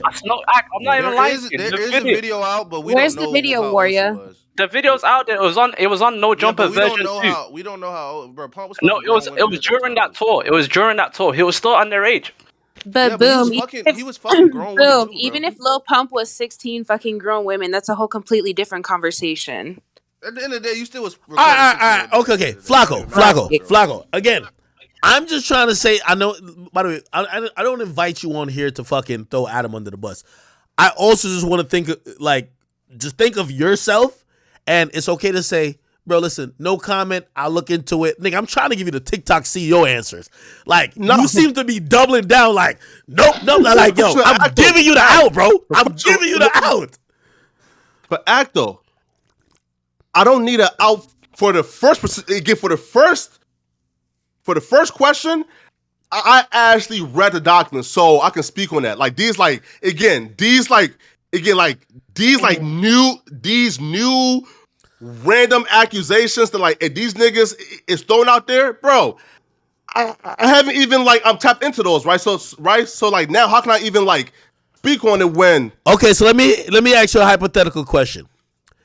not even lying. There is a video out, but we Where's don't know the video, how Warrior? old she was. The video's out there. It was on No Jumper version 2. We don't know how old, bro. Pump was no, it was during that tour. It was during that tour. He was still underage. But he was fucking grown women too, even if Lil Pump was 16 fucking grown women, that's a whole completely different conversation. At the end of the day, you still was. All right. Okay. Flacco. Again, I'm just trying to say, I know, by the way, I don't invite you on here to fucking throw Adam under the bus. I also just want to think of yourself, and it's okay to say, bro, listen, no comment, I'll look into it. Nigga, I'm trying to give you the TikTok CEO answers. Like, you seem to be doubling down like, nope, like, yo, I'm giving you the out, bro. I'm giving you the out. But act though, I don't need an out for the first for the first question, I actually read the document, so I can speak on that. Like these new random accusations that like if these niggas is thrown out there, bro. I haven't even like I'm tapped into those, right? So like now, how can I even like speak on it when? Okay, so let me ask you a hypothetical question.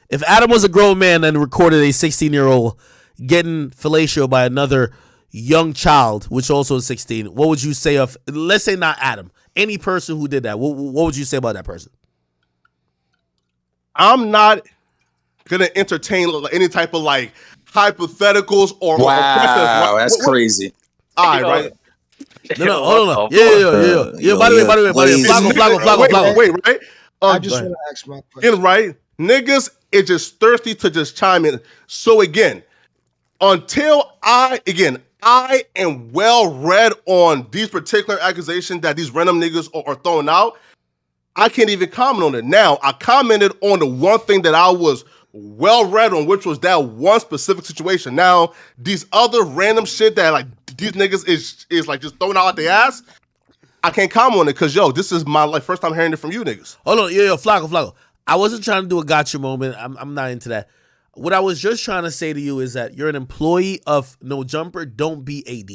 If Adam was a grown man and recorded a 16-year-old getting fellatio by another young child, which also is 16, what would you say of, let's say not Adam, any person who did that, what would you say about that person? I'm not gonna entertain any type of like hypotheticals or wow, or that's crazy. All right. No, hold on. Yeah. By the way, Flacco. Wait, right? I just want to ask my question. Again, right? Niggas is just thirsty to just chime in. So again, until I am well read on these particular accusations that these random niggas are throwing out, I can't even comment on it. Now, I commented on the one thing that I was well read on, which was that one specific situation. Now, these other random shit that like these niggas is like just throwing out their ass, I can't comment on it because this is my like first time hearing it from you niggas. Hold on, Flacco. I wasn't trying to do a gotcha moment. I'm not into that. What I was just trying to say to you is that you're an employee of No Jumper. Don't be AD.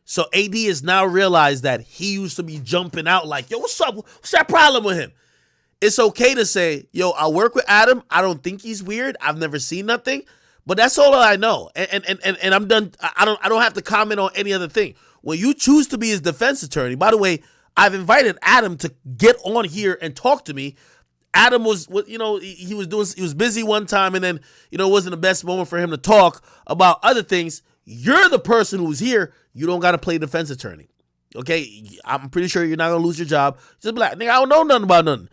So AD has now realized that he used to be jumping out like, yo, what's up? What's that problem with him? It's okay to say, yo, I work with Adam. I don't think he's weird. I've never seen nothing, but that's all I know. And I'm done. I don't have to comment on any other thing. When you choose to be his defense attorney, by the way, I've invited Adam to get on here and talk to me. Adam was he was busy one time, and then it wasn't the best moment for him to talk about other things. You're the person who's here. You don't got to play defense attorney. Okay, I'm pretty sure you're not gonna lose your job. Just be like, nigga, I don't know nothing about nothing.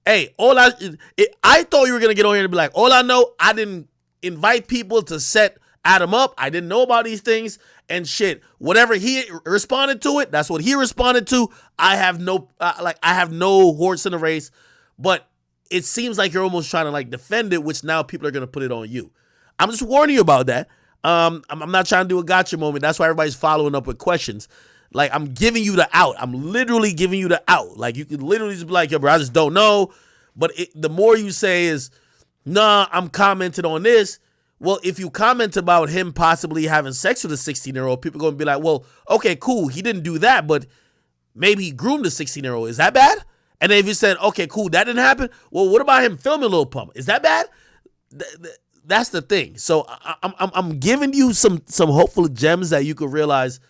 Hey, I thought you were gonna get on here and be like, all I know, I didn't invite people to set Adam up. I didn't know about these things and shit. Whatever he responded to it, that's what he responded to. I have no horse in the race, but it seems like you're almost trying to like defend it, which now people are gonna put it on you. I'm just warning you about that. I'm not trying to do a gotcha moment. That's why everybody's following up with questions. Like, I'm giving you the out. I'm literally giving you the out. Like, you could literally just be like, yo, bro, I just don't know. But the more you say is, nah, I'm commenting on this. Well, if you comment about him possibly having sex with a 16-year-old, people are going to be like, well, okay, cool. He didn't do that, but maybe he groomed a 16-year-old. Is that bad? And then if you said, okay, cool, that didn't happen. Well, what about him filming Lil Pump? Is that bad? That's the thing. So I'm giving you some hopeful gems that you could realize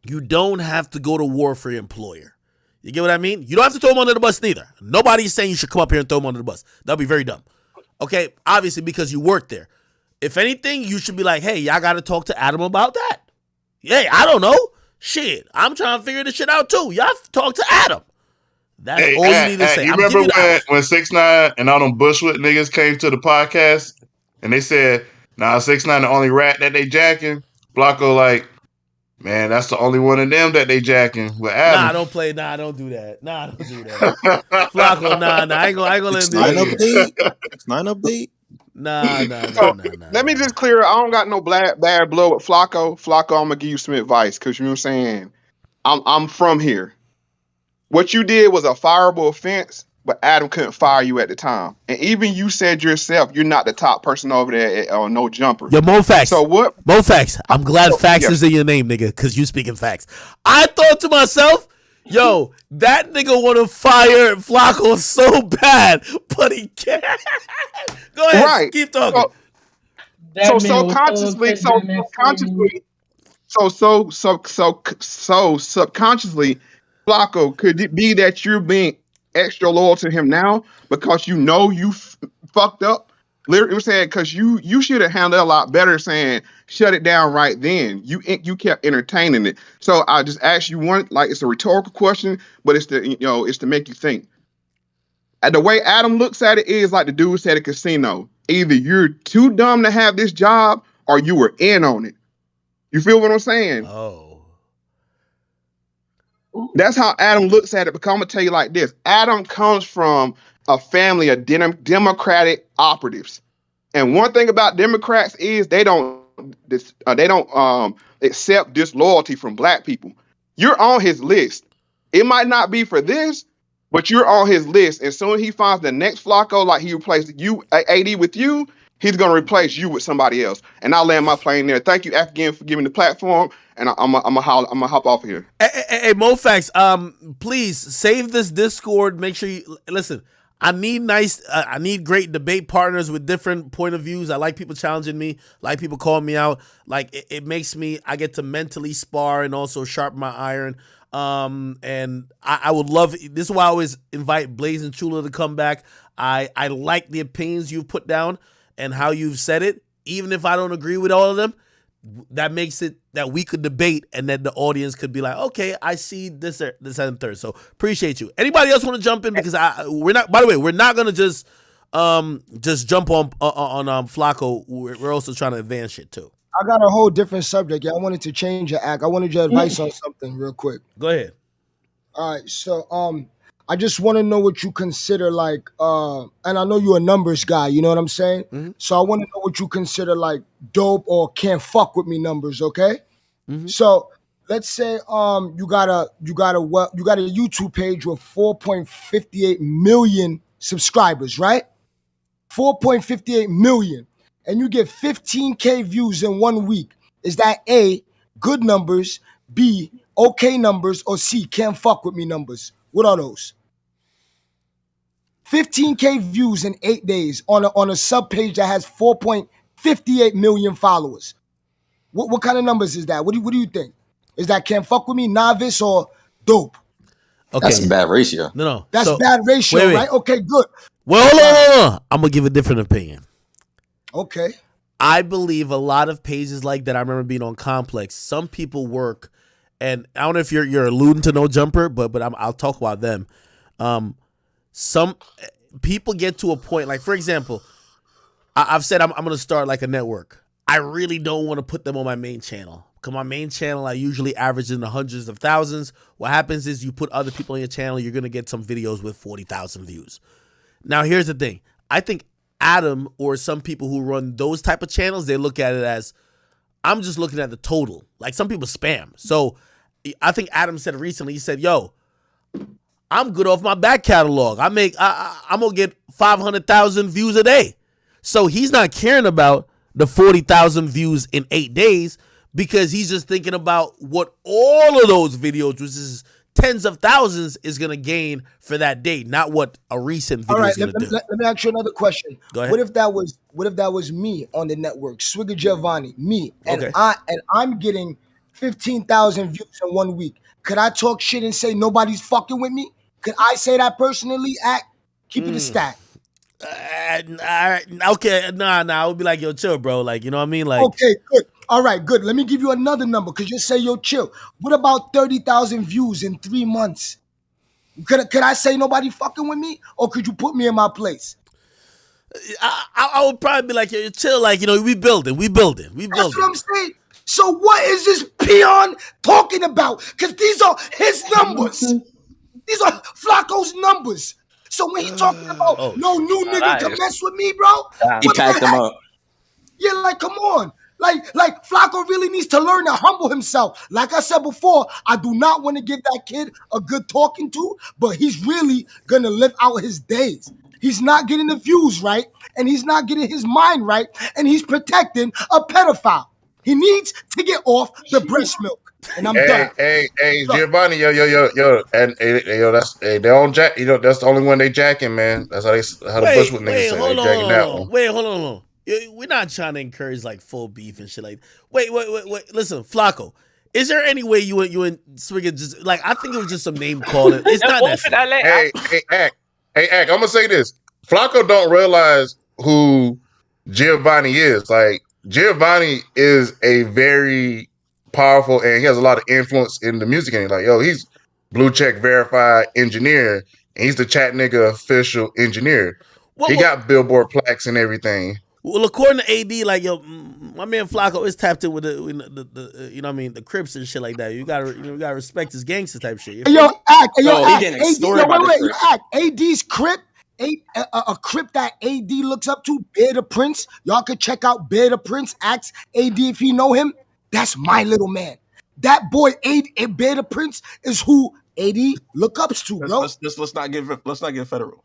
you don't have to go to war for your employer. You get what I mean? You don't have to throw him under the bus neither. Nobody's saying you should come up here and throw him under the bus. That'd be very dumb. Okay, obviously because you work there. If anything, you should be like, hey, y'all got to talk to Adam about that. Hey, I don't know. Shit, I'm trying to figure this shit out too. Y'all have to talk to Adam. That's all you need to say. You remember when 6ix9ine and all them Bushwick niggas came to the podcast and they said, nah, 6ix9ine the only rat that they jacking? Flacco like, man, that's the only one of them that they jacking with Adam. Nah, don't play. Nah, don't do that. Nah, don't do that. Flacco, nah. I ain't gonna let him do that. 6ix9ine update? Nah. Let me just clear. I don't got no bad blood with Flacco. Flacco, I'm gonna give you some advice because you know what I'm saying. I'm from here. What you did was a fireable offense, but Adam couldn't fire you at the time. And even you said yourself, you're not the top person over there at No Jumper. Yo, Mo Facts. So what? Mo Facts. I'm glad Facts is in your name, nigga, because you speaking facts. I thought to myself, yo, that nigga want to fire Flacco so bad, but he can't. Go ahead. Right. Keep talking. So subconsciously, Flacco, could it be that you're being extra loyal to him now because you know you fucked up? Literally, I'm saying because you should have handled it a lot better. Saying shut it down right then. You kept entertaining it. So I just asked you one, like it's a rhetorical question, but it's to make you think. And the way Adam looks at it is like the dude said at casino. Either you're too dumb to have this job or you were in on it. You feel what I'm saying? Oh. That's how Adam looks at it. Because I'm gonna tell you like this: Adam comes from a family of Democratic operatives, and one thing about Democrats is they don't accept disloyalty from black people. You're on his list. It might not be for this, but you're on his list. As soon as he finds the next Flacco, like he replaced you, AD with you, he's gonna replace you with somebody else. And I'll land my plane there. Thank you, again, for giving the platform. And I'm gonna hop off of here. Hey, Mofax, please save this Discord. Make sure you listen. I need great debate partners with different point of views. I like people challenging me. I like people calling me out. Like it makes me. I get to mentally spar and also sharpen my iron. And I would love. This is why I always invite Blaze and Chula to come back. I like the opinions you've put down and how you've said it. Even if I don't agree with all of them, that makes it that we could debate and then the audience could be like, okay, I see this, and third. So appreciate you. Anybody else want to jump in? Because we're not. By the way, we're not gonna just jump on Flacco. We're also trying to advance shit too. I got a whole different subject. Yeah, I wanted to change your act. I wanted your advice on something real quick. Go ahead. All right, so I just want to know what you consider like, and I know you're a numbers guy, you know what I'm saying? Mm-hmm. So I want to know what you consider like dope or can't fuck with me numbers, okay? Mm-hmm. So let's say you got a YouTube page with 4.58 million subscribers, right? 4.58 million, and you get 15K views in 1 week. Is that A, good numbers, B, okay numbers, or C, can't fuck with me numbers? What are those? 15K views in 8 days on a sub page that has 4.58 million followers. What kind of numbers is that? What do you think? Is that can't fuck with me, novice, or dope? Okay. That's a bad ratio. No. That's bad ratio, wait. right? Okay, good. Well, hold on. I'm gonna give a different opinion. Okay. I believe a lot of pages like that. I remember being on Complex. Some people work, and I don't know if you're alluding to No Jumper, but I'll talk about them. Some people get to a point, like for example, I've said I'm going to start like a network. I really don't want to put them on my main channel. Because my main channel, I usually average in the hundreds of thousands. What happens is you put other people on your channel, you're going to get some videos with 40,000 views. Now, here's the thing. I think Adam or some people who run those type of channels, they look at it as, I'm just looking at the total. Like some people spam. So I think Adam said recently, he said, yo, I'm good off my back catalog. I'm going to get 500,000 views a day. So he's not caring about the 40,000 views in 8 days because he's just thinking about what all of those videos, which is tens of thousands, is going to gain for that day, not what a recent video is going to do. Let me ask you another question. Go ahead. What if that was me on the network, Swigger Giovanni, me, and Okay. I'm getting 15,000 views in 1 week? Could I talk shit and say nobody's fucking with me? Could I say that personally? Keep it a stat. Okay, nah, I would be like, yo, chill, bro. Like, you know what I mean? Like, Okay, good. All right, good. Let me give you another number because you say, yo, chill. What about 30,000 views in 3 months? Could I say nobody fucking with me, or could you put me in my place? I would probably be like, yo, chill. Like, you know, we building. That's what I'm saying. So what is this peon talking about? Because these are his numbers. These are Flacco's numbers. So when he talking about no new nigga can mess with me, bro. He packed them up. Yeah, like come on. Like Flacco really needs to learn to humble himself. Like I said before, I do not want to give that kid a good talking to, but he's really gonna live out his days. He's not getting the views right, and he's not getting his mind right, and he's protecting a pedophile. He needs to get off the breast milk. And I'm done. Hey, Giovanni, yo, and yo, that's they on jack. You know, that's the only one they jacking, man. That's how the Bushwood niggas say they jacking that one. Wait, hold on. We're not trying to encourage like full beef and shit like. Wait. Listen, Flacco, is there any way you and Swigger just like? I think it was just some name calling. It's not that shit. Hey, I'm gonna say this. Flacco don't realize who Giovanni is. Like Giovanni is a very powerful and he has a lot of influence in the music industry. Like, yo, he's blue check verified engineer and he's the Chat Nigga official engineer. He got Billboard plaques and everything. Well, according to AD, like yo, my man Flacco is tapped in with the you know what I mean, the Crips and shit like that. You gotta respect his gangster type shit. AD's Crip. A Crip that AD looks up to, Bear the Prince. Y'all could check out Bear the Prince. Ask AD if he know him. That's my little man. That boy, Beta Prince, is who AD look ups to, bro. Let's not get federal.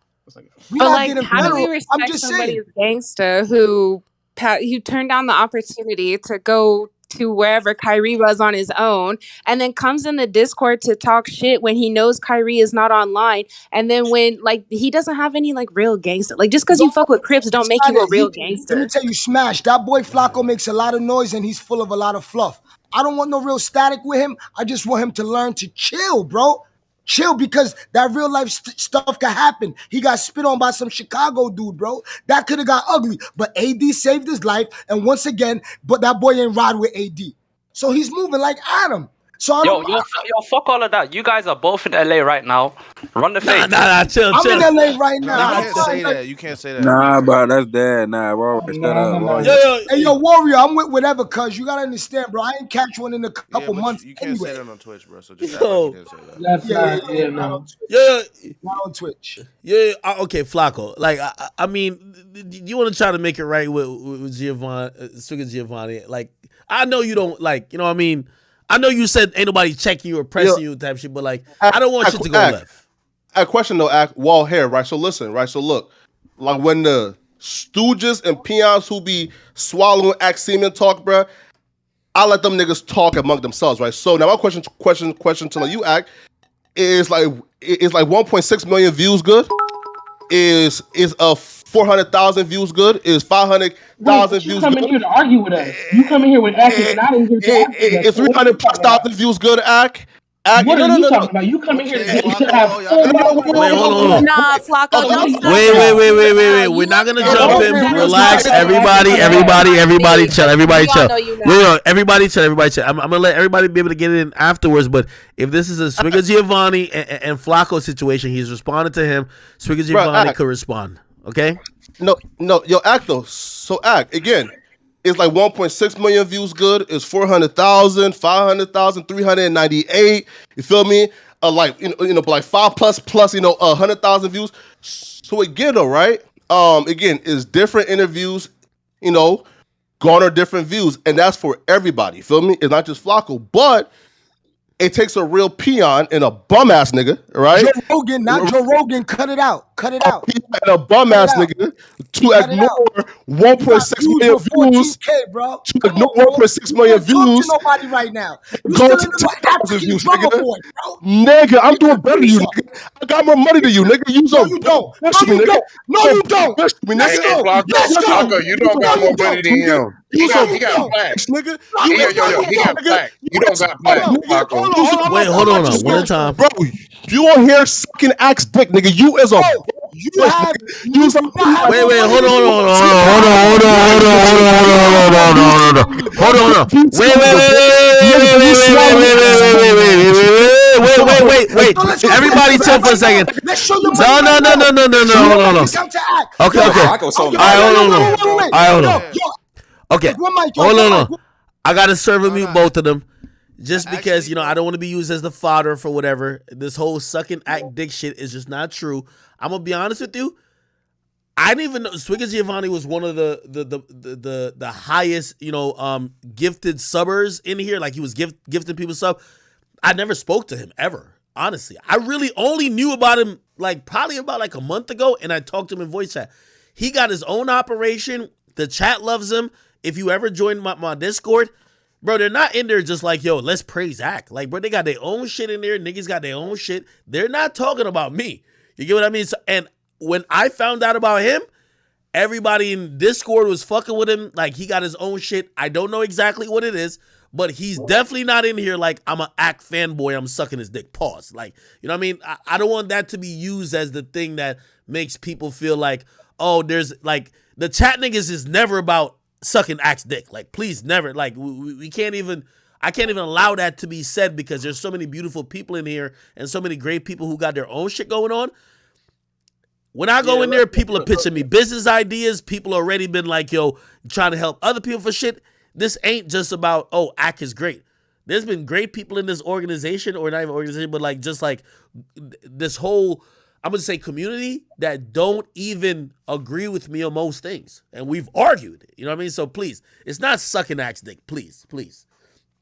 We But not like, getting how do we federal. I'm respect just somebody saying. as gangster who turned down the opportunity to go to wherever Kyrie was on his own, and then comes in the Discord to talk shit when he knows Kyrie is not online, and then when like he doesn't have any like real gangster. Like just because you fuck with Crips don't make you a real gangster. Let me tell you, Smash, that boy Flacco makes a lot of noise and he's full of a lot of fluff. I don't want no real static with him. I just want him to learn to chill, bro. Chill, because that real life stuff can happen. He got spit on by some Chicago dude, bro. That could have got ugly. But AD saved his life. And once again, but that boy ain't ride with AD. So he's moving like Adam. So I don't. Yo, fuck all of that. You guys are both in LA right now. Run the fade. Nah, chill. I'm in LA right now. You can't say that. You can't say that. Nah, bro, that's dead. Nah, bro, shut up, bro. Hey, yo, Warrior, I'm with whatever, cuz you gotta understand, bro. I ain't catch one in a couple months. You can't say that on Twitch, bro. So just Yo. act like you can't say that. Not on Twitch. Yeah. Okay, Flacco. Like, I mean, you want to try to make it right with Giovanni. Like, I know you don't like. You know what I mean? I know you said ain't nobody checking you or pressing you type shit, but like, I don't want shit to go left. A question though, Wall hair, right? So listen, right? So look, like when the stooges and peons who be swallowing Act semen talk, bro, I let them niggas talk among themselves, right? So now my question to like you, Act, is like 1.6 million views good? Is 400,000 views good? Is 500,000 views good? You come in here to argue with us. You come in here with Act and not in here to argue with us. Is 300,000 views good, Act? What are you talking about? You come in here to have Wait, hold on. Nah, Flacco, don't start Wait. that. We're not gonna jump in. Relax, everybody chill. Everybody chill. Everybody chill. I'm gonna let everybody be able to get it in afterwards. But if this is a Swigger Giovanni and Flacco situation, he's responded to him. Swigger Giovanni could respond. Okay? No, yo, Act though. So Act again. It's like 1.6 million views good. It's 400,000, 500,000, 398. You feel me? Like like 5 plus 100,000 views. So again, though, right? Again, it's different interviews. Garner different views, and that's for everybody. You feel me? It's not just Flacco, but it takes a real peon and a bum ass nigga, right? Joe Rogan, not Joe Rogan. Cut it out. And a bum ass nigga to ignore 1.6 million views. Bro. To ignore 1.6 million views. Nobody right now. Go to 10,000 views, nigga. Nigga, I'm doing better than you, nigga. I got more money than you, nigga. You don't. No, you don't. Let's go. Flacco, you don't got more money than him. He got plaques, nigga. He got plaques. You don't got plaques, Flacco. Wait, hold on. One at a time. Bro, you on here sucking Axe dick, nigga. You as a Wait, hold on. Wait. Everybody chill for a second. No. Okay. All right, hold on. Okay, hold on. I gotta serve and mute both of them. Just because, I don't want to be used as the fodder for whatever. This whole sucking Act dick shit is just not true. I'm gonna be honest with you. I didn't even know Swigger Giovanni was one of the highest, gifted subbers in here. Like he was gifting people sub. I never spoke to him ever. Honestly, I really only knew about him probably about a month ago, and I talked to him in voice chat. He got his own operation. The chat loves him. If you ever join my Discord, bro, they're not in there just like, yo, let's praise Act. Like, bro, they got their own shit in there. Niggas got their own shit. They're not talking about me. You get what I mean? So, and when I found out about him, everybody in Discord was fucking with him. Like, he got his own shit. I don't know exactly what it is, but he's definitely not in here like, I'm an Act fanboy, I'm sucking his dick. Pause. Like, you know what I mean? I don't want that to be used as the thing that makes people feel like, oh, there's like, the chat niggas is never about sucking Act's dick. Like, please, never. Like, we can't even... I can't even allow that to be said because there's so many beautiful people in here and so many great people who got their own shit going on. When I go in there, people are pitching me business ideas. People already been like, yo, trying to help other people for shit. This ain't just about, oh, Act is great. There's been great people in this organization, or not even organization, but just this whole, I'm going to say community that don't even agree with me on most things. And we've argued, you know what I mean? So please, it's not sucking Act's dick. Please.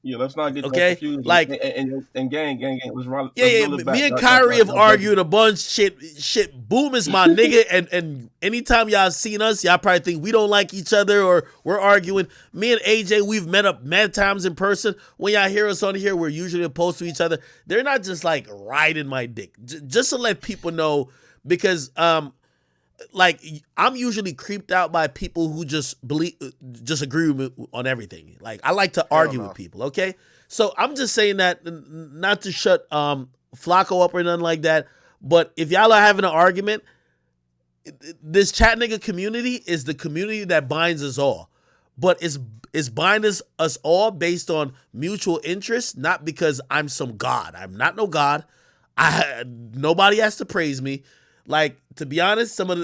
Yeah, let's not get that Okay, confused. like And gang. Let's run. yeah, Let's reel it back. me and Kyrie have argued a bunch. Shit. Boom is my nigga, and anytime y'all seen us, y'all probably think we don't like each other or we're arguing. Me and AJ, we've met up mad times in person. When y'all hear us on here, we're usually opposed to each other. They're not just like riding my dick, just to let people know, because like I'm usually creeped out by people who just agree with me on everything. Like I like to argue with people. Okay. So I'm just saying that not to shut Flacco up or nothing like that, but if y'all are having an argument, this chat nigga community is the community that binds us all, but it's binding us all based on mutual interest, not because I'm some god. I'm not no god. Nobody has to praise me. Like, to be honest, some of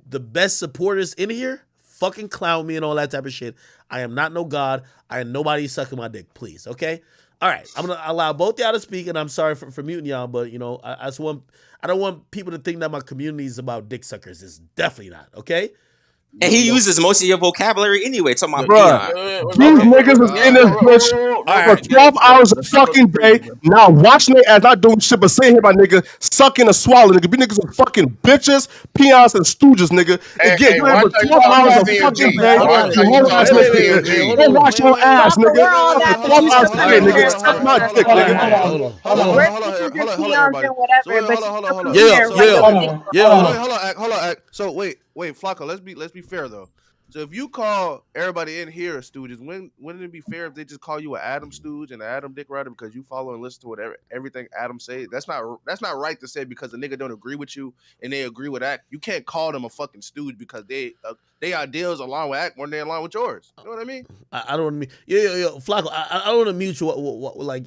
the best supporters in here fucking clown me and all that type of shit. I am not no god. I am nobody sucking my dick, please. Okay? All right. I'm gonna allow both y'all to speak, and I'm sorry for muting y'all, but you know, I don't want people to think that my community is about dick suckers. It's definitely not. Okay? And he uses most of your vocabulary anyway. Talking about These niggas is in this bitch for 12 hours a fucking day, now watching their ass, not doing shit, but sitting here, my nigga, sucking and swallowing, nigga. These niggas are fucking bitches, peons, and stooges, nigga. Again, you have for 12 hours a fucking day, you whole ass nigga. Go wash your ass, nigga. For 12 hours a day, nigga. Suck my dick, nigga. Hold on. So wait, Flacco. Let's be fair though. So if you call everybody in here stooges, wouldn't it be fair if they just call you an Adam stooge and an Adam dick rider because you follow and listen to everything Adam say? That's not right to say because the nigga don't agree with you and they agree with Act. You can't call them a fucking stooge because they ideas align with Act more than they align with yours. You know what I mean? I don't mean Flacco. I don't want to mute you. Like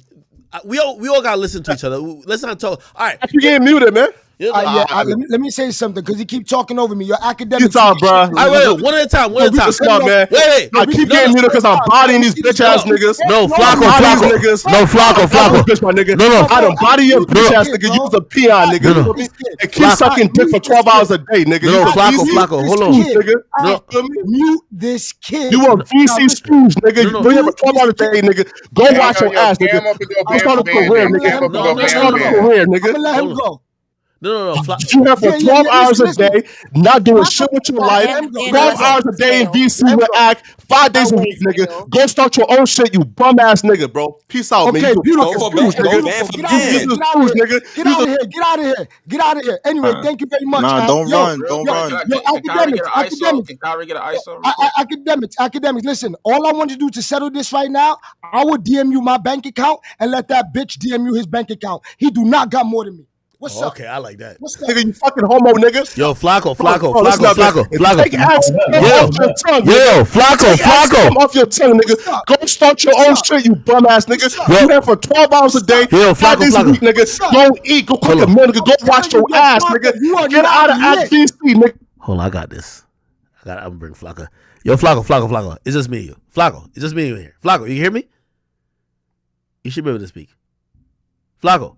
we all gotta listen to each other. Let's not talk. All right, you getting muted, man. Let me say something because he keep talking over me. Your academics. You talk, bro. Wait, one at a time. One at a time. Come on, man. Wait. I keep getting muted because I'm bodying these bitch ass niggas. No, Flacco. No, Flacco. Bitch, my nigga. No. I don't body your bitch ass nigga. You's a peon, nigga. And keep sucking dick for 12 hours a day, nigga. No, Flacco. Hold on. Mute this kid. You a VC stooge, nigga. You have for 12 hours a day, nigga. Go watch your ass, nigga. Go start a career, nigga. Go start a career, nigga. I'm gonna let him go. No. You have for 12 hours a day, not doing shit with your life. 12 hours a day in VC with Act, 5 days a week, nigga. Go start your own shit, you bum ass nigga, bro. Peace out, man. Okay, beautiful. Get out of here. Anyway, thank you very much. Nah, don't run. Academics. Listen, all I want you to do to settle this right now, I will DM you my bank account and let that bitch DM you his bank account. He do not got more than me. What's up? Okay, I like that. What's up? Nigga, you fucking homo, nigga. Yo, Flacco. Take ass off your tongue. Flacco. Off your tongue, nigga. Go start your own shit, you bum ass nigga. You have for 12 hours a day. Flacco. Nigga. Go eat. Go cook a meal, nigga. Go wash your ass, nigga. Get out of FBC, nigga. Hold on, I got this. I'm gonna bring Flacco. Yo, Flacco. It's just me and you. Flacco, it's just me and you here. Flacco, you hear me? You should be able to speak. Flacco.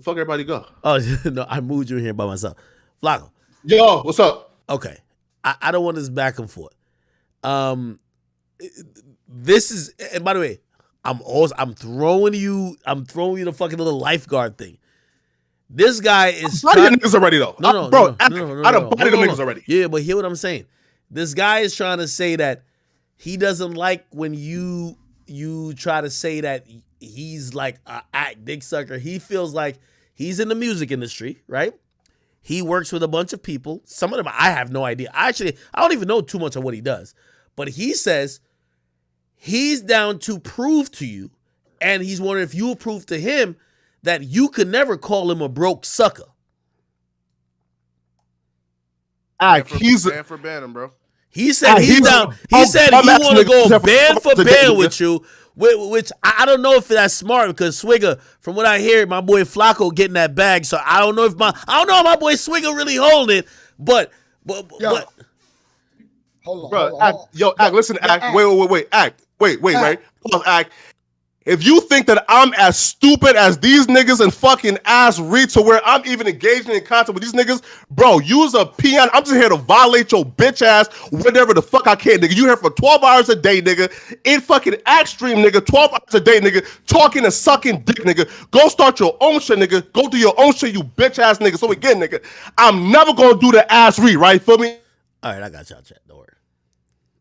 Fuck everybody go. Oh, no, I moved you in here by myself. Flacco. Yo, what's up? Okay. I don't want this back and forth. This is, and by the way, I'm throwing you the fucking little lifeguard thing. This guy is body the niggas already though. No, I done body the niggas already. Yeah, but hear what I'm saying. This guy is trying to say that he doesn't like when you try to say that he's like a dick sucker. He feels like he's in the music industry, right? He works with a bunch of people. Some of them I have no idea. I don't even know too much of what he does. But he says he's down to prove to you, and he's wondering if you'll prove to him that you could never call him a broke sucker. He's for banning, bro. He said he's down. He said he want to go band for band with you, which I don't know if that's smart because Swigger, from what I hear, my boy Flacco getting that bag. So I don't know if my boy Swigger really holding it, but hold on, bro. Act, listen, Act. Wait, Act. Wait, right? Pause, Act. If you think that I'm as stupid as these niggas and fucking ass read to where I'm even engaging in contact with these niggas, bro, use a peon. I'm just here to violate your bitch ass whenever the fuck I can, nigga. You here for 12 hours a day, nigga. In fucking act stream, nigga. 12 hours a day, nigga. Talking and sucking dick, nigga. Go start your own shit, nigga. Go do your own shit, you bitch ass nigga. So again, nigga, I'm never gonna do the ass read, right? Feel me? All right, I got y'all, chat. Don't worry.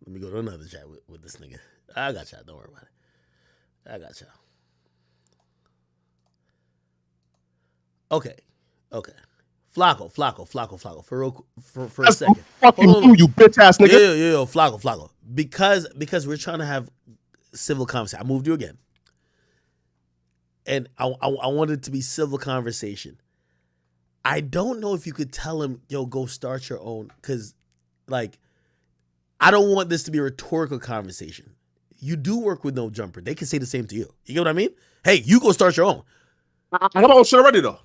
Let me go to another chat with this nigga. I got y'all. Don't worry about it. I got y'all. Okay. Flacco. For a second. Fucking you bitch ass nigga. Yeah, Flacco. Because we're trying to have civil conversation. I moved you again. And I want it to be civil conversation. I don't know if you could tell him, yo, go start your own. Because, like, I don't want this to be a rhetorical conversation. You do work with No Jumper. They can say the same to you. You get what I mean? Hey, you go start your own. I got my own shit already, though.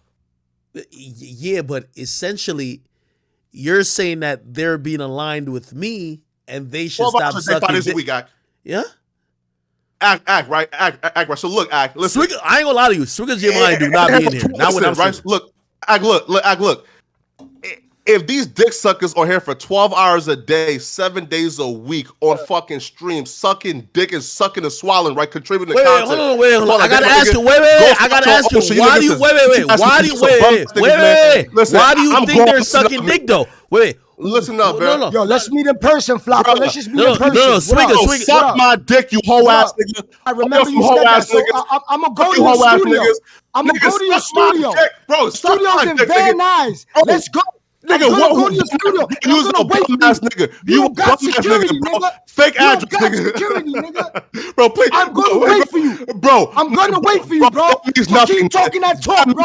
Yeah, but essentially, you're saying that they're being aligned with me, and they should stop sucking. 5 days a week, Act. Yeah. Act right. Act right. So look, Act. Listen, I ain't gonna lie to you. Swigger Giovanni do not be in here. Not when I'm right. Look, Act. Look. If these dick suckers are here for 12 hours a day, 7 days a week on fucking stream, sucking dick and sucking and swallowing, right? Contributing to content. Wait, hold on. I gotta ask you. Wait. I gotta ask you. Why do you? Wait. Why do you think they're sucking dick though? Wait. Listen up, bro. No. Yo, let's meet in person, Flacco. Let's just meet in person. No, Swigger. Suck my dick, you hoe ass nigga. I remember you said that. So I'm gonna go to your studio. I'm gonna go to your studio. Bro, studio's in Van Nuys. Let's go. Nigga, go to your studio. You was a bum ass nigga. You got security, nigga. Fake address, nigga. Bro, please. I'm gonna wait for you, bro. I'm gonna wait for you, bro. That means nothing. Keep talking that talk, bro.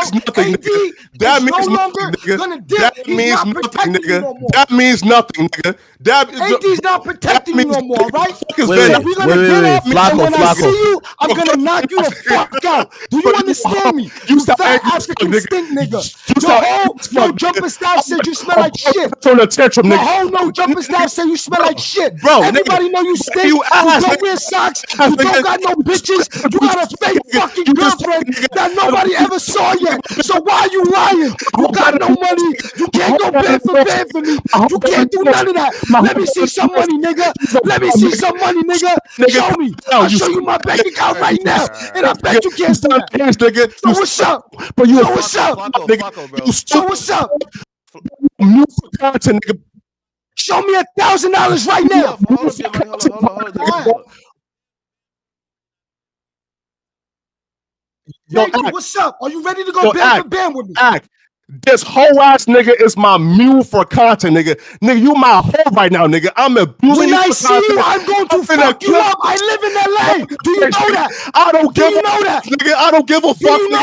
That means nothing, nigga. That means nothing, nigga. That means nothing, nigga. AD's not protecting you no more, right? Wait, we're gonna get up, and when I see you, I'm gonna knock you the fuck out. Do you understand me? You fat African stink nigga. Your whole no jumper style said you smell like shit. On a tantrum, The nigga. whole no jumper style said you smell like shit. Bro, everybody know you stink. You ass, don't wear socks. You don't got no bitches. You got a fake fucking girlfriend that nobody ever saw yet. So why are you lying? You got no money. You can't go bed for me. You can't do none of that. Let me see some money, nigga. Let me see some money, nigga. Show me. I'll show you my bank account right now. And I bet you can't do that. So what's up? So what's up? So what's up? Show me $1,000 right now. Hold on. What's up? Are you ready to go band for band with me? This whole ass nigga is my mule for content, nigga. Nigga, you my hoe right now, nigga. I'm abusing when you. I see you, I'm going to fuck you up. I live in LA. Do you know that? I don't give a fuck, nigga. I don't give a fuck, nigga.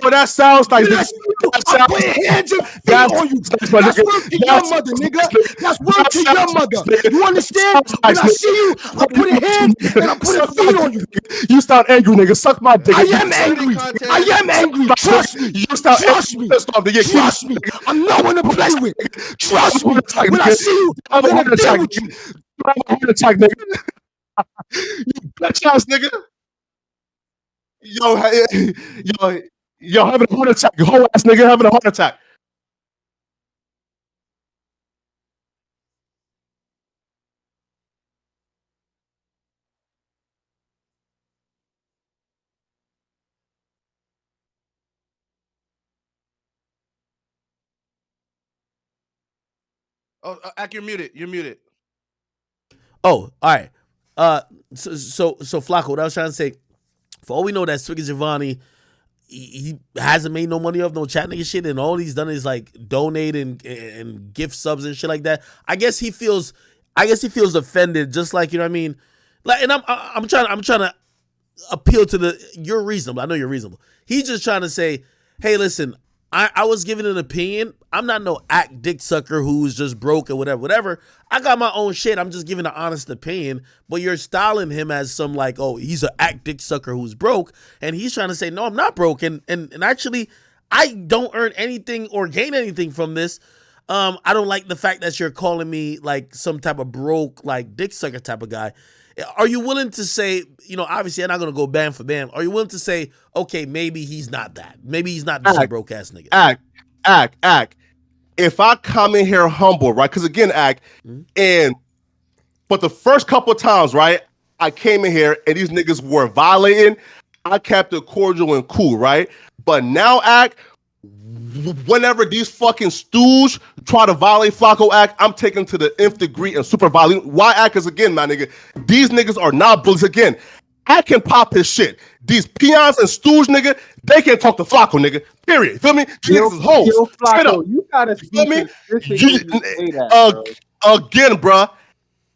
But that sounds like this. I'm putting hands and feet on you. That's word to your mother, nigga. That's word to your mother. You understand? When I see you, I'm putting hands and I'm putting feet on you. You sound angry, nigga. Suck my dick. I am angry. I am angry. Trust me. You sound angry. Trust me, I'm no one to play with. Trust me, when I see you, I'm gonna deal with you. I'm a heart attack, nigga. You bitch ass nigga. Yo, having a heart attack. You whole ass nigga having a heart attack. Oh, Ack, you're muted. You're muted. Oh, all right. So Flacco, what I was trying to say, for all we know, that Swigger Giovanni, he hasn't made no money off no chat nigga shit, and all he's done is like donate and gift subs and shit like that. I guess he feels offended, just like, you know what I mean. Like, and I'm trying to appeal to you're reasonable. I know you're reasonable. He's just trying to say, hey, listen, I was giving an opinion. I'm not no act dick sucker who's just broke or whatever. I got my own shit. I'm just giving an honest opinion. But you're styling him as some like, oh, he's an act dick sucker who's broke. And he's trying to say, no, I'm not broke. And actually, I don't earn anything or gain anything from this. I don't like the fact that you're calling me like some type of broke, like dick sucker type of guy. Are you willing to say, obviously I'm not gonna go bam for bam. Are you willing to say, okay, maybe he's not that. Maybe he's not just a broke ass nigga. Act. If I come in here humble, right? Because again, but the first couple of times, right, I came in here and these niggas were violating. I kept it cordial and cool, right? But now, whenever these fucking stooges try to violate Flacco, I'm taking to the nth degree and super violent. Why, Because again, my nigga, these niggas are not bullies. Again, can pop his shit. These peons and stooge, nigga, they can't talk to Flacco, nigga. Period. Feel me? These niggas is hoes. Straight up. You gotta feel me? Again, bruh.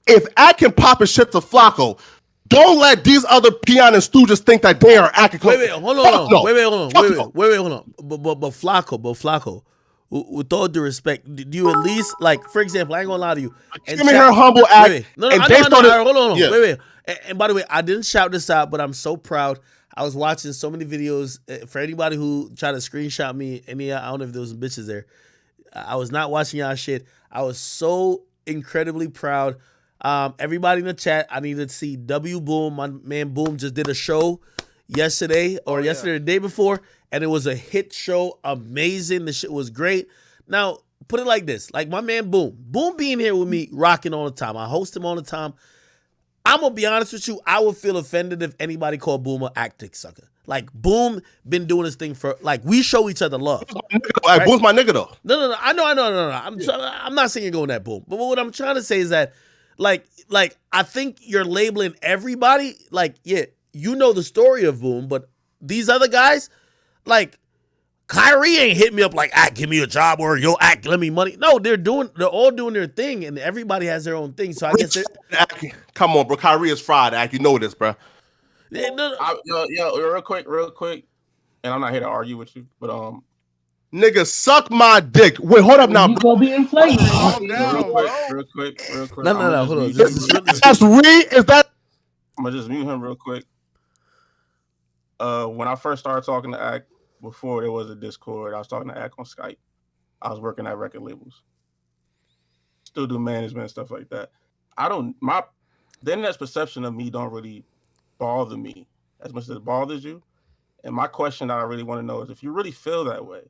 If can pop his shit to Flacco, don't let these other peon and stooges think that they are acting. Wait, hold on. Wait, hold on. But Flacco, with all due respect, do you at least, like, for example, I ain't gonna lie to you. Give me her humble act. Hold on. Yeah. Wait. And by the way, I didn't shout this out, but I'm so proud. I was watching so many videos. For anybody who tried to screenshot me, I don't know if there was bitches there. I was not watching y'all shit. I was so incredibly proud. Everybody in the chat, I need to see W Boom. My man Boom just did a show yesterday or the day before, and it was a hit show. Amazing. The shit was great. Now, put it like this. Like my man Boom being here with me, rocking all the time. I host him all the time. I'm going to be honest with you. I would feel offended if anybody called Boom a dick sucker. Like, Boom been doing this thing for, like, we show each other love. Right? Boom's my nigga, though. No. I know. I'm not saying you're going that Boom. But what I'm trying to say is that, like, I think you're labeling everybody. Like, yeah, you know the story of Boom, but these other guys, like, Kyrie ain't hit me up like, give me a job or yo, let me money. No, they're all doing their thing, and everybody has their own thing. So I guess come on, bro. Kyrie is fried, You know this, bro. Real quick, and I'm not here to argue with you, but nigga, suck my dick. Wait, hold up now. You go be in flagrant. Real quick. No, hold on. That's is that? I'm gonna just mute him real quick. When I first started talking to Act, before there was a Discord, I was talking to Act on Skype. I was working at record labels. Still do management and stuff like that. The internet's perception of me don't really bother me as much as it bothers you. And my question that I really want to know is, if you really feel that way,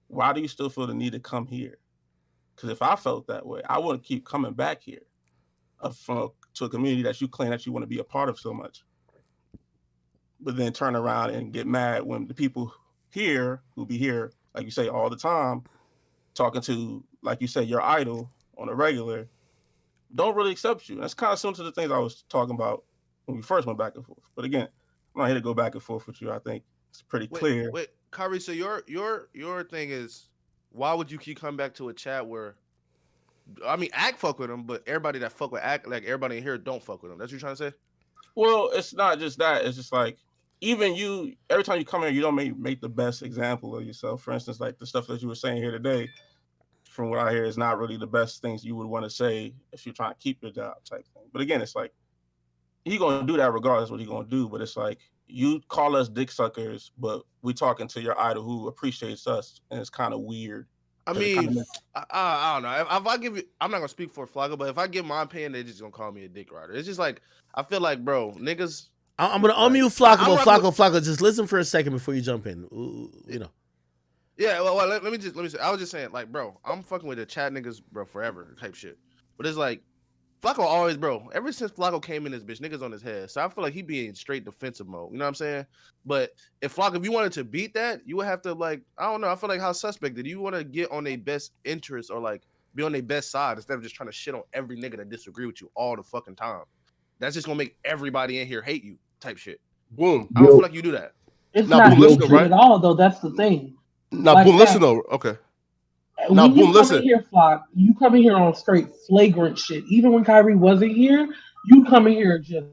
why do you still feel the need to come here? Because if I felt that way, I wouldn't keep coming back here to a community that you claim that you want to be a part of so much. But then turn around and get mad when the people here who be here, like you say, all the time, talking to, like you say, your idol on a regular, don't really accept you. That's kind of similar to the things I was talking about when we first went back and forth. But again, I'm not here to go back and forth with you. I think it's pretty clear. Wait, Kyrie, so your thing is, why would you keep coming back to a chat where, I mean, Act fuck with him, but everybody that fuck with Act, like everybody in here don't fuck with him. That's what you're trying to say? Well, it's not just that. It's just like, even you, every time you come here, you don't make the best example of yourself. For instance, like the stuff that you were saying here today, from what I hear, is not really the best things you would want to say if you're trying to keep your job type thing. But again, it's like, he's going to do that regardless of what he's going to do. But it's like, you call us dick suckers, but we talking to your idol who appreciates us, and it's kind of weird. I mean, I don't know. If I give you, I'm not going to speak for Flacco, but if I give my opinion, they're just going to call me a dick rider. It's just like, I feel like, bro, niggas... I'm gonna unmute Flacco, Flacco. Just listen for a second before you jump in. Yeah, well, let me say. I was just saying, like, bro, I'm fucking with the chat niggas, bro, forever type shit. But it's like, Flacco always, bro. Ever since Flacco came in this bitch, niggas on his head. So I feel like he be in straight defensive mode. You know what I'm saying? But if you wanted to beat that, you would have to, like, I don't know. I feel like how suspect did you want to get on their best interest or like be on their best side instead of just trying to shit on every nigga that disagree with you all the fucking time. That's just gonna make everybody in here hate you. Type shit. Boom. I don't feel like you do that. It's not hatred at all, though. That's the thing. Now, like Boom, listen though. Okay. Now, Boom, listen. Here, Flock, you come in here on straight flagrant shit. Even when Kyrie wasn't here, you come in here just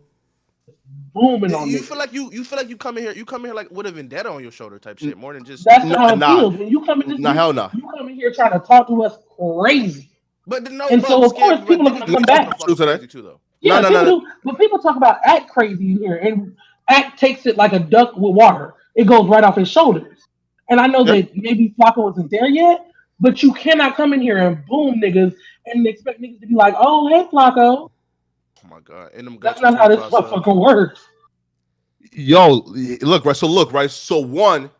booming on me. You feel like you come in here like with a vendetta on your shoulder type shit more than just. That's how it feels when you come in. Hell no. You come in here trying to talk to us crazy. But no, and so of course people are gonna come back. Too, though. Yeah, no. But people talk about Act crazy here, and Act takes it like a duck with water. It goes right off his shoulders. And I know that maybe Flacco wasn't there yet, but you cannot come in here and boom niggas and expect niggas to be like, oh, hey, Flacco. my god! And them That's guts with not how this 25 subs. motherfucker works. Yo, look, right. So one,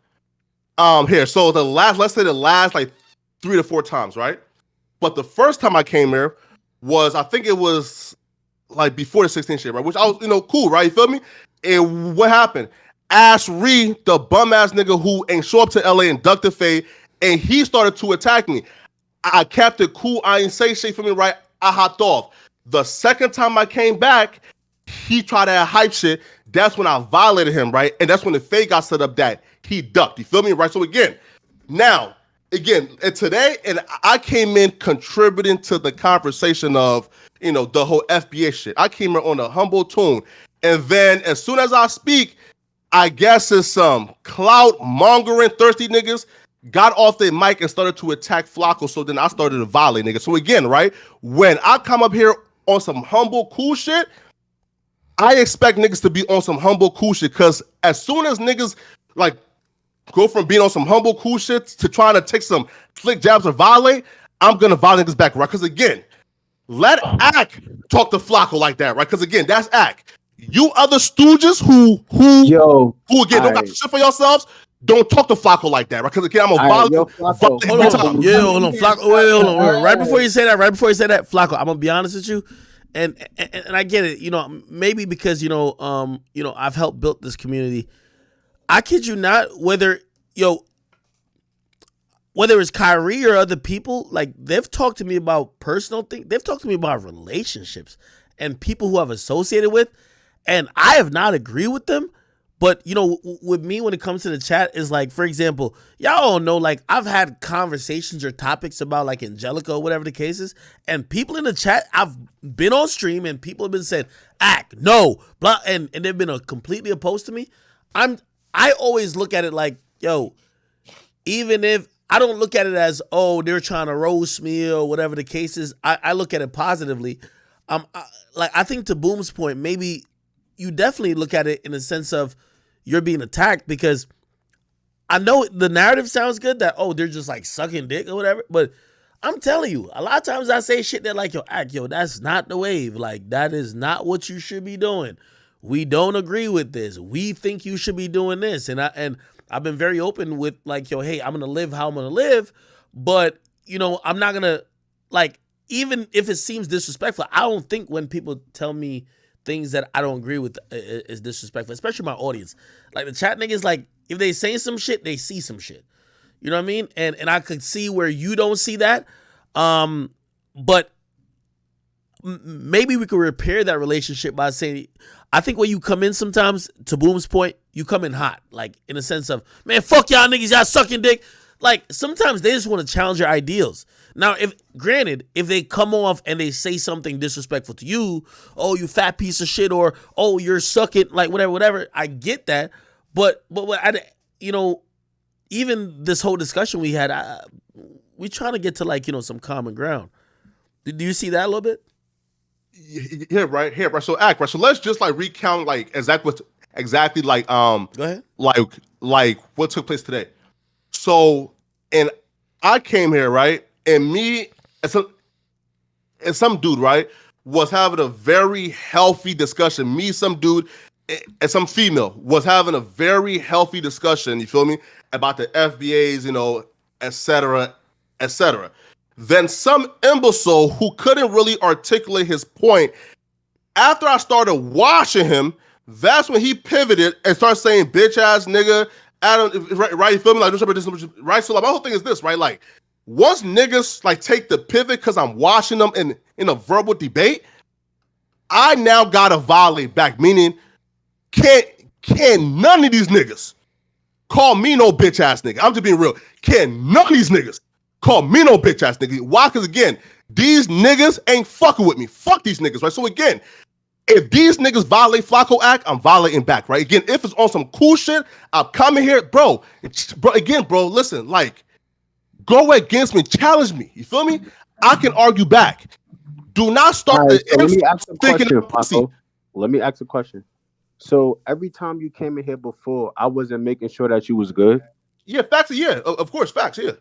here. So let's say the last like 3 to 4 times, right? But the first time I came here was, I think it was like before the 16 shit, right? Which I was, cool, right? You feel me? And what happened? Ash Reed, the bum ass nigga who ain't show up to LA, inducted Faye, and he started to attack me. I kept it cool. I ain't say shit for me, right? I hopped off. The second time I came back, he tried to hype shit. That's when I violated him, right? And that's when the Faye got set up that he ducked. You feel me, right? So again, and today, and I came in contributing to the conversation of, the whole FBA shit. I came in on a humble tune. And then as soon as I speak, I guess it's some clout mongering thirsty niggas got off their mic and started to attack Flacco. So then I started to violate niggas. So again, right, when I come up here on some humble, cool shit, I expect niggas to be on some humble, cool shit. Because as soon as niggas like go from being on some humble, cool shit to trying to take some flick jabs or violate, I'm gonna violate niggas back, right? Because again, let Ack talk to Flacco like that, right? Because again, that's Ack. You other stooges who again don't got shit for yourselves, don't talk to Flacco like that, right? Because again, I'm a violent. Hold on, Flacco. Wait, hold on. Right before you say that, Flacco, I'm gonna be honest with you, and I get it. Maybe because I've helped build this community. I kid you not, whether it's Kyrie or other people, like they've talked to me about personal things. They've talked to me about relationships and people who I've associated with, and I have not agreed with them. But with me, when it comes to the chat, is like, for example, y'all don't know, like I've had conversations or topics about like Angelica or whatever the case is, and people in the chat, I've been on stream and people have been saying, "Act no," blah, and they've been completely opposed to me. I always look at it like, even if I don't look at it as, they're trying to roast me or whatever the case is, I look at it positively. I think to Boom's point, maybe you definitely look at it in the sense of you're being attacked, because I know the narrative sounds good that, they're just like sucking dick or whatever, but I'm telling you, a lot of times I say shit that like, Act, that's not the wave. Like, that is not what you should be doing. We don't agree with this. We think you should be doing this. And I've been very open with like, hey, I'm going to live how I'm going to live. But, I'm not going to, like, even if it seems disrespectful, I don't think when people tell me things that I don't agree with is disrespectful, especially my audience. Like the chat niggas, like if they say some shit, they see some shit. You know what I mean? And I could see where you don't see that. But maybe we could repair that relationship by saying, I think when you come in sometimes, to Boom's point, you come in hot, like in a sense of, man, fuck y'all niggas, y'all sucking dick. Like sometimes they just want to challenge your ideals. Now, if they come off and they say something disrespectful to you, you fat piece of shit, or you're sucking, like whatever, I get that. But even this whole discussion we had, we trying to get to like some common ground. Do you see that a little bit? Yeah, right. So Act, right. So let's just like recount like exactly like go ahead. Like what took place today. So, and I came here, right, and me and some dude, right, was having a very healthy discussion. Me, some dude, and some female was having a very healthy discussion. You feel me, about the FBAs, et cetera, et cetera. Then some imbecile who couldn't really articulate his point, after I started watching him, that's when he pivoted and started saying bitch ass nigga, Adam, right? You feel me? Like this, right? So like, my whole thing is this, right? Like once niggas like take the pivot because I'm watching them in a verbal debate, I now gotta violate back. Meaning, can't none of these niggas call me no bitch ass nigga. I'm just being real. Can't none of these niggas call me no bitch ass nigga. Why? Because again, these niggas ain't fucking with me. Fuck these niggas, right? So again, if these niggas violate Flacco Act, I'm violating back, right? Again, if it's on some cool shit, I'm coming here, bro. Bro, listen, like, go against me, challenge me. You feel me? I can argue back. Do not start right, so let me ask a question, Flacco. Let me ask a question. So every time you came in here before, I wasn't making sure that you was good? Yeah, facts, yeah. Of course, facts, yeah.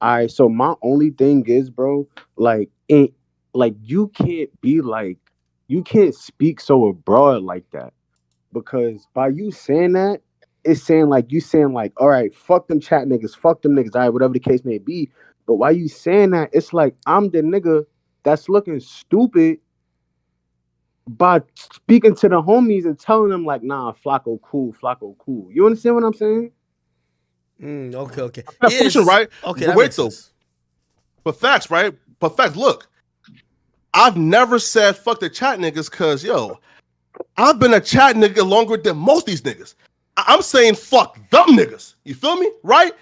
All right, so my only thing is, bro, like you can't be like, you can't speak so abroad like that, because by you saying that, it's saying like you saying like, all right, fuck them chat niggas, fuck them niggas, all right, whatever the case may be. But why you saying that, it's like I'm the nigga that's looking stupid by speaking to the homies and telling them like, nah, Flacco cool, Flacco cool. You understand what I'm saying? Okay. That question, right? Okay, But that wait makes though. sense. But facts, right? But facts, look. I've never said fuck the chat niggas because, yo, I've been a chat nigga longer than most of these niggas. I'm saying fuck them niggas. You feel me? Right?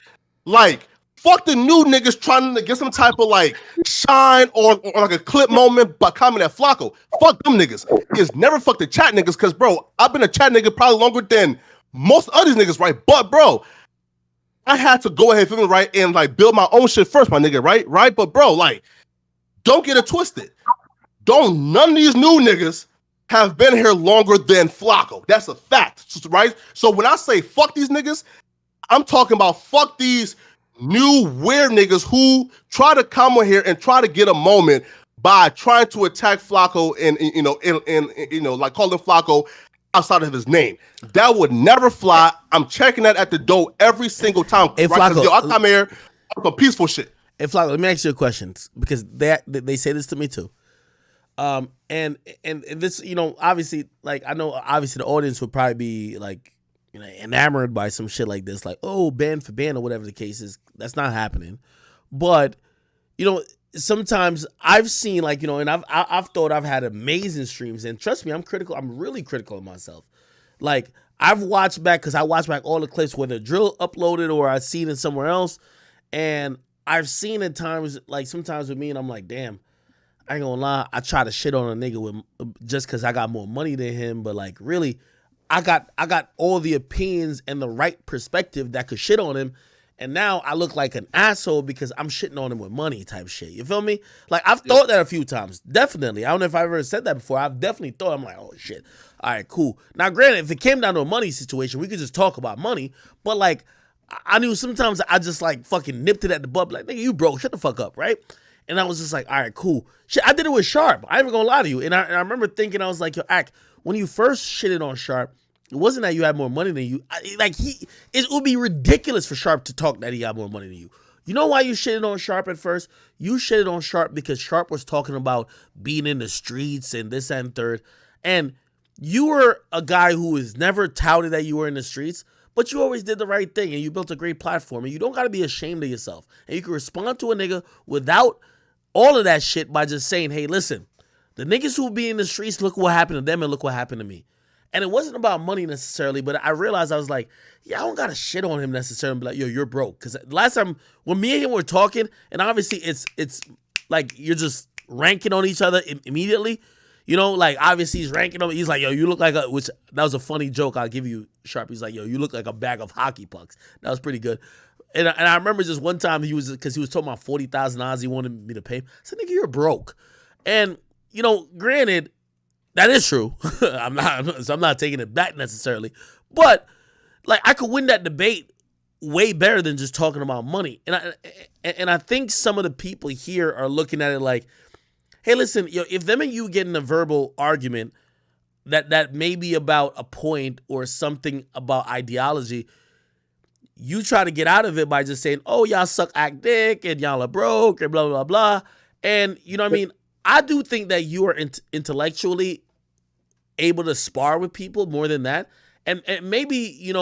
Like, fuck the new niggas trying to get some type of like shine or like a clip moment by commenting at Flacco. Fuck them niggas. It's never fuck the chat niggas because, bro, I've been a chat nigga probably longer than most of these niggas, right? But, bro, I had to go ahead, feel me, right, and like build my own shit first, my nigga, right? Right? But, bro, like, don't get it twisted. None of these new niggas have been here longer than Flacco. That's a fact, right? So when I say fuck these niggas, I'm talking about fuck these new weird niggas who try to come on here and try to get a moment by trying to attack Flacco and like calling Flacco outside of his name. That would never fly. I'm checking that at the door every single time. Hey, right? Flacco, Yo, I come here on some peaceful shit. Hey, Flacco, let me ask you a question because they say this to me too. And this, obviously, like I know, obviously the audience would probably be like, enamored by some shit like this, like, oh, band for band or whatever the case is. That's not happening. But, sometimes I've seen like, and I've thought I've had amazing streams, and trust me, I'm critical. I'm really critical of myself. Like I've watched back because I watched back all the clips, whether drill uploaded or I've seen it somewhere else, and I've seen it times like sometimes with me, and I'm like, damn. I ain't gonna lie, I try to shit on a nigga with just because I got more money than him, but like really, I got all the opinions and the right perspective that could shit on him, and now I look like an asshole because I'm shitting on him with money type shit. You feel me? Like I've thought that a few times, definitely. I don't know if I've ever said that before. I've definitely thought. I'm like, oh shit. All right, cool. Now, granted, if it came down to a money situation, we could just talk about money, but like I knew sometimes I just like fucking nipped it at the butt, like nigga, you broke, shut the fuck up, right? And I was just like, all right, cool. Shit, I did it with Sharp. I ain't even gonna lie to you. And I remember thinking, I was like, yo, Ack, when you first shitted on Sharp, it wasn't that you had more money than you. It would be ridiculous for Sharp to talk that he got more money than you. You know why you shitted on Sharp at first? You shitted on Sharp because Sharp was talking about being in the streets and this and third. And you were a guy who was never touted that you were in the streets, but you always did the right thing and you built a great platform. And you don't got to be ashamed of yourself. And you can respond to a nigga without all of that shit by just saying, hey, listen, the niggas who be in the streets, look what happened to them and look what happened to me. And it wasn't about money necessarily, but I realized I was like, yeah, I don't got to shit on him necessarily and be like, yo, you're broke. Because last time when me and him were talking, and obviously it's like you're just ranking on each other immediately. Like obviously he's ranking on, he's like, yo, you look like that was a funny joke I'll give you, Sharp. He's like, yo, you look like a bag of hockey pucks. That was pretty good. And I remember just one time because he was talking about 40,000 odds he wanted me to pay him. I said, nigga, you're broke. And, granted, that is true. I'm not taking it back necessarily. But, like, I could win that debate way better than just talking about money. And I think some of the people here are looking at it like, hey, listen, if them and you get in a verbal argument that may be about a point or something about ideology, you try to get out of it by just saying, oh, y'all suck act dick and y'all are broke and blah, blah, blah. And, you know what I mean? I do think that you are intellectually able to spar with people more than that. And maybe,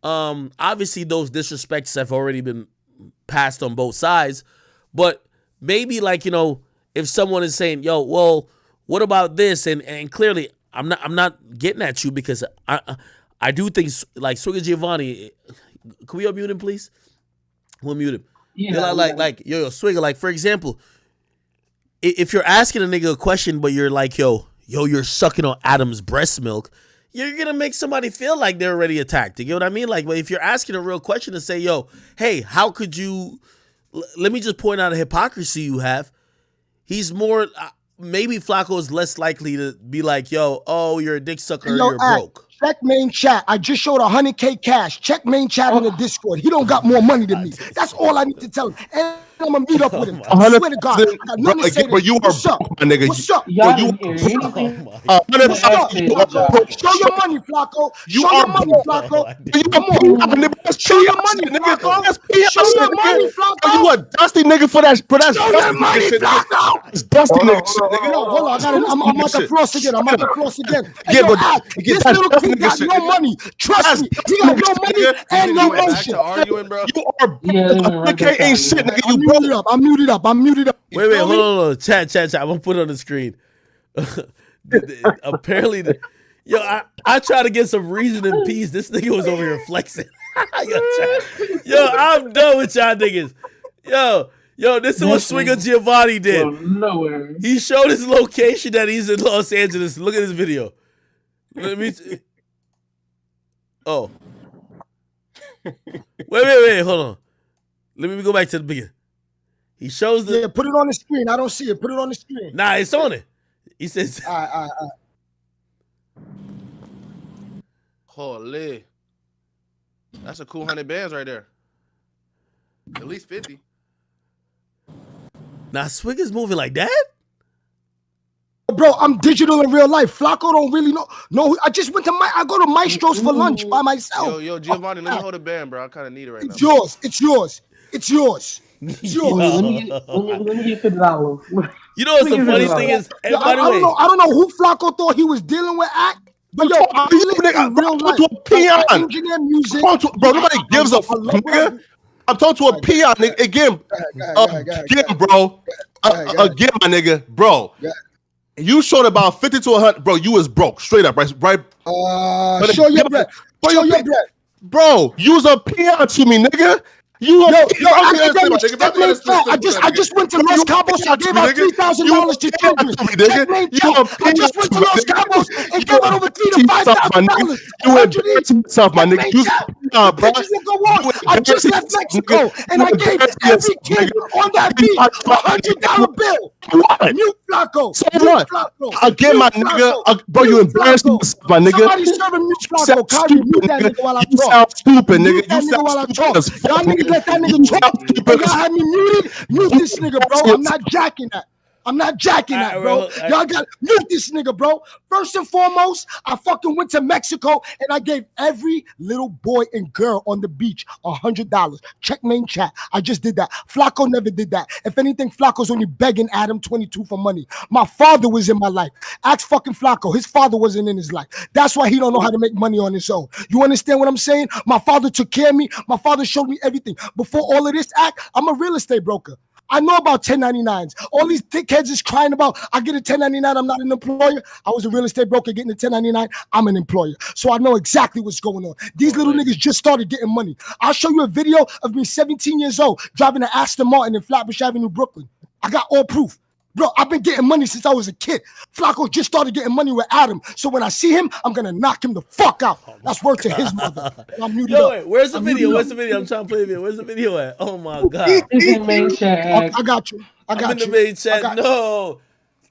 obviously those disrespects have already been passed on both sides. But maybe like, if someone is saying, yo, well, what about this? And clearly I'm not getting at you because I do think like Swigger Giovanni. Can we unmute him, please? We'll mute him. Yeah, like yo, Swigger, like for example, if you're asking a nigga a question, but you're like, yo, you're sucking on Adam's breast milk, you're gonna make somebody feel like they're already attacked. You get what I mean? Like, but if you're asking a real question to say, yo, hey, how could you? Let me just point out a hypocrisy you have. He's more. Maybe Flacco is less likely to be like, yo, oh, you're a dick sucker, you're broke. Check main chat. I just showed 100K cash. Check main chat in the Discord. He don't got more money than me. That's all I need to tell him. And I'm gonna meet up with him. I swear to God, I got nothing to say to him. You are What's up? broke, my nigga. What's up? Yo, you didn't hear anything. What's up, Flacco? Show your money, Flacco. Show your money, Flacco. Come on. Show your money, Flacco. Show your money, Flacco. You a dusty nigga for that. Show your money, Flacco. It's dusty nigga shit, nigga. Hold on. I'm about to floss again. Hey, Yeah, yo, but Al, this little kid got no money. Trust me. He got no money and no motion. Arguing, bro. You are Yeah, they went right back ain't down, shit, yeah. nigga. You broke. I'm muted up. Wait, hold on. Chat. I'm gonna put it on the screen. Apparently, I try to get some reason and peace. This nigga was over here flexing. Yo, I'm done with y'all niggas. Yo, this is what Swinger Giovanni did. Nowhere. He showed his location that he's in Los Angeles. Look at this video. Let me. Oh. Wait. Hold on. Let me go back to the beginning. He shows the. Yeah, put it on the screen. I don't see it. Put it on the screen. Nah, it's on it. He says. All right. Holy. That's a cool 100 bands right there. At least 50. Nah, Swigger's moving like that? Bro, I'm digital in real life. Flacco don't really know. No, I just went to I go to Maestro's for lunch by myself. Yo, Giovanni, let me hold a band, bro. I kind of need it right now. It's yours. Let me get $50. You know what's the funniest thing is? I don't know who Flacco thought he was dealing with. But yo, I'm in real life. To a peon. I engineer music. Bro, nobody gives a fuck, nigga. I'm talking to a peon, nigga. Again, bro. Again, my nigga, bro. You showed about 50 to 100, bro. You was broke, straight up, right? Show your bread. Show your bread, bro. You was a peon to me, nigga. I just went to Los Cabos. I gave out $3,000 to children. I just went to Los Cabos and gave out over $3,000 to $5,000. You embarrassed yourself, my nigga. I just left Mexico and I gave every kid on that beach $100 bill. Mute Flacco. So what? Again, my nigga. Bro, you embarrassed yourself, my nigga. Somebody serving mute Flacco. Kyrie, mute that nigga while I talk. You sound stupid, nigga. You sound stupid as fuck. Let that nigga talk. Y'all had me muted. Mute this nigga, bro. I'm not jacking that. Bro. Y'all got mute this nigga, bro. First and foremost, I fucking went to Mexico and I gave every little boy and girl on the beach $100. Check main chat. I just did that. Flacco never did that. If anything, Flacco's only begging Adam 22 for money. My father was in my life. Ask fucking Flacco. His father wasn't in his life. That's why he don't know how to make money on his own. You understand what I'm saying? My father took care of me. My father showed me everything. Before all of this act, I'm a real estate broker. I know about 1099s. All these dickheads is crying about, I get a 1099, I'm not an employer. I was a real estate broker getting a 1099, I'm an employer. So I know exactly what's going on. These little niggas just started getting money. I'll show you a video of me 17 years old driving an Aston Martin in Flatbush Avenue, Brooklyn. I got all proof. Bro, I've been getting money since I was a kid. Flacco just started getting money with Adam. So when I see him, I'm going to knock him the fuck out. That's word to his mother. I'm muted up. Wait, where's the video? I'm trying to play the video. Where's the video at? Oh, my God. It's in main chat. I got you. I'm in the main chat. No.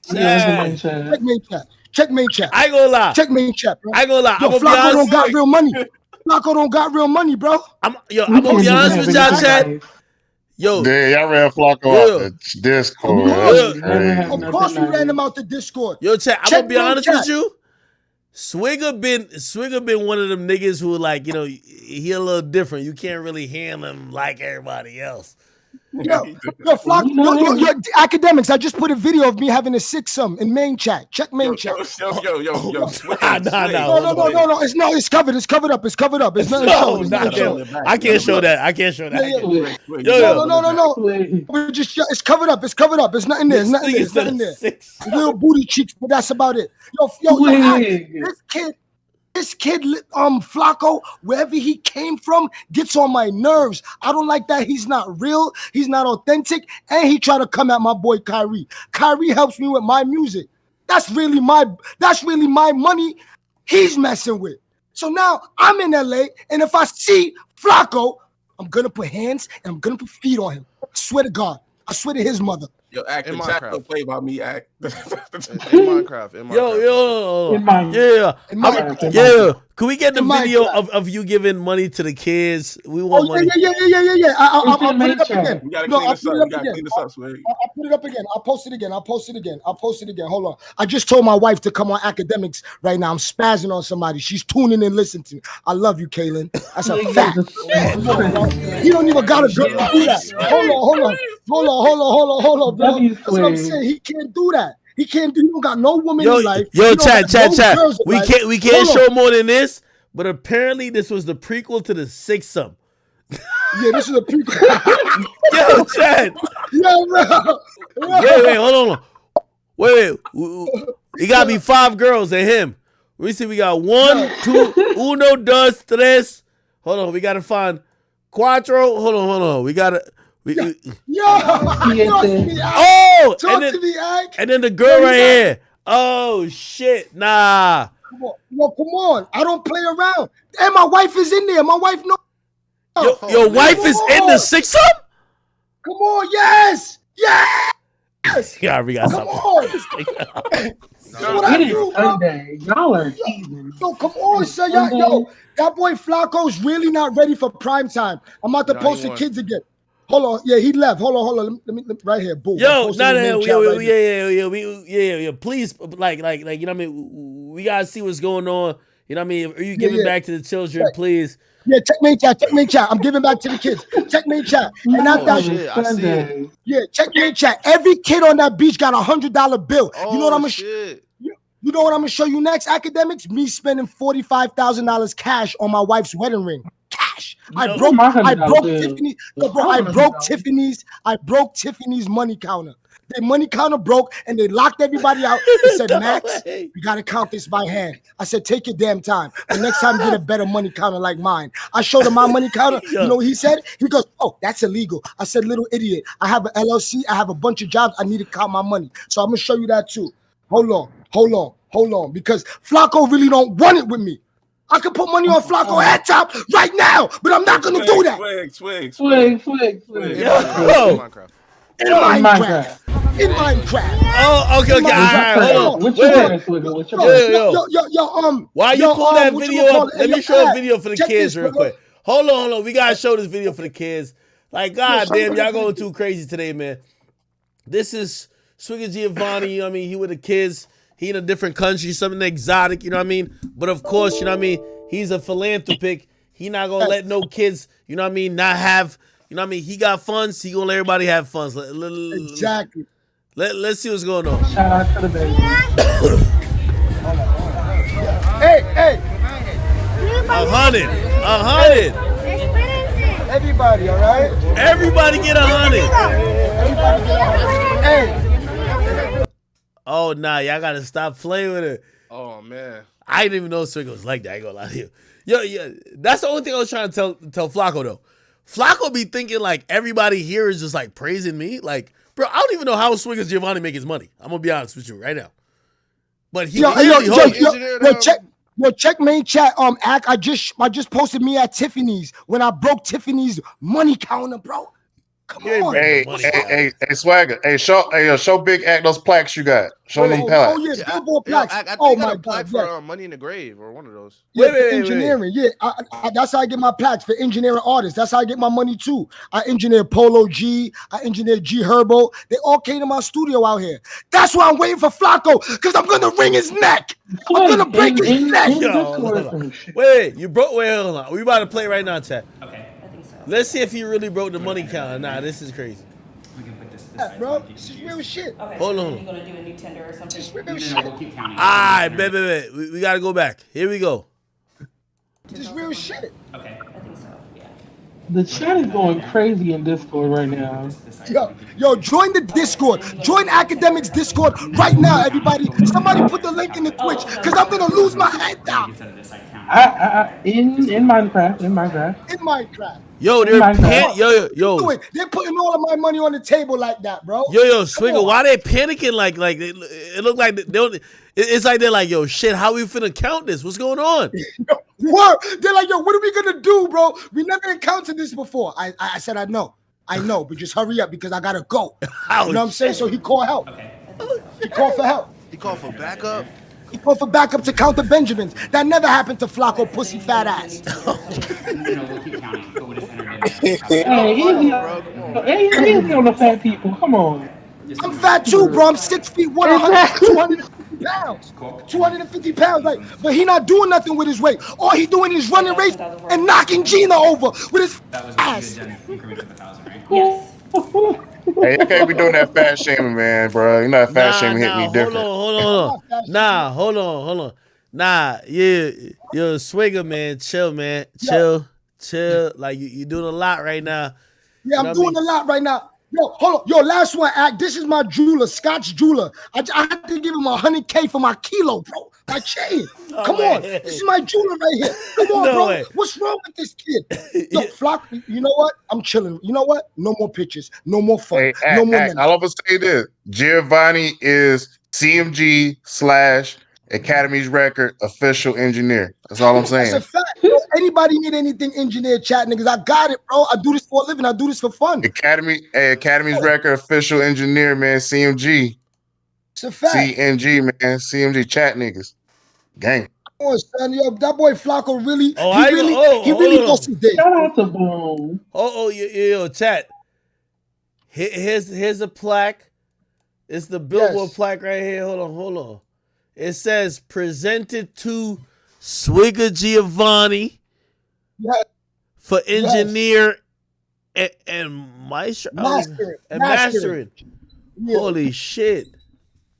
Check main chat. Check main chat. I ain't gonna lie. Check main chat, bro. I ain't gonna lie. Yo, Flacco don't got real money. Flacco don't got real money, bro. I'm gonna be honest with y'all, chat. Yo, damn, y'all ran Flacco out the Discord. Of course we ran him out the Discord. Yo, chat, I'm gonna be honest with you. Swigger been one of them niggas who, like, you know, he a little different. You can't really handle him like everybody else. Yo, Flacco, yo, academics. I just put a video of me having a 6ix9ine in main chat. Check main chat. Yo. No. It's covered. It's covered up. It's nothing. I can't show that. No. It's covered up. It's nothing there. It's nothing there. Little booty cheeks, but that's about it. This kid, Flacco, wherever he came from, gets on my nerves. I don't like that. He's not real. He's not authentic. And he try to come at my boy Kyrie. Kyrie helps me with my music. That's really my money he's messing with. So now I'm in LA, and if I see Flacco, I'm going to put hands and I'm going to put feet on him. I swear to God. I swear to his mother. Yo, Act, In the chat Minecraft. don't play about me, Act. In Minecraft. In Minecraft. Yeah. Can we get the video of you giving money to the kids? We want money. Yeah. I'll put it up again. We gotta No, clean I'll this put up. it up We gotta again. clean this up, Swig. I'll put it up again. I'll post it again. I'll post it again. Hold on. I just told my wife to come on Academics right now. I'm spazzing on somebody. She's tuning in, listening to me. I love you, Kaylin. That's a fact. He don't even got a girl to do that. Hold on, bro. That's what I'm saying. He can't do that. He don't got no woman in life. Yo, He don't chat. got no girls in life. We can't show more than this, but apparently this was the prequel to the 6ix9ine. Yeah, this is a prequel. Yo, Chad. Yo, bro. Wait, hold on. Wait. It got to be 5 girls and him. We see we got 1, 2, uno, dos, tres. Hold on, we got to find cuatro. Hold on. We got to... and then the girl right here. Oh, shit. Nah. Come on. I don't play around. And my wife is in there. My wife knows. Your wife is in the 6ix9ine? Come on, yes. Yeah, we got come something. on. It is Sunday. Y'all are teasing. Yo, come on, son. Yo, that boy Flacco's really not ready for prime time. I'm about to post the kids again. Hold on. Yeah, he left. Hold on. Let me right here. Boom. Yo, yeah. Please, like, you know what I mean? We gotta see what's going on. You know what I mean? Are you giving back to the children, please? Yeah, checkmate chat. I'm giving back to the kids. Checkmate chat. And I see it. Yeah, checkmate chat. Every kid on that beach got $100 bill. You know what I'm gonna You know what I'm gonna show you next, Academics? Me spending $45,000 cash on my wife's wedding ring. Cash. I broke Tiffany. No, bro, I broke Tiffany's money counter. Their money counter broke and they locked everybody out. They said, Max, you gotta count this by hand. I said, take your damn time. The next time get a better money counter like mine. I showed him my money counter. You know what he said? He goes, oh, that's illegal. I said, little idiot. I have an LLC. I have a bunch of jobs. I need to count my money. So I'm gonna show you that too. Hold on. Because Flacco really don't want it with me. I could put money on Flacco head top right now, but I'm not gonna do that. Swig. In Minecraft. Oh, okay. All right, hold on. Yo. Why you pull that video up? Let me show a video for the kids real quick. Hold on. We gotta show this video for the kids. Like, god damn, y'all going too crazy today, man. This is Swiggy Giovanni. You know what I mean? He with the kids. He in a different country, something exotic. You know what I mean? But of course, you know what I mean? He's a philanthropic. He not gonna let no kids. You know what I mean? Not have. You know what I mean? He got funds. He gonna let everybody have funds. Exactly. Let's see what's going on. Shout out to the baby. Hey. 100. Everybody, all right? Everybody get 100. Hey. Oh, nah. Y'all gotta stop playing with it. Oh, man. I didn't even know Swig was like that. I ain't gonna lie to you. Yo, that's the only thing I was trying to tell Flacco, though. Flacco be thinking like everybody here is just like praising me. Like, bro, I don't even know how Swig Giovanni make his money. I'm gonna be honest with you right now. But he checkmate chat. Act. I just posted me at Tiffany's when I broke Tiffany's money counter, bro. Come on. Hey, Swagger. Hey, show Big Act those plaques you got. Show them plaques. Oh yeah, billboard plaques. I Oh got my a plaque god. for Money in the Grave or one of those. Yeah, for engineering. Yeah, that's how I get my plaques for engineering artists. That's how I get my money too. I engineered Polo G. I engineered G Herbo. They all came to my studio out here. That's why I'm waiting for Flacco, because I'm gonna wring his neck. I'm gonna break his neck. Wait, you broke? Wait, hold on. We about to play right now, chat. Okay, I think so. Let's see if you really broke the money counter. Nah, this is crazy. Bro, this is real shit. Okay, hold on. You're gonna do a new tender or something? This is real shit. We'll keep counting. Alright, bet. We gotta go back. Here we go. This is real shit. Okay, I think so. Yeah. The chat is going crazy in Discord right now. Yo, join the Discord. Join Academics Discord right now, everybody. Somebody put the link in the Twitch, because I'm gonna lose my head down. In Minecraft. Yo, they're yo. They're putting all of my money on the table like that, bro. Yo, Swigger, why they panicking like it look like they don't? It's like they're like, yo, shit, how we finna count this? What's going on? What? They're like, yo, what are we gonna do, bro? We never encountered this before. I said I know. I know, but just hurry up because I gotta go. You know what I'm saying? So he called help. He called for help. He called for backup. He called for backup to count the Benjamins. That never happened to Flacco, pussy fat ass. We'll keep counting, but we'll just enter it in. Hey, easy on the fat people. Come on. I'm fat too, bro. I'm 6 feet 250 pounds. 250 pounds. Like, but he not doing nothing with his weight. All he doing is running race and knocking Gina over with his ass. Yes. Hey, you can't be doing that fat shaming, man, bro. You know that fat shaming hit me different. Hold on. Nah, yeah, you're a swigger, man. Chill, man. Chill. Like you're doing a lot right now. Yeah, I'm doing a lot right now. Yo, hold on. Yo, last one, Act. This is my jeweler, Scotch jeweler. I had to give him $100K for my kilo, bro. My chain. Come on. This is my jeweler right here. Come on, bro. What's wrong with this kid? Yo, Flock, you know what? I'm chilling. You know what? No more pictures. No more fun. Hey, no more I'll ever say this. Giovanni is CMG / Academy's Record official engineer. That's all I'm saying. That's a fact, bro. Anybody need anything engineered, chat niggas? I got it, bro. I do this for a living. I do this for fun. Academy's Record official engineer, man. CMG. It's a fact. CNG, man. CMG chat niggas. Gang. Come on, son. Yo, that boy Flacco really, he really lost his day. Shout out to Boom. Yo, chat. Here's a plaque. It's the Billboard plaque right here. Hold on. It says presented to Swigger Giovanni for engineer and mastering. Yeah. Holy shit.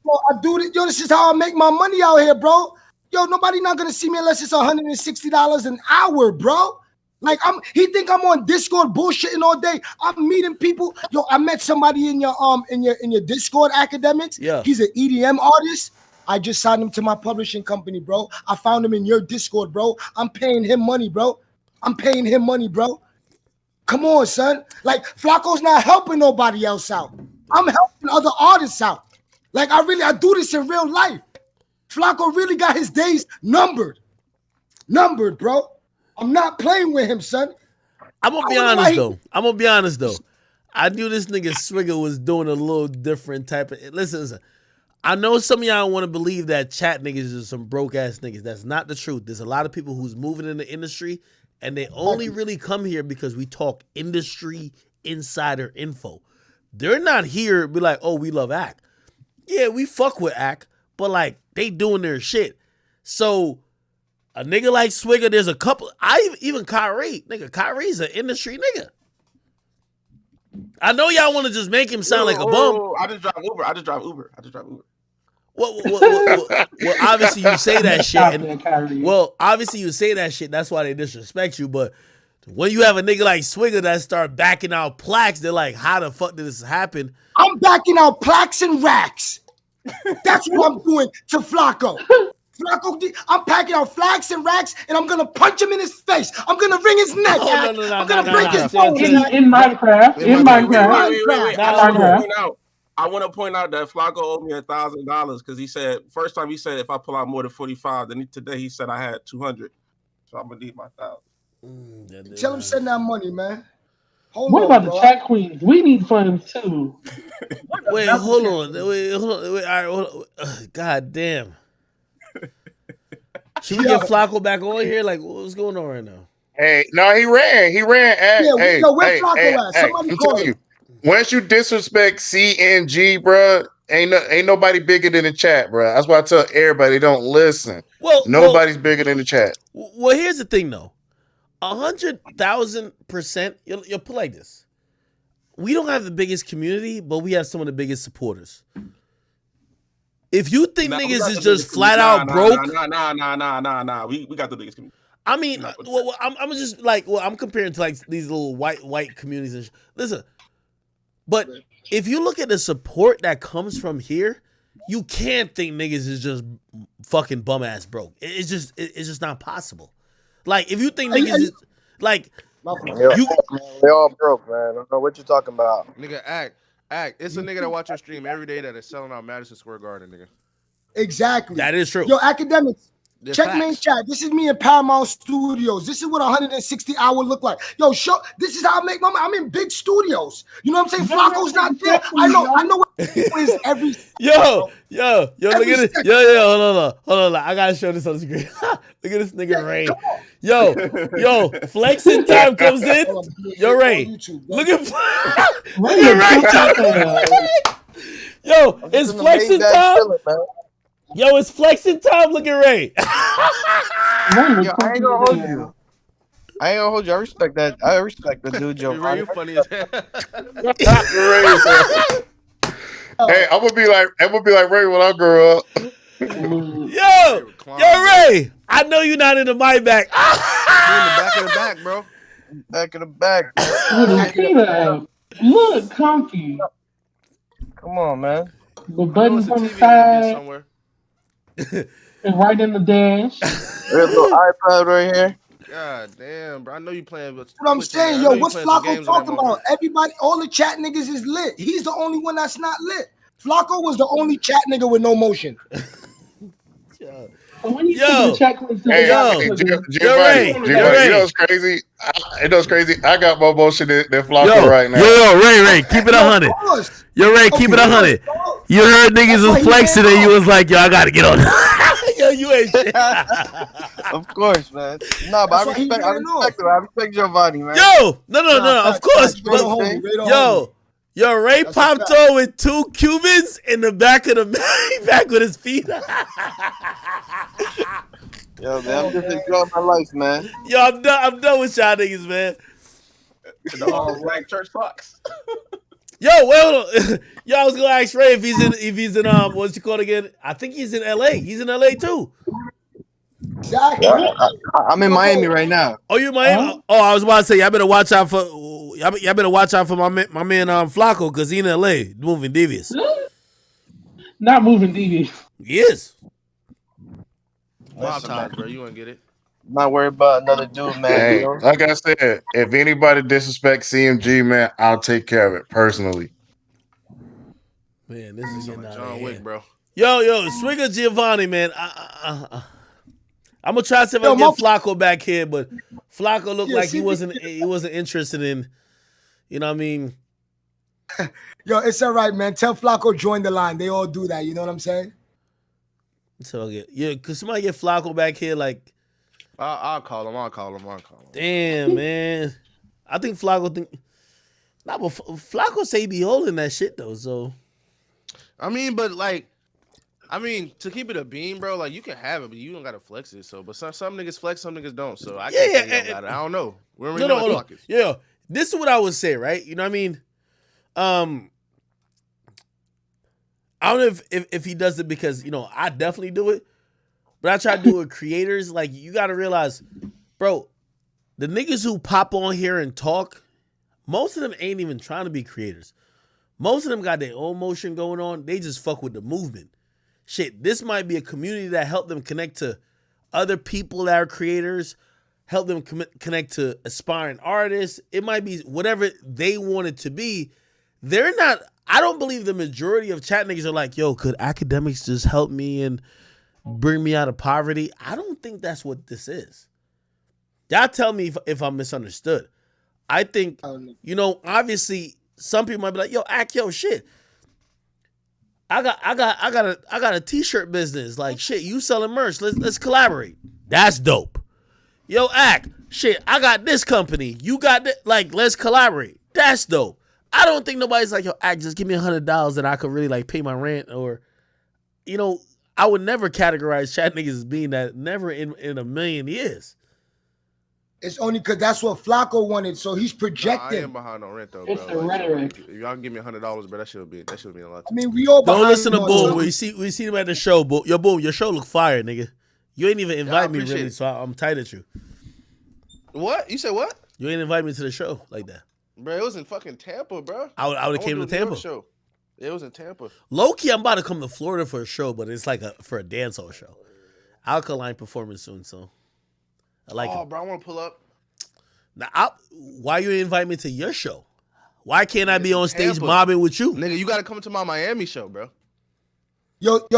Bro, I do this. Yo, this is how I make my money out here, bro. Yo, nobody not gonna see me unless it's $160 an hour, bro. Like he think I'm on Discord bullshitting all day. I'm meeting people. Yo, I met somebody in your Discord academics. Yeah. He's an EDM artist. I just signed him to my publishing company, bro. I found him in your Discord, bro. I'm paying him money, bro. Come on, son. Like, Flacco's not helping nobody else out. I'm helping other artists out. Like, I do this in real life. Flacco really got his days numbered. Bro. I'm not playing with him, son. I'm gonna be honest though. I knew this nigga Swigger was doing a little different type of. Listen. I know some of y'all want to believe that chat niggas are some broke ass niggas. That's not the truth. There's a lot of people who's moving in the industry, and they only really come here because we talk industry insider info. They're not here to be like, oh, we love Ack. Yeah, we fuck with Ack, but like they doing their shit. So a nigga like Swigger, there's a couple. Even Kyrie, Kyrie's an industry nigga. I know y'all want to just make him sound like a bum. I just drive Uber. Well, obviously you say that shit. Obviously you say that shit. That's why they disrespect you. But when you have a nigga like Swigger that start backing out plaques, they're like, how the fuck did this happen? I'm backing out plaques and racks. That's what I'm doing to Flacco. I'm packing out flags and racks, and I'm gonna punch him in his face. I'm gonna wring his neck. I'm gonna break his bone. In Minecraft. Wait. I want to point out that Flacco owed me $1,000 because he said first time he said if I pull out more than 45, then today he said I had 200, so I'm gonna need my 1,000. Tell him send that money, man. What about the chat queens? We need funds too. Wait, hold on. All right, hold on. God damn. Should we get Flacco back on here? Like, what's going on right now? Hey, no, he ran. Where's Flacco at? Somebody call him. Once you disrespect CNG, bro, ain't nobody bigger than the chat, bro. That's why I tell everybody don't listen. Nobody's bigger than the chat. Well, here's the thing, though. 100,000%. You'll put like this. We don't have the biggest community, but we have some of the biggest supporters. If you think niggas is just flat out broke, nah. We got the biggest community. I mean, I'm just like, I'm comparing to like these little white communities and listen. But if you look at the support that comes from here, you can't think niggas is just fucking bum ass broke. It's just not possible. Like if you think niggas is like they all broke, man. I don't know what you're talking about. Nigga, act. It's a nigga that watch your stream every day that is selling out Madison Square Garden, nigga. Exactly. That is true. Yo, academics. Checkmate chat. This is me in Paramount Studios. This is what 160 hour look like. Yo, show. This is how I make my money. I'm in big studios. You know what I'm saying? Flacco's not there. I know what is every. Yo, look at it. Yo, hold on. I gotta show this on the screen. Look at this nigga Ray. Yo, flexing time comes in. Yo, Ray. Look at Ray. Yo, it's flexing time. Yo, it's flexing time. Look at Ray. Yo, I ain't gonna hold you. I respect that. I respect the dude, Joe. Ray, you funny as hell. Hey, I'm gonna be like Ray when I grow up. Yo, Ray. I know you're not in the mic back. In the back of the back, bro. Back of the back. Look, comfy. Come on, man. The buttons on the side. And right in the dash. There's a little iPad right here. God damn, bro. I know you playing. What I'm saying, yo, what's Flacco talking about? Everybody, all the chat niggas is lit. He's the only one that's not lit. Flacco was the only chat nigga with no motion. When you the checklist, Giovanni, you know what's crazy? I got more motion than Flacco right now. Yo, Ray, keep it 100. Yo, Ray, keep it 100. You heard niggas was flexing and you was like, yo, I gotta get on. Yo, you ain't shit. Of course, man. No, but I respect Giovanni, man. Yo, no, of course. Yo, Ray popped on with 2 Cubans in the back of the back with his feet. Yo, man, I'm just enjoying my life, man. Yo, I'm done with y'all niggas, man. The all black church socks. Yo, well, yo, I was gonna ask Ray if he's in what's he called again? I think he's in LA. He's in LA too. Exactly. I'm in Miami right now. Oh, you in Miami? Oh, I was about to say y'all better watch out for my man Flacco because he in LA moving devious. Not moving devious. He is. Wild times, bro. You wanna get it? Not worried about another dude, man. Hey, like I said, if anybody disrespects CMG, man, I'll take care of it personally. Man, this is getting out John of Wick, hand. bro. Yo, Swigger Giovanni, man. I'm gonna try to see if I can get Flacco back here, but Flacco looked like he wasn't interested in. You know what I mean? Yo, it's all right, man. Tell Flacco join the line. They all do that. You know what I'm saying? So could somebody get Flacco back here? Like, I'll call him. Damn, man. I think Flacco but Flacco say he be holding that shit though. So, to keep it a beam, bro. Like you can have it, but you don't gotta flex it. So, but some niggas flex, some niggas don't. So I can't say you got it. I don't know. We don't really know his pockets. Yeah, this is what I would say, right? You know what I mean? I don't know if he does it because, I definitely do it. But I try to do it with creators. Like, you got to realize, bro, the niggas who pop on here and talk, most of them ain't even trying to be creators. Most of them got their own motion going on. They just fuck with the movement. Shit, this might be a community that helped them connect to other people that are creators, help them connect to aspiring artists. It might be whatever they want it to be. They're not... I don't believe the majority of chat niggas are like, yo, could academics just help me and bring me out of poverty? I don't think that's what this is. Y'all tell me if I'm misunderstood. I think, obviously some people might be like, yo, shit. I got a t-shirt business. Like, shit, you selling merch. Let's collaborate. That's dope. Yo, shit, I got this company. You got this. Like, let's collaborate. That's dope. I don't think nobody's like, yo, just give me $100 that I could really like pay my rent or, I would never categorize chat niggas as being that. Never in a million years. It's only because that's what Flacco wanted, so he's projecting. I ain't behind no rent though, It's bro. the rhetoric. If y'all can give me $100, bro, that should be a lot. I mean, we all don't behind listen to him, Boom. so- We see him at the show. Boom, your show look fire, nigga. You ain't even invite me appreciate really, it. so I'm tight at you. What? You said what? You ain't invite me to the show like that. Bro, it was in fucking Tampa, bro. I would have came to Tampa. Show. It was in Tampa. Low key, I'm about to come to Florida for a show, but it's like for a dancehall show. Alkaline performing soon, so I like it. Bro, I want to pull up. Now, why you invite me to your show? Why can't I be on stage Tampa. mobbing with you? Nigga, you got to come to my Miami show, bro. So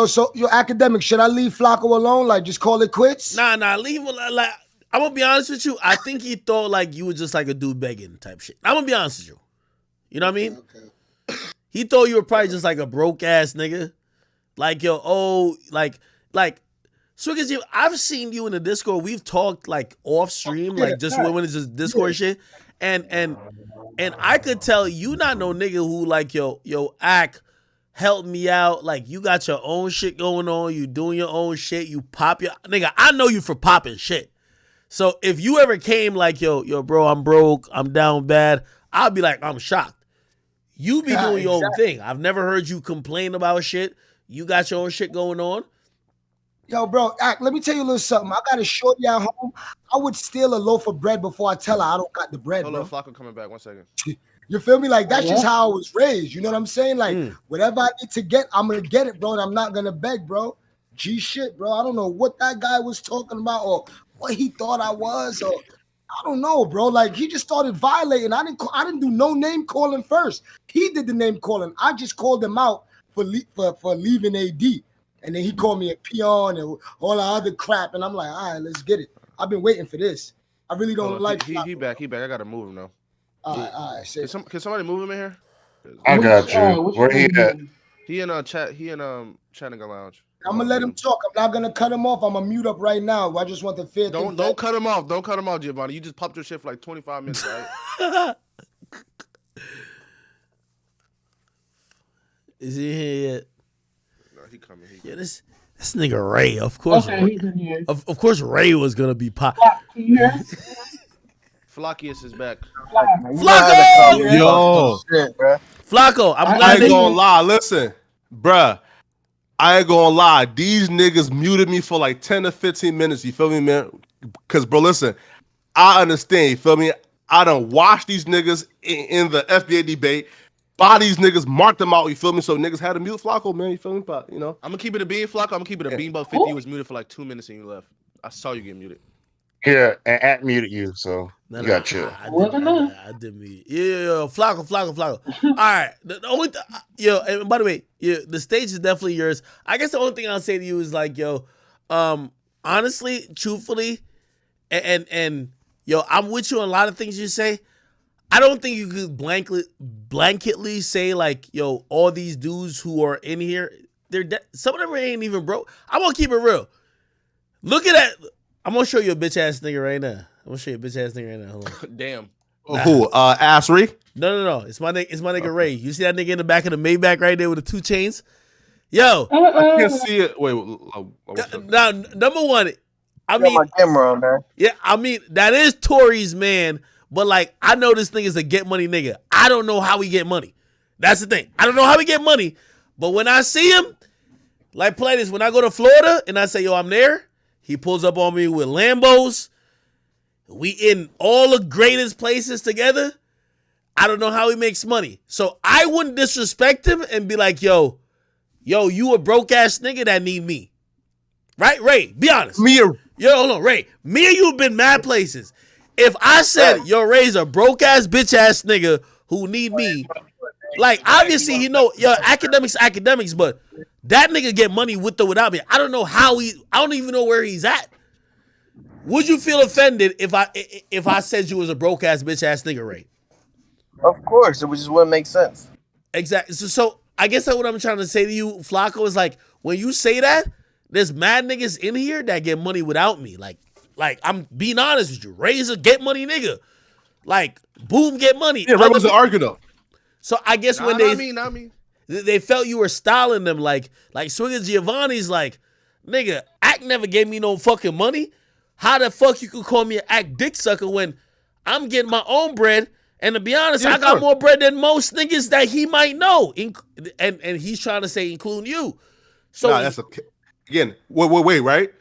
academic, should I leave Flacco alone? Like, just call it quits? Nah, leave him. Like, I'm gonna be honest with you. I think he thought like you were just like a dude begging type shit. I'm gonna be honest with you. You know what I mean? Okay. He thought you were probably just like a broke ass nigga. Like, Swiggs, I've seen you in the Discord. We've talked like off stream, like just when it's just Discord shit. And I could tell you not no nigga who like act. Help me out. Like, you got your own shit going on. You doing your own shit. You pop your... Nigga, I know you for popping shit. So, if you ever came like, yo, bro, I'm broke. I'm down bad. I'll be like, I'm shocked. You be doing your own thing. I've never heard you complain about shit. You got your own shit going on. Yo, bro, let me tell you a little something. I got a shorty at home. I would steal a loaf of bread before I tell her I don't got the bread, Hold on, bro. Flacco coming back. 1 second. You feel me? Like, that's just how I was raised. You know what I'm saying? Like, whatever I need to get, I'm going to get it, bro. And I'm not going to beg, bro. G shit, bro. I don't know what that guy was talking about or what he thought I was. Or I don't know, bro. Like, he just started violating. I didn't do no name calling first. He did the name calling. I just called him out for leaving AD. And then he called me a peon and all the other crap. And I'm like, all right, let's get it. I've been waiting for this. I really don't like He back. I got to move him, though. All right. Can somebody move him in here? I got you. Where he at? He in Chattanooga Lounge. I'm gonna let him talk. I'm not gonna cut him off. I'm gonna mute up right now. I just want the fair. Don't cut him off. Don't cut him off, Giovanni. You just popped your shit for like 25 minutes, right? Is he here yet? No, he coming. Yeah, this nigga Ray. Of course, okay, he's in here. Of course, Ray was gonna be pop. Can you hear us? Flaccius is back. Flacco! Yo, Flacco, I'm glad I ain't gonna lie. Listen, bruh. I ain't gonna lie. These niggas muted me for like 10 to 15 minutes. You feel me, man? Because, bro, listen, I understand. You feel me? I done watched these niggas in the FBA debate. Buy these niggas, mark them out. You feel me? So niggas had to mute Flacco, man. You feel me? But, you know, I'm gonna keep it a bean, Flacco. I'm gonna keep it a bean. About 50 you was muted for like 2 minutes and you left. I saw you get muted. Yeah, and at muted you, so you got chill. I did me. Yeah, Flacco. All right. The only and by the way, the stage is definitely yours. I guess the only thing I'll say to you is like, honestly, truthfully, and I'm with you on a lot of things you say. I don't think you could blanketly say like, all these dudes who are in here, some of them ain't even broke. I'm gonna keep it real. Look at that. I'm gonna show you a bitch ass nigga right now. Hold on. Damn. Who? Asri? No. It's my nigga Ray. You see that nigga in the back of the Maybach right there with the 2 chains? Yo. I can't see it. Wait. Now, number one, I mean, my camera on, man. Yeah, I mean, that is Tory's man, but like, I know this nigga's a get money nigga. I don't know how he get money. That's the thing. I don't know how he get money, but when I see him, like, play this, when I go to Florida and I say, I'm there, he pulls up on me with Lambos. We in all the greatest places together. I don't know how he makes money. So I wouldn't disrespect him and be like, yo, you a broke ass nigga that need me. Right, Ray? Be honest. Hold on, Ray. Me and you have been mad places. If I said, Ray's a broke ass bitch ass nigga who need me, like, obviously he know, academics, but that nigga get money with or without me. I don't know how I don't even know where he's at. Would you feel offended if I said you was a broke ass bitch ass nigga, Ray? Of course, it just wouldn't make sense. Exactly. So I guess that's what I'm trying to say to you, Flacco, is like, when you say that, there's mad niggas in here that get money without me. Like I'm being honest with you. Ray's a get money nigga. Like, Boom get money. Yeah, Ray was arguing though. So I guess when they felt you were styling them, like Swigger Giovanni's like, nigga, Act never gave me no fucking money. How the fuck you could call me an Act dick sucker when I'm getting my own bread? And to be honest, I got more bread than most niggas that he might know. And he's trying to say including you. So that's again, wait, right?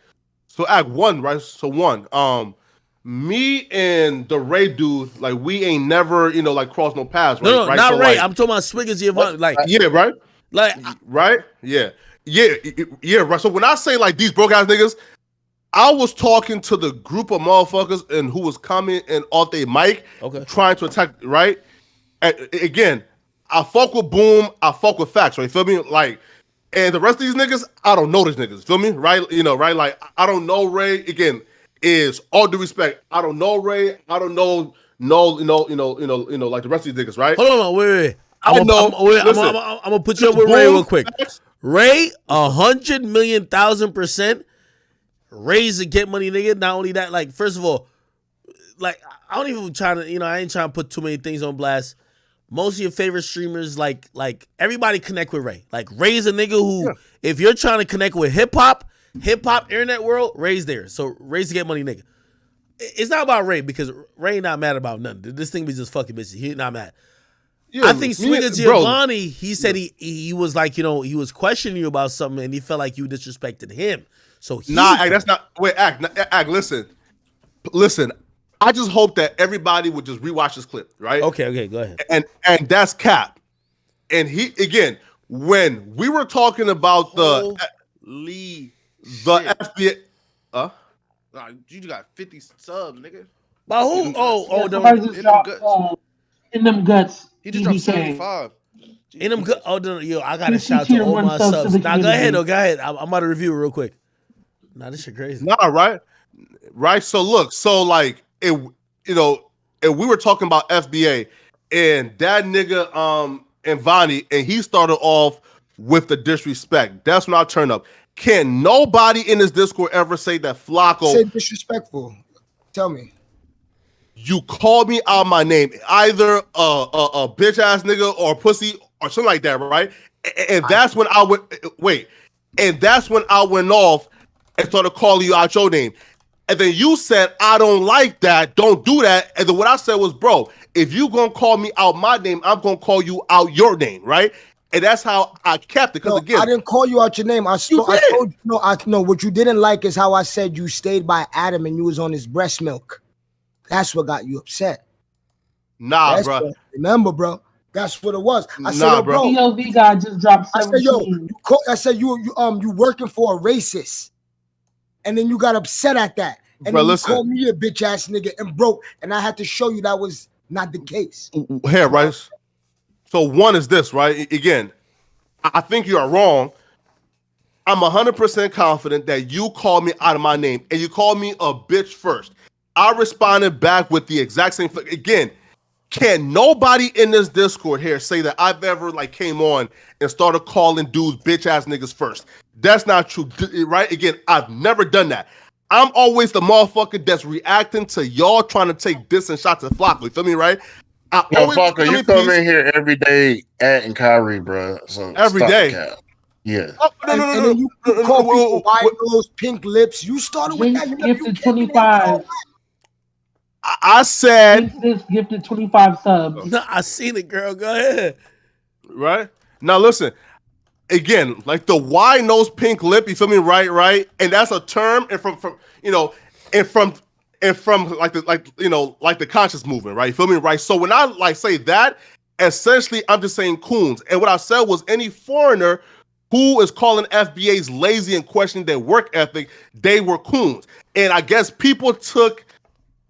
So Act 1, right? So 1, me and the Ray dude, like, we ain't never, like, crossed no paths, right? No, right? not so, Ray. like, I'm talking about Swigger Giovanni. Like, yeah, right? Like, right? Yeah, right. So when I say, like, these broke ass niggas, I was talking to the group of motherfuckers and who was coming and off their mic, trying to attack, right? And again, I fuck with Boom, I fuck with facts, right? You feel me? Like, And the rest of these niggas, I don't know these niggas. Feel me? Right? You know, right? Like I don't know Ray. Again, is all due respect. I don't know Ray. I don't know like the rest of these niggas, right? Hold on, wait. I'm gonna put you up with Ray real quick. Ray, 100 million 1,000% Ray's a get money nigga. Not only that, like, first of all, like, I don't even try to, I ain't trying to put too many things on blast. Most of your favorite streamers, like everybody connect with Ray. Like, Ray's a nigga who, if you're trying to connect with hip hop, internet world, Ray's there. So Ray's a get money nigga. It's not about Ray because Ray not mad about nothing. This thing be just fucking bitches. He not mad. Yeah, I think Swinger Giovanni, he said he was like, he was questioning you about something and he felt like you disrespected him. So that's not. Wait, act. Listen. I just hope that everybody would just rewatch this clip, right? Okay, go ahead. And that's Cap. And he again, when we were talking about the FBA, Nah, you got 50 subs, nigga. By who? In them guts. He just dropped 75. In them guts. I gotta shout to all my subs. Nah, go ahead. Go ahead. I'm about to review it real quick. Nah, this shit crazy. Nah, right. So look, like it, and we were talking about FBA and that nigga and Vonnie, and he started off with the disrespect. That's when I turn up. Can nobody in this Discord ever say that Flacco said disrespectful? Tell me. You called me out my name, either a bitch ass nigga or a pussy or something like that, right? And that's when I went. And that's when I went off and started calling you out your name. And then you said, I don't like that. Don't do that. And then what I said was, bro, if you gonna call me out my name, I'm gonna call you out your name, right? And that's how I kept it. Because again, I didn't call you out your name. I told you, what you didn't like is how I said you stayed by Adam and you was on his breast milk. That's what got you upset. Nah, bro. Remember, bro. That's what it was. I said, yo, bro. POV guy just dropped 17. I said, you working for a racist. And then you got upset at that. And then you called me a bitch ass nigga and broke. And I had to show you that was not the case. Here, right? So one is this, right? Again, I think you are wrong. I'm 100% confident that you called me out of my name and you called me a bitch first. I responded back with the exact same. Again, can nobody in this Discord here say that I've ever came on and started calling dudes bitch ass niggas first? That's not true, right? Again, I've never done that. I'm always the motherfucker that's reacting to y'all trying to take diss and shots at Flacco. You feel me, right? Flacco, you come in here every day at Kyrie, bro. So every day. Yeah. And then you call people white nose, pink lips. You started with that. Gifted 25. I said this gifted 25 subs. No, I seen it, girl. Go ahead. Right? Now listen. Again, like the wide nose, pink lip, you feel me? Right? And that's a term and from the conscious movement, right? You feel me? Right. So when I say that, essentially I'm just saying coons. And what I said was any foreigner who is calling FBA's lazy and questioning their work ethic, they were coons. And I guess people took,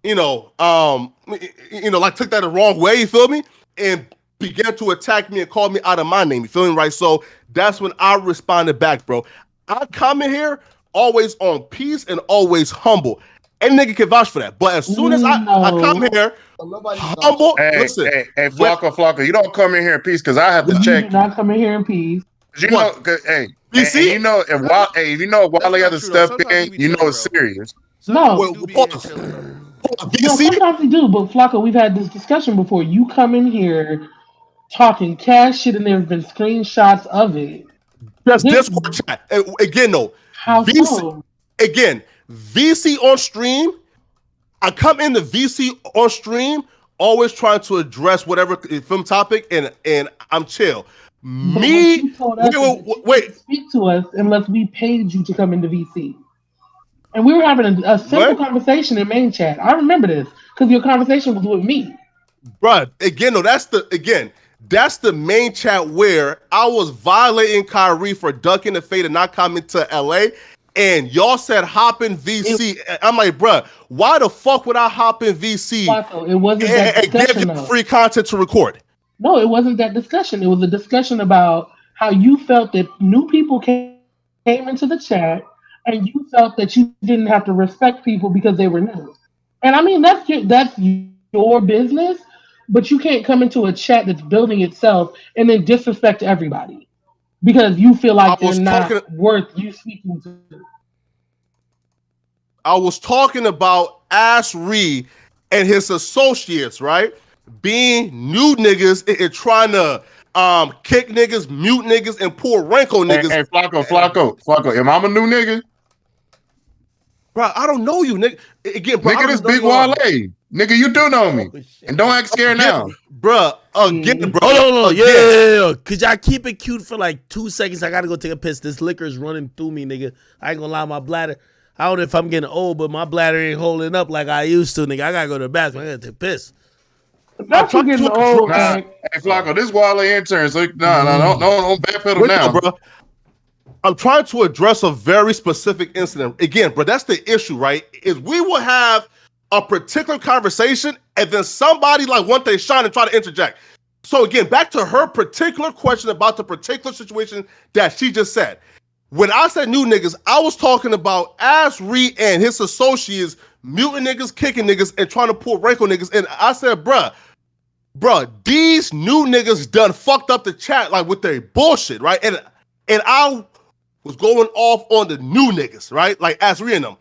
took that the wrong way, you feel me? And began to attack me and call me out of my name, you feel me, right? So that's when I responded back, bro. I come in here always on peace and always humble. Any nigga can vouch for that. But as soon as I come here humble, listen. Hey, Flacco, you don't come in here in peace because I have to check. You do not come in here in peace. You know, if you know Wale has to step in, you know it's serious. No. Sometimes we do, but Flacco, we've had this discussion before. You come in here talking cash shit, and there have been screenshots of it. Just Discord chat. Again, though. How VC, so? Again, VC on stream. I come in the VC on stream, always trying to address whatever film topic, and I'm chill. Wait. Speak to us unless we paid you to come into VC. And we were having a simple conversation in main chat. I remember this because your conversation was with me. Bruh, that's the main chat where I was violating Kyrie for ducking the fade and not coming to LA. And y'all said hop in VC. I'm like, bruh, why the fuck would I hop in VC it wasn't that and give you free content to record? No, it wasn't that discussion. It was a discussion about how you felt that new people came into the chat, and you felt that you didn't have to respect people because they were new. And I mean, that's your business, but you can't come into a chat that's building itself and then disrespect everybody because you feel I like they're was talking. not worth you speaking to. I was talking about Ash Reed and his associates, right? Being new niggas and trying to kick niggas, mute niggas, and pour rank on niggas. Hey, Flacco, am I a new nigga? Bro, I don't know you, nigga. Again, bro, Nigga, this big Wale. Nigga, you do know me. And don't act scared now. Bro, again, bro. Hold on. Yeah. Could y'all keep it cute for like 2 seconds? I gotta go take a piss. This liquor is running through me, nigga. I ain't gonna lie, my bladder. I don't know if I'm getting old, but my bladder ain't holding up like I used to, nigga. I gotta go to the bathroom. I gotta take a piss. That's you getting old, man. Hey, Flacco, this Wale intern. So don't backpedal now, bro. I'm trying to address a very specific incident. Again, bro, that's the issue, right? Is we will have a particular conversation and then somebody like one day shine and try to interject. So again, back to her particular question about the particular situation that she just said. When I said new niggas, I was talking about Ash Reed and his associates muting niggas, kicking niggas, and trying to pull rank on niggas. And I said, bruh, these new niggas done fucked up the chat like with their bullshit, right? And I was going off on the new niggas, right? Like Ash Reed and them.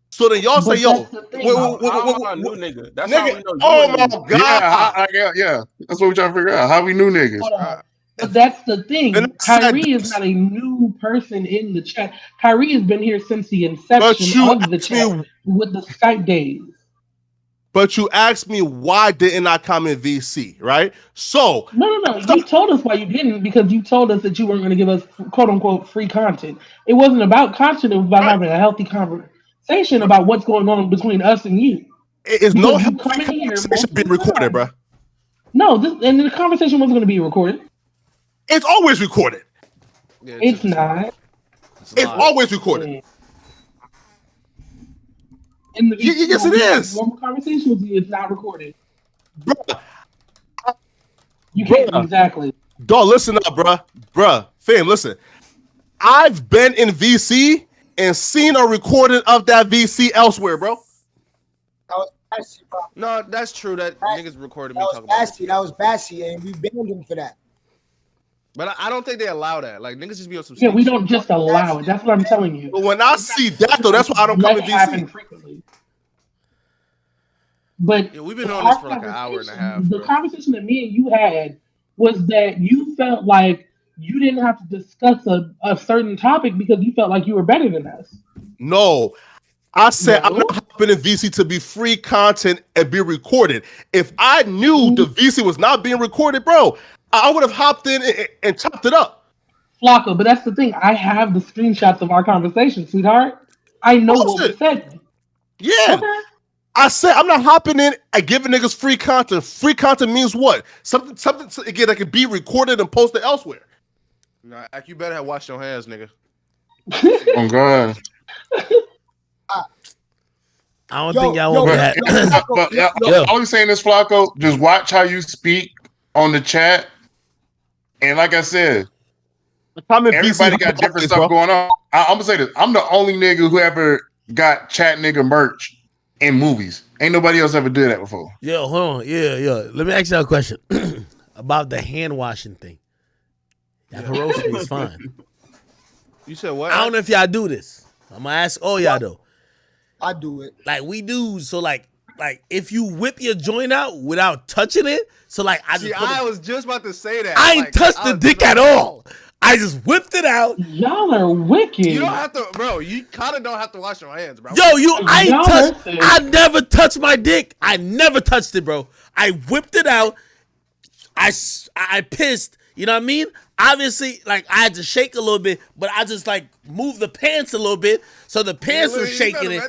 So then y'all say, yo, new nigga. That's how we know. Oh my God. Yeah. That's what we're trying to figure out. How we new niggas. But that's the thing. Kyrie is not a new person in the chat. Kyrie has been here since the inception of the chat with the Skype days. But you asked me why didn't I come in VC, right? So No. You told us why you didn't because you told us that you weren't going to give us quote unquote free content. It wasn't about content. It was about having a healthy conversation about what's going on between us and you. Is no conversation being recorded, bro? No, and the conversation wasn't going to be recorded. It's always recorded. Yeah, it's not. It's always recorded. In the yes, it is. Normal conversation with you, it's not recorded. Bro. You can't exactly. Dog, listen up, bruh. Fam, listen. I've been in VC and seen a recording of that VC elsewhere, bro. No, that's true. That niggas recorded me talking about that. That was Bassy, and we banned him for that. But I don't think they allow that. Like niggas just be on some. Yeah, we don't just allow it. That's what I'm telling you. But when I see that though, that's why I don't come in VC. Frequently. But yeah, we've been on this for like an hour and a half. The conversation that me and you had was that you felt like you didn't have to discuss a certain topic because you felt like you were better than us. No. I said I'm not hopping in VC to be free content and be recorded. If I knew the VC was not being recorded, bro, I would have hopped in and chopped it up. Flacco, but that's the thing. I have the screenshots of our conversation, sweetheart. I know what was said. Yeah. Okay. I said I'm not hopping in and giving niggas free content. Free content means what? Something again that can be recorded and posted elsewhere. Nah, you better have washed your hands, nigga. Oh God. I don't think y'all want that. I was saying this, Flacco. Just watch how you speak on the chat. And like I said, everybody got different stuff going on. I'm gonna say this. I'm the only nigga who ever got chat nigga merch in movies. Ain't nobody else ever did that before. Yeah, hold on. Yeah. Let me ask y'all a question about the hand washing thing. Y'all can roast me, it's fine. You said what? I don't know if y'all do this. I'm gonna ask all y'all though. I do it. Like we do. So like if you whip your joint out without touching it, so like I was just about to say that. I ain't touched the dick at all. I just whipped it out. Y'all are wicked. You don't have to, bro. You kind of don't have to wash your hands, bro. I never touched my dick. I never touched it, bro. I whipped it out. I pissed. You know what I mean? Obviously, like I had to shake a little bit, but I just like moved the pants a little bit, so the pants were shaking it.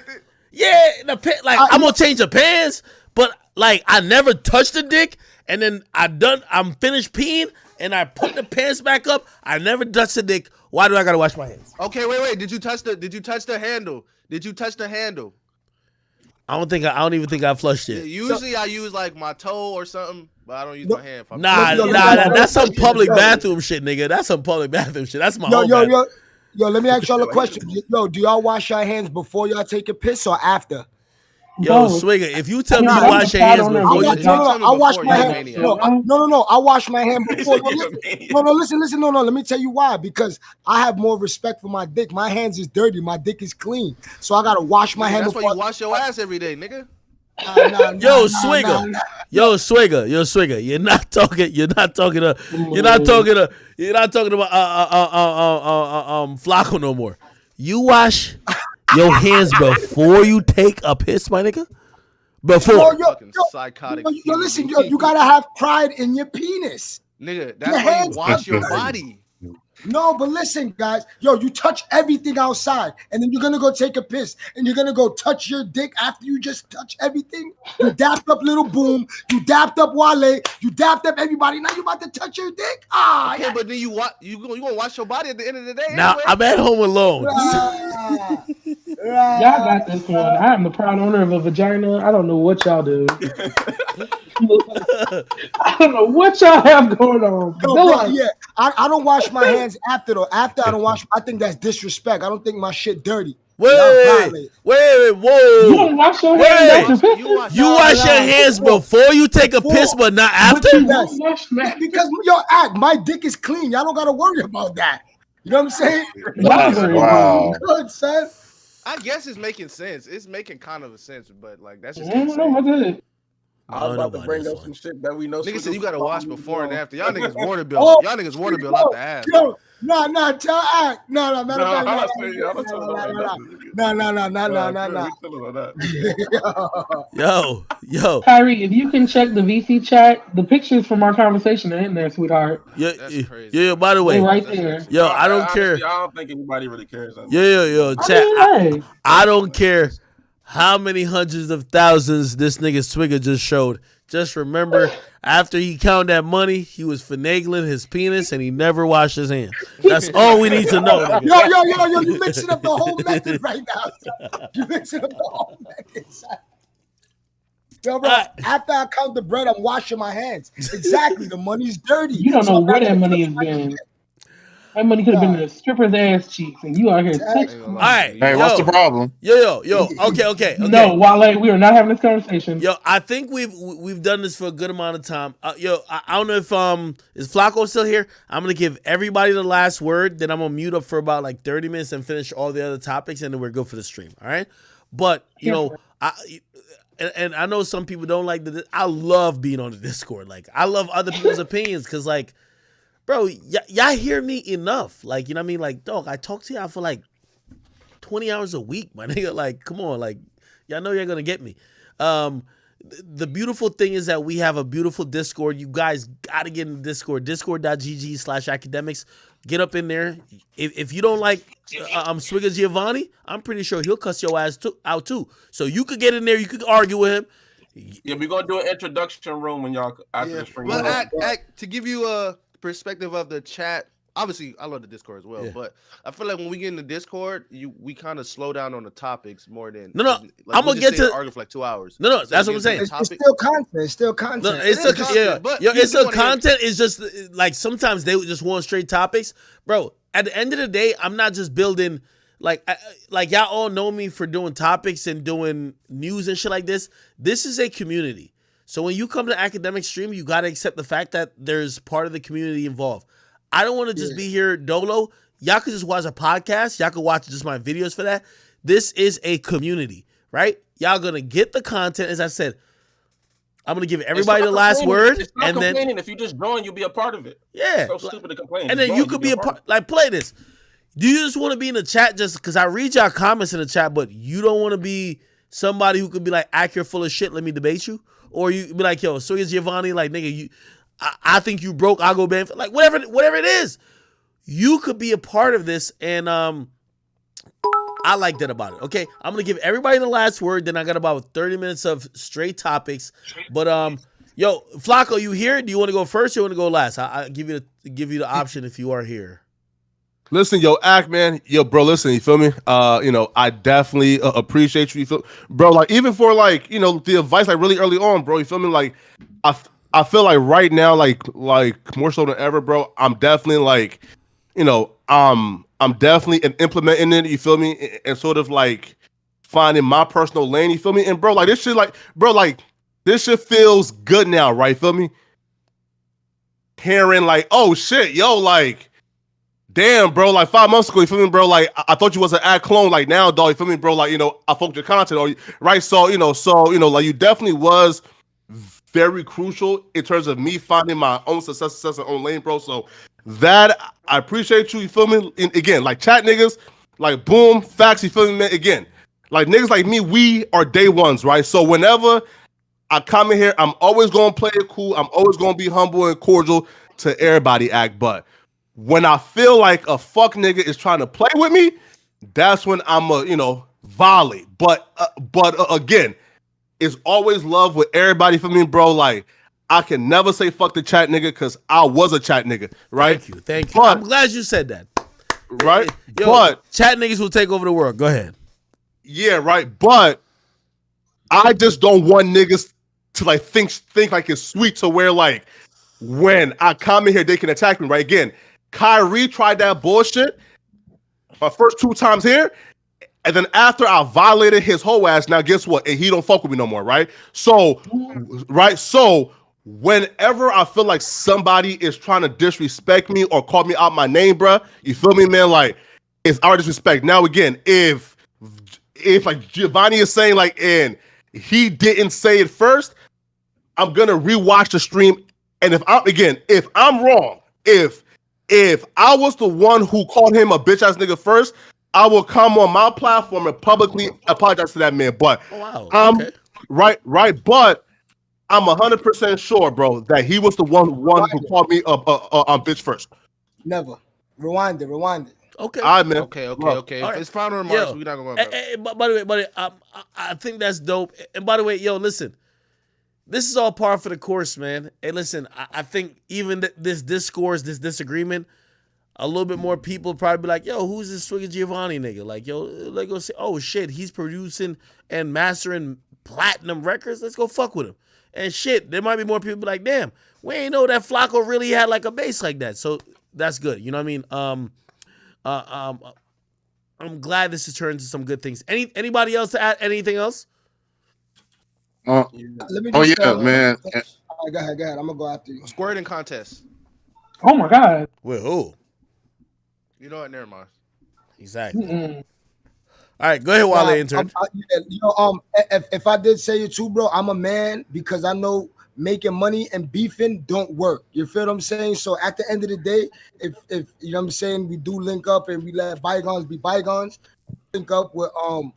Yeah, I'm gonna change the pants, but like I never touched the dick, and then I'm finished peeing, and I put the pants back up. I never touched the dick. Why do I gotta wash my hands? Okay, wait. Did you touch the handle? Did you touch the handle? I don't even think I flushed Yeah, it. usually I use like my toe or something, but I don't use my hand. That's some public bathroom shit, nigga. That's some public bathroom shit. That's my home bathroom. Yo, let me ask y'all a question. Yo, do y'all wash your hands before y'all take a piss or after? Yo, Swigger, if you tell me you wash your hands before you I wash my hands. No, I wash my hand before. Listen. No, let me tell you why. Because I have more respect for my dick. My hands is dirty. My dick is clean. So I gotta wash my hands. That's why you wash your ass every day, nigga. Yo, Swigger. Yo, Swigger. You're not talking about Flacco no more. You wash your hands before you take a piss, my nigga? Before. Psychotic. Yo, listen, you gotta have pride in your penis. Nigga, that's why you wash your body. No, but listen, guys. Yo, you touch everything outside, and then you're gonna go take a piss, and you're gonna go touch your dick after you just touch everything. You dapped up Little Boom, you dapped up Wale, you dapped up everybody. Now you about to touch your dick? Okay, but then you gonna wash your body at the end of the day. Now anyway. I'm at home alone. Y'all got this one. I am the proud owner of a vagina. I don't know what y'all do. I don't know what y'all have going on. No, bro, yeah, I don't wash my hands after though. After I don't wash, I think that's disrespect. I don't think my shit dirty. Wait, whoa. You don't wash your hands after pissing? You wash your hands before you take a piss, but not after? Because my dick is clean. Y'all don't gotta worry about that. You know what I'm saying? Wow. Good, son. I guess it's making sense. It's making kind of a sense, but like that's just I don't know insane. what that is. I was about to bring up some shit that we know. Nigga said you gotta wash before and after. Y'all niggas water bill. Y'all niggas water bill out the ass. No, tell act. No, matter of fact, Yo. Kyrie, if you can check the VC chat, the pictures from our conversation are in there, sweetheart. Yeah, by the way. They're right there. Yo, I don't care. I don't think anybody really cares. Yo, chat. I don't care how many hundreds of thousands this nigga Swigger just showed. Just remember, after he counted that money, he was finagling his penis and he never washed his hands. That's all we need to know. Nigga. Yo, you mixing up the whole method right now. You mixing up the whole method. Yo, bro, after I count the bread, I'm washing my hands. Exactly. The money's dirty. You don't know where that money has been. That money could have been in a stripper's ass cheeks, and you out here. All right. Hey, what's the problem? Yo. Okay. No, Wale, we are not having this conversation. Yo, I think we've done this for a good amount of time. I don't know if is Flacco still here? I'm gonna give everybody the last word. Then I'm gonna mute up for about like 30 minutes and finish all the other topics, and then we're good for the stream. All right. But you know, and I know some people don't like I love being on the Discord. Like I love other people's opinions because like. Bro, y'all hear me enough. Like, you know what I mean? Like, dog, I talk to y'all for like 20 hours a week, my nigga. Like, come on. Like, y'all know you're going to get me. The beautiful thing is that we have a beautiful Discord. You guys got to get in the Discord. Discord.gg/academics. Get up in there. If you don't like Swigger Giovanni, I'm pretty sure he'll cuss your ass out too. So you could get in there. You could argue with him. Yeah, we're going to do an introduction room when y'all after the stream. Well, to give you a perspective of the chat, obviously I love the Discord as well, but I feel like when we get in the Discord, we kind of slow down on the topics more than like, I'm gonna get to argue for like 2 hours. No, that's what I'm saying. It's still content. It's still content. No, it's still content. It's still content. It's just like sometimes they just want straight topics, bro. At the end of the day, I'm not just building like y'all all know me for doing topics and doing news and shit like this. This is a community. So when you come to academic stream, you got to accept the fact that there's part of the community involved. I don't want to just be here dolo. Y'all could just watch a podcast. Y'all could watch just my videos for that. This is a community, right? Y'all going to get the content. As I said, I'm going to give everybody the last word. It's not complaining. If you just join, you'll be a part of it. Yeah. It's so stupid to complain. And then you could be a part. Like, play this. Do you just want to be in the chat just because I read y'all comments in the chat, but you don't want to be somebody who could be like, accurate full of shit, let me debate you? Or you be like, yo, Swigger Giovanni, like, nigga, I think you broke, I'll go ban. Like, whatever it is. You could be a part of this, and I like that about it. Okay, I'm going to give everybody the last word, then I got about 30 minutes of straight topics. But, yo, Flacco, you here? Do you want to go first or you want to go last? I'll give you the option if you are here. Listen, yo, Act, man, yo, bro, listen, you feel me? I definitely appreciate you, feel, bro. Like, even for like, the advice, like really early on, bro, you feel me? Like, I feel like right now, like more so than ever, bro. I'm definitely like, I'm definitely implementing it. You feel me? And sort of like finding my personal lane. You feel me? And bro, like this shit, like, bro, like this shit feels good now, right? Feel me? Hearing like, oh shit, yo, like. Damn, bro, like 5 months ago, you feel me, bro? Like, I thought you was an ad clone. Like, now, dog, you feel me, bro? Like, I fucked your content, or right? So, like, you definitely was very crucial in terms of me finding my own success and own lane, bro. So, that, I appreciate you, you feel me? And again, like, chat niggas, like, boom, facts, you feel me, man? Again, like, niggas like me, we are day ones, right? So, whenever I come in here, I'm always going to play it cool. I'm always going to be humble and cordial to everybody, Act, but when I feel like a fuck nigga is trying to play with me, that's when I'm volley. But again, it's always love with everybody for me, bro. Like, I can never say fuck the chat nigga because I was a chat nigga, right? Thank you. I'm glad you said that. Right? Yo, but chat niggas will take over the world. Go ahead. Yeah, right. But I just don't want niggas to like think like it's sweet to where like when I come in here, they can attack me, right? Again, Kyrie tried that bullshit my first 2 times here, and then after I violated his whole ass, now guess what? And he don't fuck with me no more, right? So, right? So, whenever I feel like somebody is trying to disrespect me or call me out my name, bruh, you feel me, man? Like, it's our disrespect. Now, again, if like Giovanni is saying like, and he didn't say it first, I'm gonna rewatch the stream, and if I'm wrong, if I was the one who called him a bitch ass nigga first, I will come on my platform and publicly apologize to that man. But okay. right, but I'm 100% sure, bro, that he was the one who called me a bitch first. Never. Rewind it. Okay. All right, man. Okay. All If right. it's final remarks, Yo, we're not going to go but by the way, I think that's dope. And by the way, yo, listen. This is all par for the course, man. Hey, listen, I think even this discourse, this disagreement, a little bit more people probably be like, yo, who's this Swiggy Giovanni nigga? Like, yo, like go say, oh shit, he's producing and mastering platinum records. Let's go fuck with him. And shit, there might be more people be like, damn, we ain't know that Flacco really had like a bass like that. So that's good. You know what I mean? I'm glad this has turned into some good things. Anybody else to add anything else? Let me just, man. Go ahead. I'm gonna go after you. Squirting contest. Oh my god. With who? You know what? Never mind. Exactly. All right, go ahead, Wale, intern. If I did say it too, bro, I'm a man because I know making money and beefing don't work. You feel what I'm saying? So at the end of the day, if you know what I'm saying, we do link up and we let bygones be bygones. Link up with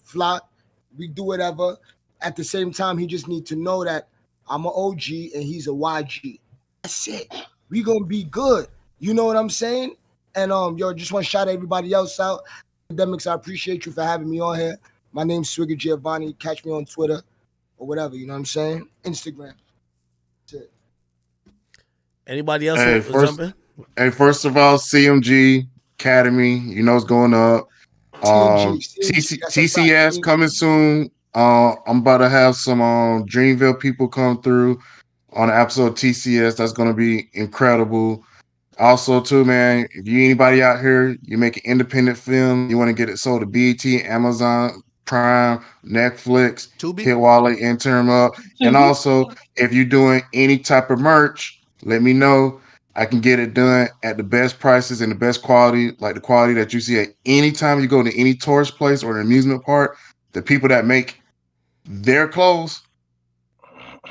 Flock, we do whatever. At the same time, he just need to know that I'm an OG and he's a YG. That's it. We gonna be good. You know what I'm saying? And just want to shout everybody else out. Academics, I appreciate you for having me on here. My name's Swiggy Giovanni. Catch me on Twitter or whatever. You know what I'm saying? Instagram. That's it. Anybody else jump in? Hey, first of all, CMG Academy, you know it's going up. TCS coming soon. I'm about to have some Dreamville people come through on an episode of TCS. That's going to be incredible. Also, too, man, if you anybody out here, you make an independent film, you want to get it sold to BET, Amazon Prime, Netflix, hit Wale, intern up. And also, if you're doing any type of merch, let me know. I can get it done at the best prices and the best quality, like the quality that you see at any time you go to any tourist place or an amusement park. The people that make their clothes,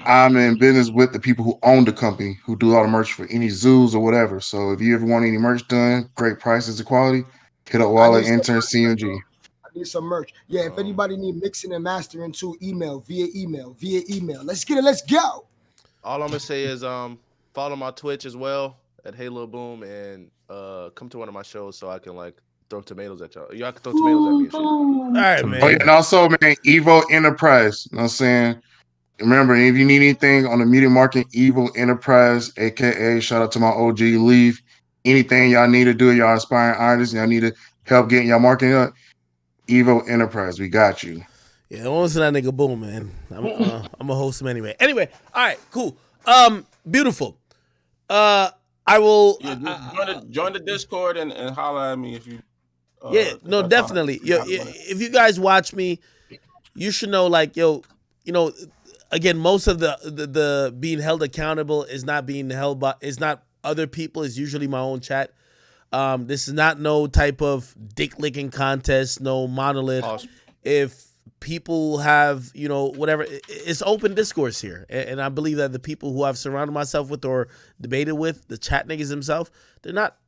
I'm in business with the people who own the company, who do all the merch for any zoos or whatever. So if you ever want any merch done, great prices and quality, hit up Wale, intern, CMG. I need some merch. Yeah, if anybody need mixing and mastering too, via email. Let's get it. Let's go. All I'm gonna say is follow my Twitch as well at Halo Boom and come to one of my shows so I can like throw tomatoes at y'all. Y'all can throw tomatoes at me and shit. All right, man. Oh, yeah, and also, man, Evo Enterprise. You know what I'm saying? Remember, if you need anything on the media market, Evo Enterprise, aka shout out to my OG Leaf. anything y'all need to do, y'all aspiring artists, y'all need to help getting y'all marketing up, Evo Enterprise, we got you. Yeah, don't listen to that nigga Boom, man. I'm a host him anyway. Anyway, all right, cool. Beautiful. I will. Yeah, join the Discord and holler at me if you. Yeah, 'Cause no, that's how definitely. you Yo, gotta run it. if you guys watch me, you should know, like, yo, you know, again, most of the being held accountable is not being held by, is not other people. It's usually my own chat. This is not no type of dick licking contest, no monolith. Awesome. If people have, you know, whatever, it's open discourse here. And I believe that the people who I've surrounded myself with or debated with, the chat niggas themselves, they're not,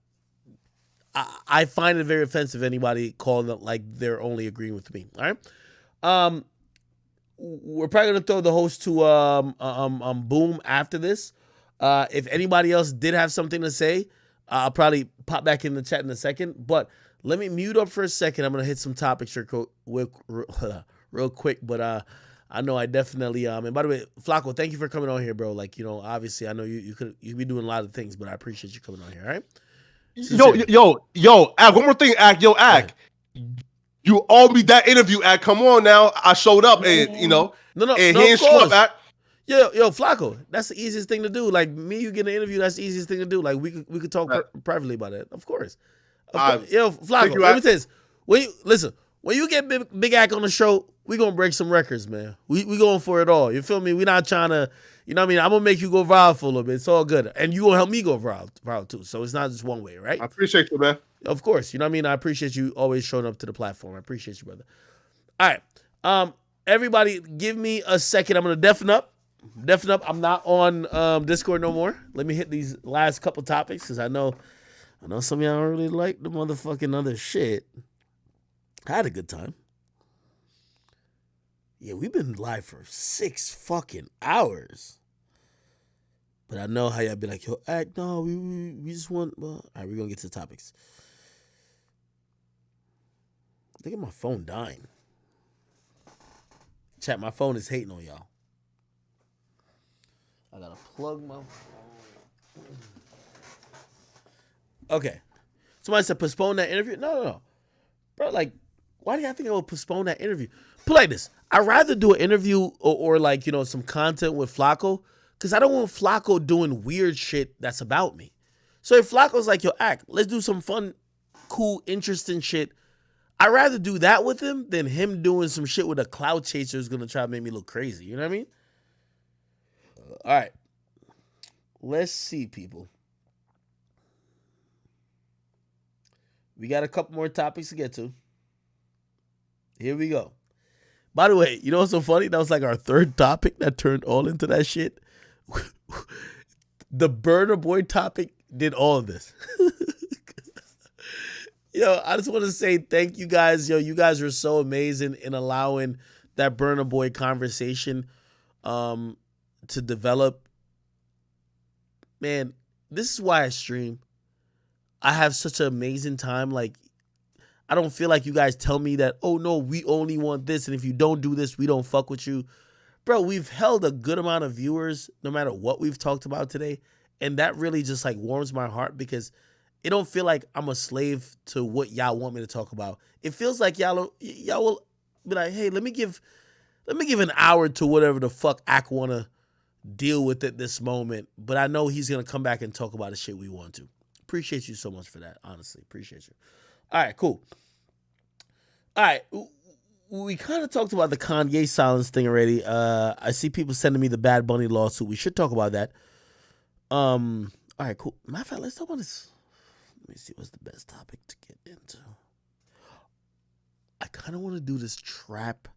I find it very offensive anybody calling it like they're only agreeing with me. All right. We're probably gonna throw the host to Boom after this. If anybody else did have something to say, I'll probably pop back in the chat in a second. But let me mute up for a second. I'm gonna hit some topics real quick. But I know I definitely and by the way, Flacco, thank you for coming on here, bro. Like, you know, obviously I know you could be doing a lot of things, but I appreciate you coming on here. All right. Yo, Ak, one more thing, Ak. Yo, Ak. You owe me that interview, Ak. Come on now. I showed up and, you know. No, and of he ain't show course. up, Ak. Yo, Flacco, that's the easiest thing to do. Like, me, you get an interview, that's the easiest thing to do. Like, we could talk privately about it. Of course. Yo, Flacco, let me tell you this. When you get Big Ack on the show, we gonna break some records, man. We going for it all. You feel me? We not trying to, you know what I mean? I'm gonna make you go viral for a little bit. It's all good. And you gonna help me go viral too. So it's not just one way, right? I appreciate you, man. Of course. You know what I mean? I appreciate you always showing up to the platform. I appreciate you, brother. All right. Everybody give me a second. I'm gonna deafen up. I'm not on Discord no more. Let me hit these last couple topics because I know some of y'all don't really like the motherfucking other shit. I had a good time. Yeah, we've been live for 6 fucking hours. But I know how y'all be like, yo, Act, no, we just want, well, all right, we're gonna get to the topics. Look at my phone dying. Chat, my phone is hating on y'all. I gotta plug my phone. Okay. Somebody said postpone that interview. No. Bro, like, why do y'all think I would postpone that interview? Put like this. I'd rather do an interview or like, you know, some content with Flacco because I don't want Flacco doing weird shit that's about me. So if Flacco's like, yo, Act, let's do some fun, cool, interesting shit. I'd rather do that with him than him doing some shit with a cloud chaser who's going to try to make me look crazy. You know what I mean? All right. Let's see, people. We got a couple more topics to get to. Here we go. By the way, you know what's so funny? That was like our third topic that turned all into that shit. The Burner Boy topic did all of this. Yo, I just want to say thank you guys. Yo, you guys were so amazing in allowing that Burner Boy conversation to develop. Man, this is why I stream. I have such an amazing time. Like, I don't feel like you guys tell me that, oh no, we only want this, and if you don't do this, we don't fuck with you. Bro, we've held a good amount of viewers no matter what we've talked about today, and that really just like warms my heart because it don't feel like I'm a slave to what y'all want me to talk about. It feels like y'all will be like, hey, let me give an hour to whatever the fuck Ak wanna deal with at this moment, but I know he's gonna come back and talk about the shit we want to. Appreciate you so much for that, honestly. Appreciate you. All right, cool. All right, we kind of talked about the Kanye silence thing already. I see people sending me the Bad Bunny lawsuit. We should talk about that. All right, cool. Matter of fact, let's talk about this. Let me see what's the best topic to get into. I kind of want to do this trap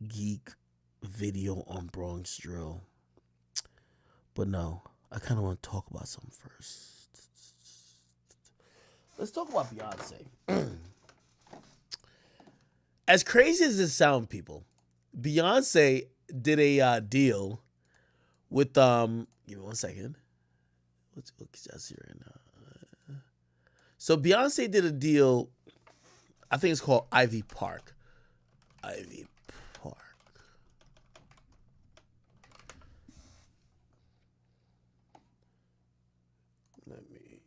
geek video on Bronx Drill. But no, I kind of want to talk about something first. Let's talk about Beyonce. As crazy as this sounds, people, Beyonce did a deal with give me 1 second. Let's look at here right now. So Beyonce did a deal. I think it's called Ivy Park. Ivy Park. Let me.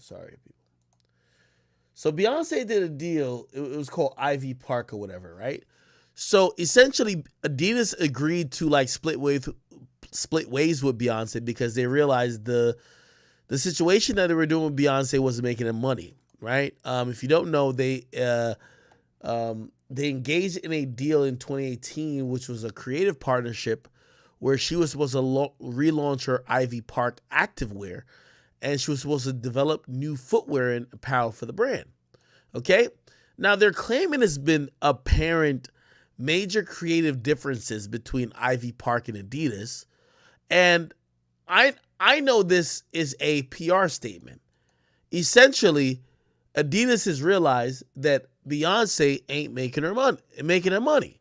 Sorry, people. So Beyonce did a deal. It was called Ivy Park or whatever, right? So essentially, Adidas agreed to like split ways with Beyonce because they realized the situation that they were doing with Beyonce wasn't making them money, right? If you don't know, they engaged in a deal in 2018, which was a creative partnership where she was supposed to relaunch her Ivy Park activewear, and she was supposed to develop new footwear and apparel for the brand. Okay? Now, they're claiming there's been apparent major creative differences between Ivy Park and Adidas, and I know this is a PR statement. Essentially, Adidas has realized that Beyonce ain't making them money.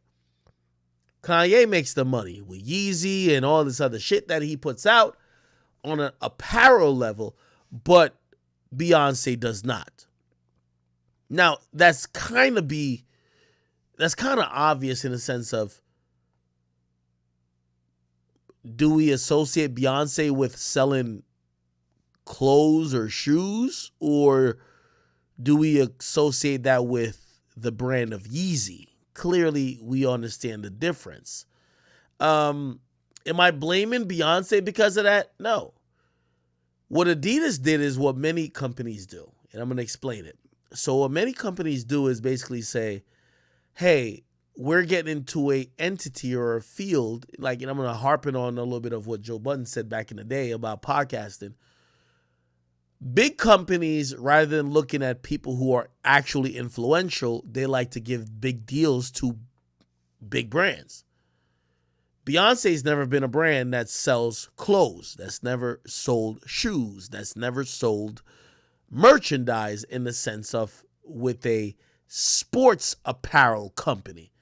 Kanye makes the money with Yeezy and all this other shit that he puts out on an apparel level, but Beyonce does not. Now, that's kind of obvious in the sense of, do we associate Beyonce with selling clothes or shoes, or do we associate that with the brand of Yeezy? Clearly, we understand the difference. Am I blaming Beyonce because of that? No. What Adidas did is what many companies do, and I'm going to explain it. So what many companies do is basically say, hey, we're getting into a entity or a field, like, and I'm going to harp on a little bit of what Joe Budden said back in the day about podcasting. Big companies, rather than looking at people who are actually influential, they like to give big deals to big brands. Beyonce's never been a brand that sells clothes, that's never sold shoes, that's never sold merchandise in the sense of with a sports apparel company.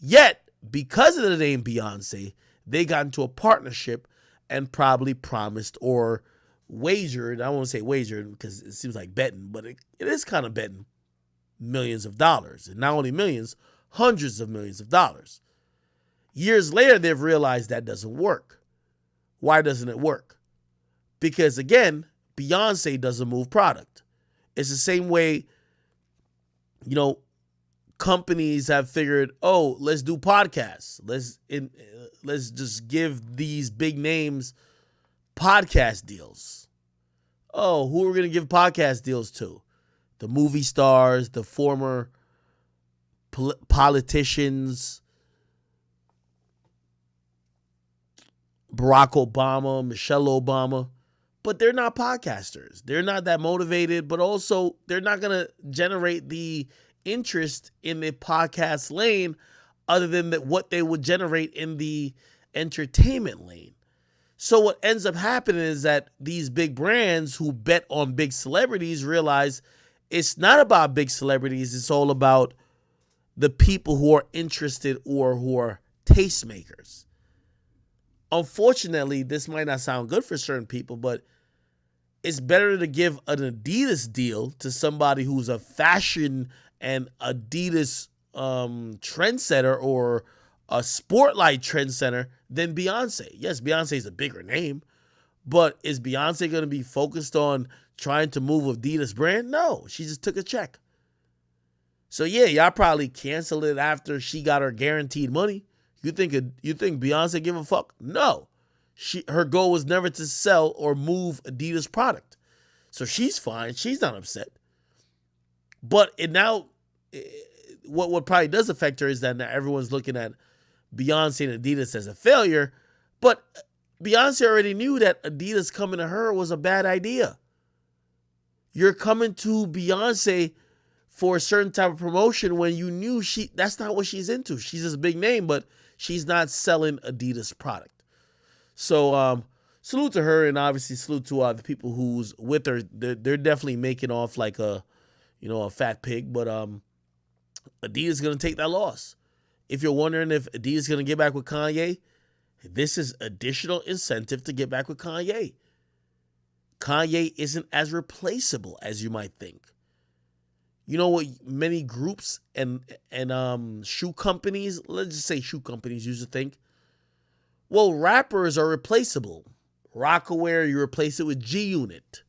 Yet, because of the name Beyonce, they got into a partnership and probably promised or wagered, I won't say wagered because it seems like betting, but it is kind of betting millions of dollars. And not only millions, hundreds of millions of dollars. Years later, they've realized that doesn't work. Why doesn't it work? Because again, Beyonce doesn't move product. It's the same way, companies have figured, oh, let's do podcasts. Let's just give these big names podcast deals. Oh, who are we going to give podcast deals to? The movie stars, the former politicians, Barack Obama, Michelle Obama. But they're not podcasters. They're not that motivated, but also they're not going to generate the interest in the podcast lane other than what they would generate in the entertainment lane. So what ends up happening is that these big brands who bet on big celebrities realize it's not about big celebrities. It's all about the people who are interested or who are tastemakers. Unfortunately, this might not sound good for certain people, but it's better to give an Adidas deal to somebody who's a fashion and Adidas trendsetter or a Sportlight trendsetter than Beyonce. Yes, Beyonce is a bigger name, but is Beyonce going to be focused on trying to move Adidas brand? No, she just took a check. So yeah, y'all probably canceled it after she got her guaranteed money. You think Beyonce give a fuck? No. Her goal was never to sell or move Adidas product. So she's fine. She's not upset. But what probably does affect her is that now everyone's looking at Beyonce and Adidas as a failure. But Beyonce already knew that Adidas coming to her was a bad idea. You're coming to Beyonce for a certain type of promotion when you knew that's not what she's into. She's this big name, but she's not selling Adidas product. So salute to her, and obviously salute to the people who's with her. They're definitely making off like a fat pig, but Adidas is gonna take that loss. If you're wondering if Adidas is gonna get back with Kanye, this is additional incentive to get back with Kanye. Kanye isn't as replaceable as you might think. You know what many groups and shoe companies, let's just say shoe companies, used to think? Well, rappers are replaceable. Rockaware, you replace it with G-Unit.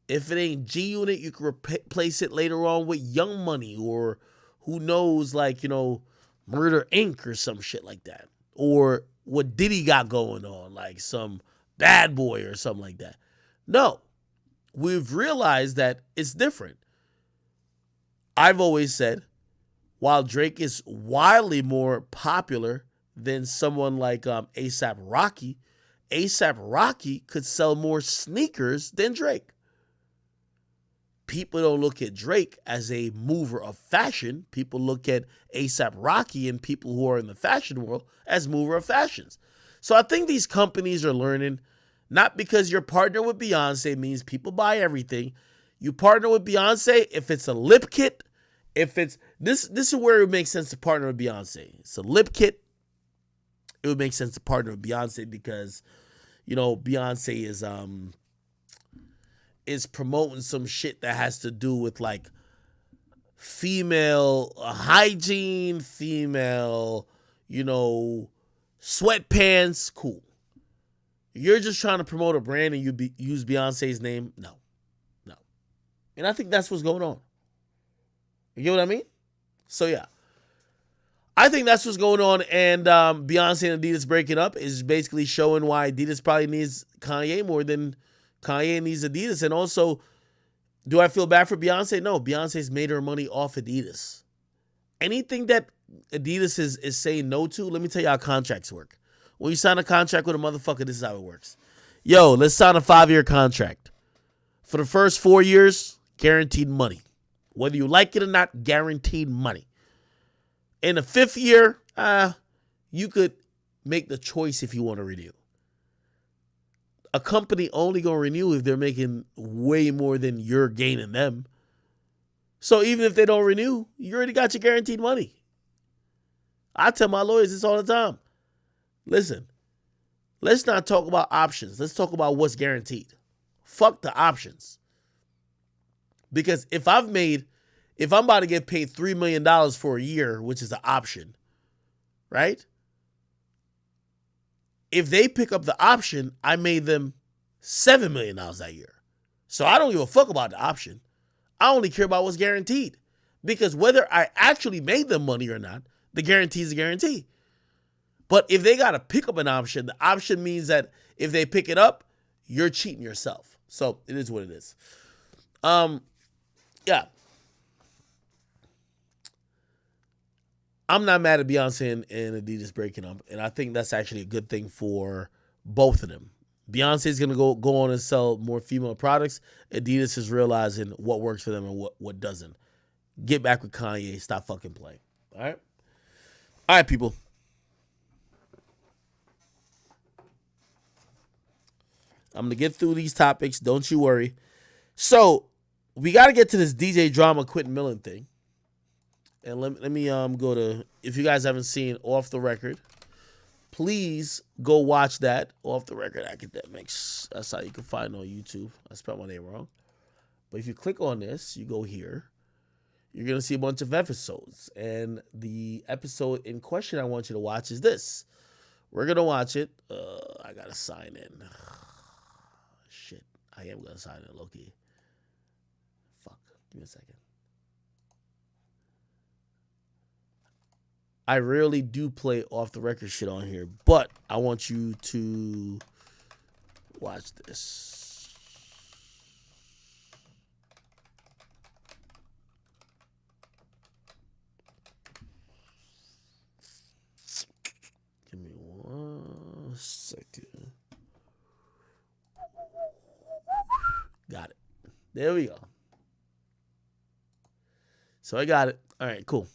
If it ain't G Unit, you can replace it later on with Young Money or who knows, like, you know, Murder Inc. or some shit like that. Or what Diddy got going on, like some Bad Boy or something like that. No, we've realized that it's different. I've always said, while Drake is wildly more popular than someone like A$AP Rocky, A$AP Rocky could sell more sneakers than Drake. People don't look at Drake as a mover of fashion. People look at A$AP Rocky and people who are in the fashion world as mover of fashions. So I think these companies are learning, not because you're partner with Beyonce means people buy everything. You partner with Beyonce if it's a lip kit, if it's this is where it makes sense to partner with Beyonce. It's a lip kit. It would make sense to partner with Beyonce because, you know, Beyonce is promoting some shit that has to do with like female hygiene, female, you know, sweatpants. Cool. You're just trying to promote a brand and you use Beyonce's name. No. And I think that's what's going on. You get what I mean? So yeah. I think that's what's going on, and Beyonce and Adidas breaking up is basically showing why Adidas probably needs Kanye more than Kanye needs Adidas. And also, do I feel bad for Beyonce? No, Beyonce's made her money off Adidas. Anything that Adidas is saying no to, let me tell you how contracts work. When you sign a contract with a motherfucker, this is how it works. Yo, let's sign a 5-year contract. For the first 4 years, guaranteed money. Whether you like it or not, guaranteed money. In the 5th year, you could make the choice if you want to renew. A company only going to renew if they're making way more than you're gaining them. So even if they don't renew, you already got your guaranteed money. I tell my lawyers this all the time. Listen, let's not talk about options. Let's talk about what's guaranteed. Fuck the options. Because if I'm about to get paid $3 million for a year, which is an option, right? If they pick up the option, I made them $7 million that year. So I don't give a fuck about the option. I only care about what's guaranteed. Because whether I actually made them money or not, the guarantee is a guarantee. But if they got to pick up an option, the option means that if they pick it up, you're cheating yourself. So it is what it is. Yeah. I'm not mad at Beyonce and Adidas breaking up, and I think that's actually a good thing for both of them. Beyonce's going to go on and sell more female products. Adidas is realizing what works for them and what doesn't. Get back with Kanye. Stop fucking playing. All right? All right, people. I'm going to get through these topics. Don't you worry. So, we got to get to this DJ Drama Quentin Millen thing. And let me go to, if you guys haven't seen Off the Record, please go watch that. Off the Record Academics. That's how you can find it on YouTube. I spelled my name wrong. But if you click on this, you go here. You're going to see a bunch of episodes. And the episode in question I want you to watch is this. We're going to watch it. I got to sign in. Shit. I am going to sign in, low-key. Fuck. Give me a second. I rarely do play off the record shit on here, but I want you to watch this. Give me 1 second. Got it. There we go. So I got it. All right, cool.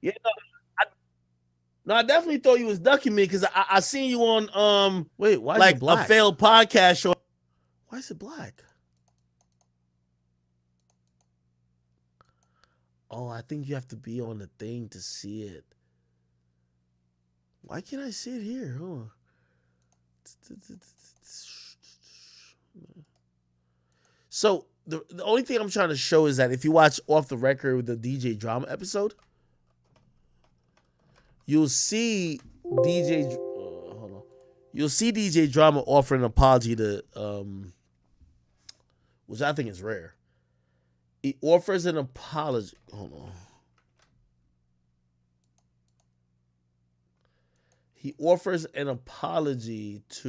Yeah, I definitely thought you was ducking me because I seen you on wait, why is it black? A failed podcast show. Why is it black? Oh, I think you have to be on the thing to see it. Why can't I see it here? Hold on. So the only thing I'm trying to show is that if you watch Off the Record with the DJ Drama episode, you'll see DJ. Hold on. you'll see DJ Drama offer an apology to, which I think is rare. He offers an apology. Hold on. He offers an apology to.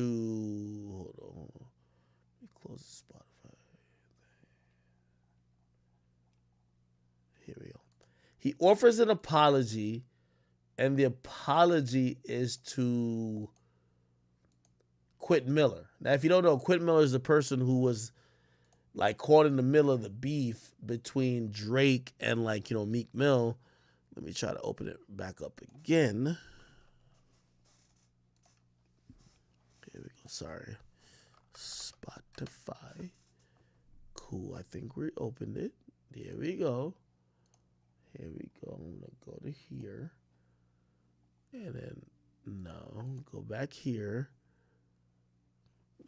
Hold on. Let me close the Spotify. Here we go. He offers an apology, and the apology is to Quentin Miller. Now, if you don't know, Quentin Miller is the person who was like caught in the middle of the beef between Drake and Meek Mill. Let me try to open it back up again. Here we go. Sorry. Spotify. Cool. I think we opened it. There we go. Here we go. I'm going to go to here. And then, no. Go back here.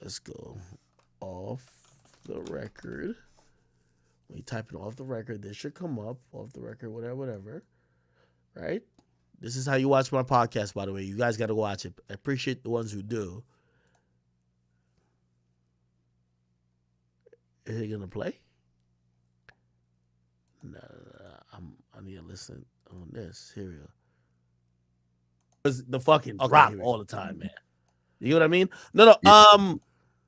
Let's go off the record. When you type it off the record, this should come up. Off the record, whatever. Right? This is how you watch my podcast, by the way. You guys got to watch it. I appreciate the ones who do. Is it going to play? No. I need to listen on this. Here we go. It's the fucking drop all the time, man. You know what I mean? No. Yeah.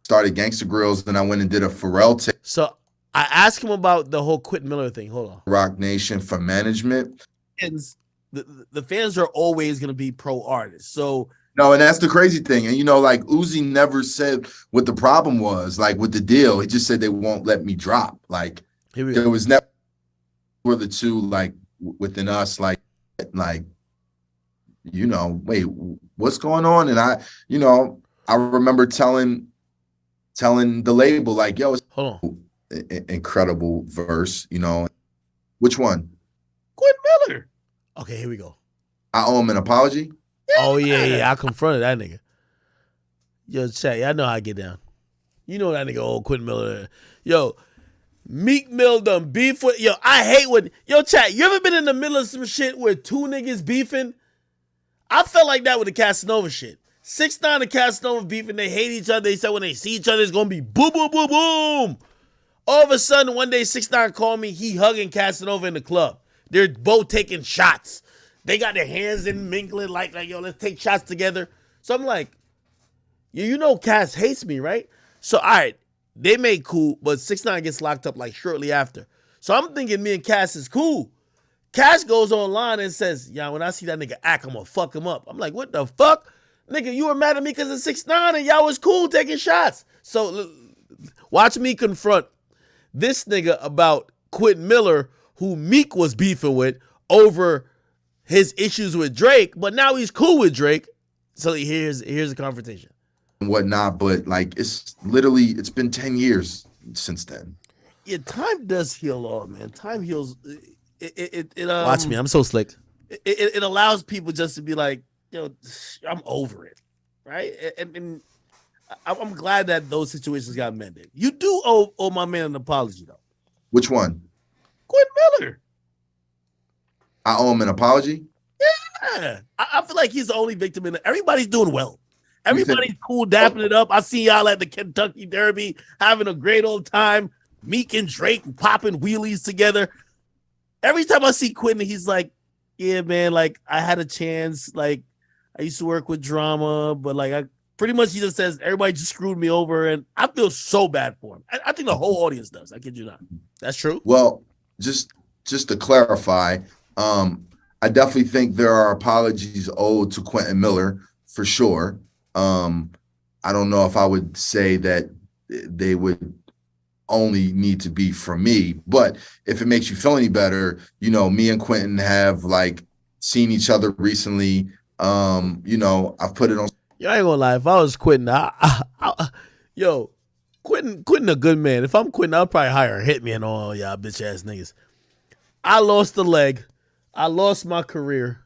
Started Gangsta Grills, then I went and did a Pharrell tape. So I asked him about the whole Quentin Miller thing. Hold on. Rock Nation for management. The fans are always going to be pro artists. So no, and that's the crazy thing. And Uzi never said what the problem was, with the deal. He just said they won't let me drop. There was never were the two within us, wait, what's going on? And I remember telling the label, yo, it's incredible verse, Which one? Quentin Miller. Okay, here we go. I owe him an apology. Oh, yeah. I confronted that nigga. Yo, chat, y'all know how I get down. You know that nigga, old Quentin Miller. Yo, Meek Mill done beef with. Yo, I hate when. Yo, chat, you ever been in the middle of some shit where two niggas beefing? I felt like that with the Casanova shit. 6ix9ine and Casanova beefing. They hate each other. They said when they see each other, it's going to be boom, boom, boom, boom. All of a sudden, one day, 6ix9ine called me. He hugging Casanova in the club. They're both taking shots. They got their hands in mingling yo, let's take shots together. So I'm like, you know Cass hates me, right? So, all right, they made cool, but 6ix9ine gets locked up shortly after. So I'm thinking me and Cass is cool. Cass goes online and says, yeah, when I see that nigga act, I'm going to fuck him up. I'm like, what the fuck? Nigga, you were mad at me because of 6ix9ine and y'all was cool taking shots. So watch me confront this nigga about Quentin Miller, who Meek was beefing with over his issues with Drake, but now he's cool with Drake. So here's a confrontation. And whatnot, but it's been 10 years since then. Yeah, time does heal all, man. Time heals. Watch me, I'm so slick. It allows people just to be like, yo, I'm over it, right? And I'm glad that those situations got mended. You do owe my man an apology, though. Which one? Quentin Miller. I owe him an apology? Yeah. I feel like he's the only victim in it. Everybody's doing well. Everybody's cool, dapping it up. I see y'all at the Kentucky Derby having a great old time. Meek and Drake popping wheelies together. Every time I see Quentin, he's like, yeah, man, I had a chance. I used to work with Drama, but I pretty much he just says everybody just screwed me over, and I feel so bad for him. I think the whole audience does. I kid you not. That's true. Well, just to clarify, I definitely think there are apologies owed to Quentin Miller for sure. I don't know if I would say that they would only need to be from me, but if it makes you feel any better, me and Quentin have seen each other recently. I've put it on. Yo, I ain't gonna lie. If I was Quentin, Quentin a good man. If I'm Quentin, I'll probably hire a hitman on all y'all bitch ass niggas. I lost a leg. I lost my career.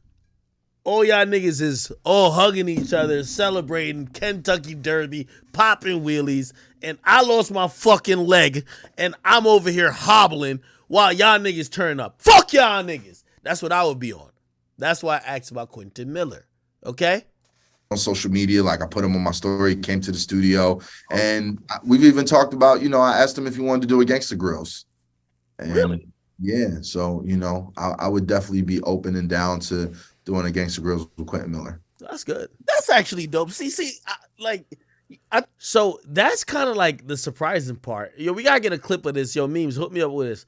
All y'all niggas is all hugging each other, celebrating Kentucky Derby, popping wheelies, and I lost my fucking leg, and I'm over here hobbling while y'all niggas turn up. Fuck y'all niggas. That's what I would be on. That's why I asked about Quentin Miller. Okay? on social media. Like I put him on my story, came to the studio, and we've even talked about, I asked him if he wanted to do a Gangsta Grills. And Really? yeah, so I would definitely be open and down to doing a Gangsta Grills with Quentin Miller. That's good. That's actually dope. So that's kind of like the surprising part. We gotta get a clip of this. Memes, hook me up with this.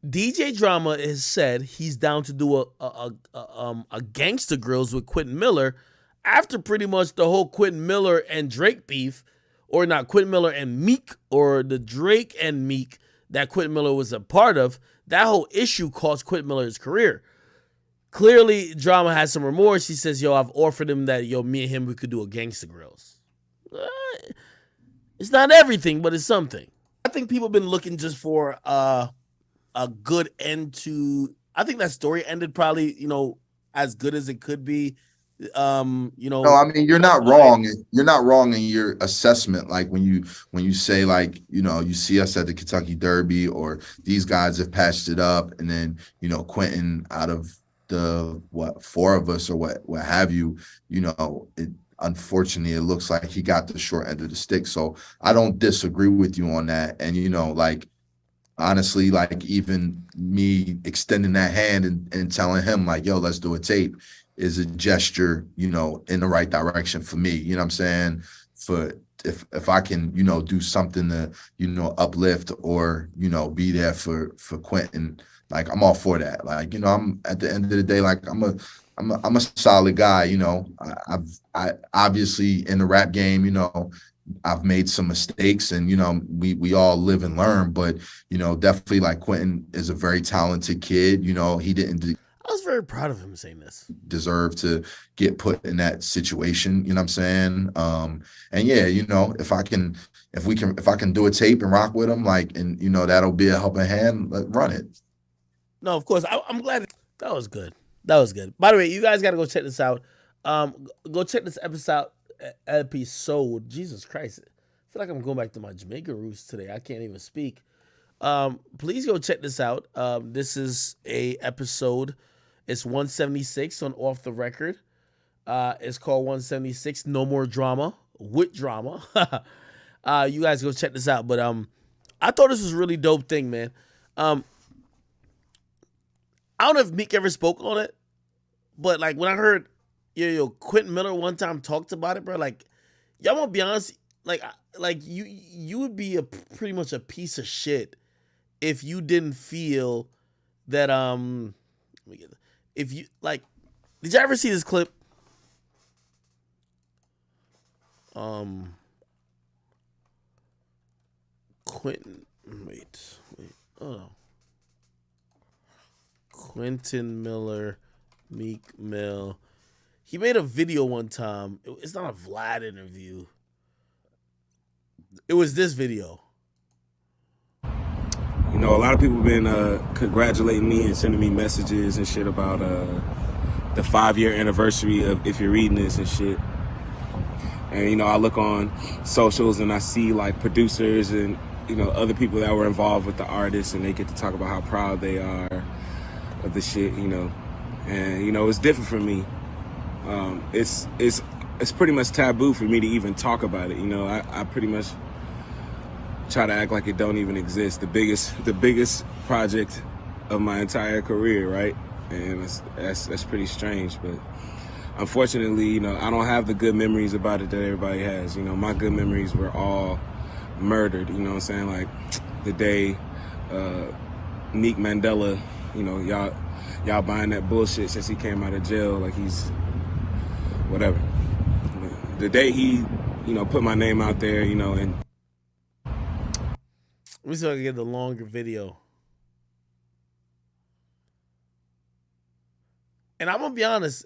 DJ Drama has said he's down to do a Gangsta Grills with Quentin Miller after pretty much the whole Quentin Miller and Drake beef, or not Quentin Miller and Meek, or the Drake and Meek that Quentin Miller was a part of. That whole issue cost Quentin Miller his career. Clearly, Drama has some remorse. He says, I've offered him that, me and him, we could do a Gangsta Grills. It's not everything, but it's something. I think people have been looking just for a good end to. I think that story ended probably, as good as it could be. No, I mean, you're not wrong. You're not wrong in your assessment. Like when you say, like, you see us at the Kentucky Derby, or these guys have patched it up, and then Quentin, out of the four of us or what have you, unfortunately it looks like he got the short end of the stick. So I don't disagree with you on that. And like, honestly, like, even me extending that hand and telling him, like, yo, let's do a tape, is a gesture, in the right direction for me. You know what I'm saying? For if I can, do something to, uplift, or, be there for Quentin, like, I'm all for that. Like, I'm at the end of the day, like, I'm a solid guy. I obviously in the rap game, I've made some mistakes, and we all live and learn, but definitely, like, Quentin is a very talented kid. He didn't I was very proud of him saying this. Deserve to get put in that situation, you know what I'm saying? And yeah, if I can do a tape and rock with him, like, and that'll be a helping hand, run it. No, of course. I'm glad that was good. That was good. By the way, you guys got to go check this out. Go check this episode. Jesus Christ. I feel like I'm going back to my Jamaican roots today. I can't even speak. Please go check this out. This is a episode. It's 176 on Off the Record. It's called 176 No More Drama with Drama. You guys go check this out. But I thought this was a really dope thing, man. I don't know if Meek ever spoke on it, but like when I heard Quentin Miller one time talked about it, bro, like, y'all gonna be honest, like you would be pretty much a piece of shit if you didn't feel that if you like, did you ever see this clip? Quentin, wait, oh. Quentin Miller, Meek Mill. He made a video one time. It's not a Vlad interview. It was this video. A lot of people have been congratulating me and sending me messages and shit about the 5-year anniversary of If You're Reading This and shit. And, I look on socials and I see, like, producers and, other people that were involved with the artists, and they get to talk about how proud they are of the shit, and it's different for me. It's pretty much taboo for me to even talk about it. I pretty much try to act like it don't even exist. The biggest project of my entire career, right? And that's pretty strange, but unfortunately, I don't have the good memories about it that everybody has. My good memories were all murdered. You know what I'm saying? Like the day Meek Mandela, y'all buying that bullshit since he came out of jail, like he's whatever. The day he, put my name out there, and let me see if I can get the longer video. And I'm gonna be honest,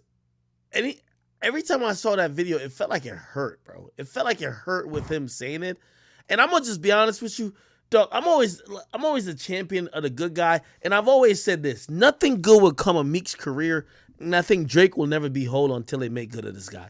every time I saw that video, it felt like it hurt, bro. It felt like it hurt with him saying it. And I'm gonna just be honest with you, dog. I'm always a champion of the good guy, and I've always said this: nothing good will come of Meek's career. And I think Drake will never be whole until they make good of this guy.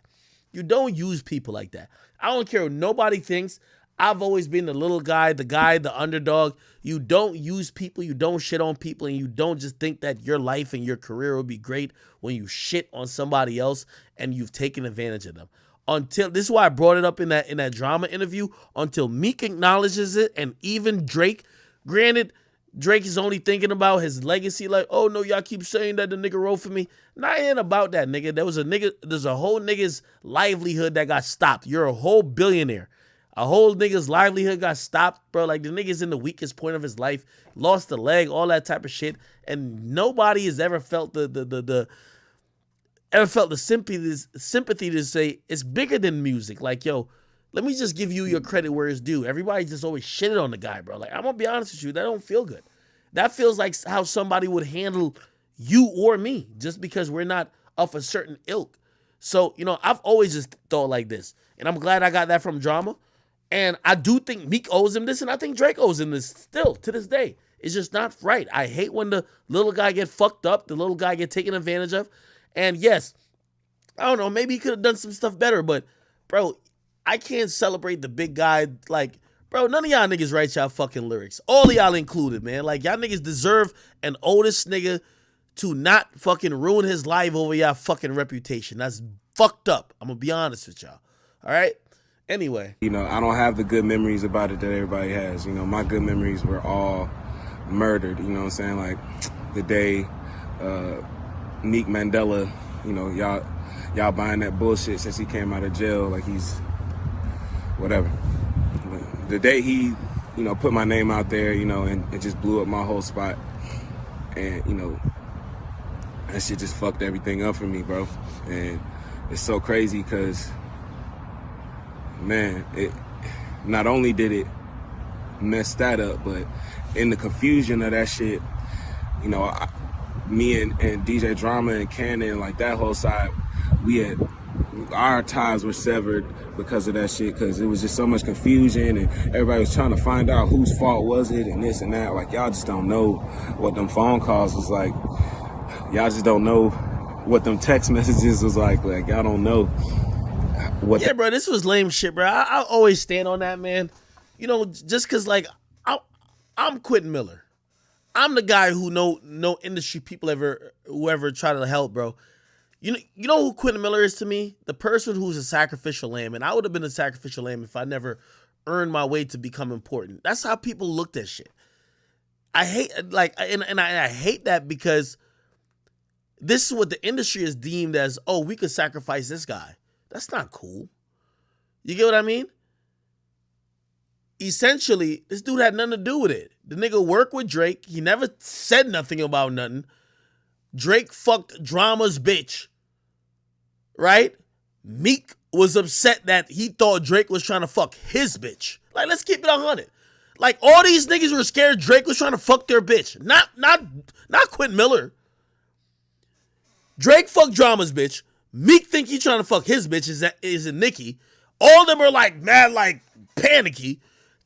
You don't use people like that. I don't care what nobody thinks. I've always been the little guy, the underdog. You don't use people, you don't shit on people, and you don't just think that your life and your career will be great when you shit on somebody else and you've taken advantage of them. Until this is why I brought it up in that drama interview. Until Meek acknowledges it, and even Drake, granted, Drake is only thinking about his legacy. Like, oh no, y'all keep saying that the nigga wrote for me. Not ain't about that, nigga. There's a whole nigga's livelihood that got stopped. You're a whole billionaire. A whole nigga's livelihood got stopped, bro. Like, the nigga's in the weakest point of his life, lost a leg, all that type of shit, and nobody has ever felt the sympathy to say it's bigger than music. Like, yo, let me just give you your credit where it's due. Everybody just always shitted on the guy, bro. Like, I'm gonna be honest with you, that don't feel good. That feels like how somebody would handle you or me, just because we're not of a certain ilk. So, you know, I've always just thought like this, and I'm glad I got that from Drama. And I do think Meek owes him this, and I think Drake owes him this still to this day. It's just not right. I hate when the little guy get fucked up, the little guy get taken advantage of. And yes, I don't know, maybe he could have done some stuff better, but bro, I can't celebrate the big guy. Like, bro, none of y'all niggas write y'all fucking lyrics. All of y'all included, man. Like, y'all niggas deserve an oldest nigga to not fucking ruin his life over y'all fucking reputation. That's fucked up. I'm gonna be honest with y'all. All right? Anyway. You know, I don't have the good memories about it that everybody has. You know, my good memories were all murdered. You know what I'm saying? Like, the day Meek Mandela, you know, y'all buying that bullshit since he came out of jail, like he's whatever. But the day he, you know, put my name out there, you know, and it just blew up my whole spot. And, you know, that shit just fucked everything up for me, bro. And it's so crazy because, man, it not only did it mess that up, but in the confusion of that shit, you know, me and DJ Drama and Cannon, like that whole side, our ties were severed because of that shit, because it was just so much confusion and everybody was trying to find out whose fault was it and this and that. Like, y'all just don't know what them phone calls was like. Y'all just don't know what them text messages was like. Like, y'all don't know what. Yeah, bro, this was lame shit, bro. I always stand on that, man. You know, just because, like, I'm Quentin Miller. I'm the guy who no industry people whoever try to help, bro. You know who Quentin Miller is to me? The person who's a sacrificial lamb. And I would have been a sacrificial lamb if I never earned my way to become important. That's how people looked at shit. I hate, like, and I hate that because this is what the industry is deemed as, oh, we could sacrifice this guy. That's not cool. You get what I mean? Essentially, this dude had nothing to do with it. The nigga worked with Drake. He never said nothing about nothing. Drake fucked Drama's bitch. Right? Meek was upset that he thought Drake was trying to fuck his bitch. Like, let's keep it 100. Like, all these niggas were scared Drake was trying to fuck their bitch. Not Quentin Miller. Drake fucked Drama's bitch. Meek think he trying to fuck his bitch is Nicki. All of them are like mad, like panicky.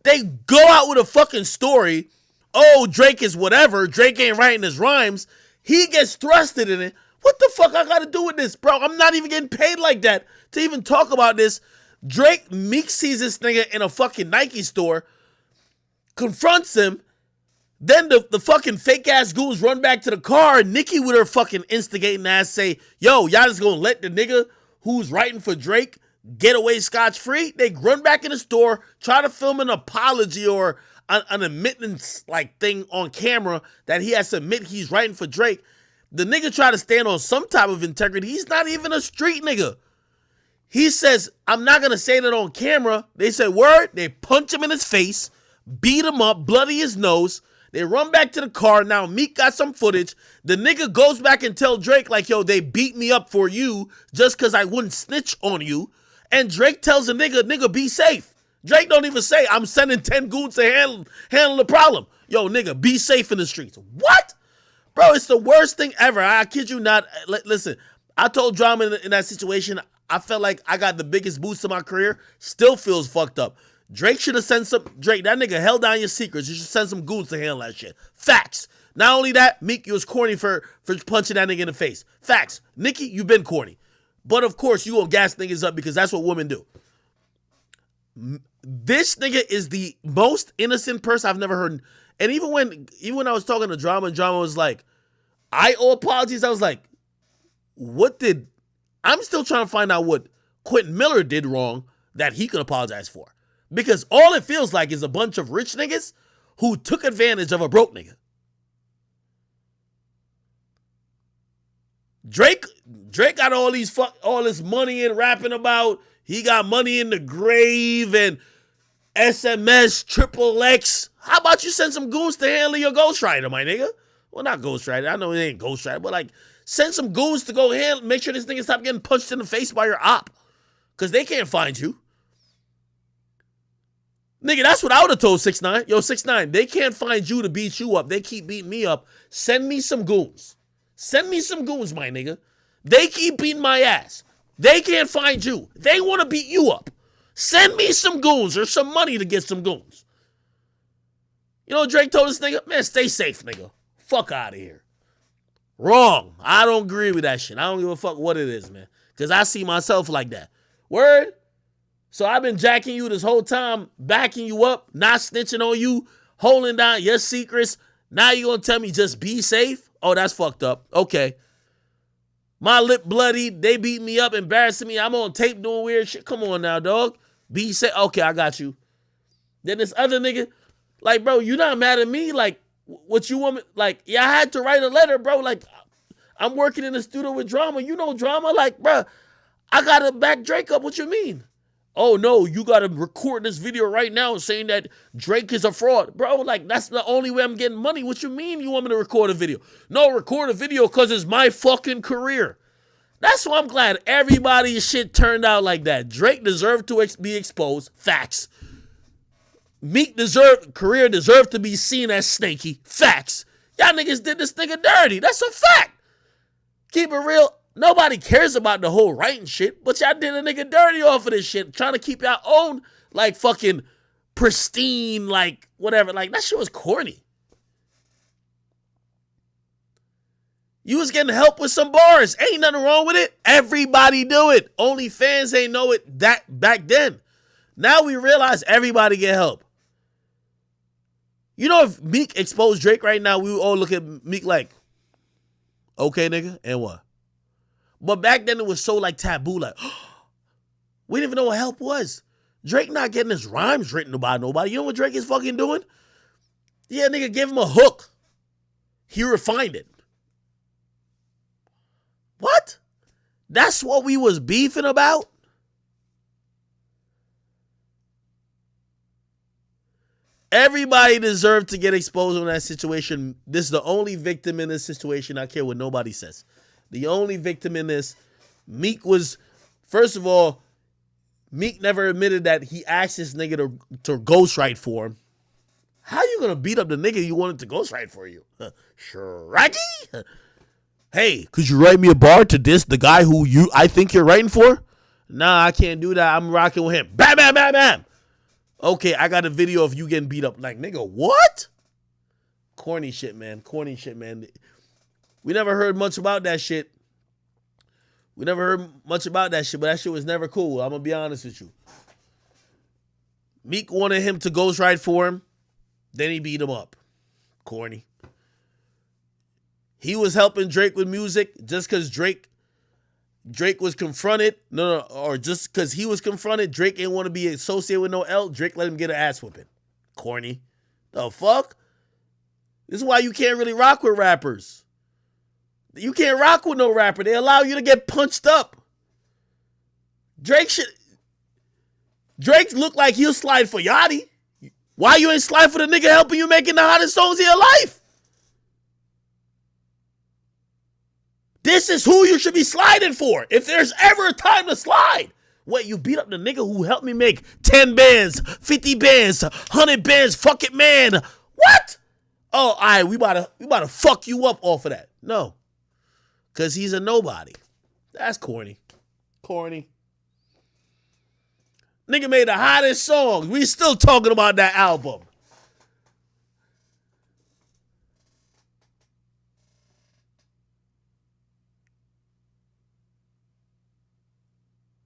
They go out with a fucking story. Oh, Drake is whatever. Drake ain't writing his rhymes. He gets thrusted in it. What the fuck I got to do with this, bro? I'm not even getting paid like that to even talk about this. Meek sees this nigga in a fucking Nike store, confronts him. Then the fucking fake ass goons run back to the car, and Nicki with her fucking instigating ass say, yo, y'all just gonna let the nigga who's writing for Drake get away scotch-free? They run back in the store, try to film an apology or an admittance like thing on camera that he has to admit he's writing for Drake. The nigga try to stand on some type of integrity. He's not even a street nigga. He says, I'm not gonna say that on camera. They said, word, they punch him in his face, beat him up, bloody his nose. They run back to the car. Now Meek got some footage. The nigga goes back and tell Drake, like, yo, they beat me up for you just because I wouldn't snitch on you. And Drake tells the nigga, be safe. Drake don't even say, I'm sending 10 goons to handle the problem. Yo, nigga, be safe in the streets. What? Bro, it's the worst thing ever. I kid you not. Listen, I told Drama in that situation, I felt like I got the biggest boost of my career. Still feels fucked up. Drake should have sent some. Drake, that nigga held down your secrets. You should send some goons to handle that shit. Facts. Not only that, Meek, you was corny for punching that nigga in the face. Facts. Nicki, you been corny. But of course, you gonna gas niggas up because that's what women do. This nigga is the most innocent person I've never heard. And even when I was talking to Drama, and Drama was like, I owe apologies. I was like, I'm still trying to find out what Quentin Miller did wrong that he could apologize for. Because all it feels like is a bunch of rich niggas who took advantage of a broke nigga. Drake got all this money in rapping about. He got money in the grave and SMS, triple X. How about you send some goons to handle your ghostwriter, my nigga? Well, not ghostwriter. I know it ain't ghostwriter, but like send some goons to go handle, make sure this nigga stop getting punched in the face by your op. Because they can't find you. Nigga, that's what I would have told 6ix9ine. Yo, 6ix9ine, they can't find you to beat you up. They keep beating me up. Send me some goons. Send me some goons, my nigga. They keep beating my ass. They can't find you. They want to beat you up. Send me some goons or some money to get some goons. You know what Drake told this nigga? Man, stay safe, nigga. Fuck out of here. Wrong. I don't agree with that shit. I don't give a fuck what it is, man. Because I see myself like that. Word? So I've been jacking you this whole time, backing you up, not snitching on you, holding down your secrets. Now you gonna tell me just be safe? Oh, that's fucked up. Okay. My lip bloody. They beat me up, embarrassing me. I'm on tape doing weird shit. Come on now, dog. Be safe. Okay, I got you. Then this other nigga, like, bro, you not mad at me? Like, what you want me? Like, yeah, I had to write a letter, bro. Like, I'm working in the studio with Drama. You know Drama? Like, bro, I gotta back Drake up. What you mean? Oh, no, you got to record this video right now saying that Drake is a fraud. Bro, like, that's the only way I'm getting money. What you mean you want me to record a video? No, record a video because it's my fucking career. That's why I'm glad everybody's shit turned out like that. Drake deserved to be exposed. Facts. Meek career deserved to be seen as snaky. Facts. Y'all niggas did this nigga dirty. That's a fact. Keep it real. Nobody cares about the whole writing shit, but y'all did a nigga dirty off of this shit, trying to keep y'all own, like, fucking pristine, like, whatever. Like, that shit was corny. You was getting help with some bars. Ain't nothing wrong with it. Everybody do it. Only fans ain't know it that back then. Now we realize everybody get help. You know, if Meek exposed Drake right now, we would all look at Meek like, okay, nigga, and what? But back then it was so like taboo, like, we didn't even know what help was. Drake not getting his rhymes written by nobody. You know what Drake is fucking doing? Yeah, nigga, give him a hook. He refined it. What? That's what we was beefing about? Everybody deserved to get exposed on that situation. This is the only victim in this situation. I care what nobody says. The only victim in this, Meek was, first of all, Meek never admitted that he asked this nigga to ghostwrite for him. How you gonna beat up the nigga you wanted to ghostwrite for you? Shraggy? Hey, could you write me a bar to diss the guy who I think you're writing for? Nah, I can't do that. I'm rocking with him. Bam, bam, bam, bam. Okay, I got a video of you getting beat up. Like, nigga, what? Corny shit, man. Corny shit, man. We never heard much about that shit. We never heard much about that shit, but that shit was never cool. I'm going to be honest with you. Meek wanted him to ghostwrite for him. Then he beat him up. Corny. He was helping Drake with music just because Drake was confronted. Or just because he was confronted, Drake didn't want to be associated with no L. Drake let him get an ass whooping. Corny. The fuck? This is why you can't really rock with rappers. You can't rock with no rapper. They allow you to get punched up. Drake look like he'll slide for Yachty. Why you ain't slide for the nigga helping you making the hottest songs of your life? This is who you should be sliding for. If there's ever a time to slide. What, you beat up the nigga who helped me make 10 bands, 50 bands, 100 bands, fuck it, man. What? Oh, all right, we about to fuck you up off of that. No. Because he's a nobody. That's corny. Corny. Nigga made the hottest songs. We still talking about that album.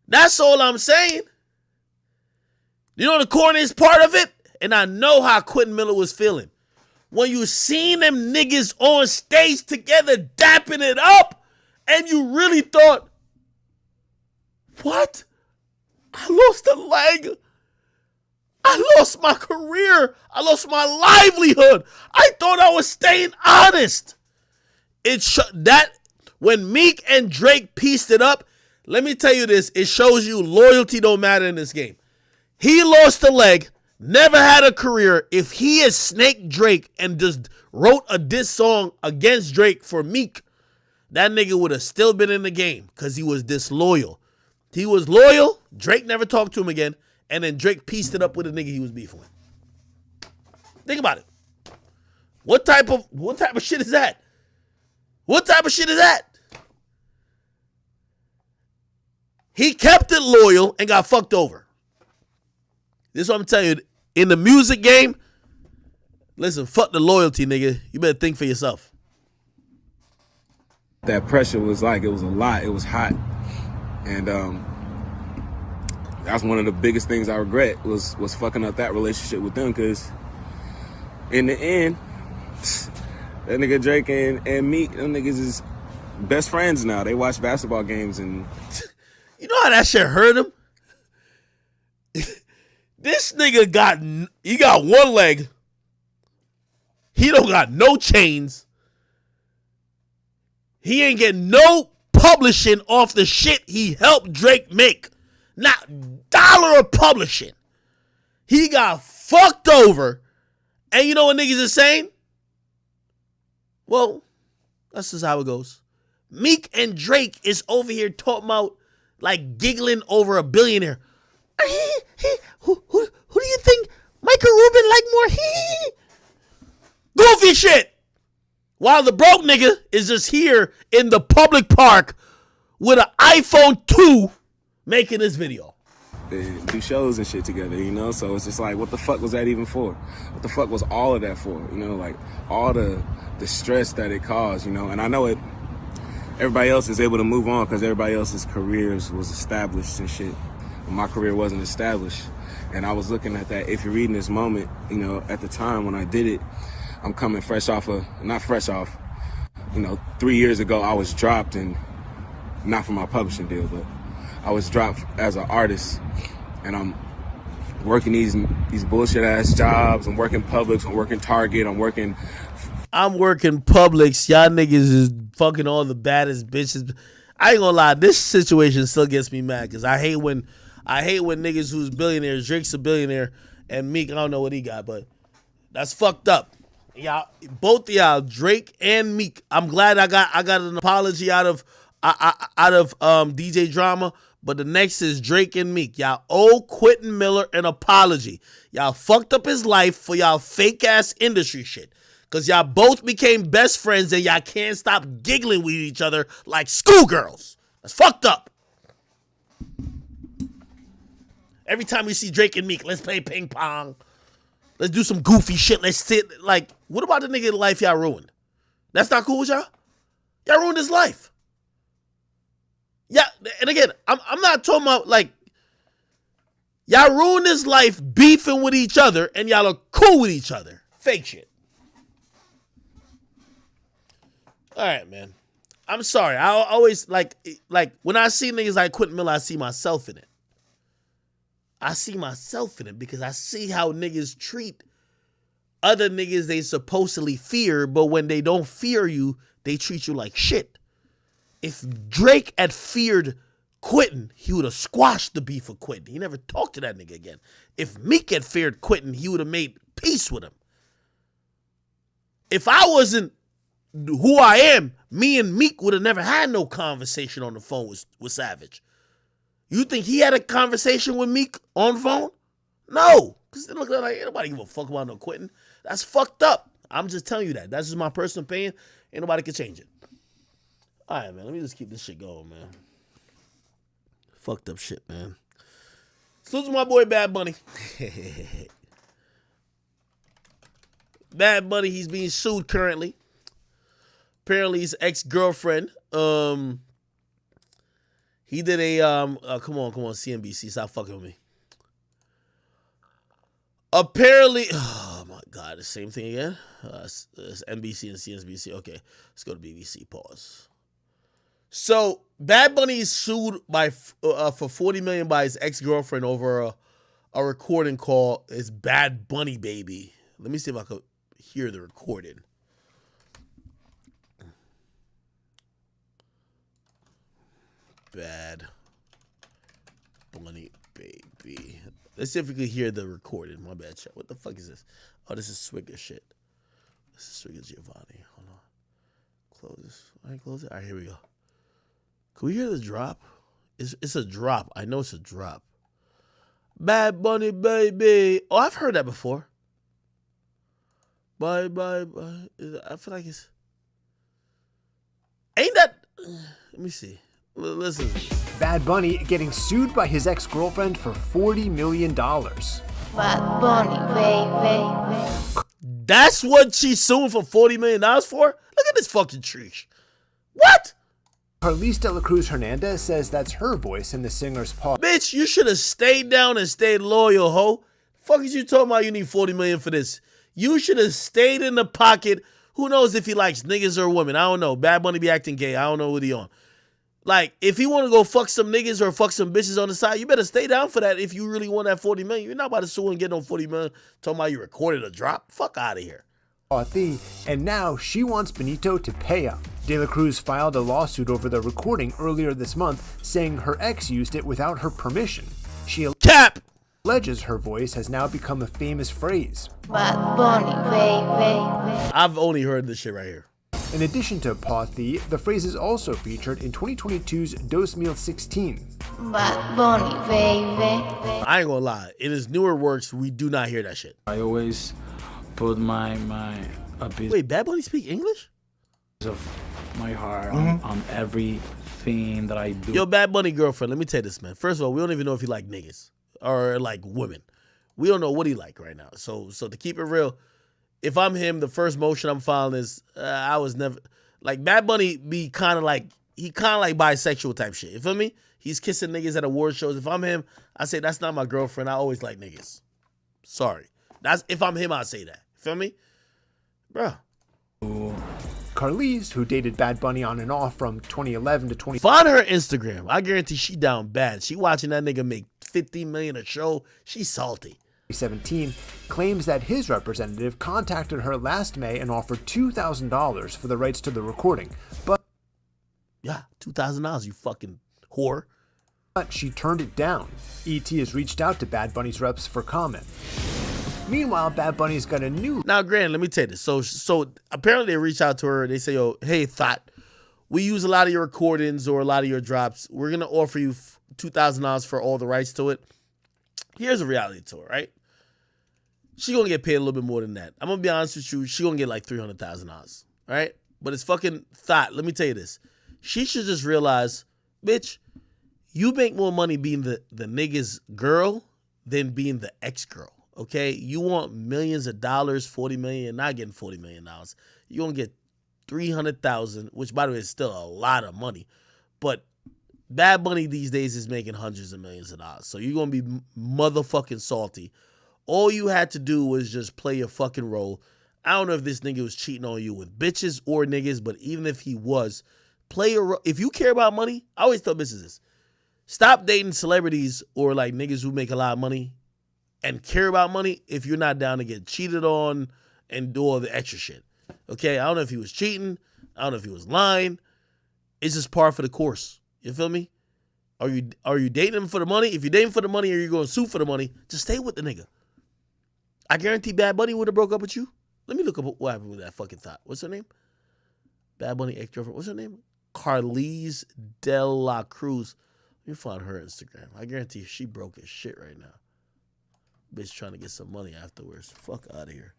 That's all I'm saying. You know the corniest part of it? And I know how Quentin Miller was feeling. When you seen them niggas on stage together dapping it up, and you really thought, what? I lost a leg. I lost my career. I lost my livelihood. I thought I was staying honest. That when Meek and Drake pieced it up, let me tell you this, it shows you loyalty don't matter in this game. He lost a leg, never had a career. If he had snaked Drake and just wrote a diss song against Drake for Meek, that nigga would have still been in the game because he was disloyal. He was loyal. Drake never talked to him again. And then Drake pieced it up with a nigga he was beefing with. Think about it. What type of shit is that? What type of shit is that? He kept it loyal and got fucked over. This is what I'm telling you. In the music game, listen, fuck the loyalty, nigga. You better think for yourself. That pressure was like, it was a lot. It was hot. And that's one of the biggest things I regret was fucking up that relationship with them, because in the end, that nigga Drake and Meek, them niggas is best friends now. They watch basketball games and... You know how that shit hurt him? This nigga got one leg. He don't got no chains. He ain't getting no publishing off the shit he helped Drake make. Not dollar of publishing. He got fucked over. And you know what niggas is saying? Well, that's just how it goes. Meek and Drake is over here talking about, like, giggling over a billionaire. Who do you think Michael Rubin like more? Goofy shit. While the broke nigga is just here in the public park with an iPhone 2 making this video. They do shows and shit together, you know? So it's just like, what the fuck was that even for? What the fuck was all of that for? You know, like, all the stress that it caused, you know? And I know everybody else is able to move on because everybody else's careers was established and shit. But my career wasn't established. And I was looking at that, if you're reading this moment, you know, at the time when I did it, I'm coming not fresh off, you know, 3 years ago I was dropped, and not for my publishing deal, but I was dropped as an artist, and I'm working these bullshit ass jobs. I'm working Publix, I'm working Target, I'm working Publix. Y'all niggas is fucking all the baddest bitches. I ain't gonna lie, this situation still gets me mad because I hate when niggas who's billionaires, Drake's a billionaire, and Meek, I don't know what he got, but that's fucked up. Y'all, both of y'all, Drake and Meek. I'm glad I got an apology out of DJ Drama, but the next is Drake and Meek. Y'all owe Quentin Miller an apology. Y'all fucked up his life for y'all fake ass industry shit. Cause y'all both became best friends and y'all can't stop giggling with each other like schoolgirls. That's fucked up. Every time we see Drake and Meek, let's play ping pong. Let's do some goofy shit. Let's sit. Like, what about the nigga life y'all ruined? That's not cool with y'all? Y'all ruined his life. Yeah, and again, I'm not talking about, like, y'all ruined his life beefing with each other and y'all are cool with each other. Fake shit. All right, man. I'm sorry. I always, like when I see niggas like Quentin Miller, I see myself in it. I see myself in it because I see how niggas treat other niggas they supposedly fear, but when they don't fear you, they treat you like shit. If Drake had feared Quentin, he would have squashed the beef with Quentin. He never talked to that nigga again. If Meek had feared Quentin, he would have made peace with him. If I wasn't who I am, me and Meek would have never had no conversation on the phone with Savage. You think he had a conversation with Meek on the phone? No. Because it looked like ain't nobody give a fuck about no Quentin. That's fucked up. I'm just telling you that. That's just my personal opinion. Ain't nobody can change it. All right, man. Let me just keep this shit going, man. Fucked up shit, man. Salute to my boy Bad Bunny. Bad Bunny, he's being sued currently. Apparently, his ex-girlfriend, he did a, come on, CNBC, stop fucking with me. Apparently, oh my God, the same thing again. It's NBC and CNBC. Okay, let's go to BBC. Pause. So Bad Bunny is sued by for $40 million by his ex-girlfriend over a recording called "It's Bad Bunny Baby." Let me see if I could hear the recording. Bad Bunny Baby. Let's see if we can hear the recording. My bad, chat. What the fuck is this? Oh, this is Swigger shit. This is Swigger Giovanni. Hold on. Close this. All right, close it. All right, here we go. Can we hear the drop? It's a drop. I know it's a drop. Bad Bunny Baby. Oh, I've heard that before. Bye, bye, bye. I feel like it's... Ain't that... Let me see. Listen. Bad Bunny getting sued by his ex-girlfriend for $40 million. Bad Bunny, baby. That's what she's suing for $40 million for? Look at this fucking tree. What? Carlise De La Cruz Hernandez says that's her voice in the singer's paw. Bitch, you should have stayed down and stayed loyal, ho. Fuck is you talking about you need $40 million for this? You should have stayed in the pocket. Who knows if he likes niggas or women? I don't know. Bad Bunny be acting gay. I don't know what he on. Like, if he want to go fuck some niggas or fuck some bitches on the side, you better stay down for that if you really want that $40 million. You're not about to sue and get no $40 million talking about you recorded a drop. Fuck out of here. And now she wants Benito to pay up. De La Cruz filed a lawsuit over the recording earlier this month, saying her ex used it without her permission. She alleges her voice has now become a famous phrase. Bad Bunny, baby. I've only heard this shit right here. In addition to Pothy, the phrase is also featured in 2022's 2016. Bad Bunny, baby. I ain't gonna lie. In his newer works, we do not hear that shit. I always put a piece Wait, Bad Bunny speak English? of my heart on everything that I do. Yo, Bad Bunny girlfriend, let me tell you this, man. First of all, we don't even know if he like niggas or like women. We don't know what he like right now. So to keep it real, if I'm him, the first motion I'm filing is I was never like Bad Bunny be kind of like bisexual type shit. You feel me? He's kissing niggas at award shows. If I'm him, I say that's not my girlfriend. I always like niggas. Sorry. That's if I'm him, I say that. You feel me? Bro. Carlise, who dated Bad Bunny on and off from 2011 to 20... Find her Instagram. I guarantee she down bad. She watching that nigga make $50 million a show. She's salty. 2017, claims that his representative contacted her last May and offered $2,000 for the rights to the recording. But yeah, $2,000, you fucking whore. But she turned it down. ET has reached out to Bad Bunny's reps for comment. Meanwhile, Bad Bunny's got a new... Now, Grant, let me tell you this. So apparently they reach out to her. They say, "Oh, hey, Thought, we use a lot of your recordings or a lot of your drops. We're going to offer you $2,000 for all the rights to it." Here's a reality to her, right? She going to get paid a little bit more than that. I'm going to be honest with you. She going to get like $300,000, right? But it's fucking Thought. Let me tell you this. She should just realize, bitch, you make more money being the nigga's girl than being the ex-girl. Okay, you want millions of dollars, 40 million, you're not getting $40 million. You're gonna get 300,000, which by the way is still a lot of money. But Bad Bunny these days is making hundreds of millions of dollars. So you're gonna be motherfucking salty. All you had to do was just play your fucking role. I don't know if this nigga was cheating on you with bitches or niggas, but even if he was, play your role. If you care about money, I always tell bitches this. Stop dating celebrities or like niggas who make a lot of money and care about money if you're not down to get cheated on and do all the extra shit. Okay? I don't know if he was cheating. I don't know if he was lying. It's just par for the course. You feel me? Are you dating him for the money? If you're dating for the money or you're going to sue for the money, just stay with the nigga. I guarantee Bad Bunny would have broke up with you. Let me look up what happened with that fucking Thought. What's her name? Bad Bunny ex-girlfriend. What's her name? Carlise De La Cruz. Let me find her Instagram. I guarantee she broke as shit right now. Bitch trying to get some money afterwards. Fuck out of here.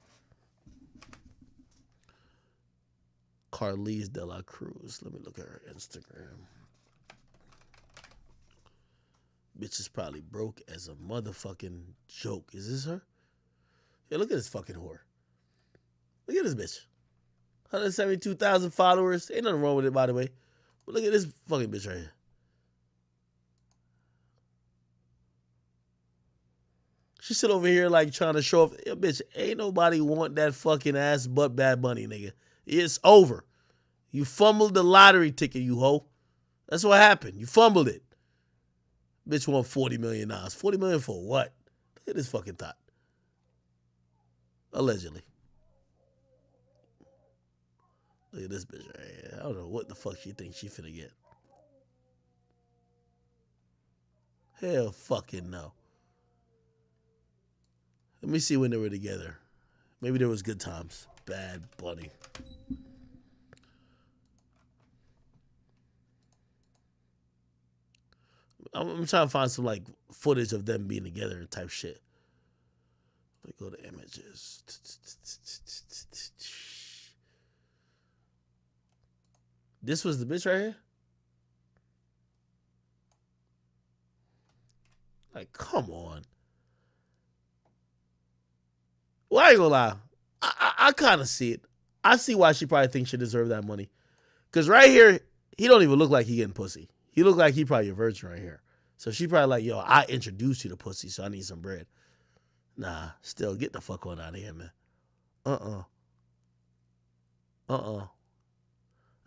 Carlise De La Cruz. Let me look at her Instagram. Bitch is probably broke as a motherfucking joke. Is this her? Yeah, look at this fucking whore. Look at this bitch. 172,000 followers. Ain't nothing wrong with it, by the way. But look at this fucking bitch right here. She sit over here like trying to show off. Yeah, bitch, ain't nobody want that fucking ass but Bad Bunny, nigga. It's over. You fumbled the lottery ticket, you hoe. That's what happened. You fumbled it. Bitch won $40 million. $40 million for what? Look at this fucking thought. Allegedly. Look at this bitch right here. I don't know what the fuck she thinks she finna get. Hell fucking no. Let me see when they were together. Maybe there was good times. Bad Bunny. I'm trying to find some like footage of them being together type shit. Let me go to images. This was the bitch right here? Like, come on. Well, I ain't gonna lie. I kind of see it. I see why she probably thinks she deserves that money. Because right here, he don't even look like he getting pussy. He look like he probably a virgin right here. So she probably like, yo, I introduced you to pussy, so I need some bread. Nah, still, get the fuck on out of here, man. I ain't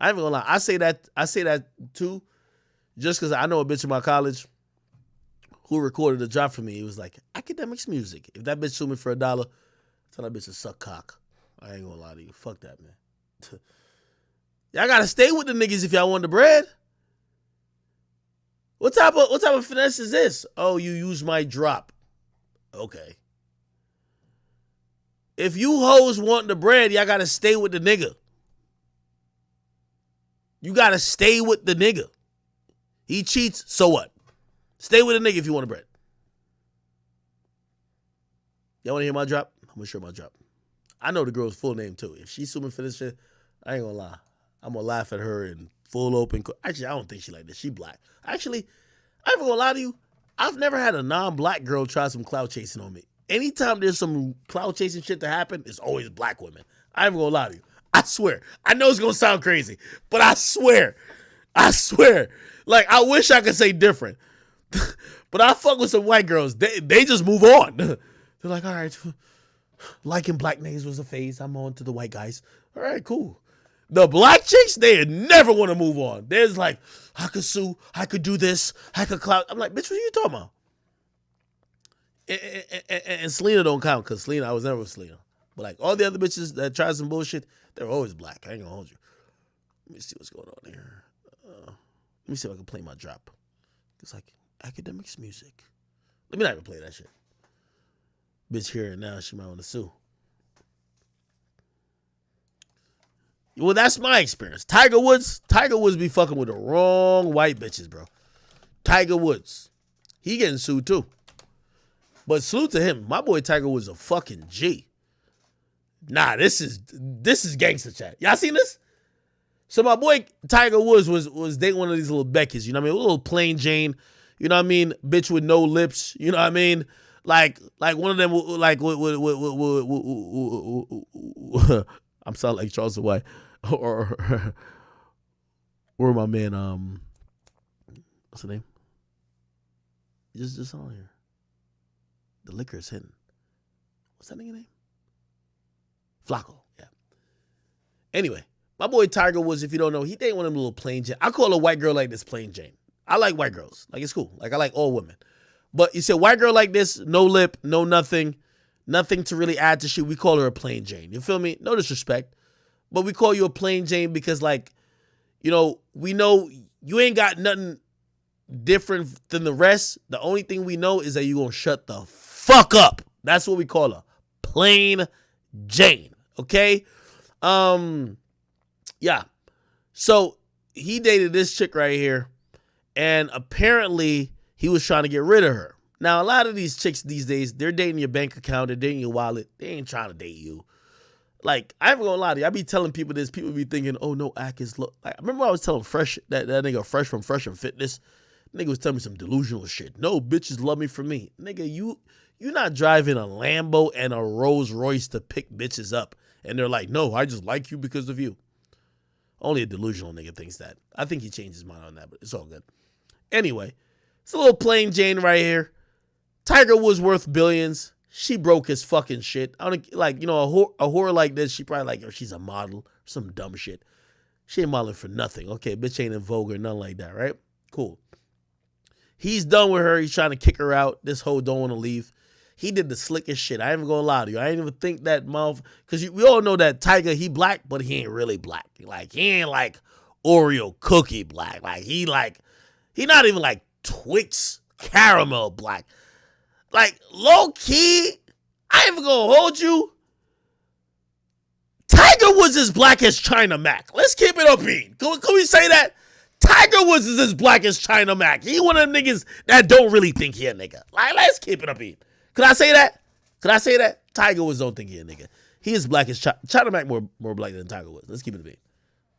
even gonna lie. I say that too, just because I know a bitch in my college who recorded a drop for me. It was like, academics music. If that bitch sued me for $1, tell that bitch to suck cock. I ain't gonna lie to you. Fuck that, man. Y'all gotta stay with the niggas if y'all want the bread. What type of finesse is this? Oh, you use my drop. Okay. If you hoes want the bread, y'all gotta stay with the nigga. You gotta stay with the nigga. He cheats, so what? Stay with the nigga if you want the bread. Y'all wanna hear my drop? I'm gonna show my drop. I know the girl's full name too. If she's suing for this shit, I ain't gonna lie. I'm gonna laugh at her in full open. Actually, I don't think she like this. She black. Actually, I ain't gonna lie to you. I've never had a non-black girl try some clout chasing on me. Anytime there's some clout chasing shit to happen, it's always black women. I ain't gonna lie to you. I swear. I know it's gonna sound crazy, but I swear. Like, I wish I could say different. But I fuck with some white girls. They just move on. They're like, all right, liking black niggas was a phase. I'm on to the white guys. All right, cool. The black chicks, they never want to move on. There's like, I could sue, I could do this, I could clout. I'm like, bitch, what are you talking about? And Selena don't count because Selena, I was never with Selena. But like all the other bitches that try some bullshit, they're always black. I ain't gonna hold you. Let me see what's going on here. Let me see if I can play my drop. It's like academics music. Let me not even play that shit. Bitch here and now, she might want to sue. Well, that's my experience. Tiger Woods be fucking with the wrong white bitches, bro. Tiger Woods. He getting sued too. But salute to him. My boy Tiger Woods a fucking G. Nah, this is gangster chat. Y'all seen this? So my boy Tiger Woods was dating one of these little Beckys, you know what I mean? A little plain Jane, you know what I mean? Bitch with no lips, you know what I mean? Like one of them, like, I'm sounding like Charles White. Or my man, what's the name? Just on here. The liquor is hidden. What's that nigga name? Flacco, yeah. Anyway, my boy Tiger Woods, if you don't know, he dated one of them little plain Jane. I call a white girl like this plain Jane. I like white girls. Like, it's cool. Like, I like all women. But you say white girl like this, no lip, no nothing to really add to shit. We call her a plain Jane. You feel me? No disrespect. But we call you a plain Jane because, like, you know, we know you ain't got nothing different than the rest. The only thing we know is that you gonna shut the fuck up. That's what we call her. Plain Jane. Okay? Yeah. So he dated this chick right here, and apparently he was trying to get rid of her. Now, a lot of these chicks these days, they're dating your bank account, they're dating your wallet. They ain't trying to date you. Like, I ain't gonna lie to you. I be telling people this. People be thinking, oh, no, Ack is low. Like, I remember I was telling Fresh, that nigga Fresh from Fresh and Fitness. Nigga was telling me some delusional shit. No, bitches love me for me. Nigga, you not driving a Lambo and a Rolls Royce to pick bitches up. And they're like, no, I just like you because of you. Only a delusional nigga thinks that. I think he changed his mind on that, but it's all good. Anyway, it's a little plain Jane right here. Tiger Woods worth billions. She broke his fucking shit. I don't like, you know, a whore like this, she probably like, oh, she's a model, some dumb shit. She ain't modeling for nothing. Okay, bitch ain't in Vogue or nothing like that, right? Cool. He's done with her. He's trying to kick her out. This hoe don't want to leave. He did the slickest shit. I ain't even gonna lie to you. I ain't even think that mouth, because we all know that Tiger, he black, but he ain't really black. Like, he ain't like Oreo cookie black. Like, he not even like Twix caramel black. Like, low key, I ain't even gonna hold you. Tiger Woods is black as China Mac. Let's keep it up, Bean. Can we say that? Tiger Woods is as black as China Mac. He one of them niggas that don't really think he a nigga. Like, let's keep it up, Bean. Could I say that? Could I say that? Tiger Woods don't think he a nigga. He is black as China Mac more black than Tiger Woods. Let's keep it a bean.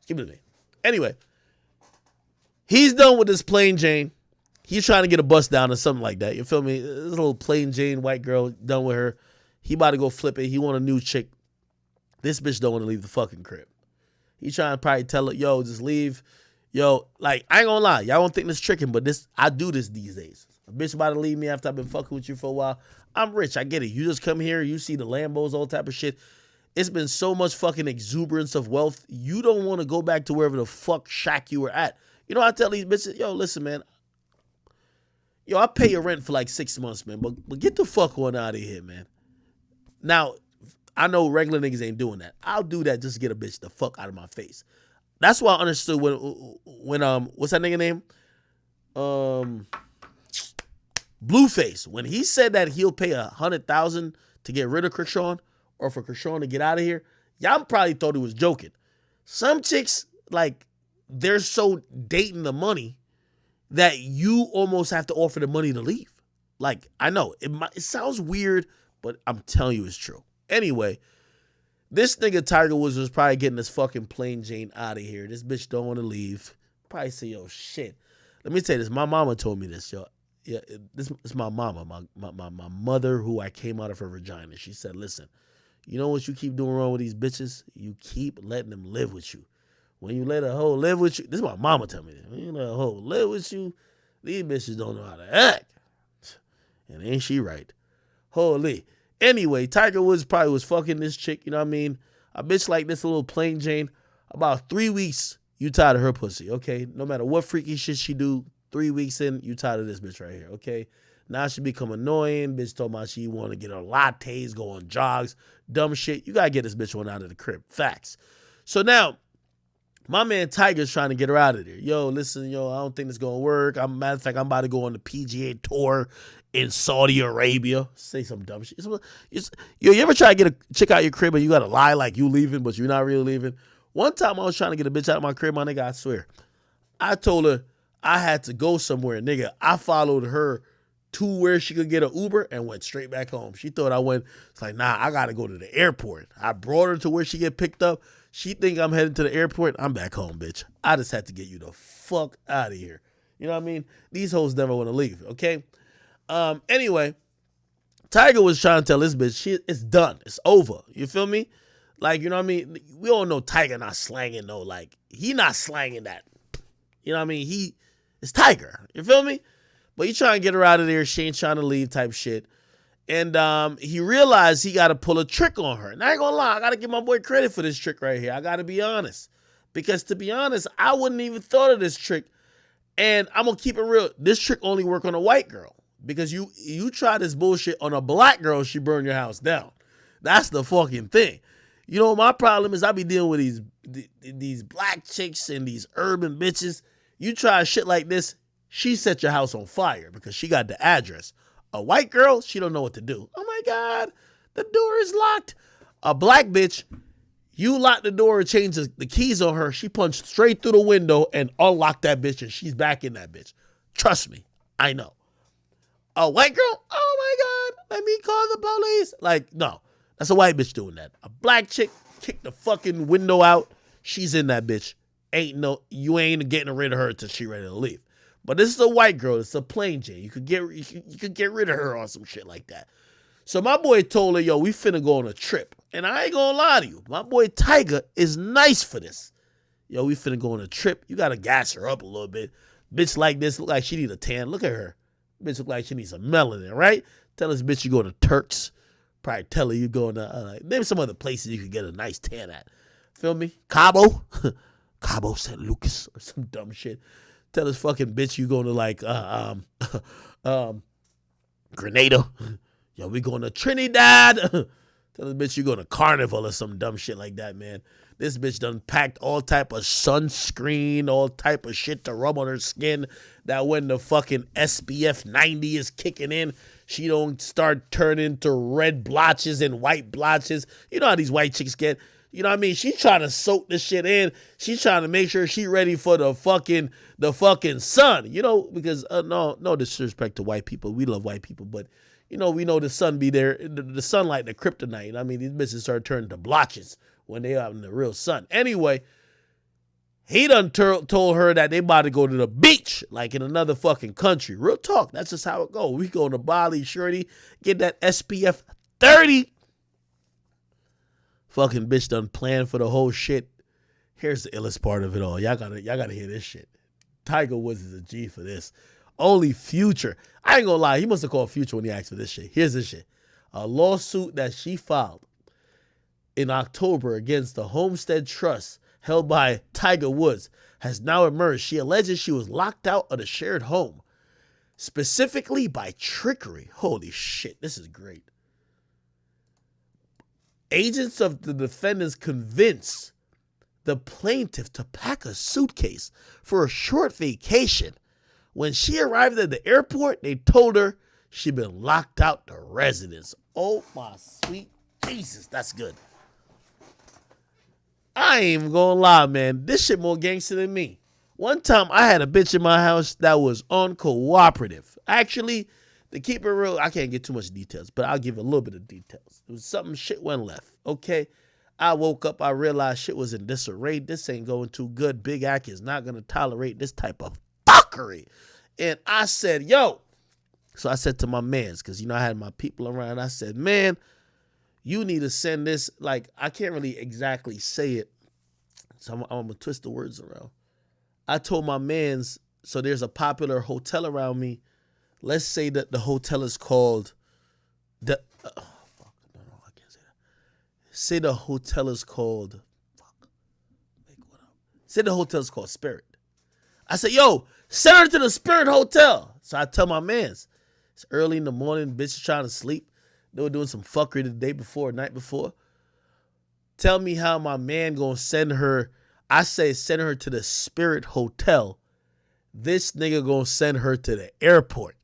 Keep it a bean. Anyway, he's done with this plain Jane. He's trying to get a bust down or something like that. You feel me? This little plain Jane white girl, done with her. He about to go flip it. He want a new chick. This bitch don't want to leave the fucking crib. He trying to probably tell her, yo, just leave. Yo, like, I ain't gonna lie. Y'all don't think this tricking, but I do this these days. A bitch about to leave me after I've been fucking with you for a while. I'm rich. I get it. You just come here. You see the Lambos, all type of shit. It's been so much fucking exuberance of wealth. You don't want to go back to wherever the fuck shack you were at. You know, I tell these bitches, yo, listen, man. Yo, I pay your rent for like 6 months, man. But get the fuck on out of here, man. Now, I know regular niggas ain't doing that. I'll do that just to get a bitch the fuck out of my face. That's why I understood when what's that nigga name? Blueface. When he said that he'll pay $100,000 to get rid of Krishan or for Krishan to get out of here, y'all probably thought he was joking. Some chicks, like, they're so dating the money that you almost have to offer the money to leave. Like, I know it sounds weird, but I'm telling you it's true. Anyway, this nigga Tiger Woods was probably getting this fucking plain Jane out of here. This bitch don't want to leave. Probably say, yo, shit. Let me tell you this. My mama told me this, yo. Yeah, this is my mama, my mother, who I came out of her vagina. She said, listen, you know what you keep doing wrong with these bitches? You keep letting them live with you. When you let a hoe live with you, this is my mama tell me this. When you let a hoe live with you, these bitches don't know how to act. And ain't she right? Holy. Anyway, Tiger Woods probably was fucking this chick, you know what I mean? A bitch like this, a little plain Jane, about 3 weeks, you tired of her pussy, okay? No matter what freaky shit she do, 3 weeks in, you tired of this bitch right here, okay? Now she become annoying. Bitch talking about she want to get her lattes, go on jogs, dumb shit. You got to get this bitch one out of the crib. Facts. So now, my man Tiger's trying to get her out of there. Yo, listen, yo, I don't think it's going to work. Matter of fact, I'm about to go on the PGA Tour in Saudi Arabia. Say some dumb shit. Yo, you ever try to get a chick out your crib and you got to lie like you leaving, but you're not really leaving? One time I was trying to get a bitch out of my crib, my nigga, I swear. I told her I had to go somewhere, nigga. I followed her to where she could get an Uber and went straight back home. She thought I went. It's like, nah, I got to go to the airport. I brought her to where she get picked up. She think I'm heading to the airport. I'm back home, bitch. I just had to get you the fuck out of here. You know what I mean? These hoes never want to leave, okay? Anyway, Tiger was trying to tell this bitch, it's done. It's over. You feel me? Like, you know what I mean? We all know Tiger not slanging, though. Like, he not slanging that. You know what I mean? It's Tiger. You feel me? But he trying to get her out of there. She ain't trying to leave type shit. And he realized he got to pull a trick on her. And I ain't going to lie. I got to give my boy credit for this trick right here. I got to be honest. Because to be honest, I wouldn't even thought of this trick. And I'm going to keep it real. This trick only work on a white girl. Because you try this bullshit on a black girl, she burn your house down. That's the fucking thing. You know, my problem is I be dealing with these black chicks and these urban bitches. You try shit like this, she set your house on fire because she got the address. A white girl, she don't know what to do. Oh my God, the door is locked. A black bitch, you lock the door and change the keys on her. She punched straight through the window and unlocked that bitch and she's back in that bitch. Trust me, I know. A white girl, oh my God, let me call the police. Like, no, that's a white bitch doing that. A black chick kicked the fucking window out. She's in that bitch. You ain't getting rid of her till she ready to leave. But this is a white girl. It's a plain Jane. You could get rid of her on some shit like that. So my boy told her, yo, we finna go on a trip. And I ain't gonna lie to you. My boy Tiger is nice for this. Yo, we finna go on a trip. You gotta gas her up a little bit. Bitch like this, look like she need a tan. Look at her. Bitch look like she needs some melanin, right? Tell this bitch you go to Turks. Probably tell her you going to maybe some other places you could get a nice tan at. Feel me? Cabo, Cabo San Lucas or some dumb shit. Tell this fucking bitch you going to like Grenada. Yo, we going to Trinidad. Tell this bitch you going to Carnival or some dumb shit like that, man. This bitch done packed all type of sunscreen, all type of shit to rub on her skin, that when the fucking SPF 90 is kicking in, she don't start turning to red blotches and white blotches. You know how these white chicks get. You know what I mean? She's trying to soak this shit in. She's trying to make sure she ready for the fucking sun. You know, because no disrespect to white people. We love white people, but you know, we know the sun be there. The sunlight, the kryptonite. I mean, these bitches start turning to blotches when they out in the real sun. Anyway, he done told her that they about to go to the beach, like in another fucking country. Real talk. That's just how it go. We go to Bali, shorty, get that SPF 30. Fucking bitch done planned for the whole shit. Here's the illest part of it all. Y'all gotta hear this shit. Tiger Woods is a G for this. Only Future. I ain't gonna lie. He must have called Future when he asked for this shit. Here's this shit. A lawsuit that she filed in October against the Homestead Trust held by Tiger Woods has now emerged. She alleges she was locked out of the shared home, specifically by trickery. Holy shit, this is great. Agents of the defendants convinced the plaintiff to pack a suitcase for a short vacation. When she arrived at the airport, they told her she'd been locked out the residence. Oh my sweet Jesus, that's good. I ain't even gonna lie, man. This shit more gangster than me. One time I had a bitch in my house that was uncooperative. Actually, to keep it real, I can't get too much details, but I'll give a little bit of details. It was something, shit went left, okay? I woke up, I realized shit was in disarray. This ain't going too good. Big Ack is not gonna tolerate this type of fuckery. And I said, yo. So I said to my mans, because, you know, I had my people around. I said, man, you need to send this. Like, I can't really exactly say it, so I'm going to twist the words around. I told my mans, so there's a popular hotel around me. Let's say that the hotel is called the say the hotel is called say the hotel is called Spirit. I said, yo, send her to the Spirit Hotel. So I tell my mans, it's early in the morning, bitch is trying to sleep. They were doing some fuckery the day before, night before. Tell me how my man gonna send her. I say send her to the Spirit Hotel. This nigga gonna send her to the airport.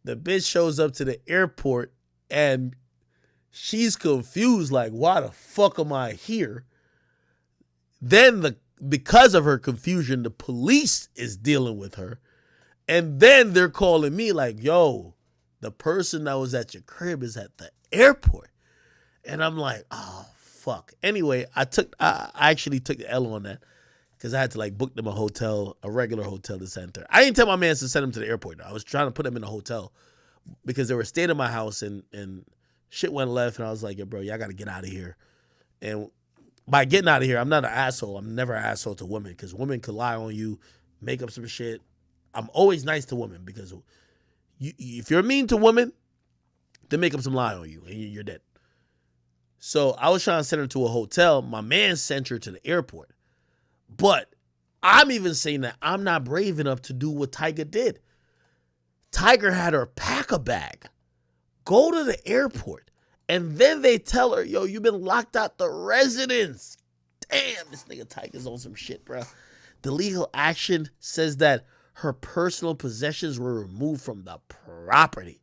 The bitch shows up to the airport and she's confused, like, why the fuck am I here? Then because of her confusion, the police is dealing with her. And then they're calling me like, yo, the person that was at your crib is at the airport. And I'm like, oh, fuck. Anyway, I actually took the L on that because I had to like book them a regular hotel to send her. I didn't tell my man to send him to the airport, though. I was trying to put him in a hotel because they were staying in my house and shit went left. And I was like, yo, bro, y'all got to get out of here. And by getting out of here, I'm not an asshole. I'm never an asshole to women because women could lie on you, make up some shit. I'm always nice to women because if you're mean to women, they make up some lie on you and you're dead. So I was trying to send her to a hotel. My man sent her to the airport. But I'm even saying that I'm not brave enough to do what Tiger did. Tiger had her pack a bag, go to the airport, and then they tell her, yo, you've been locked out the residence. Damn, this nigga Tiger's on some shit, bro. The legal action says that her personal possessions were removed from the property.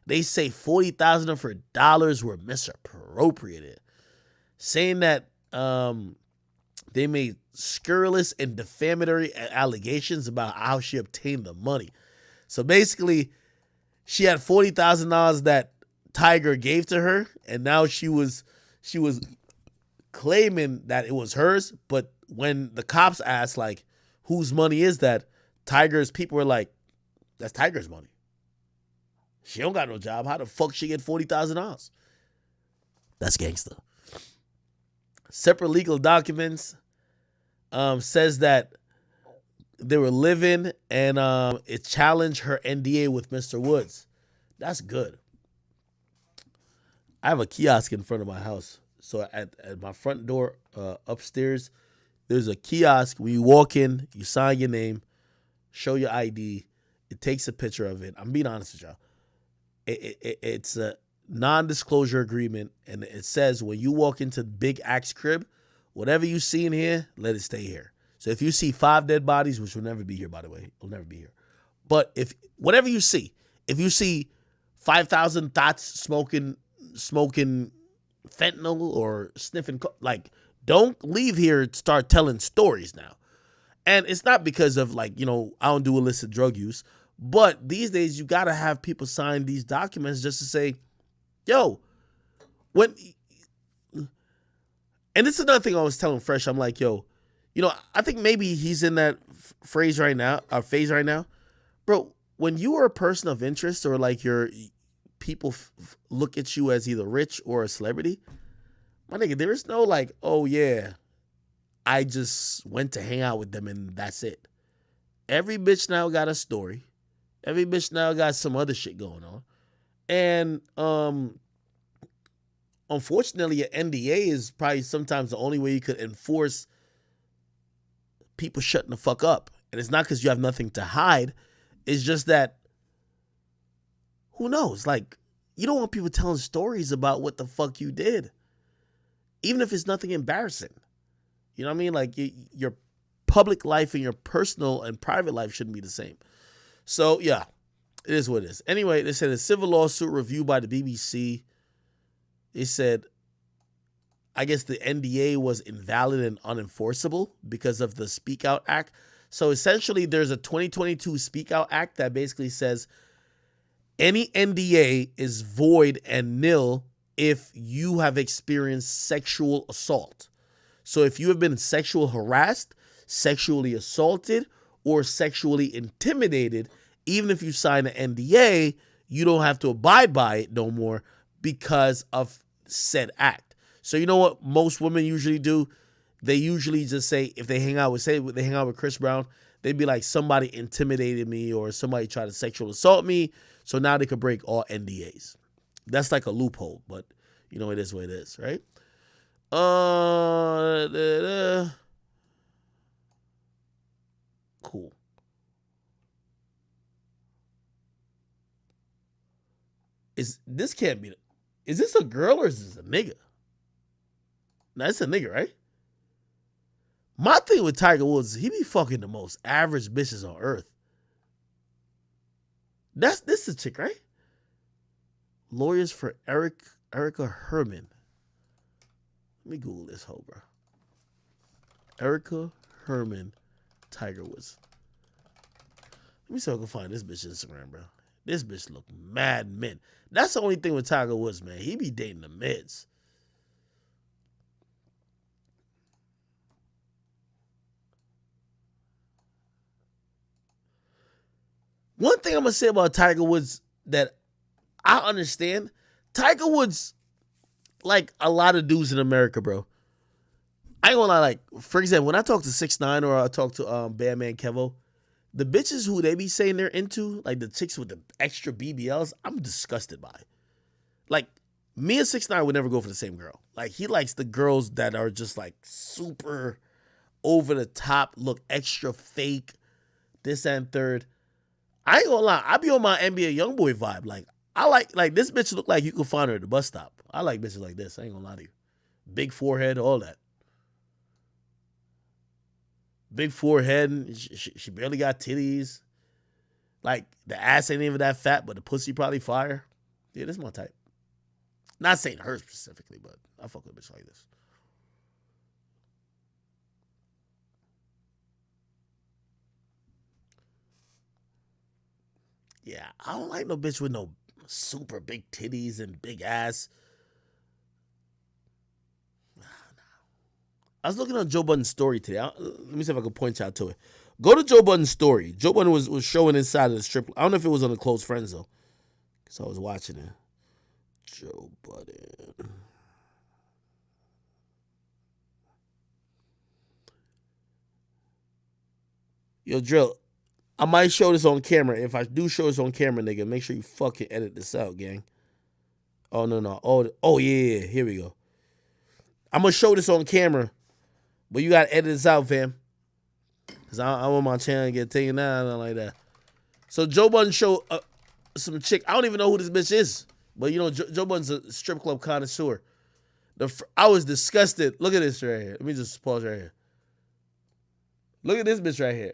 They say 40,000 of her dollars were misappropriated, saying that they made scurrilous and defamatory allegations about how she obtained the money. So basically, she had $40,000 that Tiger gave to her, and now she was claiming that it was hers. But when the cops asked, like, whose money is that? Tiger's people were like, that's Tiger's money. She don't got no job. How the fuck she get $40,000? That's gangster. Separate legal documents says that They were living, and it challenged her NDA with Mr. Woods. That's good. I have a kiosk in front of my house. So at my front door upstairs, there's a kiosk. When you walk in, you sign your name, show your ID. It takes a picture of it. I'm being honest with y'all. It's a non-disclosure agreement, and it says when you walk into Big Axe crib, whatever you see in here, let it stay here. So if you see 5 dead bodies, which will never be here, by the way, it'll never be here. But if whatever you see, if you see 5,000 thoughts smoking fentanyl or sniffing, like, don't leave here and start telling stories now. And it's not because of, like, you know, I don't do illicit drug use, but these days you got to have people sign these documents just to say, yo, when, and this is another thing I was telling Fresh, I'm like, yo, you know, I think maybe he's in that phase right now, bro. When you are a person of interest, or like your people look at you as either rich or a celebrity, my nigga, there is no like, oh yeah, I just went to hang out with them and that's it. Every bitch now got a story. Every bitch now got some other shit going on. And unfortunately, an NDA is probably sometimes the only way you could enforce people shutting the fuck up. And it's not because you have nothing to hide. It's just that, who knows? Like, you don't want people telling stories about what the fuck you did, even if it's nothing embarrassing. You know what I mean? Like, your public life and your personal and private life shouldn't be the same. So, yeah, it is what it is. Anyway, they said a civil lawsuit reviewed by the BBC. They said, I guess the NDA was invalid and unenforceable because of the Speak Out Act. So essentially, there's a 2022 Speak Out Act that basically says any NDA is void and nil if you have experienced sexual assault. So if you have been sexually harassed, sexually assaulted, or sexually intimidated, even if you sign an NDA, you don't have to abide by it no more because of said act. So you know what most women usually do? They usually just say, if they hang out with Chris Brown, they'd be like, somebody intimidated me or somebody tried to sexual assault me. So now they could break all NDAs. That's like a loophole, but you know, it is what it is, right? Cool. This can't be, is this a girl or is this a nigga? Nah, it's a nigga, right? My thing with Tiger Woods is he be fucking the most average bitches on earth. This is a chick, right? Lawyers for Erica Herman. Let me Google this hoe, bro. Erica Herman, Tiger Woods. Let me see if I can find this bitch Instagram, bro. This bitch look mad mint. That's the only thing with Tiger Woods, man. He be dating the mids. One thing I'm going to say about Tiger Woods that I understand, Tiger Woods, like a lot of dudes in America, bro. I ain't gonna lie, like, for example, when I talk to 6ix9ine or I talk to Bandman Kevo, the bitches who they be saying they're into, like the chicks with the extra BBLs, I'm disgusted by. Like, me and 6ix9ine would never go for the same girl. Like, he likes the girls that are just like super over the top, look extra fake, this and third. I ain't gonna lie, I be on my NBA Youngboy vibe. Like, I like this bitch look like you can find her at the bus stop. I like bitches like this. I ain't gonna lie to you. Big forehead, all that. Big forehead, and she barely got titties. Like, the ass ain't even that fat, but the pussy probably fire. Yeah, this is my type. Not saying her specifically, but I fuck with a bitch like this. Yeah, I don't like no bitch with no super big titties and big ass. I was looking on Joe Budden's story today. Let me see if I can point you out to it. Go to Joe Budden's story. Joe Budden was showing inside of the strip. I don't know if it was on the Close Friends, though, because I was watching it. Joe Budden. Yo, Drill, I might show this on camera. If I do show this on camera, nigga, make sure you fucking edit this out, gang. Oh, no. Oh yeah. Here we go. I'm going to show this on camera, but you got to edit this out, fam. Because I want my channel to get taken down and like that. So Joe Budden showed some chick. I don't even know who this bitch is. But, you know, Joe Budden's a strip club connoisseur. I was disgusted. Look at this right here. Let me just pause right here. Look at this bitch right here.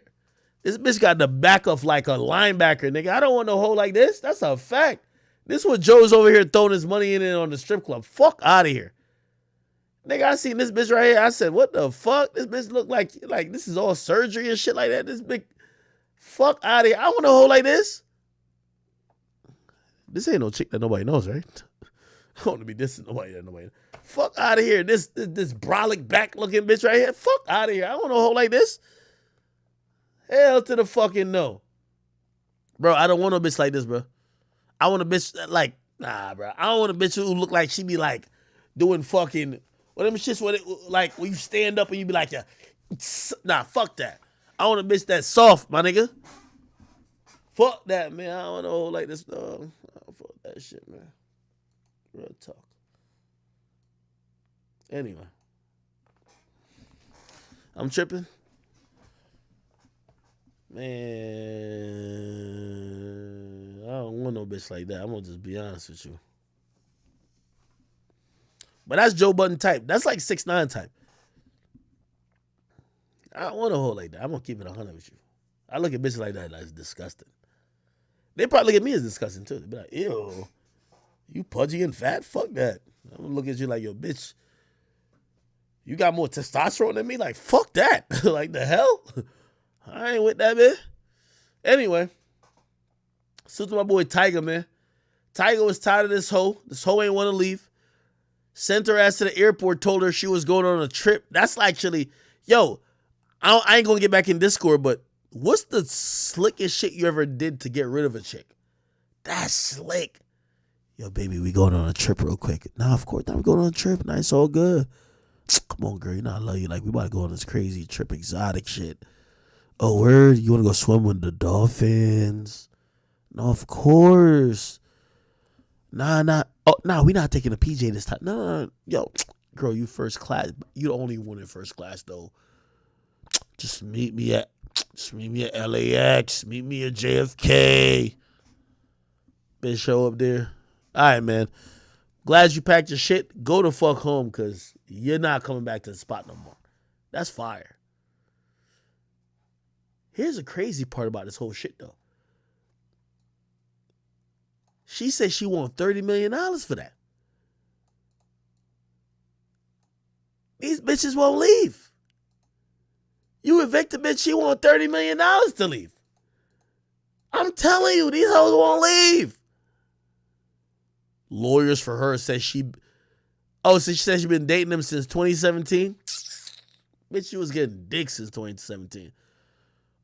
This bitch got the back of like a linebacker, nigga. I don't want no hoe like this. That's a fact. This is what Joe's over here throwing his money in it on the strip club. Fuck out of here. Nigga, I seen this bitch right here. I said, what the fuck? This bitch look like this is all surgery and shit like that. This big fuck out of here. I want a hoe like this. This ain't no chick that nobody knows, right? I want to be dissing nobody that nobody knows. Fuck out of here. This brolic back looking bitch right here. Fuck out of here. I want a hoe like this. Hell to the fucking no. Bro, I don't want a bitch like this, bro. I want a bitch like, nah, bro. I don't want a bitch who look like she be like doing fucking, what them shits, like when you stand up and you be like, yeah, nah, fuck that. I want a bitch that's soft, my nigga. Fuck that, man. I don't want a hoe like this, dog. Fuck that shit, man. Real talk. Anyway. I'm tripping. Man, I don't want no bitch like that. I'm gonna just be honest with you. But that's Joe Budden type. That's like 6ix9ine type. I don't want a hoe like that. I'm gonna keep it 100 with you. I look at bitches like that, that's disgusting. They probably look at me as disgusting too. They be like, ew, you pudgy and fat? Fuck that. I'm gonna look at you like, yo, bitch, you got more testosterone than me? Like, fuck that. Like, the hell? I ain't with that, man. Anyway, so to my boy Tiger, man. Tiger was tired of this hoe. This hoe ain't want to leave. Sent her ass to the airport, told her she was going on a trip. That's actually, yo, I ain't going to get back in Discord, but what's the slickest shit you ever did to get rid of a chick? That's slick. Yo, baby, we going on a trip real quick. Nah, of course, I'm going on a trip. Nah, it's all good. Come on, girl, you know I love you. Like, we about to go on this crazy trip, exotic shit. Oh, word? You want to go swim with the dolphins? No, of course. Nah. Oh, nah, we not taking a PJ this time. No. Yo, girl, you first class. You the only one in first class, though. Just meet me at LAX. Meet me at JFK. Bitch, show up there. All right, man. Glad you packed your shit. Go the fuck home, because you're not coming back to the spot no more. That's fire. Here's the crazy part about this whole shit, though. She said she want $30 million for that. These bitches won't leave. You evict a bitch, she want $30 million to leave. I'm telling you, these hoes won't leave. Lawyers for her said she said she been dating him since 2017. Bitch, she was getting dick since 2017.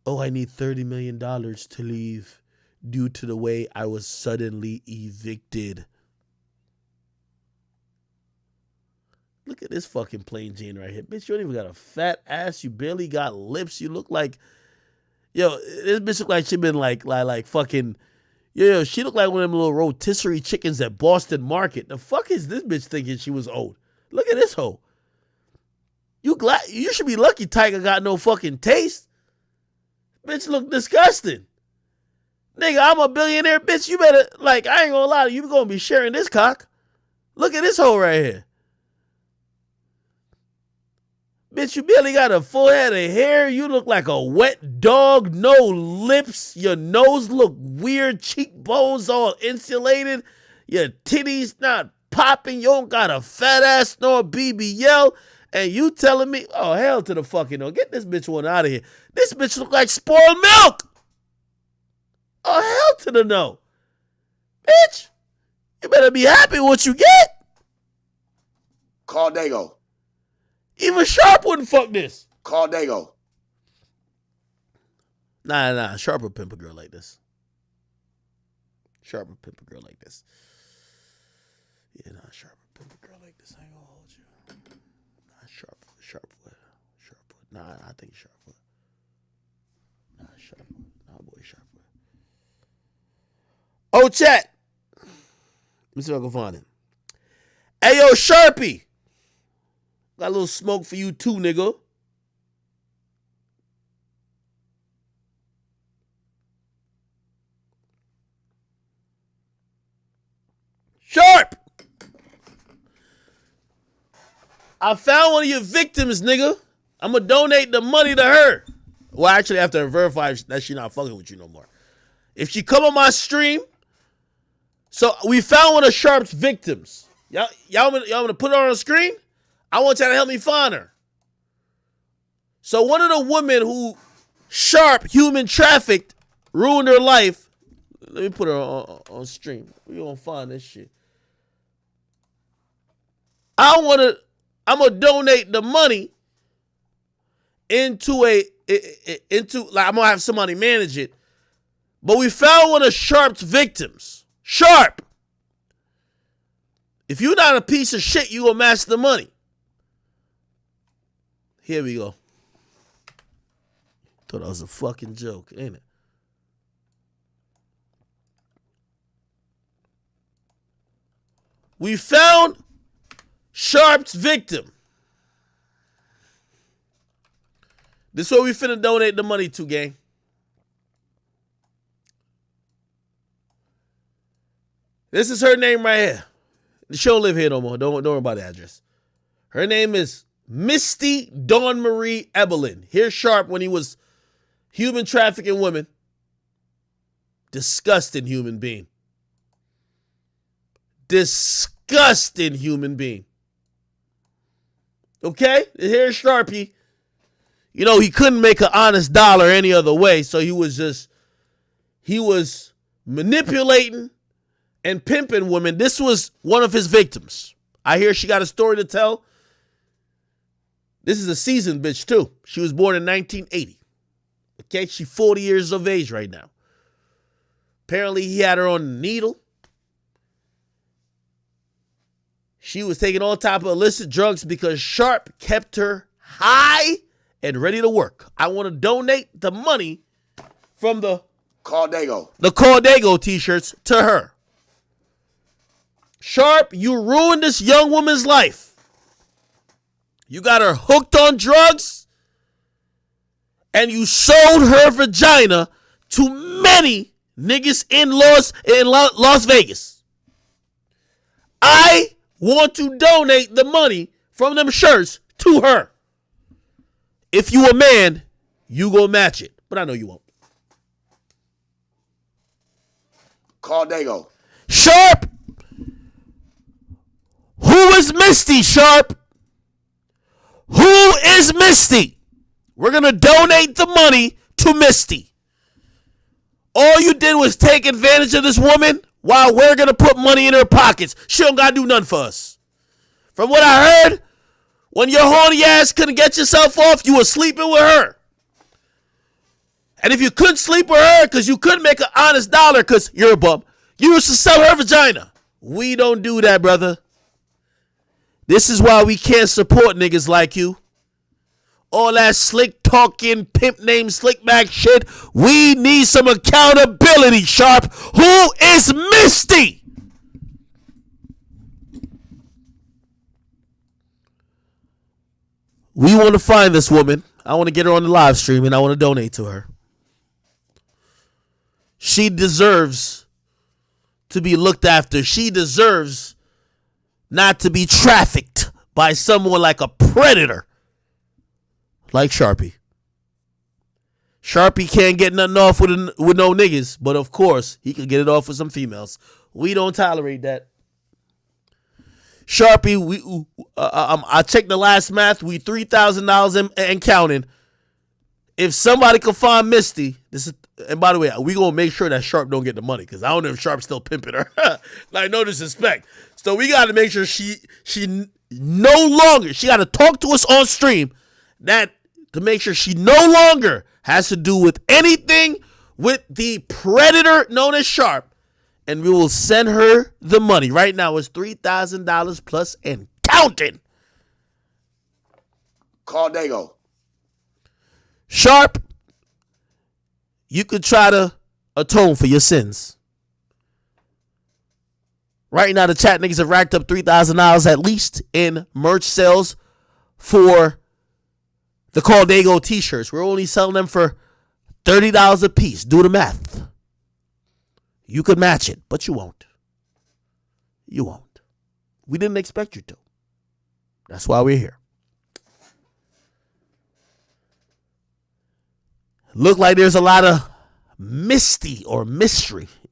Oh, I need $30 million to leave due to the way I was suddenly evicted. Look at this fucking plain Jane right here. Bitch, you don't even got a fat ass. You barely got lips. You look like, yo, this bitch look like she been like fucking, yo, she look like one of them little rotisserie chickens at Boston Market. The fuck is this bitch thinking she was old? Look at this hoe. You should be lucky Tiger got no fucking taste. Bitch look disgusting. Nigga, I'm a billionaire, bitch. You better, like, I ain't gonna lie to you. You gonna be sharing this cock. Look at this hoe right here. Bitch, you barely got a full head of hair. You look like a wet dog. No lips. Your nose look weird. Cheekbones all insulated. Your titties not popping. You don't got a fat ass nor a BBL. And you telling me, oh, hell to the fucking no. Get this bitch one out of here. This bitch look like spoiled milk. Oh, hell to the no. Bitch, you better be happy with what you get. Call Dago. Even Sharp wouldn't fuck this. Call Dago. Nah. Sharp would pimp a girl like this. Sharp would pimp a girl like this. Yeah, Sharp would pimp a girl like this. I ain't gonna hold you. Nah, Sharp would. Nah, I think Sharp would. Oh, chat. Let me see if I can find it. Hey, yo, Sharpie. Got a little smoke for you too, nigga. Sharp! I found one of your victims, nigga. I'm going to donate the money to her. Well, actually, after I verify that she not fucking with you no more. If she come on my stream, so we found one of Sharp's victims. Y'all want to put her on the screen? I want y'all to help me find her. So one of the women who Sharp human trafficked, ruined her life. Let me put her on stream. We gonna find this shit. I'm gonna donate the money into I'm gonna have somebody manage it. But we found one of Sharp's victims. Sharp! If you're not a piece of shit, you gonna match the money. Here we go. Thought that was a fucking joke, ain't it? We found Sharp's victim. This is where we finna donate the money to, gang. This is her name right here. She don't live here no more. Don't worry about the address. Her name is Misty Dawn Marie Ebelin. Here's Sharp when he was human trafficking women. Disgusting human being. Disgusting human being. Okay? Here's Sharpie. You know, he couldn't make an honest dollar any other way, so he was manipulating and pimping women. This was one of his victims. I hear she got a story to tell. This is a seasoned bitch, too. She was born in 1980. Okay? She's 40 years of age right now. Apparently, he had her on a needle. She was taking all type of illicit drugs because Sharp kept her high and ready to work. I want to donate the money from the Caldego t-shirts to her. Sharp, you ruined this young woman's life. You got her hooked on drugs, and you sold her vagina to many niggas in Las Vegas. I want to donate the money from them shirts to her. If you a man, you gonna match it. But I know you won't. Caldego. Sharp! Who is Misty, Sharp? Who is Misty? We're gonna donate the money to Misty. All you did was take advantage of this woman while we're gonna put money in her pockets. She don't gotta do nothing for us. From what I heard, when your horny ass couldn't get yourself off, you were sleeping with her. And if you couldn't sleep with her because you couldn't make an honest dollar because you're a bum, you used to sell her vagina. We don't do that, brother. This is why we can't support niggas like you. All that slick talking, pimp name, slick back shit. We need some accountability, Sharp. Who is Misty? We want to find this woman. I want to get her on the live stream and I want to donate to her. She deserves to be looked after. She deserves not to be trafficked by someone like a predator like Sharpie. Sharpie can't get nothing off with no niggas, but of course, he can get it off with some females. We don't tolerate that. Sharpie, I checked the last math. We $3,000 and counting. If somebody can find Misty, and by the way, we gonna make sure that Sharp don't get the money because I don't know if Sharp's still pimping her. Like, no disrespect. So we got to make sure she no longer. She got to talk to us on stream to make sure she no longer has to do with anything with the predator known as Sharp. And we will send her the money. Right now it's $3,000 plus and counting. Caldego. Sharp, you could try to atone for your sins. Right now, the chat niggas have racked up $3,000 at least in merch sales for the Call Dago t-shirts. We're only selling them for $30 a piece. Do the math. You could match it, but you won't. You won't. We didn't expect you to. That's why we're here. Look like there's a lot of mystery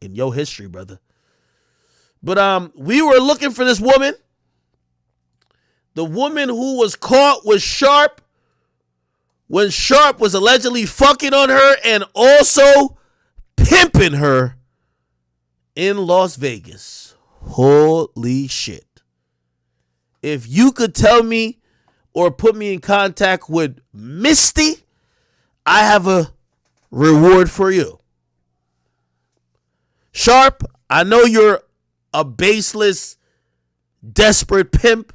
in your history, brother. But we were looking for this woman. The woman who was caught was Sharp when Sharp was allegedly fucking on her and also pimping her in Las Vegas. Holy shit. If you could tell me or put me in contact with Misty, I have a reward for you. Sharp, I know you're a baseless, desperate pimp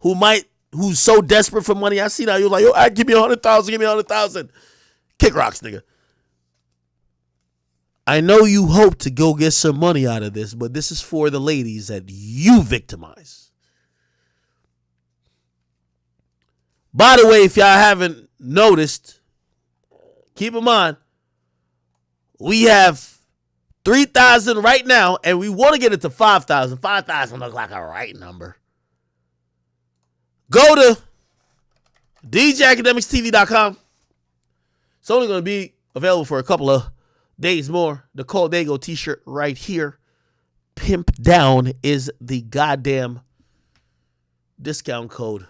who's so desperate for money. I see now you're like, yo, give me 100,000, give me 100,000. Kick rocks, nigga. I know you hope to go get some money out of this, but this is for the ladies that you victimize. By the way, if y'all haven't noticed, keep in mind, we have 3,000 right now, and we want to get it to 5,000. 5,000 look like a right number. Go to djacademicstv.com. It's only going to be available for a couple of days more. The Call Dago t-shirt right here. Pimp down is the goddamn discount code.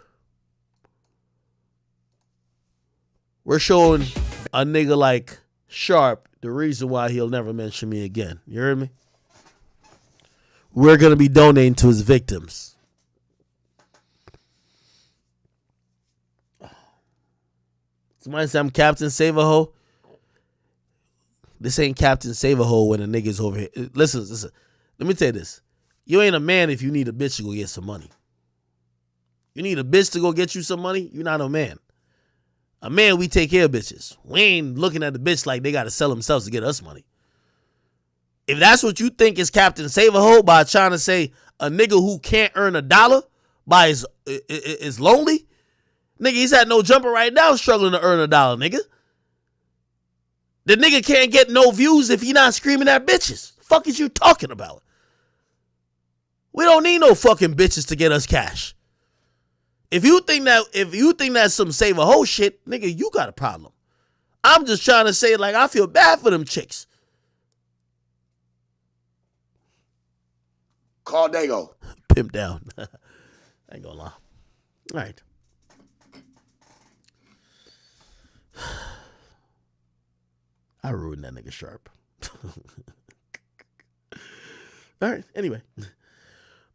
We're showing a nigga like Sharp the reason why he'll never mention me again. You heard me? We're going to be donating to his victims. Somebody said I'm Captain Save-A-Ho. This ain't Captain Save-A-Ho when a nigga's over here. Listen. Let me tell you this. You ain't a man if you need a bitch to go get some money. You need a bitch to go get you some money, you're not a man. A man, we take care of bitches. We ain't looking at the bitch like they got to sell themselves to get us money. If that's what you think is Captain Save-A-Ho by trying to say a nigga who can't earn $1 by is lonely, nigga, he's at no jumper right now struggling to earn $1, nigga. The nigga can't get no views if he not screaming at bitches. The fuck is you talking about? We don't need no fucking bitches to get us cash. If you think that's some Save-A-Ho shit, nigga, you got a problem. I'm just trying to say, like, I feel bad for them chicks. Call Dago. Pimp down. I ain't gonna lie. All right. I ruined that nigga Sharp. All right. Anyway.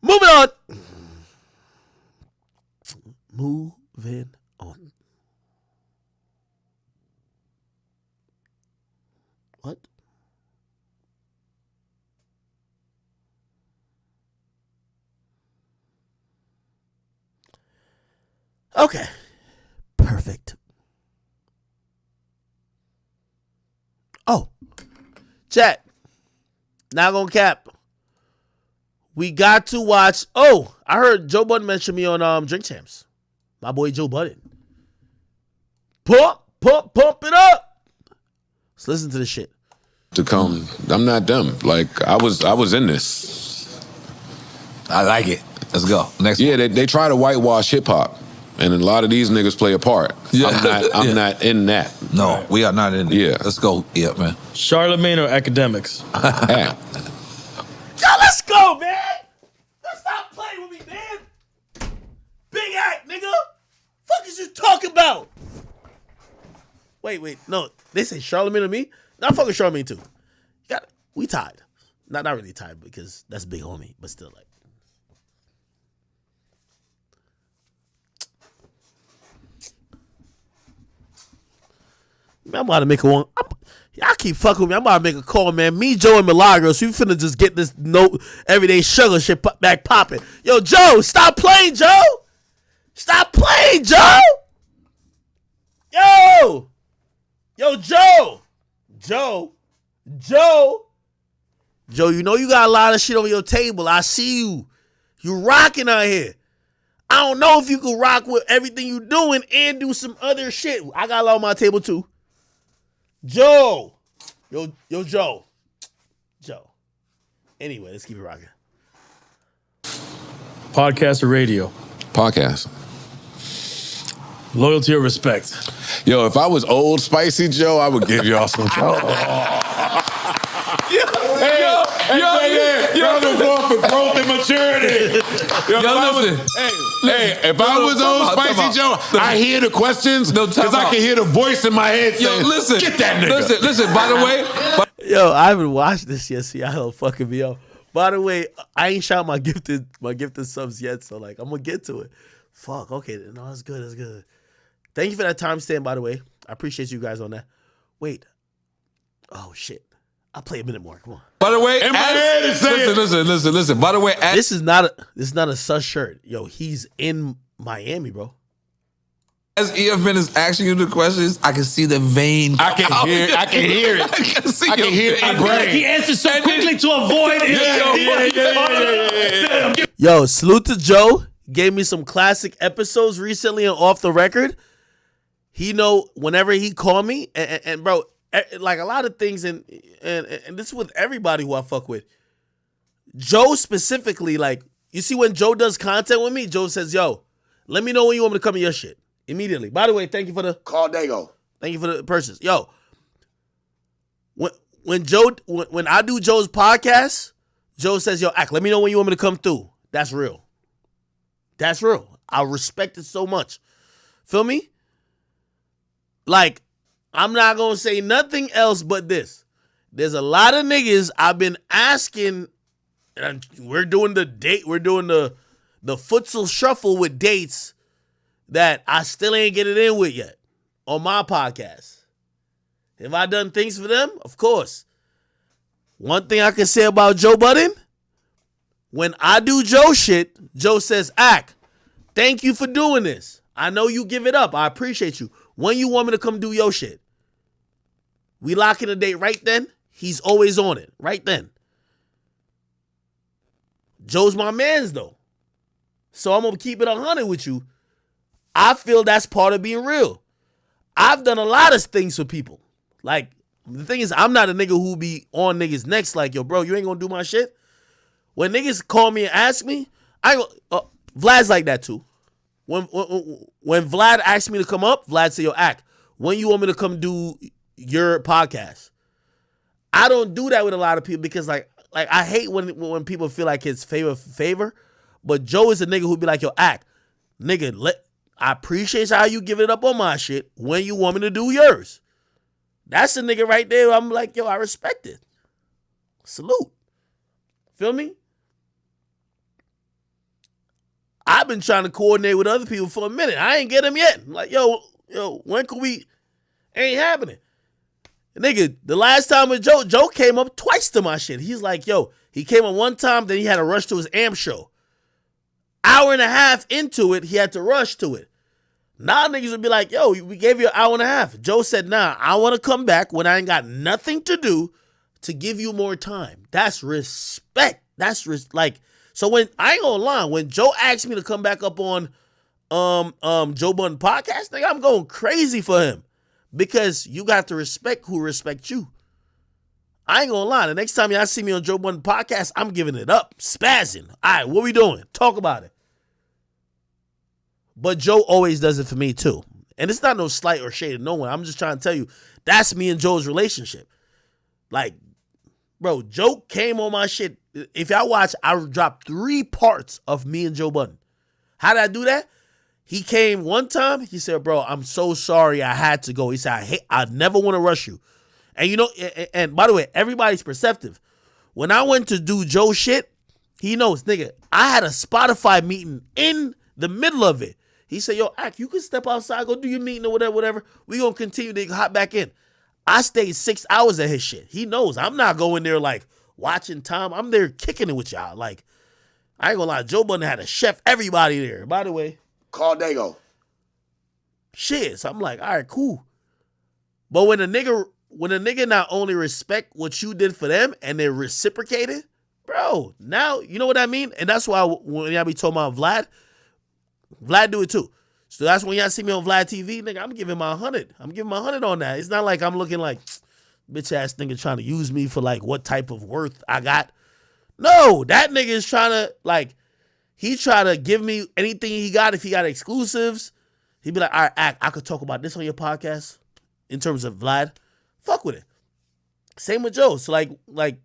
Moving on. Moving on. What? Okay. Perfect. Oh. Chat. Not gonna cap. We got to watch. Oh, I heard Joe Budden mention me on Drink Champs. My boy Joe Budden. Pump it up. Let's listen to this shit. To come, I'm not them. Like I was in this. I like it. Let's go. Next. Yeah, they try to whitewash hip hop, and a lot of these niggas play a part. Yeah. I'm not in that. No, we are not in it. Yeah. Let's go. Yeah, man. Charlemagne or academics? Yeah. Yo, let's go, man. Let's stop playing with me, man. Big act, nigga. Fuck is you talking about? Wait. No, they say Charlemagne or me? No, I'm fucking Charlemagne too. We tied. Not really tied because that's big homie, but still like. I'm about to make a one. Y'all keep fucking with me. I'm about to make a call, man. Me, Joe, and Milagros, we finna just get this everyday sugar shit back popping. Yo, Joe, stop playing, Joe. Stop playing, Joe. Yo, Joe. Joe, you know you got a lot of shit on your table. I see you. You rocking out here. I don't know if you can rock with everything you doing and do some other shit. I got a lot on my table too. Joe. Yo, Joe. Anyway, let's keep it rocking. Podcast or radio? Podcast. Loyalty or respect? Yo, if I was Old Spicy Joe, I would give y'all some Joe. Y'all are going for growth and maturity. If I was Old Spicy Joe, I hear the questions because I can hear the voice in my head saying, get that nigga. Listen, by the way. Yo, I haven't watched this yet, so y'all don't fucking me up. By the way, I ain't shot my gifted subs yet, so like I'm gonna get to it. Fuck, okay, no, that's good. Thank you for that timestamp, by the way. I appreciate you guys on that. Wait. Oh shit. I'll play a minute more. Come on. By the way, listen. By the way, this is not a sus shirt. Yo, he's in Miami, bro. As EFN is asking you the questions, I can see the vein. I can hear it. I can hear it in brain. He answers so quickly to avoid it. Yo, salute to Joe. Gave me some classic episodes recently and off the record. He know whenever he call me, and bro, like a lot of things, and this is with everybody who I fuck with. Joe specifically, like, you see when Joe does content with me, Joe says, yo, let me know when you want me to come in your shit. Immediately. By the way, thank you for the call Dago. Thank you for the purchase. Yo, when I do Joe's podcast, Joe says, yo, let me know when you want me to come through. That's real. That's real. I respect it so much. Feel me? Like, I'm not going to say nothing else but this. There's a lot of niggas I've been asking, and we're doing the futsal shuffle with dates that I still ain't get it in with yet on my podcast. Have I done things for them? Of course. One thing I can say about Joe Budden, when I do Joe shit, Joe says, thank you for doing this. I know you give it up. I appreciate you. When you want me to come do your shit? We lock in a date right then. He's always on it. Right then. Joe's my mans though. So I'm going to keep it 100 with you. I feel that's part of being real. I've done a lot of things for people. Like, the thing is, I'm not a nigga who be on niggas' necks like, yo, bro, you ain't gonna do my shit. When niggas call me and ask me, Vlad's like that too. When Vlad asked me to come up, Vlad said, yo, when you want me to come do your podcast? I don't do that with a lot of people because like I hate when people feel like it's favor. But Joe is a nigga who be like, yo, nigga, I appreciate how you give it up on my shit when you want me to do yours. That's a nigga right there. I'm like, yo, I respect it. Salute. Feel me? I've been trying to coordinate with other people for a minute. I ain't get them yet. I'm like, yo, when could we? Ain't happening. Nigga, the last time with Joe came up twice to my shit. He's like, yo, he came up one time, then he had to rush to his AMP show. Hour and a half into it, he had to rush to it. Now niggas would be like, yo, we gave you an hour and a half. Joe said, nah, I want to come back when I ain't got nothing to do to give you more time. That's respect. So when, I ain't gonna lie, when Joe asked me to come back up on Joe Budden podcast, nigga, I'm going crazy for him. Because you got to respect who respect you. I ain't gonna lie, the next time y'all see me on Joe Budden podcast, I'm giving it up, spazzing. All right, what we doing? Talk about it. But Joe always does it for me too. And it's not no slight or shade of no one. I'm just trying to tell you, that's me and Joe's relationship. Like, bro, Joe came on my shit. If y'all watch, I dropped 3 parts of me and Joe Budden. How did I do that? He came one time, he said, bro, I'm so sorry I had to go. He said, I never want to rush you. And you know, and by the way, everybody's perceptive. When I went to do Joe shit, he knows, nigga, I had a Spotify meeting in the middle of it. He said, yo, you can step outside, go do your meeting or whatever. We gonna continue to hop back in. I stayed 6 hours at his shit. He knows I'm not going there like watching time. I'm there kicking it with y'all. Like, I ain't gonna lie, Joe Budden had a chef, everybody there. By the way, call Dago. Shit. So I'm like, all right, cool. But when a nigga when a nigga not only respect what you did for them and they reciprocate it, bro, now you know what I mean? And that's why when y'all be talking about Vlad do it too. So that's when y'all see me on Vlad TV, nigga, I'm giving my 100. I'm giving my 100 on that. It's not like I'm looking like bitch ass nigga trying to use me for like what type of worth I got. No, that nigga is trying to like, he try to give me anything he got. If he got exclusives, he'd be like, all right, I could talk about this on your podcast in terms of Vlad. Fuck with it. Same with Joe. So like I ain't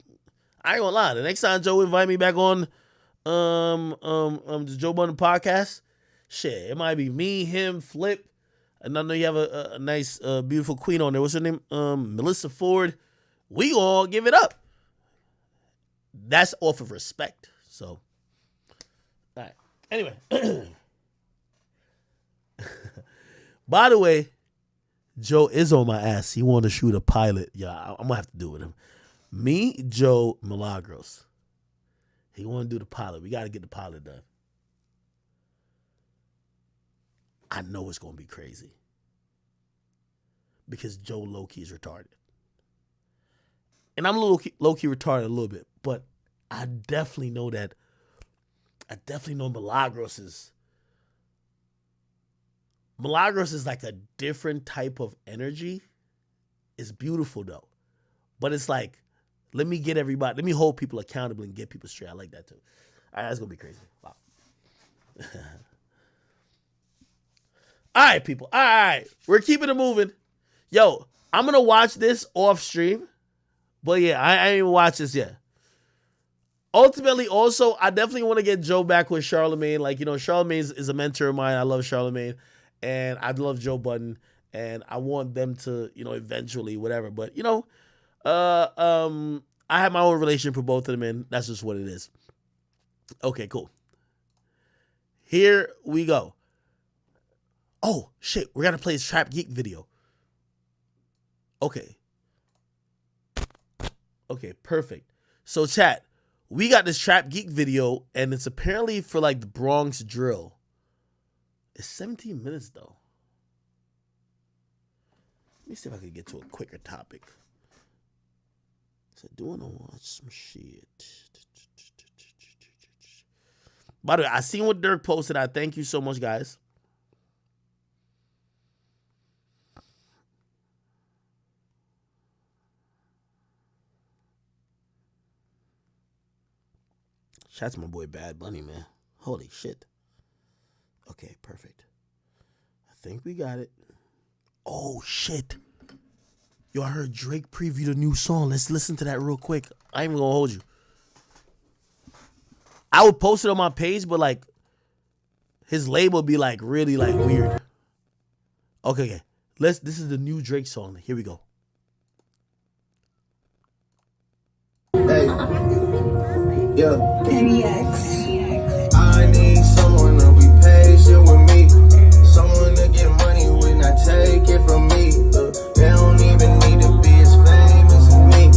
gonna lie. The next time Joe invite me back on the Joe Budden podcast, shit, it might be me, him, Flip. And I know you have a nice, beautiful queen on there. What's her name? Melissa Ford. We all give it up. That's off of respect. So, all right. Anyway. By the way, Joe is on my ass. He want to shoot a pilot. Yeah, I'm going to have to do it with him. Me, Joe, Milagros. He want to do the pilot. We got to get the pilot done. I know it's going to be crazy. Because Joe low-key is retarded. And I'm low-key retarded a little bit. But I definitely know that. I definitely know Milagros is like a different type of energy. It's beautiful though. But it's like, let me hold people accountable and get people straight. I like that too. All right, that's going to be crazy. Wow. All right, people. All right. We're keeping it moving. Yo, I'm going to watch this off stream. But yeah, I ain't even watch this yet. Ultimately, also, I definitely want to get Joe back with Charlemagne. Like, Charlemagne is a mentor of mine. I love Charlemagne. And I love Joe Budden. And I want them to, eventually, whatever. But, I have my own relationship with both of them, and that's just what it is. Okay, cool. Here we go. Oh, shit. We got to play his Trap Geek video. Okay. Okay, perfect. So, chat. We got this Trap Geek video, and it's apparently for, like, the Bronx drill. It's 17 minutes, though. Let me see if I can get to a quicker topic. So, do you want to watch some shit? By the way, I seen what Dirk posted. I thank you so much, guys. Shout out to my boy Bad Bunny, man. Holy shit. Okay, perfect. I think we got it. Oh, shit. Yo, I heard Drake preview the new song. Let's listen to that real quick. I ain't even gonna hold you. I would post it on my page, but, like, his label be, like, really, like, weird. Okay. This is the new Drake song. Here we go. Hey. Yeah. I need someone to be patient with me. Someone to get money when I take it from me. They don't even need to be as famous as me.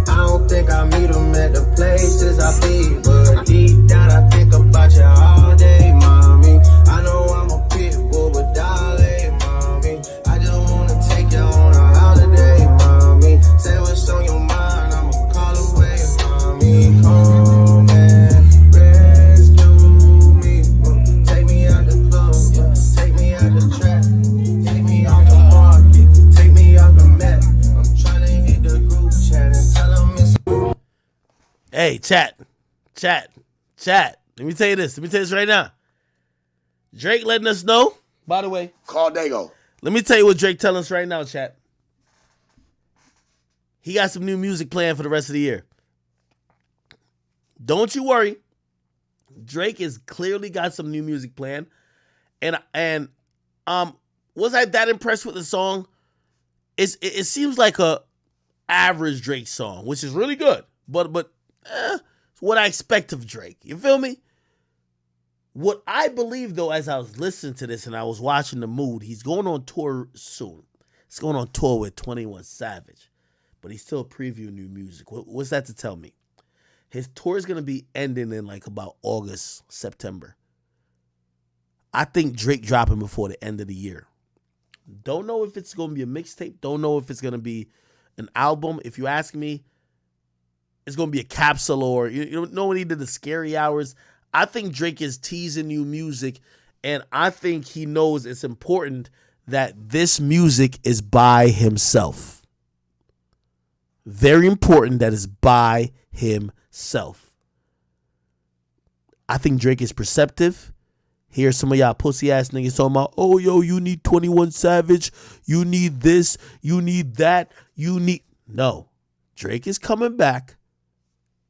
I don't think I meet them at the places I be. But deep down I think about you all day, mommy. I know I'm a pit bull, but darling, mommy. I just want to take you on a holiday, mommy. Say what's on your mind, I'ma call away, mommy. Come and rescue me. Take me out the club, take me out the trap. Take me off the market, take me off the map. I'm trying to hit the group chat and tell them it's... Hey, chat. Let me tell you this right now. Drake letting us know, by the way. Call Dago. Let me tell you what Drake telling us right now, chat. He got some new music planned for the rest of the year. Don't you worry. Drake has clearly got some new music planned. And was I that impressed with the song? It seems like a average Drake song, which is really good. But it's what I expect of Drake. You feel me? What I believe, though, as I was listening to this and I was watching the mood, he's going on tour soon. He's going on tour with 21 Savage. But he's still previewing new music. What's that to tell me? His tour is going to be ending in like about August, September. I think Drake dropping before the end of the year. Don't know if it's going to be a mixtape. Don't know if it's going to be an album, if you ask me, it's going to be a capsule or, you know when he did the Scary Hours? I think Drake is teasing new music, and I think he knows it's important that this music is by himself. Very important that it's by himself. I think Drake is perceptive. Here's some of y'all pussy ass niggas talking about, oh, yo, you need 21 Savage. You need this. You need that. You need. No. Drake is coming back.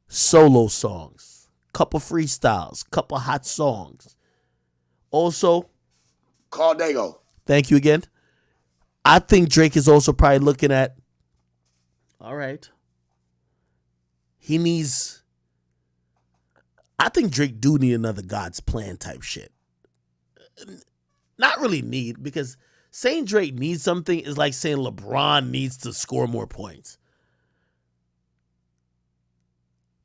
Solo songs. Couple freestyles. Couple hot songs. Also. Call Dago. Thank you again. I think Drake is also probably looking at, all right. He needs. I think Drake do need another God's Plan type shit. Not really need, because saying Drake needs something is like saying LeBron needs to score more points.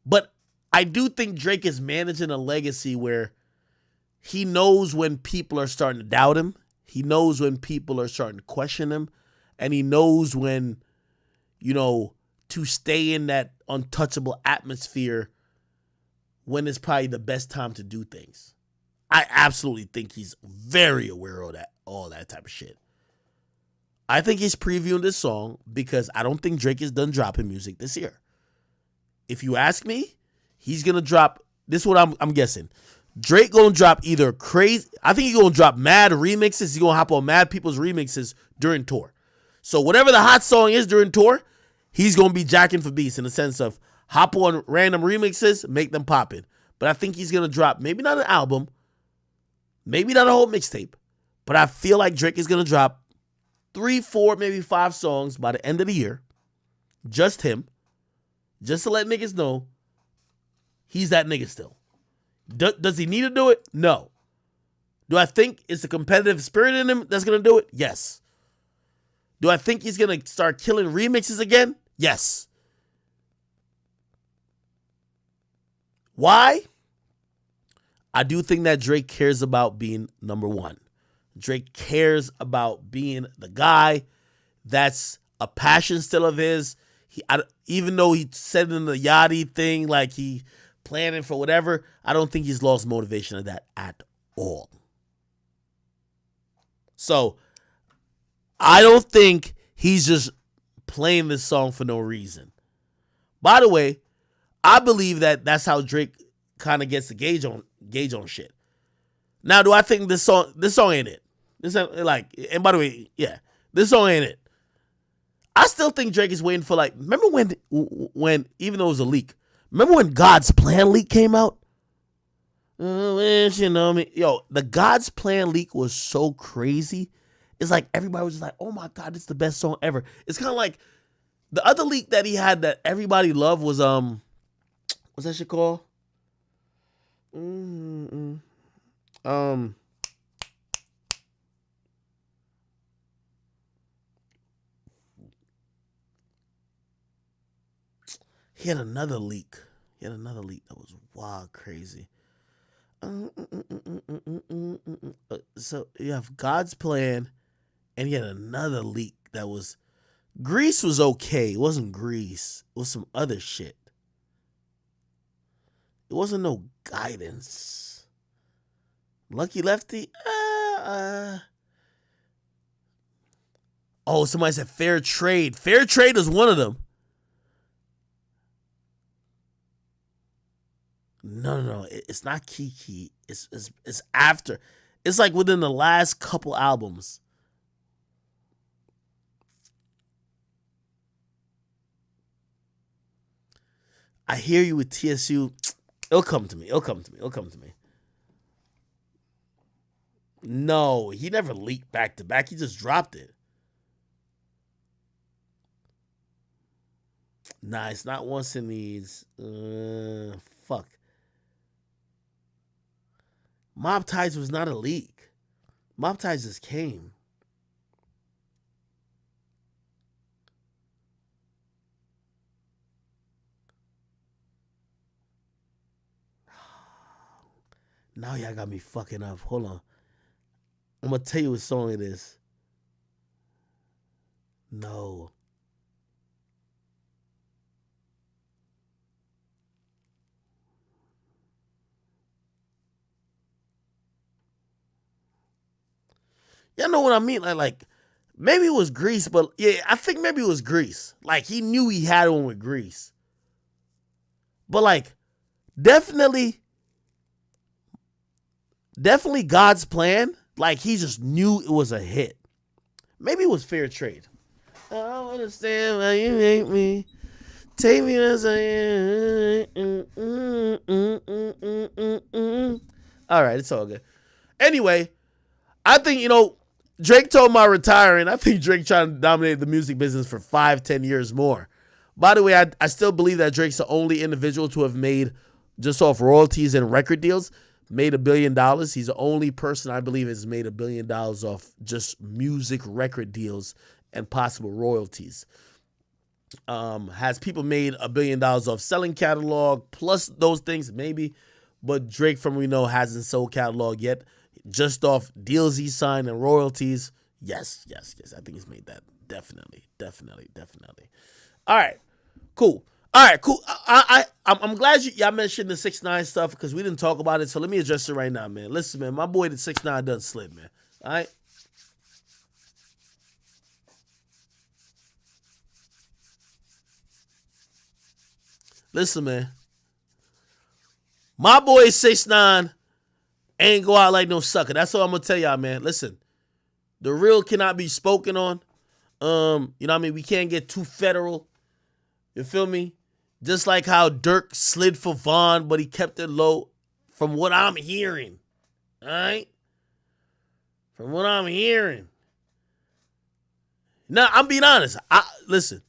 But I do think Drake is managing a legacy where he knows when people are starting to doubt him. He knows when people are starting to question him. And he knows when, to stay in that untouchable atmosphere when it's probably the best time to do things. I absolutely think he's very aware of that, all that type of shit. I think he's previewing this song because I don't think Drake is done dropping music this year. If you ask me, he's gonna drop. This is what I'm guessing. Drake gonna drop either crazy. I think he's gonna drop mad remixes. He's gonna hop on mad people's remixes during tour. So whatever the hot song is during tour, he's gonna be jacking for beats in the sense of hop on random remixes, make them poppin'. But I think he's gonna drop maybe not an album. Maybe not a whole mixtape, but I feel like Drake is going to drop 3, 4, maybe 5 songs by the end of the year. Just him. Just to let niggas know he's that nigga still. Does he need to do it? No. Do I think it's a competitive spirit in him that's going to do it? Yes. Do I think he's going to start killing remixes again? Yes. Why? I do think that Drake cares about being number one. Drake cares about being the guy. That's a passion still of his. Even though he said in the Yachty thing, like he planning for whatever, I don't think he's lost motivation of that at all. So I don't think he's just playing this song for no reason. By the way, I believe that that's how Drake kind of gets the gauge on shit. Now, do I think this song ain't it? This ain't, and by the way, yeah, this song ain't it. I still think Drake is waiting for remember when even though it was a leak, remember when God's Plan leak came out? Yo, the God's Plan leak was so crazy. It's like everybody was just like, oh my God, it's the best song ever. It's kind of like the other leak that he had that everybody loved was what's that shit called? He had another leak. That was wild, crazy. So you have God's Plan, and he had another leak that was. Grease was okay. It wasn't Grease. It was some other shit. It wasn't no Guidance. Lucky Lefty? Oh, somebody said Fair Trade. Fair Trade was one of them. No. It's not Kiki. It's after. It's like within the last couple albums. I hear you with TSU. It'll come to me. No, he never leaked back to back. He just dropped it. Nah, it's not Once in These. Fuck. Mob Ties was not a leak. Mob Ties just came. Now y'all got me fucking up. Hold on. I'm going to tell you what song it is. No. Y'all know what I mean? Like maybe it was Grease, but yeah, I think maybe it was Grease. Like he knew he had one with Grease. But like definitely God's Plan. Like he just knew it was a hit. Maybe it was Fair Trade. I don't understand why you hate me. Take me as I am. All right, it's all good. Anyway, I think, Drake told my retiring. I think Drake trying to dominate the music business for 5-10 years more. By the way, I still believe that Drake's the only individual to have made, just off royalties and record deals, made $1 billion. He's the only person I believe has made $1 billion off just music record deals and possible royalties. Has people made $1 billion off selling catalog plus those things? Maybe. But Drake, from we know, hasn't sold catalog yet. Just off deals he signed and royalties. Yes. I think he's made that. Definitely. All right. Cool. I'm glad y'all mentioned the 6ix9ine stuff because we didn't talk about it. So let me address it right now, man. Listen, man, my boy the 6ix9ine done slid, man. All right. Listen, man. My boy 6ix9ine ain't go out like no sucker. That's all I'm gonna tell y'all, man. Listen, the real cannot be spoken on. You know what I mean? We can't get too federal. You feel me? Just like how Dirk slid for Vaughn, but he kept it low. From what I'm hearing, all right. From what I'm hearing. Now I'm being honest. Listen.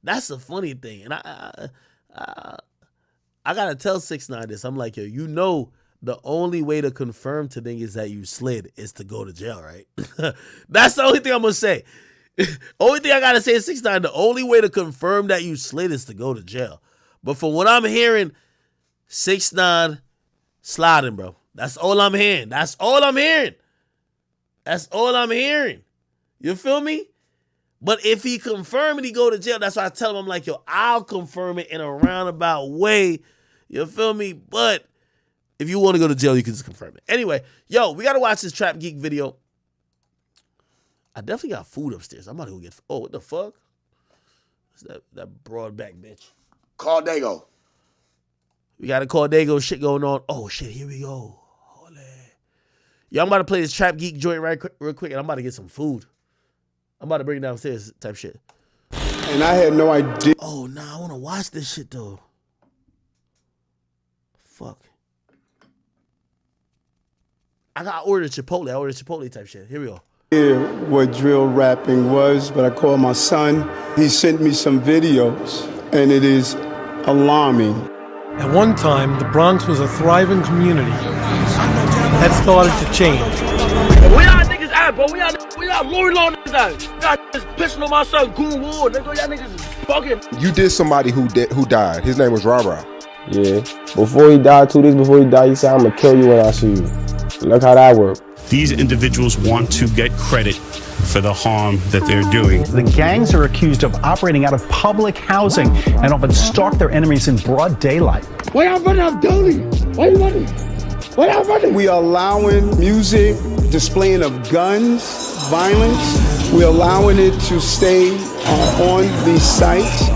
That's the funny thing, and I gotta tell 6ix9ine this. I'm like, yo, the only way to confirm today is that you slid is to go to jail, right? That's the only thing I'm gonna say. Only thing I gotta say is 6ix9ine. The only way to confirm that you slid is to go to jail. But from what I'm hearing, 6ix9ine sliding, bro. That's all I'm hearing. You feel me? But if he confirm it, he go to jail. That's why I tell him, I'm like, yo, I'll confirm it in a roundabout way. You feel me? But if you want to go to jail, you can just confirm it. Anyway, yo, we got to watch this Trap Geek video. I definitely got food upstairs. I'm about to go get, what the fuck? What's that broad back bitch? Call Dago. We got to call Dago. Shit going on. Oh, shit, here we go. Holy. Yo, I'm about to play this Trap Geek joint real quick, and I'm about to get some food. I'm about to bring it downstairs type shit. And I had no idea. Oh, nah, I want to watch this shit, though. Fuck. I got ordered Chipotle. I ordered Chipotle type shit. Here we go. What drill rapping was, but I called my son. He sent me some videos, and it is alarming. At one time, the Bronx was a thriving community. That started to change. Where y'all niggas at, bro? Where y'all Lori Law niggas at? Y'all niggas pissing on my son, Goon War, nigga. Y'all niggas is fucking. You did somebody who died. His name was Rara. Yeah. Before he died, 2 days before he died, he said, I'm gonna kill you when I see you. Look how that worked. These individuals want to get credit for the harm that they're doing. The gangs are accused of operating out of public housing and often stalk their enemies in broad daylight. Why y'all running out dirty? Why you running? Why y'all running? We are allowing music, displaying of guns, violence. We're allowing it to stay on these sites.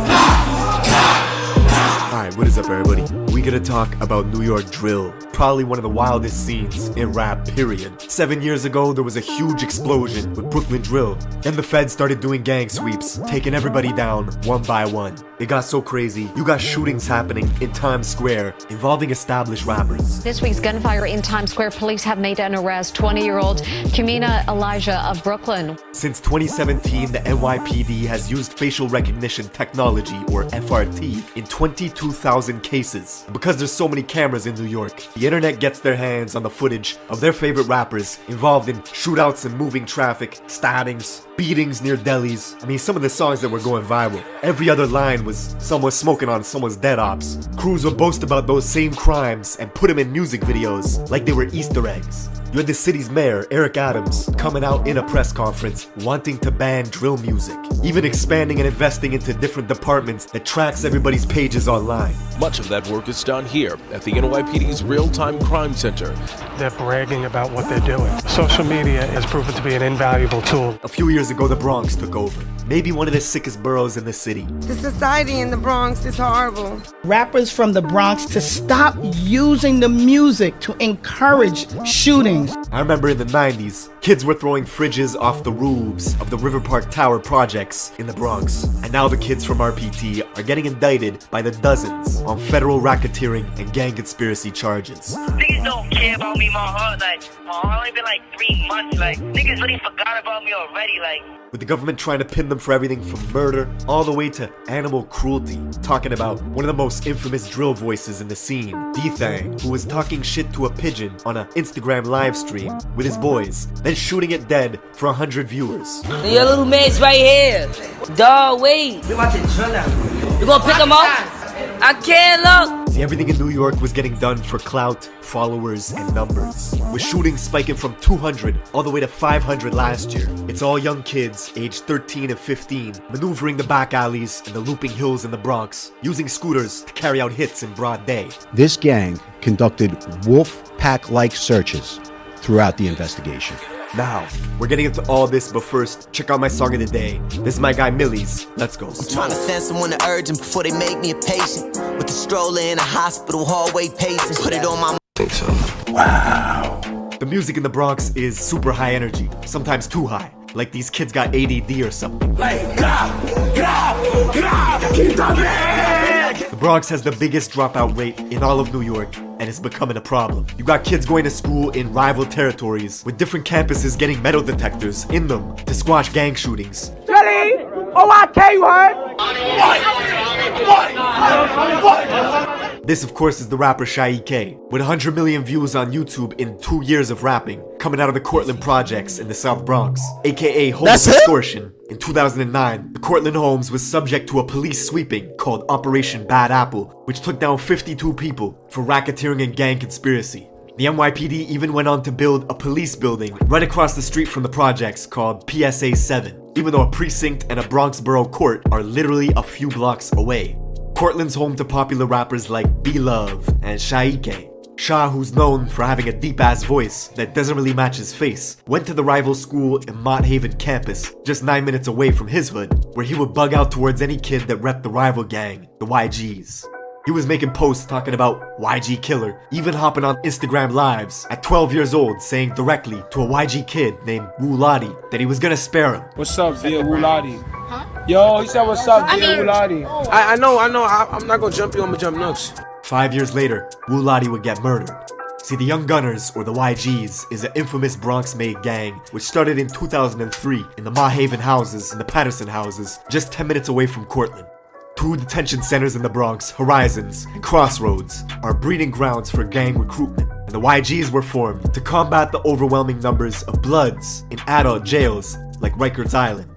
Hi, what is up, everybody? We gonna talk about New York drill. Probably one of the wildest scenes in rap, period. 7 years ago, there was a huge explosion with Brooklyn drill. Then the feds started doing gang sweeps, taking everybody down one by one. It got so crazy, you got shootings happening in Times Square involving established rappers. This week's gunfire in Times Square, police have made an arrest. 20-year-old Kamina Elijah of Brooklyn. Since 2017, the NYPD has used facial recognition technology, or FRT, in 22,000 cases. Because there's so many cameras in New York, the internet gets their hands on the footage of their favorite rappers involved in shootouts and moving traffic, stabbings, beatings near delis. I mean, some of the songs that were going viral. Every other line was someone smoking on someone's dead ops. Crews would boast about those same crimes and put them in music videos like they were Easter eggs. You had the city's mayor, Eric Adams, coming out in a press conference wanting to ban drill music, even expanding and investing into different departments that tracks everybody's pages online. Much of that work is done here at the NYPD's Real-Time Crime Center. They're bragging about what they're doing. Social media has proven to be an invaluable tool. A few years ago, the Bronx took over. Maybe one of the sickest boroughs in the city. The society in the Bronx is horrible. Rappers from the Bronx to stop using the music to encourage shootings. I remember in the 90s, kids were throwing fridges off the roofs of the River Park Tower projects in the Bronx. And now the kids from RPT are getting indicted by the dozens on federal racketeering and gang conspiracy charges. Niggas don't care about me, my heart. Only been 3 months. Niggas really forgot about me already. With the government trying to pin them for everything from murder all the way to animal cruelty. Talking about one of the most infamous drill voices in the scene, D-Thang, who was talking shit to a pigeon on an Instagram live stream with his boys, then shooting it dead for 100 viewers. Your little man's right here. Dawg, wait. You gonna pick him up? I can't look. See, everything in New York was getting done for clout, followers, and numbers. With shootings spiking from 200 all the way to 500 last year. It's all young kids, aged 13 and 15, maneuvering the back alleys and the looping hills in the Bronx, using scooters to carry out hits in broad day. This gang conducted wolf pack-like searches throughout the investigation. Now, we're getting into all this, but first, check out my song of the day. This is my guy Millie's. Let's go. I'm trying to send someone to urgent before they make me a patient. With the stroller in a hospital hallway pacing. Put it on my... think so. Wow. The music in the Bronx is super high energy, sometimes too high. Like these kids got ADD or something. The Bronx has the biggest dropout rate in all of New York, and it's becoming a problem. You got kids going to school in rival territories, with different campuses getting metal detectors in them to squash gang shootings. Jelly! OIK, you heard? What? This, of course, is the rapper 6ix9ine, with 100 million views on YouTube in 2 years of rapping, coming out of the Cortlandt projects in the South Bronx, aka home of extortion. In 2009, the Cortlandt homes was subject to a police sweeping called Operation Bad Apple, which took down 52 people for racketeering and gang conspiracy. The NYPD even went on to build a police building right across the street from the projects called PSA 7, even though a precinct and a Bronx borough court are literally a few blocks away. Cortland's home to popular rappers like B-Love and 6ix9ine. Sha, who's known for having a deep-ass voice that doesn't really match his face, went to the rival school in Mott Haven campus, just 9 minutes away from his hood, where he would bug out towards any kid that repped the rival gang, the YGs. He was making posts talking about YG killer, even hopping on Instagram lives at 12 years old saying directly to a YG kid named wilddddd that he was gonna spare him. What's up, via wilddddd? Yo, he said what's up, via wilddddd? I know, I'm not gonna jump you, I'm gonna jump Nooks. 5 years later, wilddddd would get murdered. See, the Young Gunners, or the YGs, is an infamous Bronx-made gang which started in 2003 in the Mott Haven houses and the Patterson houses, just 10 minutes away from Cortlandt. 2 detention centers in the Bronx, Horizons and Crossroads, are breeding grounds for gang recruitment, and the YGs were formed to combat the overwhelming numbers of Bloods in adult jails like Rikers Island.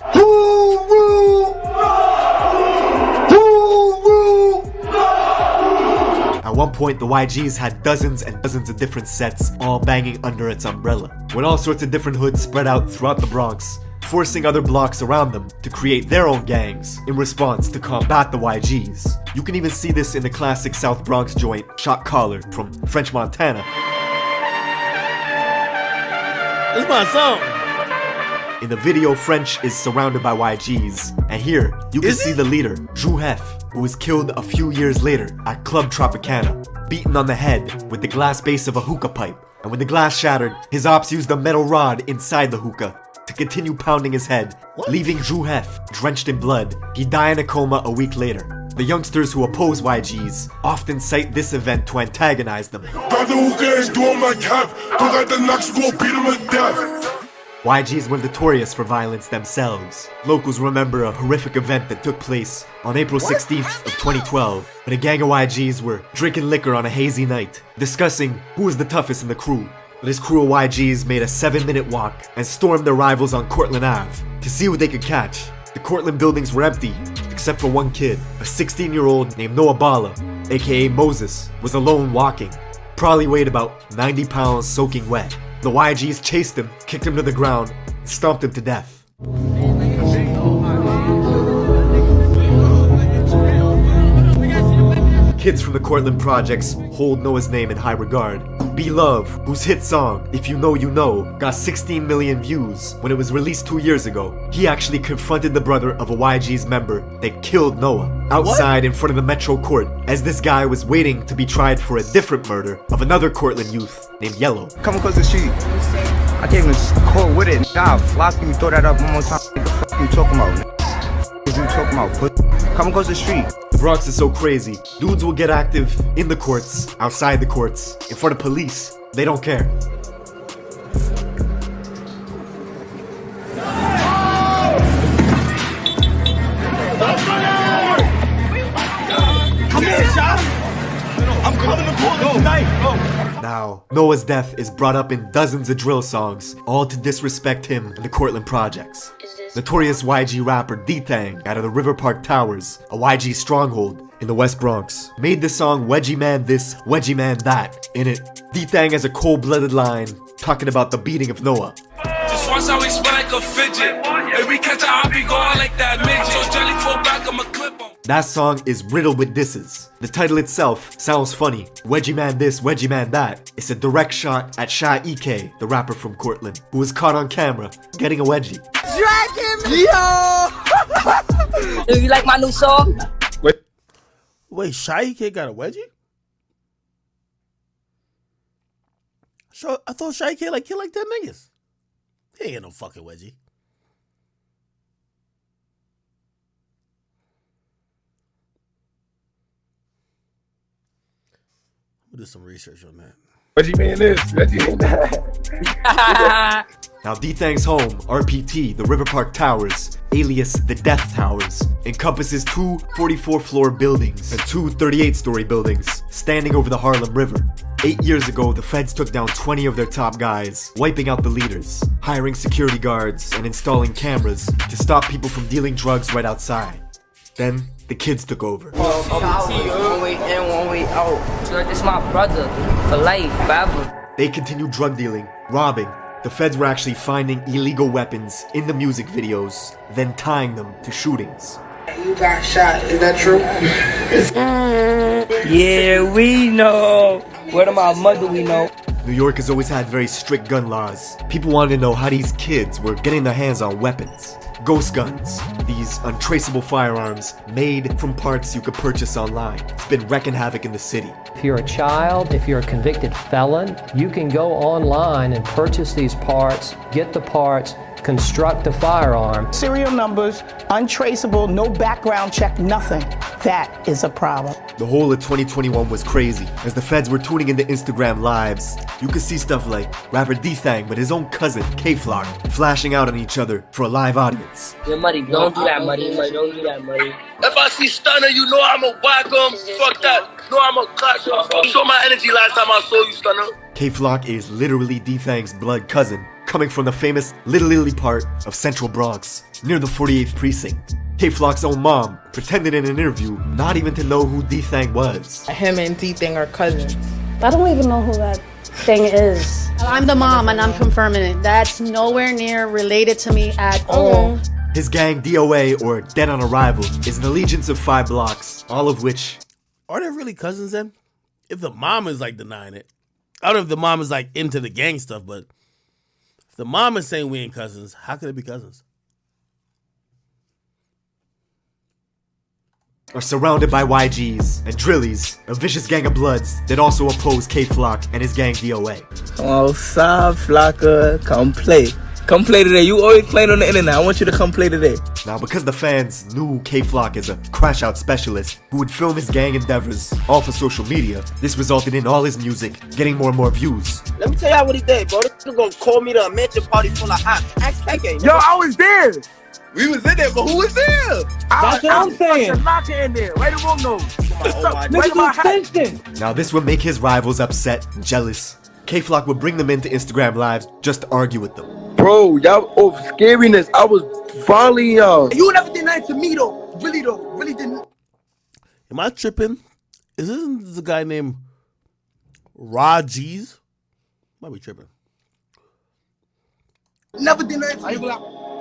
At one point, the YGs had dozens and dozens of different sets all banging under its umbrella, with all sorts of different hoods spread out throughout the Bronx, forcing other blocks around them to create their own gangs in response to combat the YGs. You can even see this in the classic South Bronx joint, Shot Caller from French Montana. That's my song. In the video, French is surrounded by YGs, and here you can see the leader, Juhef, who was killed a few years later at Club Tropicana, beaten on the head with the glass base of a hookah pipe. And when the glass shattered, his ops used a metal rod inside the hookah to continue pounding his head, leaving Juhef drenched in blood. He died in a coma a week later. The youngsters who oppose YGs often cite this event to antagonize them. YGs were notorious for violence themselves. Locals remember a horrific event that took place on April 16th of 2012, when a gang of YGs were drinking liquor on a hazy night, discussing who was the toughest in the crew. But his crew of YGs made a 7-minute walk and stormed their rivals on Cortlandt Ave to see what they could catch. The Cortlandt buildings were empty, except for one kid. A 16-year-old named Noah Bala, aka Moses, was alone walking. Probably weighed about 90 pounds soaking wet. The YGs chased him, kicked him to the ground, and stomped him to death. Kids from the Cortlandt projects hold Noah's name in high regard. Be Love, whose hit song, If You Know You Know, got 16 million views when it was released 2 years ago. He actually confronted the brother of a YG's member that killed Noah outside in front of the Metro Court, as this guy was waiting to be tried for a different murder of another Cortlandt youth named Yellow. Come across the street. I can't even score with it. God, flop you, throw that up one more time. What the fuck you talking about? What you talking about? Come across the street. The Bronx is so crazy. Dudes will get active in the courts, outside the courts, in front of police. They don't care. Come here, shot. I'm calling the police tonight. Now, Noah's death is brought up in dozens of drill songs, all to disrespect him and the Cortlandt projects. Notorious YG rapper D-Thang out of the River Park Towers, a YG stronghold in the West Bronx, made the song Wedgie Man This, Wedgie Man That. In it, D-Thang has a cold-blooded line talking about the beating of Noah. Just watch how we spin like a fidget. If we catch a hobby going like that midget. So Jelly fall back, I'ma clip him. That song is riddled with disses. The title itself sounds funny. Wedgie Man This, Wedgie Man That. It's a direct shot at 6ix9ine, the rapper from Cortlandt, who was caught on camera getting a wedgie. Drag him! Yo! Do you like my new song? Wait, 6ix9ine got a wedgie? So I thought 6ix9ine like killed like 10 niggas. He ain't got no fucking wedgie. We'll do some research on that. Wedgie Man this, Wedgie Man that. Now D-Thang's home, RPT, the River Park Towers, alias the Death Towers, encompasses 2 44-floor buildings and 2 38-story buildings standing over the Harlem River. 8 years ago, the feds took down 20 of their top guys, wiping out the leaders, hiring security guards, and installing cameras to stop people from dealing drugs right outside. Then, the kids took over. 1 week in, 1 week out. So this is my brother for life, forever. They continued drug dealing, robbing. The feds were actually finding illegal weapons in the music videos, then tying them to shootings. You got shot, is that true? Yeah, we know. Word of my mother, we know. New York has always had very strict gun laws. People wanted to know how these kids were getting their hands on weapons. Ghost guns, these untraceable firearms made from parts you could purchase online. It's been wrecking havoc in the city. If you're a child, if you're a convicted felon, you can go online and purchase these parts, get the parts, construct a firearm. Serial numbers, untraceable, no background check, nothing. That is a problem. The whole of 2021 was crazy. As the feds were tuning into Instagram lives, you could see stuff like rapper D-Thang with his own cousin, K-Flock, flashing out on each other for a live audience. Yeah, Muddy, don't do that, Muddy. Don't do that, Muddy. If I see Stunner, you know I'ma whack him. Fuck that. No, I'ma clash him. Show my energy last time I saw you, Stunner. K-Flock is literally D-Thang's blood cousin, coming from the famous Little Italy part of Central Bronx, near the 48th precinct. K-Flock's own mom pretended in an interview not even to know who D-Thang was. Him and D-Thang are cousins. I don't even know who that thing is. I'm the mom and I'm confirming it. That's nowhere near related to me at all. His gang, DOA, or Dead on Arrival, is an allegiance of 5 blocks, all of which... Are they really cousins then? If the mom is like denying it. I don't know if the mom is like into the gang stuff, but if the mom is saying we ain't cousins, how could it be cousins? Are surrounded by YGs and Drillies, a vicious gang of bloods that also oppose K-Flock and his gang DOA. Oh, Sa Flocka, come play. Come play today. You always playing on the internet. I want you to come play today. Now, because the fans knew K-Flock as a crash-out specialist who would film his gang endeavors all for social media, this resulted in all his music getting more and more views. Let me tell y'all what he did, bro. This nigga gonna call me to a mansion party full of hot. Ask KK. Yo, I was there. We was in there, but who was there? That's what I'm saying. Lock in there. Right the room, no. Now, this would make his rivals upset and jealous. K-Flock would bring them into Instagram Lives just to argue with them. Bro, y'all off scariness. I was following y'all. You never did nothing to me though. Really didn't. Am I tripping? Isn't this a guy named Rajiz? Might be tripping. Never did nothing to me.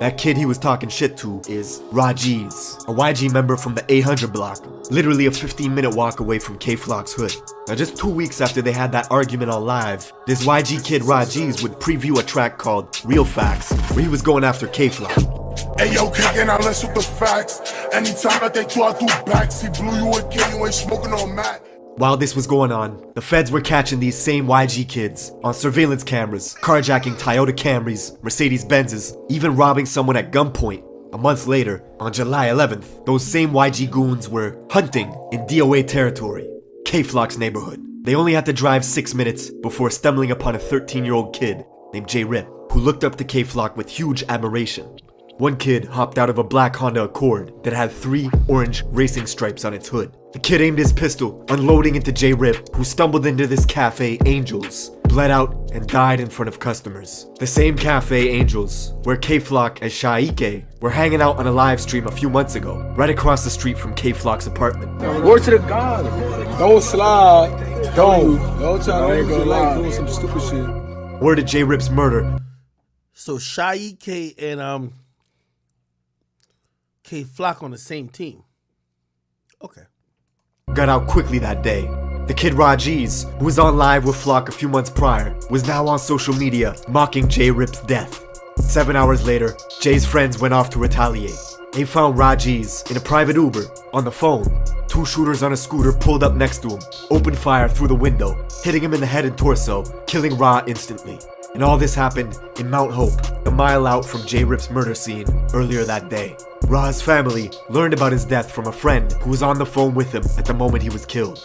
That kid he was talking shit to is Rajiz, a YG member from the 800 block, literally a 15-minute walk away from K-Flock's hood. Now just 2 weeks after they had that argument on Live, this YG kid Rajiz would preview a track called Real Facts, where he was going after K-Flock. Hey yo, kicking out less with the facts. Anytime that they try to backs, he blew you a kid, you ain't smoking on Matt. While this was going on, the feds were catching these same YG kids on surveillance cameras, carjacking Toyota Camrys, Mercedes Benzes, even robbing someone at gunpoint. A month later, on July 11th, those same YG goons were hunting in DOA territory, K-Flock's neighborhood. They only had to drive 6 minutes before stumbling upon a 13-year-old kid named J-Rip, who looked up to K-Flock with huge admiration. One kid hopped out of a black Honda Accord that had 3 orange racing stripes on its hood. The kid aimed his pistol, unloading into J-Rip, who stumbled into this cafe, Angels, bled out, and died in front of customers. The same cafe, Angels, where K-Flock and 6ix9ine were hanging out on a live stream a few months ago, right across the street from K-Flock's apartment. Word to the God. Don't slide. Don't try to doing some stupid shit. Word to J-Rip's murder. So 6ix9ine and K-Flock on the same team. Okay. Got out quickly that day. The kid Rajiz, who was on Live with Flock a few months prior, was now on social media mocking J-Rip's death. 7 hours later, Jay's friends went off to retaliate. They found Rajiz in a private Uber. On the phone, 2 shooters on a scooter pulled up next to him, opened fire through the window, hitting him in the head and torso, killing Ra instantly. And all this happened in Mount Hope, a mile out from J-Rip's murder scene earlier that day. Ra's family learned about his death from a friend who was on the phone with him at the moment he was killed.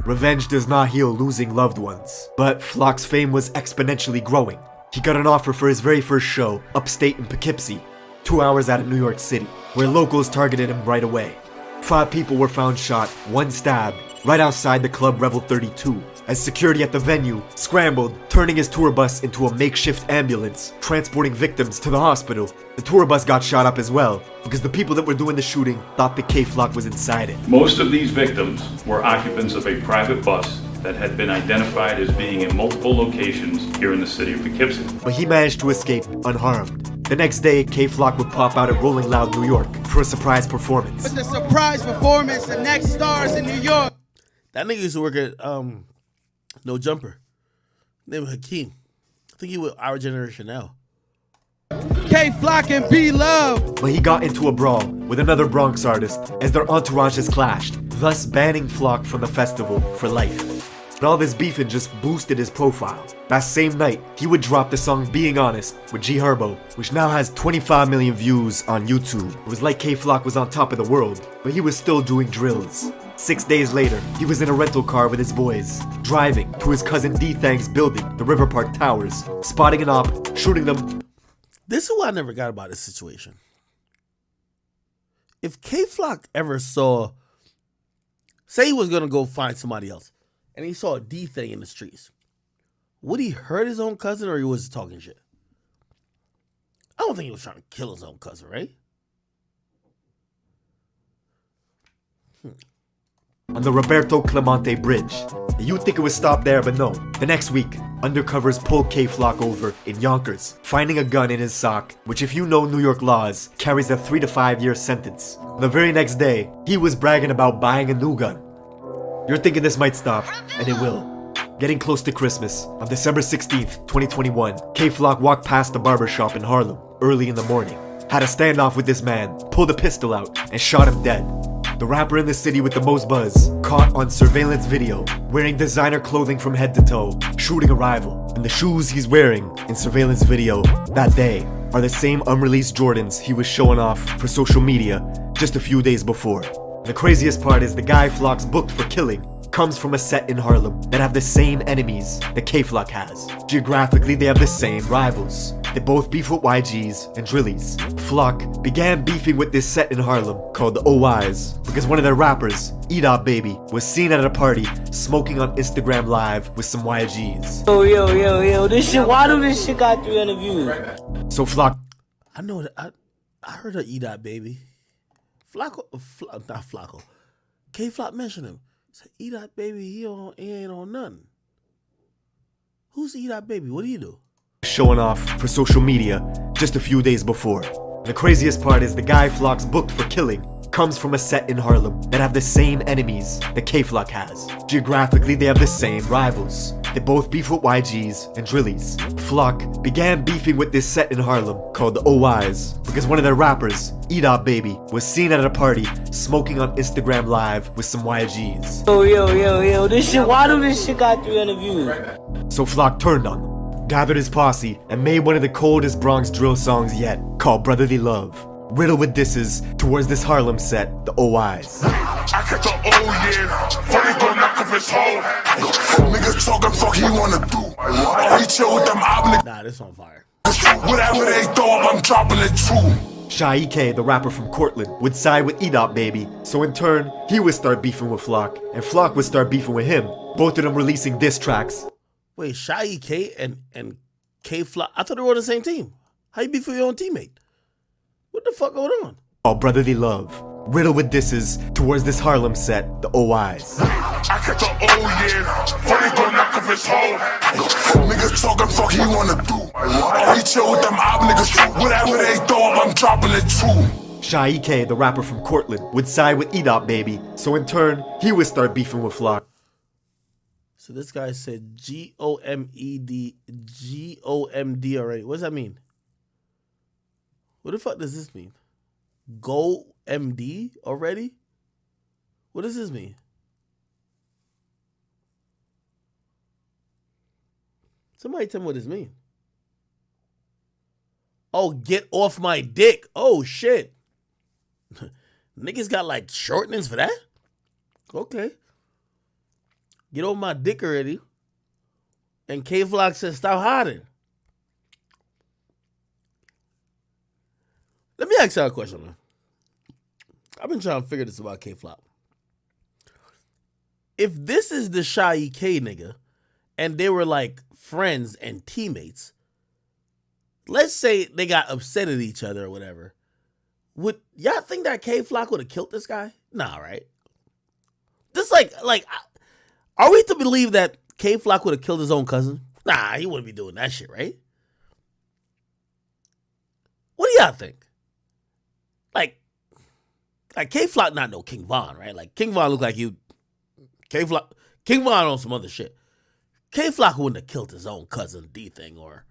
Revenge does not heal losing loved ones, but Flock's fame was exponentially growing. He got an offer for his very first show, upstate in Poughkeepsie, 2 hours out of New York City, where locals targeted him right away. 5 people were found shot, 1 stabbed, right outside the club Revel 32, as security at the venue scrambled, turning his tour bus into a makeshift ambulance, transporting victims to the hospital. The tour bus got shot up as well, because the people that were doing the shooting thought the K-Flock was inside it. Most of these victims were occupants of a private bus that had been identified as being in multiple locations here in the city of Poughkeepsie. But he managed to escape unharmed. The next day, K-Flock would pop out at Rolling Loud, New York for a surprise performance. It's a surprise performance, the next stars in New York. That nigga used to work at No Jumper. Name was Hakeem. I think he was our generation now. K-Flock and B-Love. But he got into a brawl with another Bronx artist as their entourages clashed, thus banning Flock from the festival for life. And all this beefing just boosted his profile. That same night, he would drop the song Being Honest with G Herbo, which now has 25 million views on YouTube. It was like K-Flock was on top of the world, but he was still doing drills. 6 days later, he was in a rental car with his boys, driving to his cousin D-Thang's building, the River Park Towers, spotting an op, shooting them. This is what I never got about this situation. If K-Flock ever saw, say he was going to go find somebody else, and he saw a D-Thang in the streets, would he hurt his own cousin or he was talking shit? I don't think he was trying to kill his own cousin, right? On the Roberto Clemente Bridge. You'd think it would stop there, but no. The next week, undercovers pull K-Flock over in Yonkers, finding a gun in his sock, which if you know New York laws, carries a 3 to 5 year sentence. The very next day, he was bragging about buying a new gun. You're thinking this might stop, and it will. Getting close to Christmas, on December 16th, 2021, K-Flock walked past a barbershop in Harlem, early in the morning. Had a standoff with this man, pulled a pistol out, and shot him dead. The rapper in the city with the most buzz, caught on surveillance video, wearing designer clothing from head to toe, shooting a rival. And the shoes he's wearing in surveillance video that day are the same unreleased Jordans he was showing off for social media just a few days before. The craziest part is the guy Flock's booked for killing comes from a set in Harlem that have the same enemies that K-Flock has. Geographically, they have the same rivals. They both beef with YGs and Drillies. Flock began beefing with this set in Harlem called the OIs because one of their rappers, Edop Baby, was seen at a party smoking on Instagram Live with some YGs. Yo, this shit, why do this shit got 300 views? So Flock... I know that. I heard of Edop Baby. Not Flocko. K-Flock mentioned him. Said, Edop Baby, he ain't on nothing. Who's Edop Baby? What do you do? Showing off for social media just a few days before. The craziest part is the guy Flock's booked for killing comes from a set in Harlem that have the same enemies that K-Flock has. Geographically, they have the same rivals. They both beef with YGs and Drillies. Flock began beefing with this set in Harlem called the OIs because one of their rappers, Edop Baby, was seen at a party smoking on Instagram Live with some YGs. Yo, this shit, why do this shit got 300 views? So Flock turned on them, gathered his posse, and made one of the coldest Bronx drill songs yet, called Brotherly Love, riddled with disses towards this Harlem set, the OIs. I catch a funny gon' knock off his hoe. Niggas talking fuck he wanna do. He chill with them op niggas. Nah, this on fire. Whatever they throw up, I'm dropping it too. Shy-E-K, the rapper from Cortland, would side with Edop Baby, so in turn, he would start beefing with Flock, and Flock would start beefing with him, both of them releasing diss tracks. Wait, Shy-E-K and K-Flock, I thought they were on the same team. How you beef with your own teammate? What the fuck going on? All brotherly love, riddled with disses towards this Harlem set, the OIs. I catch a funny gon' knock off his hoe. Niggas talking fuck he wanna do. He chill with them op niggas. Whatever they throw up, I'm dropping it too. Shy-E-K, the rapper from Cortland, would side with Edop Baby, so in turn, he would start beefing with Flock. So this guy said G-O-M-D already. What does that mean? What the fuck does this mean? Go MD already? What does this mean? Somebody tell me what this means. Oh, get off my dick. Oh, shit. Niggas got like shortenings for that? Okay. Get off my dick already. And K-Flock says stop hiding. Let me ask y'all a question, man. I've been trying to figure this about K-Flock. If this is the Shy-E-K nigga, and they were like friends and teammates, let's say they got upset at each other or whatever, would y'all think that K-Flock would have killed this guy? Nah, right? Just like, are we to believe that K-Flock would have killed his own cousin? Nah, he wouldn't be doing that shit, right? What do y'all think? Like K-Flock not no King Von, right? Like King Von look like you. King Von on some other shit. K-Flock wouldn't have killed his own cousin D-Thing or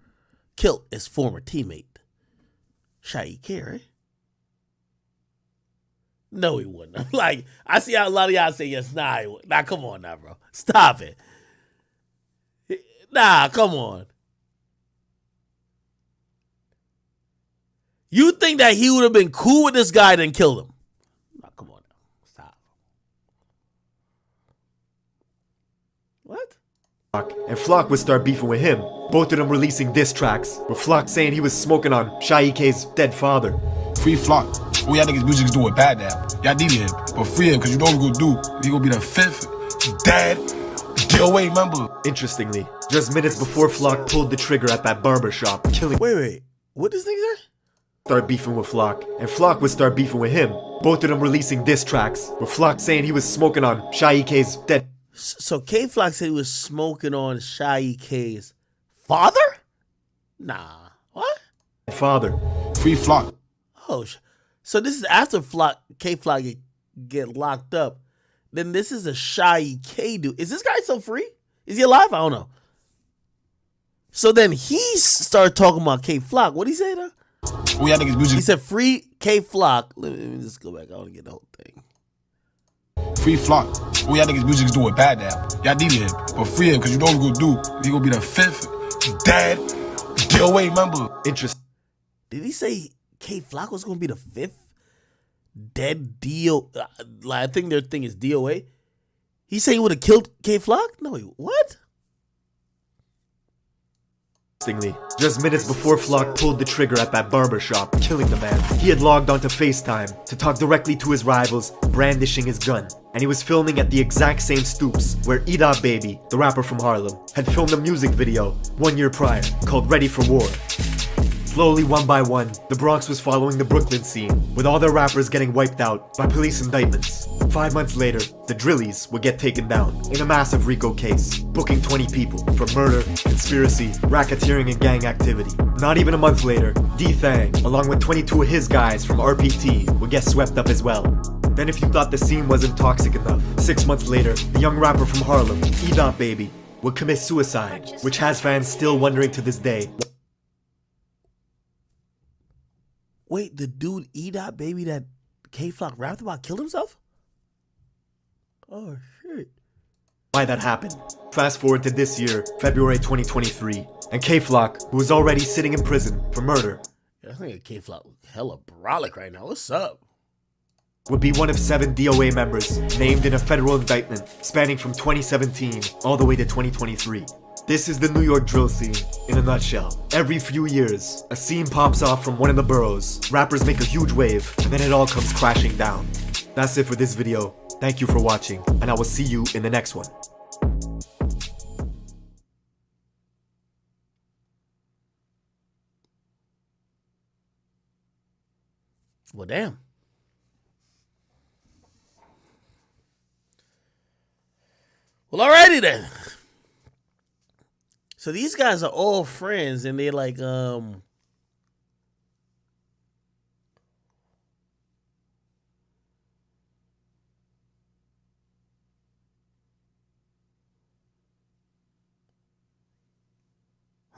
killed his former teammate. Shy-E-K, right? No, he wouldn't. Like, I see how a lot of y'all say yes. Nah, he wouldn't. Nah, come on now, bro. Stop it. Nah, come on. You think that he would have been cool with this guy than killed him? Nah, come on now. Stop. What? And Flock would start beefing with him, both of them releasing diss tracks, with Flock saying he was smoking on Shy-E-K's dead father. Free Flock. All y'all niggas music is doing bad now. Y'all need him, but free him, because you know what we're gonna do. We gonna be the 5th dead DOA member. Interestingly, just minutes before Flock pulled the trigger at that barber shop, killing... Wait. What this nigga say? Start beefing with Flock, and Flock would start beefing with him, both of them releasing diss tracks, with Flock saying he was smoking on Shy-E-K's dead... So K-Flock said he was smoking on Shy-E-K's father? Nah. What? Father. Free Flock. Oh, so this is after K-Flock get locked up. Then this is a Shy-E-K dude. Is this guy still free? Is he alive? I don't know. So then he started talking about K-Flock. What'd he say though? All y'all niggas music. He said free K-Flock. Let me just go back. I want to get the whole thing. Free Flock. All y'all niggas music is doing bad now. Y'all need him, but free him, because you know what we're gonna do. We gonna be the 5th dead DOA member. Interesting. Did he say K-Flock was gonna be the 5th dead DO? I think their thing is DOA. He said he would have killed K-Flock? No, what? Interestingly, just minutes before Flock pulled the trigger at that barber shop, killing the man, he had logged onto FaceTime to talk directly to his rivals, brandishing his gun. And he was filming at the exact same stoops where Baby, the rapper from Harlem, had filmed a music video 1 year prior called Ready for War. Slowly, one by one, the Bronx was following the Brooklyn scene, with all their rappers getting wiped out by police indictments. 5 months later, the Drillies would get taken down in a massive RICO case, booking 20 people for murder, conspiracy, racketeering, and gang activity. Not even a month later, D-Thang, along with 22 of his guys from RPT, would get swept up as well. Then if you thought the scene wasn't toxic enough, 6 months later, the young rapper from Harlem, Baby, would commit suicide, which has fans still wondering to this day. Wait, the dude Baby that K-Flock rapped about killed himself? Oh, shit. Why that happened. Fast forward to this year, February 2023, and K-Flock, who was already sitting in prison for murder, I think K-Flock hella brolic right now. What's up? Would be one of 7 DOA members named in a federal indictment spanning from 2017 all the way to 2023. This is the New York drill scene in a nutshell. Every few years, a scene pops off from one of the boroughs, rappers make a huge wave, and then it all comes crashing down. That's it for this video. Thank you for watching, and I will see you in the next one. Well, damn. Well, alrighty then. So these guys are all friends, and they're like, all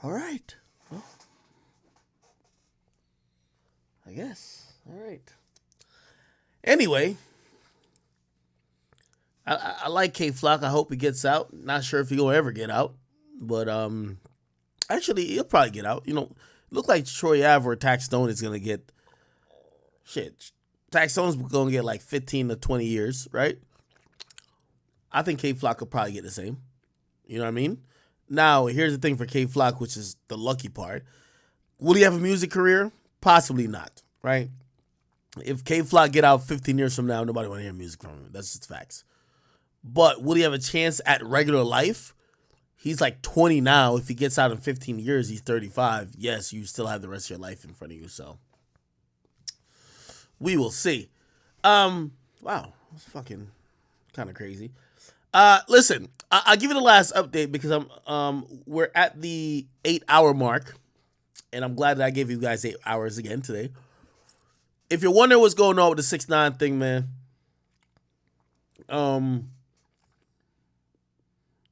right. Well, I guess. All right. Anyway, I like K-Flock. I hope he gets out. Not sure if he'll ever get out. But actually, he'll probably get out. You know, look like Troy Ave or Tax Stone is gonna get shit. Tax Stone's gonna get like 15 to 20 years, right? I think K-Flock could probably get the same. You know what I mean? Now, here's the thing for K-Flock, which is the lucky part. Will he have a music career? Possibly not, right? If K-Flock get out 15 years from now, nobody want to hear music from him. That's just facts. But will he have a chance at regular life? He's like 20 now. If he gets out in 15 years, he's 35. Yes, you still have the rest of your life in front of you. So we will see. Wow, that's fucking kind of crazy. Listen, I'll give you the last update because we're at the 8-hour mark, and I'm glad that I gave you guys 8 hours again today. If you're wondering what's going on with the 6ix9ine thing, man,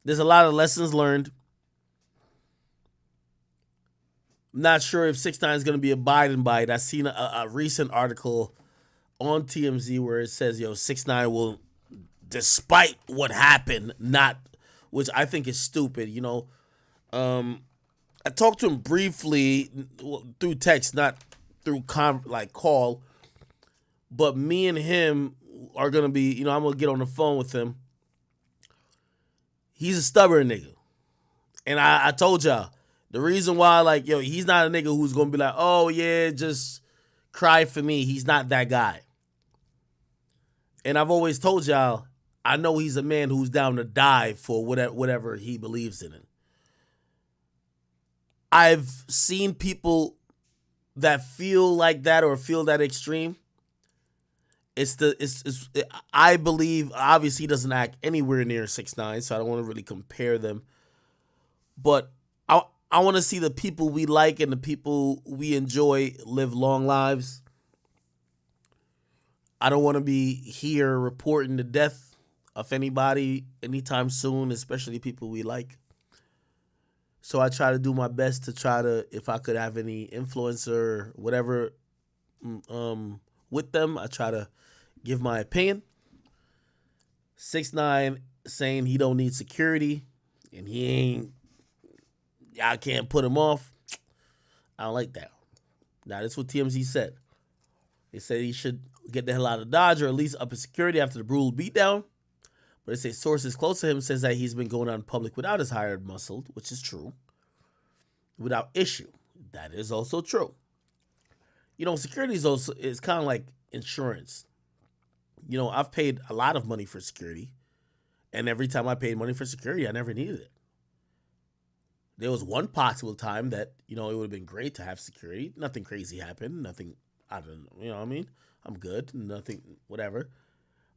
there's a lot of lessons learned. I'm not sure if 6ix9ine is going to be abiding by it. I seen a recent article on TMZ where it says, 6ix9ine will, despite what happened, not, which I think is stupid, you know. I talked to him briefly through text, not through call, but me and him are going to be, I'm going to get on the phone with him. He's a stubborn nigga. And I told y'all, the reason why, he's not a nigga who's going to be like, oh, yeah, just cry for me. He's not that guy. And I've always told y'all, I know he's a man who's down to die for whatever he believes in it. I've seen people that feel like that or feel that extreme. I believe, obviously, he doesn't act anywhere near 6ix9ine, so I don't want to really compare them. But I want to see the people we like and the people we enjoy live long lives. I don't want to be here reporting the death of anybody anytime soon, especially people we like. So I try to do my best to try to, if I could have any influence or whatever with them, I try to give my opinion. 6ix9ine saying he don't need security and I can't put him off. I don't like that. Now, that's what TMZ said. They said he should get the hell out of Dodge or at least up his security after the brutal beatdown. But they say sources close to him says that he's been going out in public without his hired muscle, which is true. without issue. That is also true. You know, security is kind of like insurance. You know, I've paid a lot of money for security, and every time I paid money for security, I never needed it. There was one possible time that, you know, it would have been great to have security. Nothing crazy happened. Nothing, I don't know, you know what I mean? I'm good. Nothing, whatever.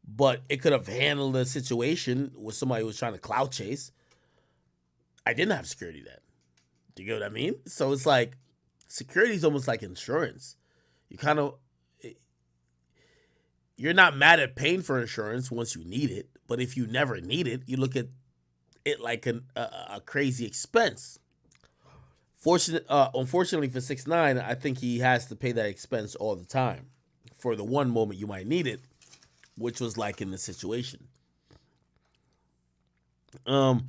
But it could have handled the situation with somebody who was trying to clout chase. I didn't have security then. Do you get what I mean? So it's like, security is almost like insurance. You kind of, you're not mad at paying for insurance once you need it. But if you never need it, you look at it like a crazy expense. Unfortunately for 6ix9ine, I think he has to pay that expense all the time for the one moment you might need it, which was like in the situation. So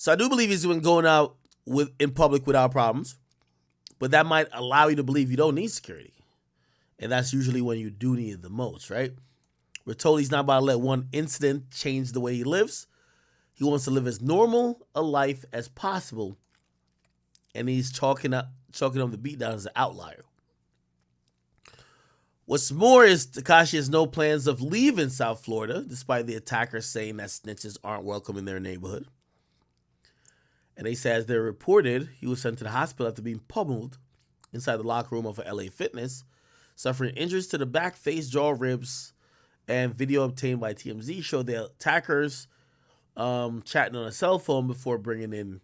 I do believe he's been going out in public without problems, but that might allow you to believe you don't need security, and that's usually when you do need it the most, right? We're told he's not about to let one incident change the way he lives. He wants to live as normal a life as possible, and he's chalking up the beatdown as an outlier. What's more is Tekashi has no plans of leaving South Florida, despite the attackers saying that snitches aren't welcome in their neighborhood. And they say, as they're reported, he was sent to the hospital after being pummeled inside the locker room of a LA Fitness, suffering injuries to the back, face, jaw, ribs, and video obtained by TMZ showed the attackers chatting on a cell phone before bringing in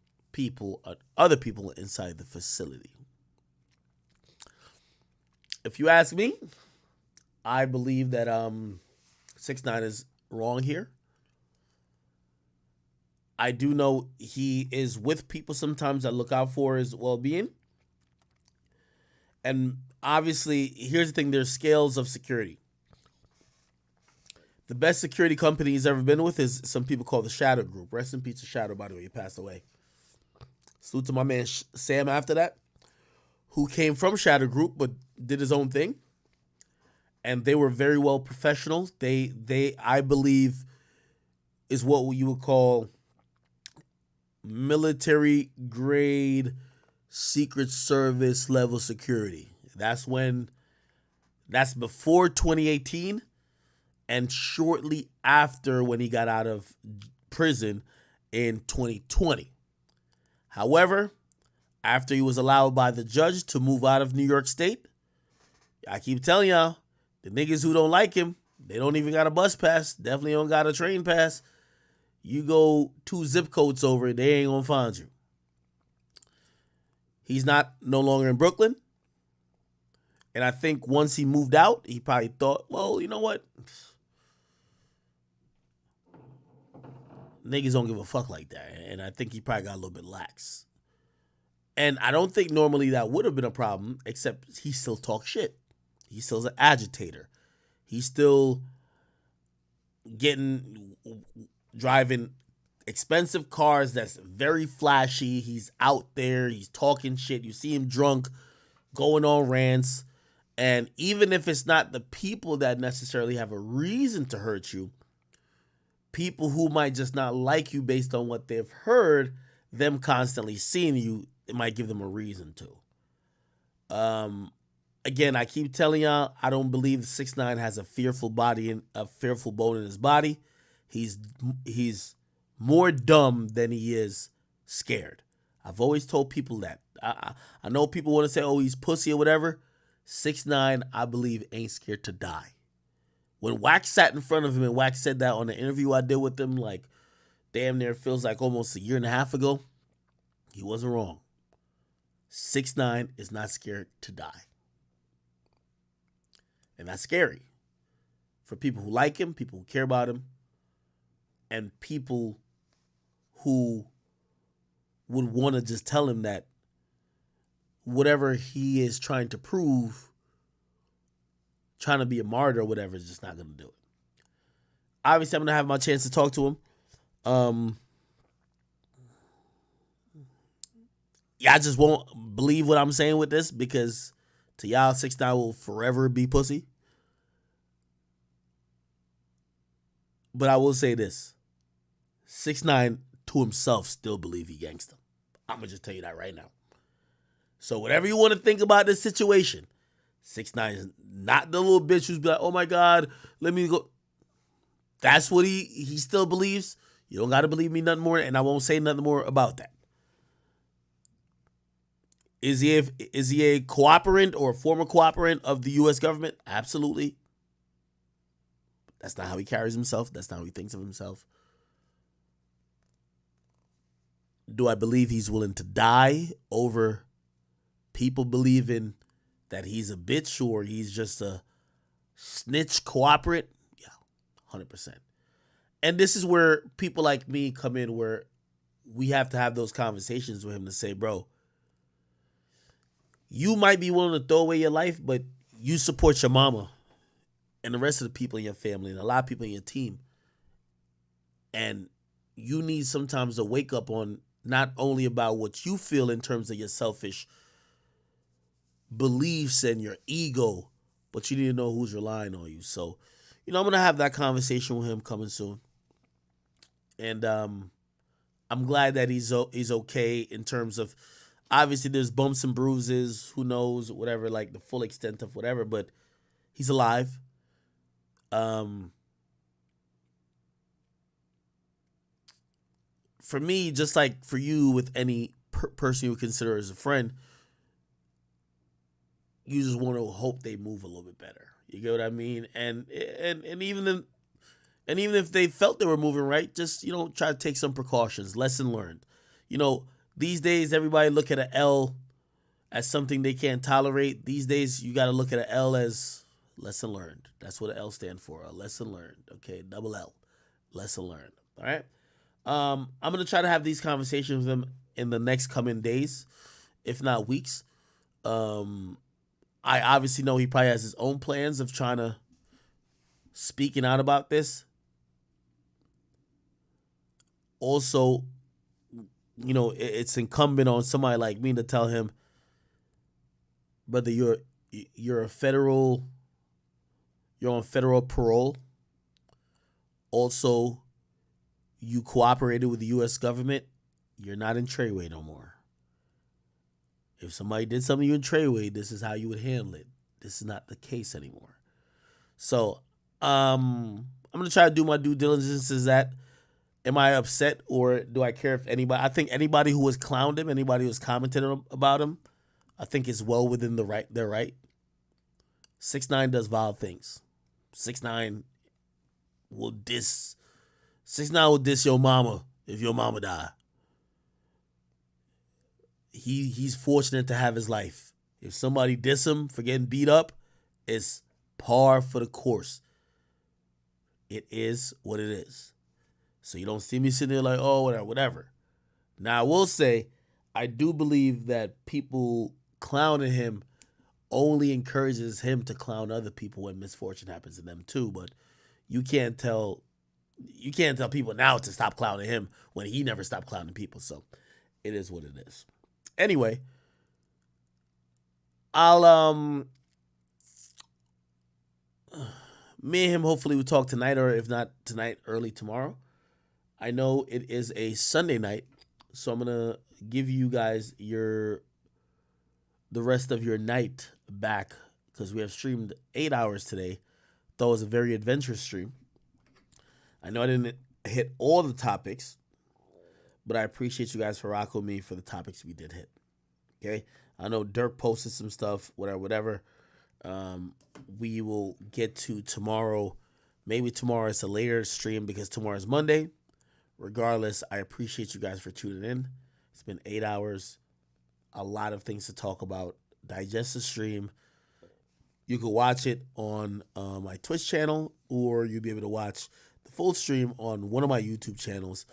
other people inside the facility. If you ask me, I believe that 6ix9ine is wrong here. I do know he is with people sometimes that look out for his well-being. And obviously, here's the thing, there's scales of security. The best security company he's ever been with is some people call the Shadow Group. Rest in peace to Shadow, by the way, he passed away. Salute to my man Sam after that, who came from Shadow Group but did his own thing. And they were very well professional. They I believe, is what you would call military grade Secret Service level security. That's before 2018 and shortly after when he got out of prison in 2020. However, after he was allowed by the judge to move out of New York State, I keep telling y'all, the niggas who don't like him, they don't even got a bus pass, definitely don't got a train pass. You go 2 zip codes over, they ain't gonna find you. He's no longer in Brooklyn. And I think once he moved out, he probably thought, well, you know what? Niggas don't give a fuck like that. And I think he probably got a little bit lax. And I don't think normally that would have been a problem, except he still talks shit. He still's an agitator. He's still driving expensive cars that's very flashy. He's out there. He's talking shit. You see him drunk, going on rants. And even if it's not the people that necessarily have a reason to hurt you, people who might just not like you based on what they've heard, them constantly seeing you, it might give them a reason to. Again, I keep telling y'all, I don't believe 6ix9ine has a fearful body and a fearful bone in his body. He's more dumb than he is scared. I've always told people that. I know people want to say, oh, he's pussy or whatever. 6ix9ine, I believe, ain't scared to die. When Wax sat in front of him and Wax said that on the interview I did with him, like, damn near feels like almost a year and a half ago, he wasn't wrong. 6ix9ine is not scared to die. And that's scary for people who like him, people who care about him, and people who would want to just tell him that whatever he is trying to prove, trying to be a martyr or whatever, is just not going to do it. Obviously, I'm going to have my chance to talk to him. Y'all just won't believe what I'm saying with this because to y'all, 6ix9ine will forever be pussy. But I will say this. 6ix9ine to himself still believe he gangsta. I'm going to just tell you that right now. So whatever you want to think about this situation, 6ix9ine is not the little bitch who's be like, oh my God, let me go. That's what he still believes. You don't got to believe me nothing more, and I won't say nothing more about that. Is he a cooperant or a former cooperant of the U.S. government? Absolutely. That's not how he carries himself. That's not how he thinks of himself. Do I believe he's willing to die over people believing that he's a bitch or he's just a snitch cooperant? Yeah, 100%. And this is where people like me come in, where we have to have those conversations with him to say, bro, you might be willing to throw away your life, but you support your mama and the rest of the people in your family and a lot of people in your team. And you need sometimes to wake up on not only about what you feel in terms of your selfish beliefs and your ego, but you need to know who's relying on you. So, I'm going to have that conversation with him coming soon. And I'm glad that he's okay in terms of, obviously there's bumps and bruises, who knows, whatever, like the full extent of whatever, but he's alive. For me, just like for you with any person you consider as a friend, you just want to hope they move a little bit better. You get what I mean? And even if they felt they were moving right, just, try to take some precautions. Lesson learned. These days, everybody look at an L as something they can't tolerate. These days, you got to look at an L as lesson learned. That's what an L stands for, a lesson learned. Okay, double L, lesson learned. All right? I'm going to try to have these conversations with him in the next coming days, if not weeks. I obviously know he probably has his own plans of trying to speaking out about this. Also, it's incumbent on somebody like me to tell him, brother, you're on federal parole. Also, you cooperated with the U.S. government. You're not in Treyway no more. If somebody did something to you in Treyway, this is how you would handle it. This is not the case anymore. So, I'm going to try to do my due diligence. Is that, am I upset or do I care if anybody, I think anybody who has clowned him, anybody who has commented about him, I think is well within their right. 6ix9ine does vile things. 6ix9ine will diss your mama if your mama die. He's fortunate to have his life. If somebody diss him for getting beat up, it's par for the course. It is what it is. So you don't see me sitting there like, oh, whatever. Now, I will say, I do believe that people clowning him only encourages him to clown other people when misfortune happens to them too. But you can't tell people now to stop clowning him when he never stopped clowning people. So it is what it is. Anyway, I'll me and him hopefully we'll talk tonight, or if not tonight, early tomorrow. I know it is a Sunday night, so I'm gonna give you guys the rest of your night back, because we have streamed 8 hours today. Though it was a very adventurous stream. I know I didn't hit all the topics, but I appreciate you guys for rocking with me for the topics we did hit. Okay? I know Dirk posted some stuff, whatever. We will get to tomorrow. Maybe tomorrow it's a later stream because tomorrow is Monday. Regardless, I appreciate you guys for tuning in. It's been 8 hours. A lot of things to talk about. Digest the stream. You can watch it on my Twitch channel, or you'll be able to watch the full stream on one of my YouTube channels.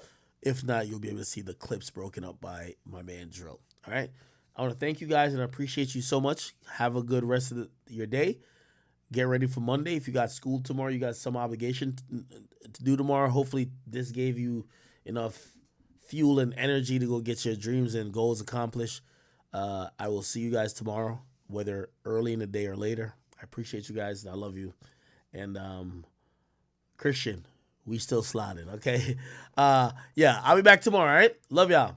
If not, you'll be able to see the clips broken up by my man Drill. All right? I want to thank you guys, and I appreciate you so much. Have a good rest of your day. Get ready for Monday. If you got school tomorrow, you got some obligation to do tomorrow. Hopefully this gave you enough fuel and energy to go get your dreams and goals accomplished. I will see you guys tomorrow, whether early in the day or later. I appreciate you guys. I love you. And Christian, we still sliding, okay? Yeah, I'll be back tomorrow, all right? Love y'all.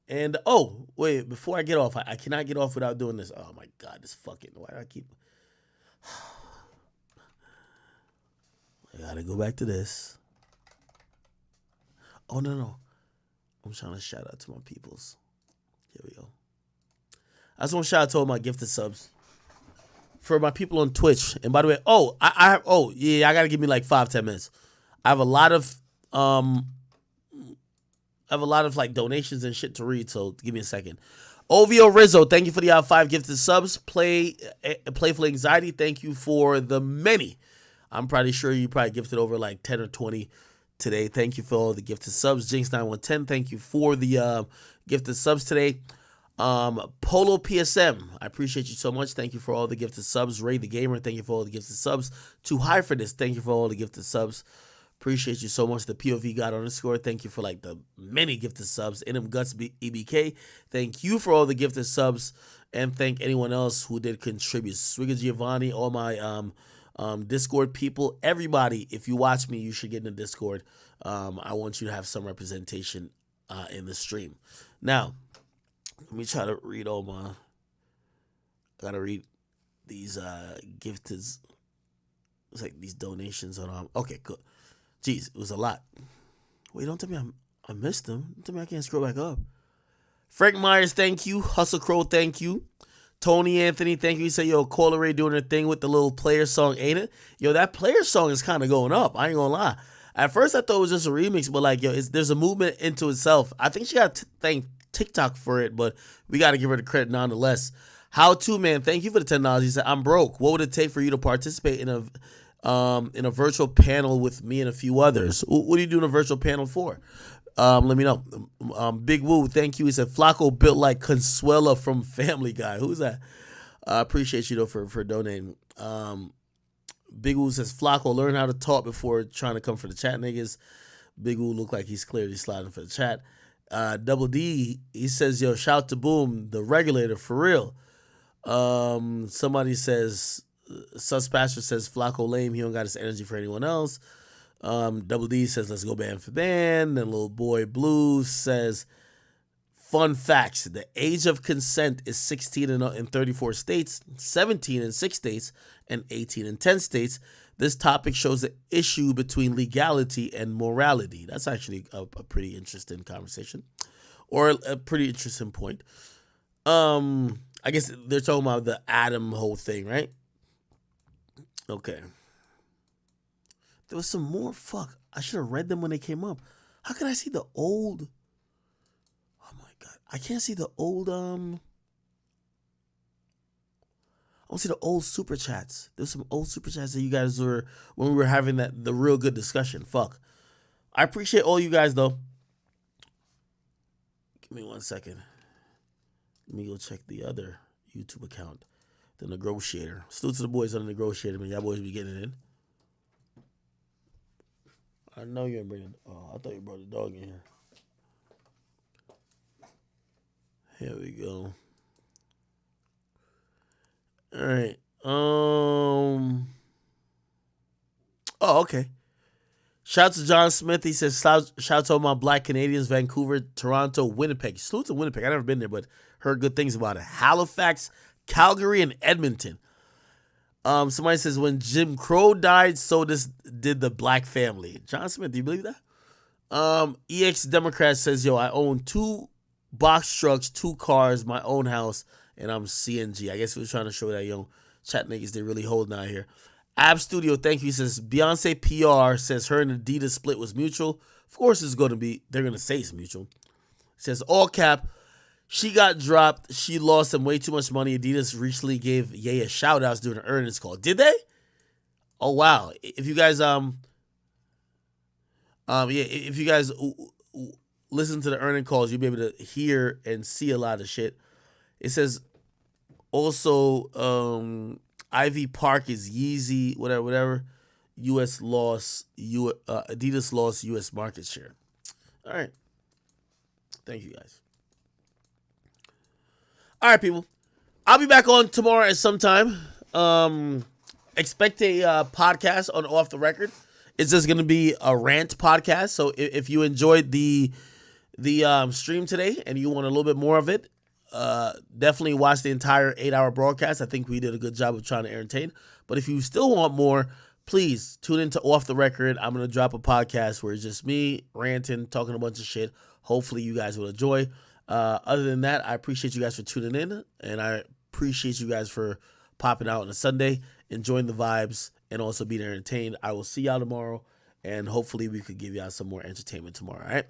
And oh wait, before I get off, I cannot get off without doing this. Oh my god, this fucking why do I keep? I gotta go back to this. Oh no, I'm trying to shout out to my peoples. Here we go. I just want to shout out to all my gifted subs for my people on Twitch. And by the way, I gotta give me like 5-10 minutes. I have a lot of like donations and shit to read, so give me a second. OVO Rizzo, thank you for the 5 gifted subs. Playful Anxiety, thank you for the many. I'm pretty sure you probably gifted over like 10 or 20 today. Thank you for all the gifted subs. Jinx9110, thank you for the gifted subs today. Polo PSM, I appreciate you so much. Thank you for all the gifted subs. Ray the Gamer, thank you for all the gifted subs. Too High for This, thank you for all the gifted subs. Appreciate you so much. The POV God _ thank you for like the many gifted subs. NM Guts EBK, thank you for all the gifted subs. And thank anyone else who did contribute. Swigger Giovanni, all my Discord people, everybody, if you watch me, you should get in the Discord. I want you to have some representation in the stream. Now, let me try to read all my. I gotta read these gifted. It's like these donations on. Okay, good. Jeez, it was a lot. Wait, don't tell me I missed them. Don't tell me I can't scroll back up. Frank Myers, thank you. Hustle Crow, thank you. Tony Anthony, thank you. He said, yo, Cola Ray doing her thing with the little player song, ain't it? Yo, that player song is kind of going up. I ain't gonna lie. At first, I thought it was just a remix, but like, yo, there's a movement into itself. I think she got to thank TikTok for it, but we got to give her the credit nonetheless. How to, man, thank you for the $10. He said, I'm broke. What would it take for you to participate in a virtual panel with me and a few others? What are you doing a virtual panel for? Let me know. Big Woo, thank you. He said, Flacco built like Consuela from Family Guy. Who's that? I appreciate you, though, for donating. Big Woo says, Flacco, learn how to talk before trying to come for the chat, niggas. Big Woo look like he's clearly sliding for the chat. Double D, he says, yo, shout to Boom, the regulator, for real. Somebody says, Suspastor says, Flacco lame, he don't got his energy for anyone else. Double D says, let's go band for band. Then Little Boy Blue says, fun facts, the age of consent is 16 in 34 states, 17 in 6 states, and 18 in 10 states. This topic shows the issue between legality and morality. That's actually a pretty interesting conversation, or a pretty interesting point. I guess they're talking about the Adam whole thing, right? Okay. There was some more. Fuck. I should have read them when they came up. How can I see the old? Oh my God. I can't see the old, I want to see the old super chats. There's some old super chats that you guys were, when we were having the real good discussion. Fuck. I appreciate all you guys, though. Give me 1 second. Let me go check the other YouTube account. The Negotiator. Salute to the boys on the Negotiator, man. Y'all boys be getting it in. I know you're bringing. Oh, I thought you brought the dog in here. Here we go. All right. Oh, okay. Shout out to John Smith. He says, shout out to all my black Canadians, Vancouver, Toronto, Winnipeg. Salute to Winnipeg. I've never been there, but heard good things about it. Halifax, Calgary, and Edmonton. Somebody says, when Jim Crow died, so did the black family. John Smith, do you believe that? EX Democrat says, yo, I own 2 box trucks, 2 cars, my own house, and I'm CNG. I guess he was trying to show that, yo, chat niggas, they really holding out here. Ab Studio, thank you. He says, Beyonce PR says her and Adidas split was mutual. Of course it's going to be, they're going to say it's mutual. It says, all cap, she got dropped. She lost them way too much money. Adidas recently gave Ye a shout out during an earnings call. Did they? Oh, wow. If you guys, if you guys listen to the earnings calls, you'll be able to hear and see a lot of shit. It says, also, Ivy Park is Yeezy, whatever. Adidas lost U.S. market share. All right. Thank you, guys. All right, people. I'll be back on tomorrow at some time. Expect a podcast on Off the Record. It's just going to be a rant podcast. So if you enjoyed the the stream today and you want a little bit more of it, definitely watch the entire 8-hour broadcast. I think we did a good job of trying to entertain. But if you still want more, please tune into Off the Record. I'm going to drop a podcast where it's just me ranting, talking a bunch of shit. Hopefully you guys will enjoy. Other than that, I appreciate you guys for tuning in, and I appreciate you guys for popping out on a Sunday, enjoying the vibes, and also being entertained. I will see y'all tomorrow, and hopefully we could give y'all some more entertainment tomorrow, all right?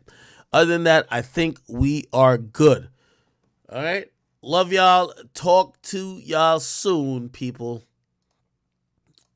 Other than that, I think we are good. All right? Love y'all. Talk to y'all soon, people.